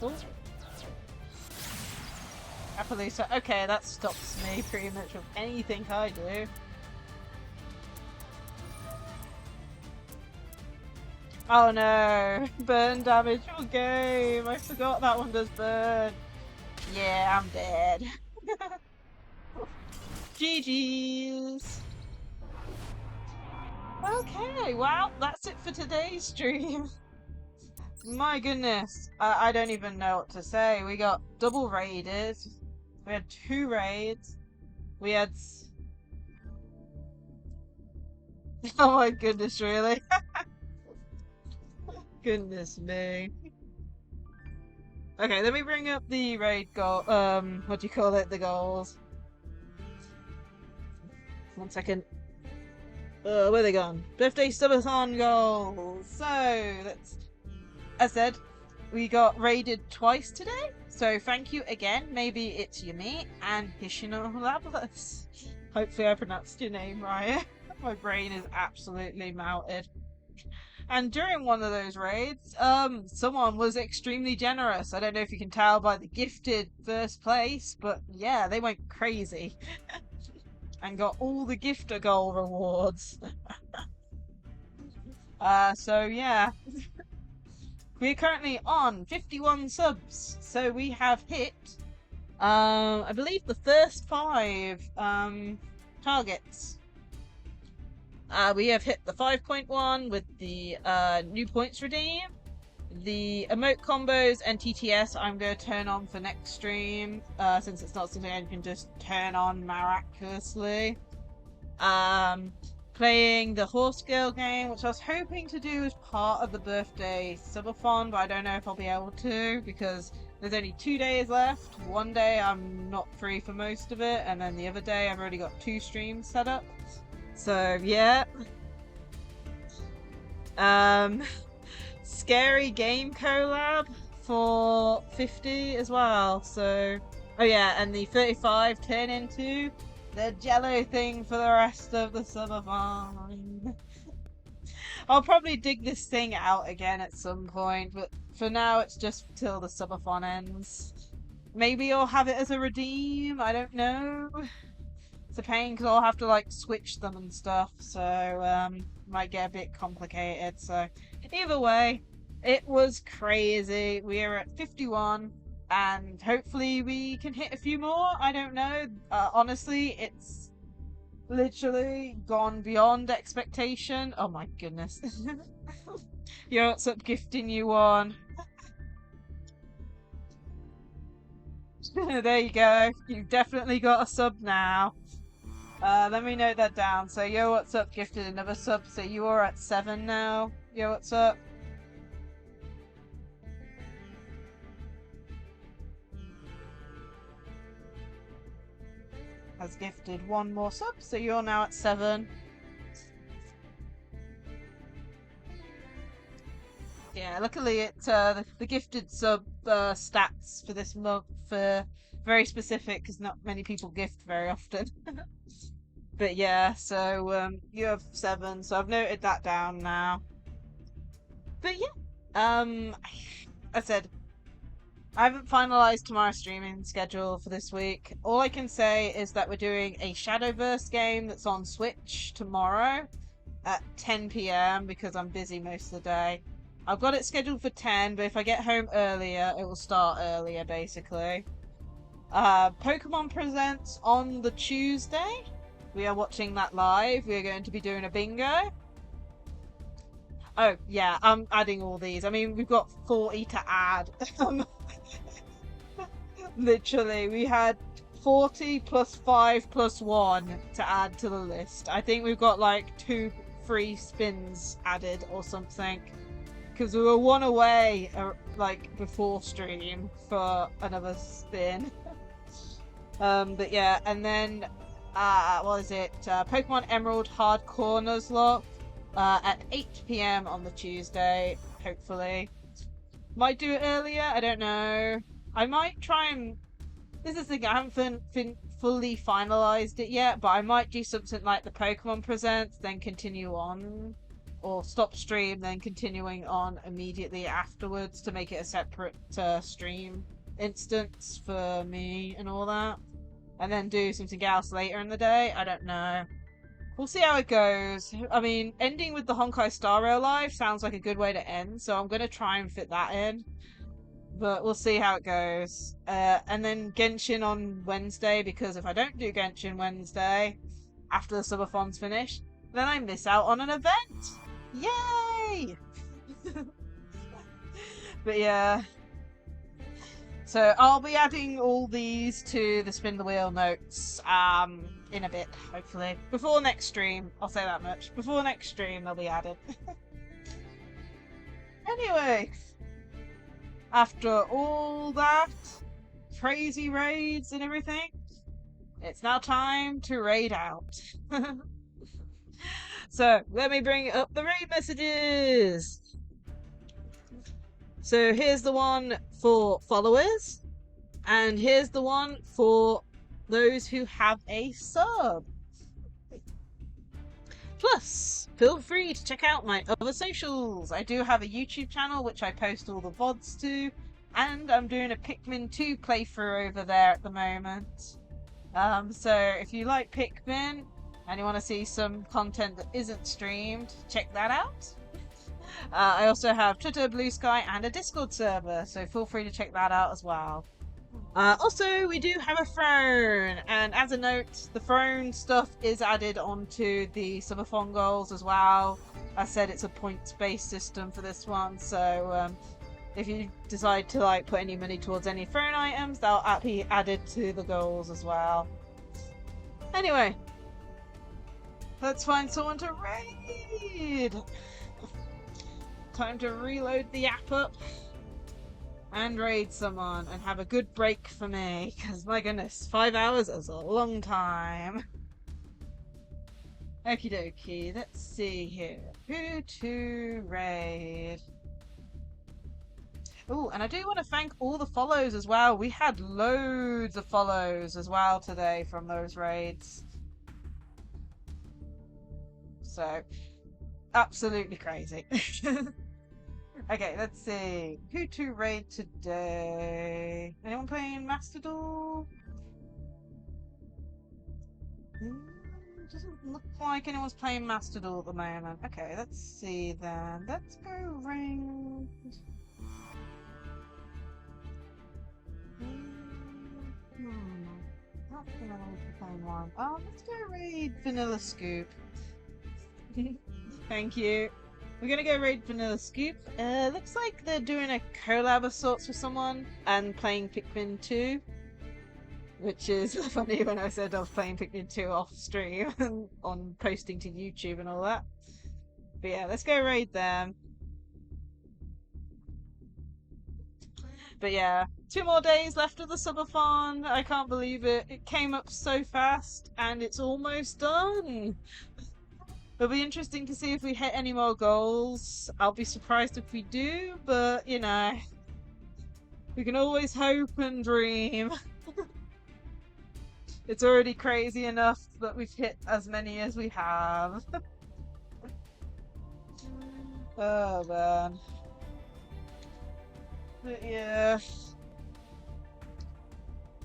Ooh. Happily so. Okay, that stops me pretty much with anything I do. Oh no! Burn damage all game! I forgot that one does burn. Yeah, I'm dead. GG's! Okay, well, that's it for today's stream. My goodness, I don't even know what to say. We got double raided. We had 2 raids. We had... Oh my goodness, really? Goodness me. Okay, let me bring up the raid goal. What do you call it? The goals. 1 second. Where are they gone? Birthday Subathon goals. So that's, as said, we got raided twice today. So thank you again. Maybe it's Yumi and Hishino Lablas. Hopefully I pronounced your name right. My brain is absolutely melted. And during one of those raids, someone was extremely generous. I don't know if you can tell by the gifted first place, but yeah, they went crazy. And got all the gifter goal rewards. So yeah. We're currently on 51 subs. So we have hit, I believe the first 5, targets. We have hit the 5.1 with the new points redeem. The emote combos and TTS I'm going to turn on for next stream, since it's not something I can just turn on miraculously. Playing the horse girl game, which I was hoping to do as part of the birthday subathon, but I don't know if I'll be able to because there's only 2 days left. One day I'm not free for most of it, and then the other day I've already got 2 streams set up. So yeah. Scary game collab for 50 as well. So, oh yeah, and the 35 turn into the jello thing for the rest of the subathon. I'll probably dig this thing out again at some point, but for now it's just till the subathon ends. Maybe I'll have it as a redeem, I don't know. It's a pain because I'll have to like switch them and stuff, so might get a bit complicated. So either way, it was crazy. We are at 51 and hopefully we can hit a few more. I don't know. Honestly, it's literally gone beyond expectation. Oh my goodness. Yo, what's up, gifting you one? There you go. You've definitely got a sub now. Let me note that down. So, yo, what's up, gifted another sub. So you are at 7 now. Yo, what's up? Has gifted 1 more sub. So you're now at 7. Yeah, luckily it the gifted sub stats for this month are very specific because not many people gift very often. But yeah, so you have 7, so I've noted that down now. But yeah, I said I haven't finalized tomorrow's streaming schedule for this week. All I can say is that we're doing a Shadowverse game that's on Switch tomorrow at 10 p.m. because I'm busy most of the day. I've got it scheduled for 10, but if I get home earlier, it will start earlier, basically. Pokemon Presents on the Tuesday. We are watching that live. We are going to be doing a bingo. Oh, yeah, I'm adding all these. I mean, we've got 40 to add. Literally, we had 40 plus 5 plus 1 to add to the list. I think we've got like 2 free spins added or something. Because we were 1 away, like, before stream for another spin. But yeah, and then, what is it? Pokemon Emerald Hardcore Nuzlocke at 8 p.m. on the Tuesday, hopefully. Might do it earlier, I don't know. I might try and... This is the thing, I haven't fully finalized it yet, but I might do something like the Pokemon Presents, then continue on. Or stop stream, then continuing on immediately afterwards to make it a separate stream instance for me and all that. And then do something else later in the day. I don't know. We'll see how it goes. I mean, ending with the Honkai Star Rail Live sounds like a good way to end, so I'm going to try and fit that in. But we'll see how it goes. And then Genshin on Wednesday, because if I don't do Genshin Wednesday after the Subathon's finished, then I miss out on an event. Yay! But yeah. So I'll be adding all these to the Spin the Wheel notes in a bit, hopefully. Before next stream, I'll say that much. Before next stream, they'll be added. Anyway, after all that crazy raids and everything, it's now time to raid out. So let me bring up the raid messages. So here's the one for followers, and here's the one for those who have a sub. Plus, feel free to check out my other socials. I do have a YouTube channel which I post all the VODs to, and I'm doing a Pikmin 2 playthrough over there at the moment. So if you like Pikmin and you want to see some content that isn't streamed, check that out. I also have Twitter, Blue Sky, and a Discord server, so feel free to check that out as well. Also, we do have a throne, and as a note, the throne stuff is added onto the Subathon goals as well. I said it's a points-based system for this one, so if you decide to like put any money towards any throne items, they'll be added to the goals as well. Anyway, let's find someone to raid! Time to reload the app up and raid someone and have a good break for me, because my goodness, 5 hours is a long time. Okie dokie, let's see here. Who to raid? Oh, and I do want to thank all the follows as well. We had loads of follows as well today from those raids. So, absolutely crazy. Okay, let's see. Who to raid today? Anyone playing Master Duel? Doesn't look like anyone's playing Master Duel at the moment. Okay, let's see then. Let's go raid. Not gonna be playing one. Oh, let's go raid Vanilla Scoop. Thank you. We're gonna go raid Vanilla Scoop. Looks like they're doing a collab of sorts with someone and playing Pikmin 2. Which is funny when I said I was playing Pikmin 2 off stream and on posting to YouTube and all that. But yeah, let's go raid them. But yeah, 2 more days left of the Subathon. I can't believe it. It came up so fast and it's almost done. It'll be interesting to see if we hit any more goals. I'll be surprised if we do, but you know, we can always hope and dream. It's already crazy enough that we've hit as many as we have. Oh man. But yeah.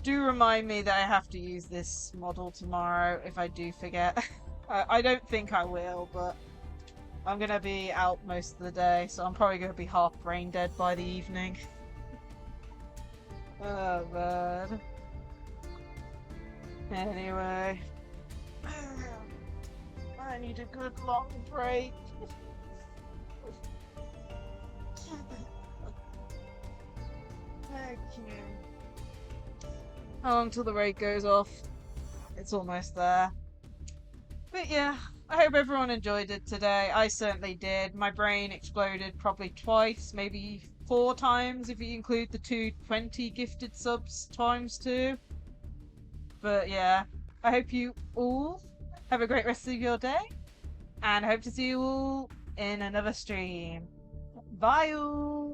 Do remind me that I have to use this model tomorrow if I do forget. I don't think I will, but I'm gonna be out most of the day, so I'm probably gonna be half brain dead by the evening. Oh man. Anyway. I need a good long break. Thank you. How long till the raid goes off? It's almost there. But yeah, I hope everyone enjoyed it today. I certainly did. My brain exploded probably twice, maybe 4 times if you include the 220 gifted subs times 2. But yeah, I hope you all have a great rest of your day, and I hope to see you all in another stream. Bye all!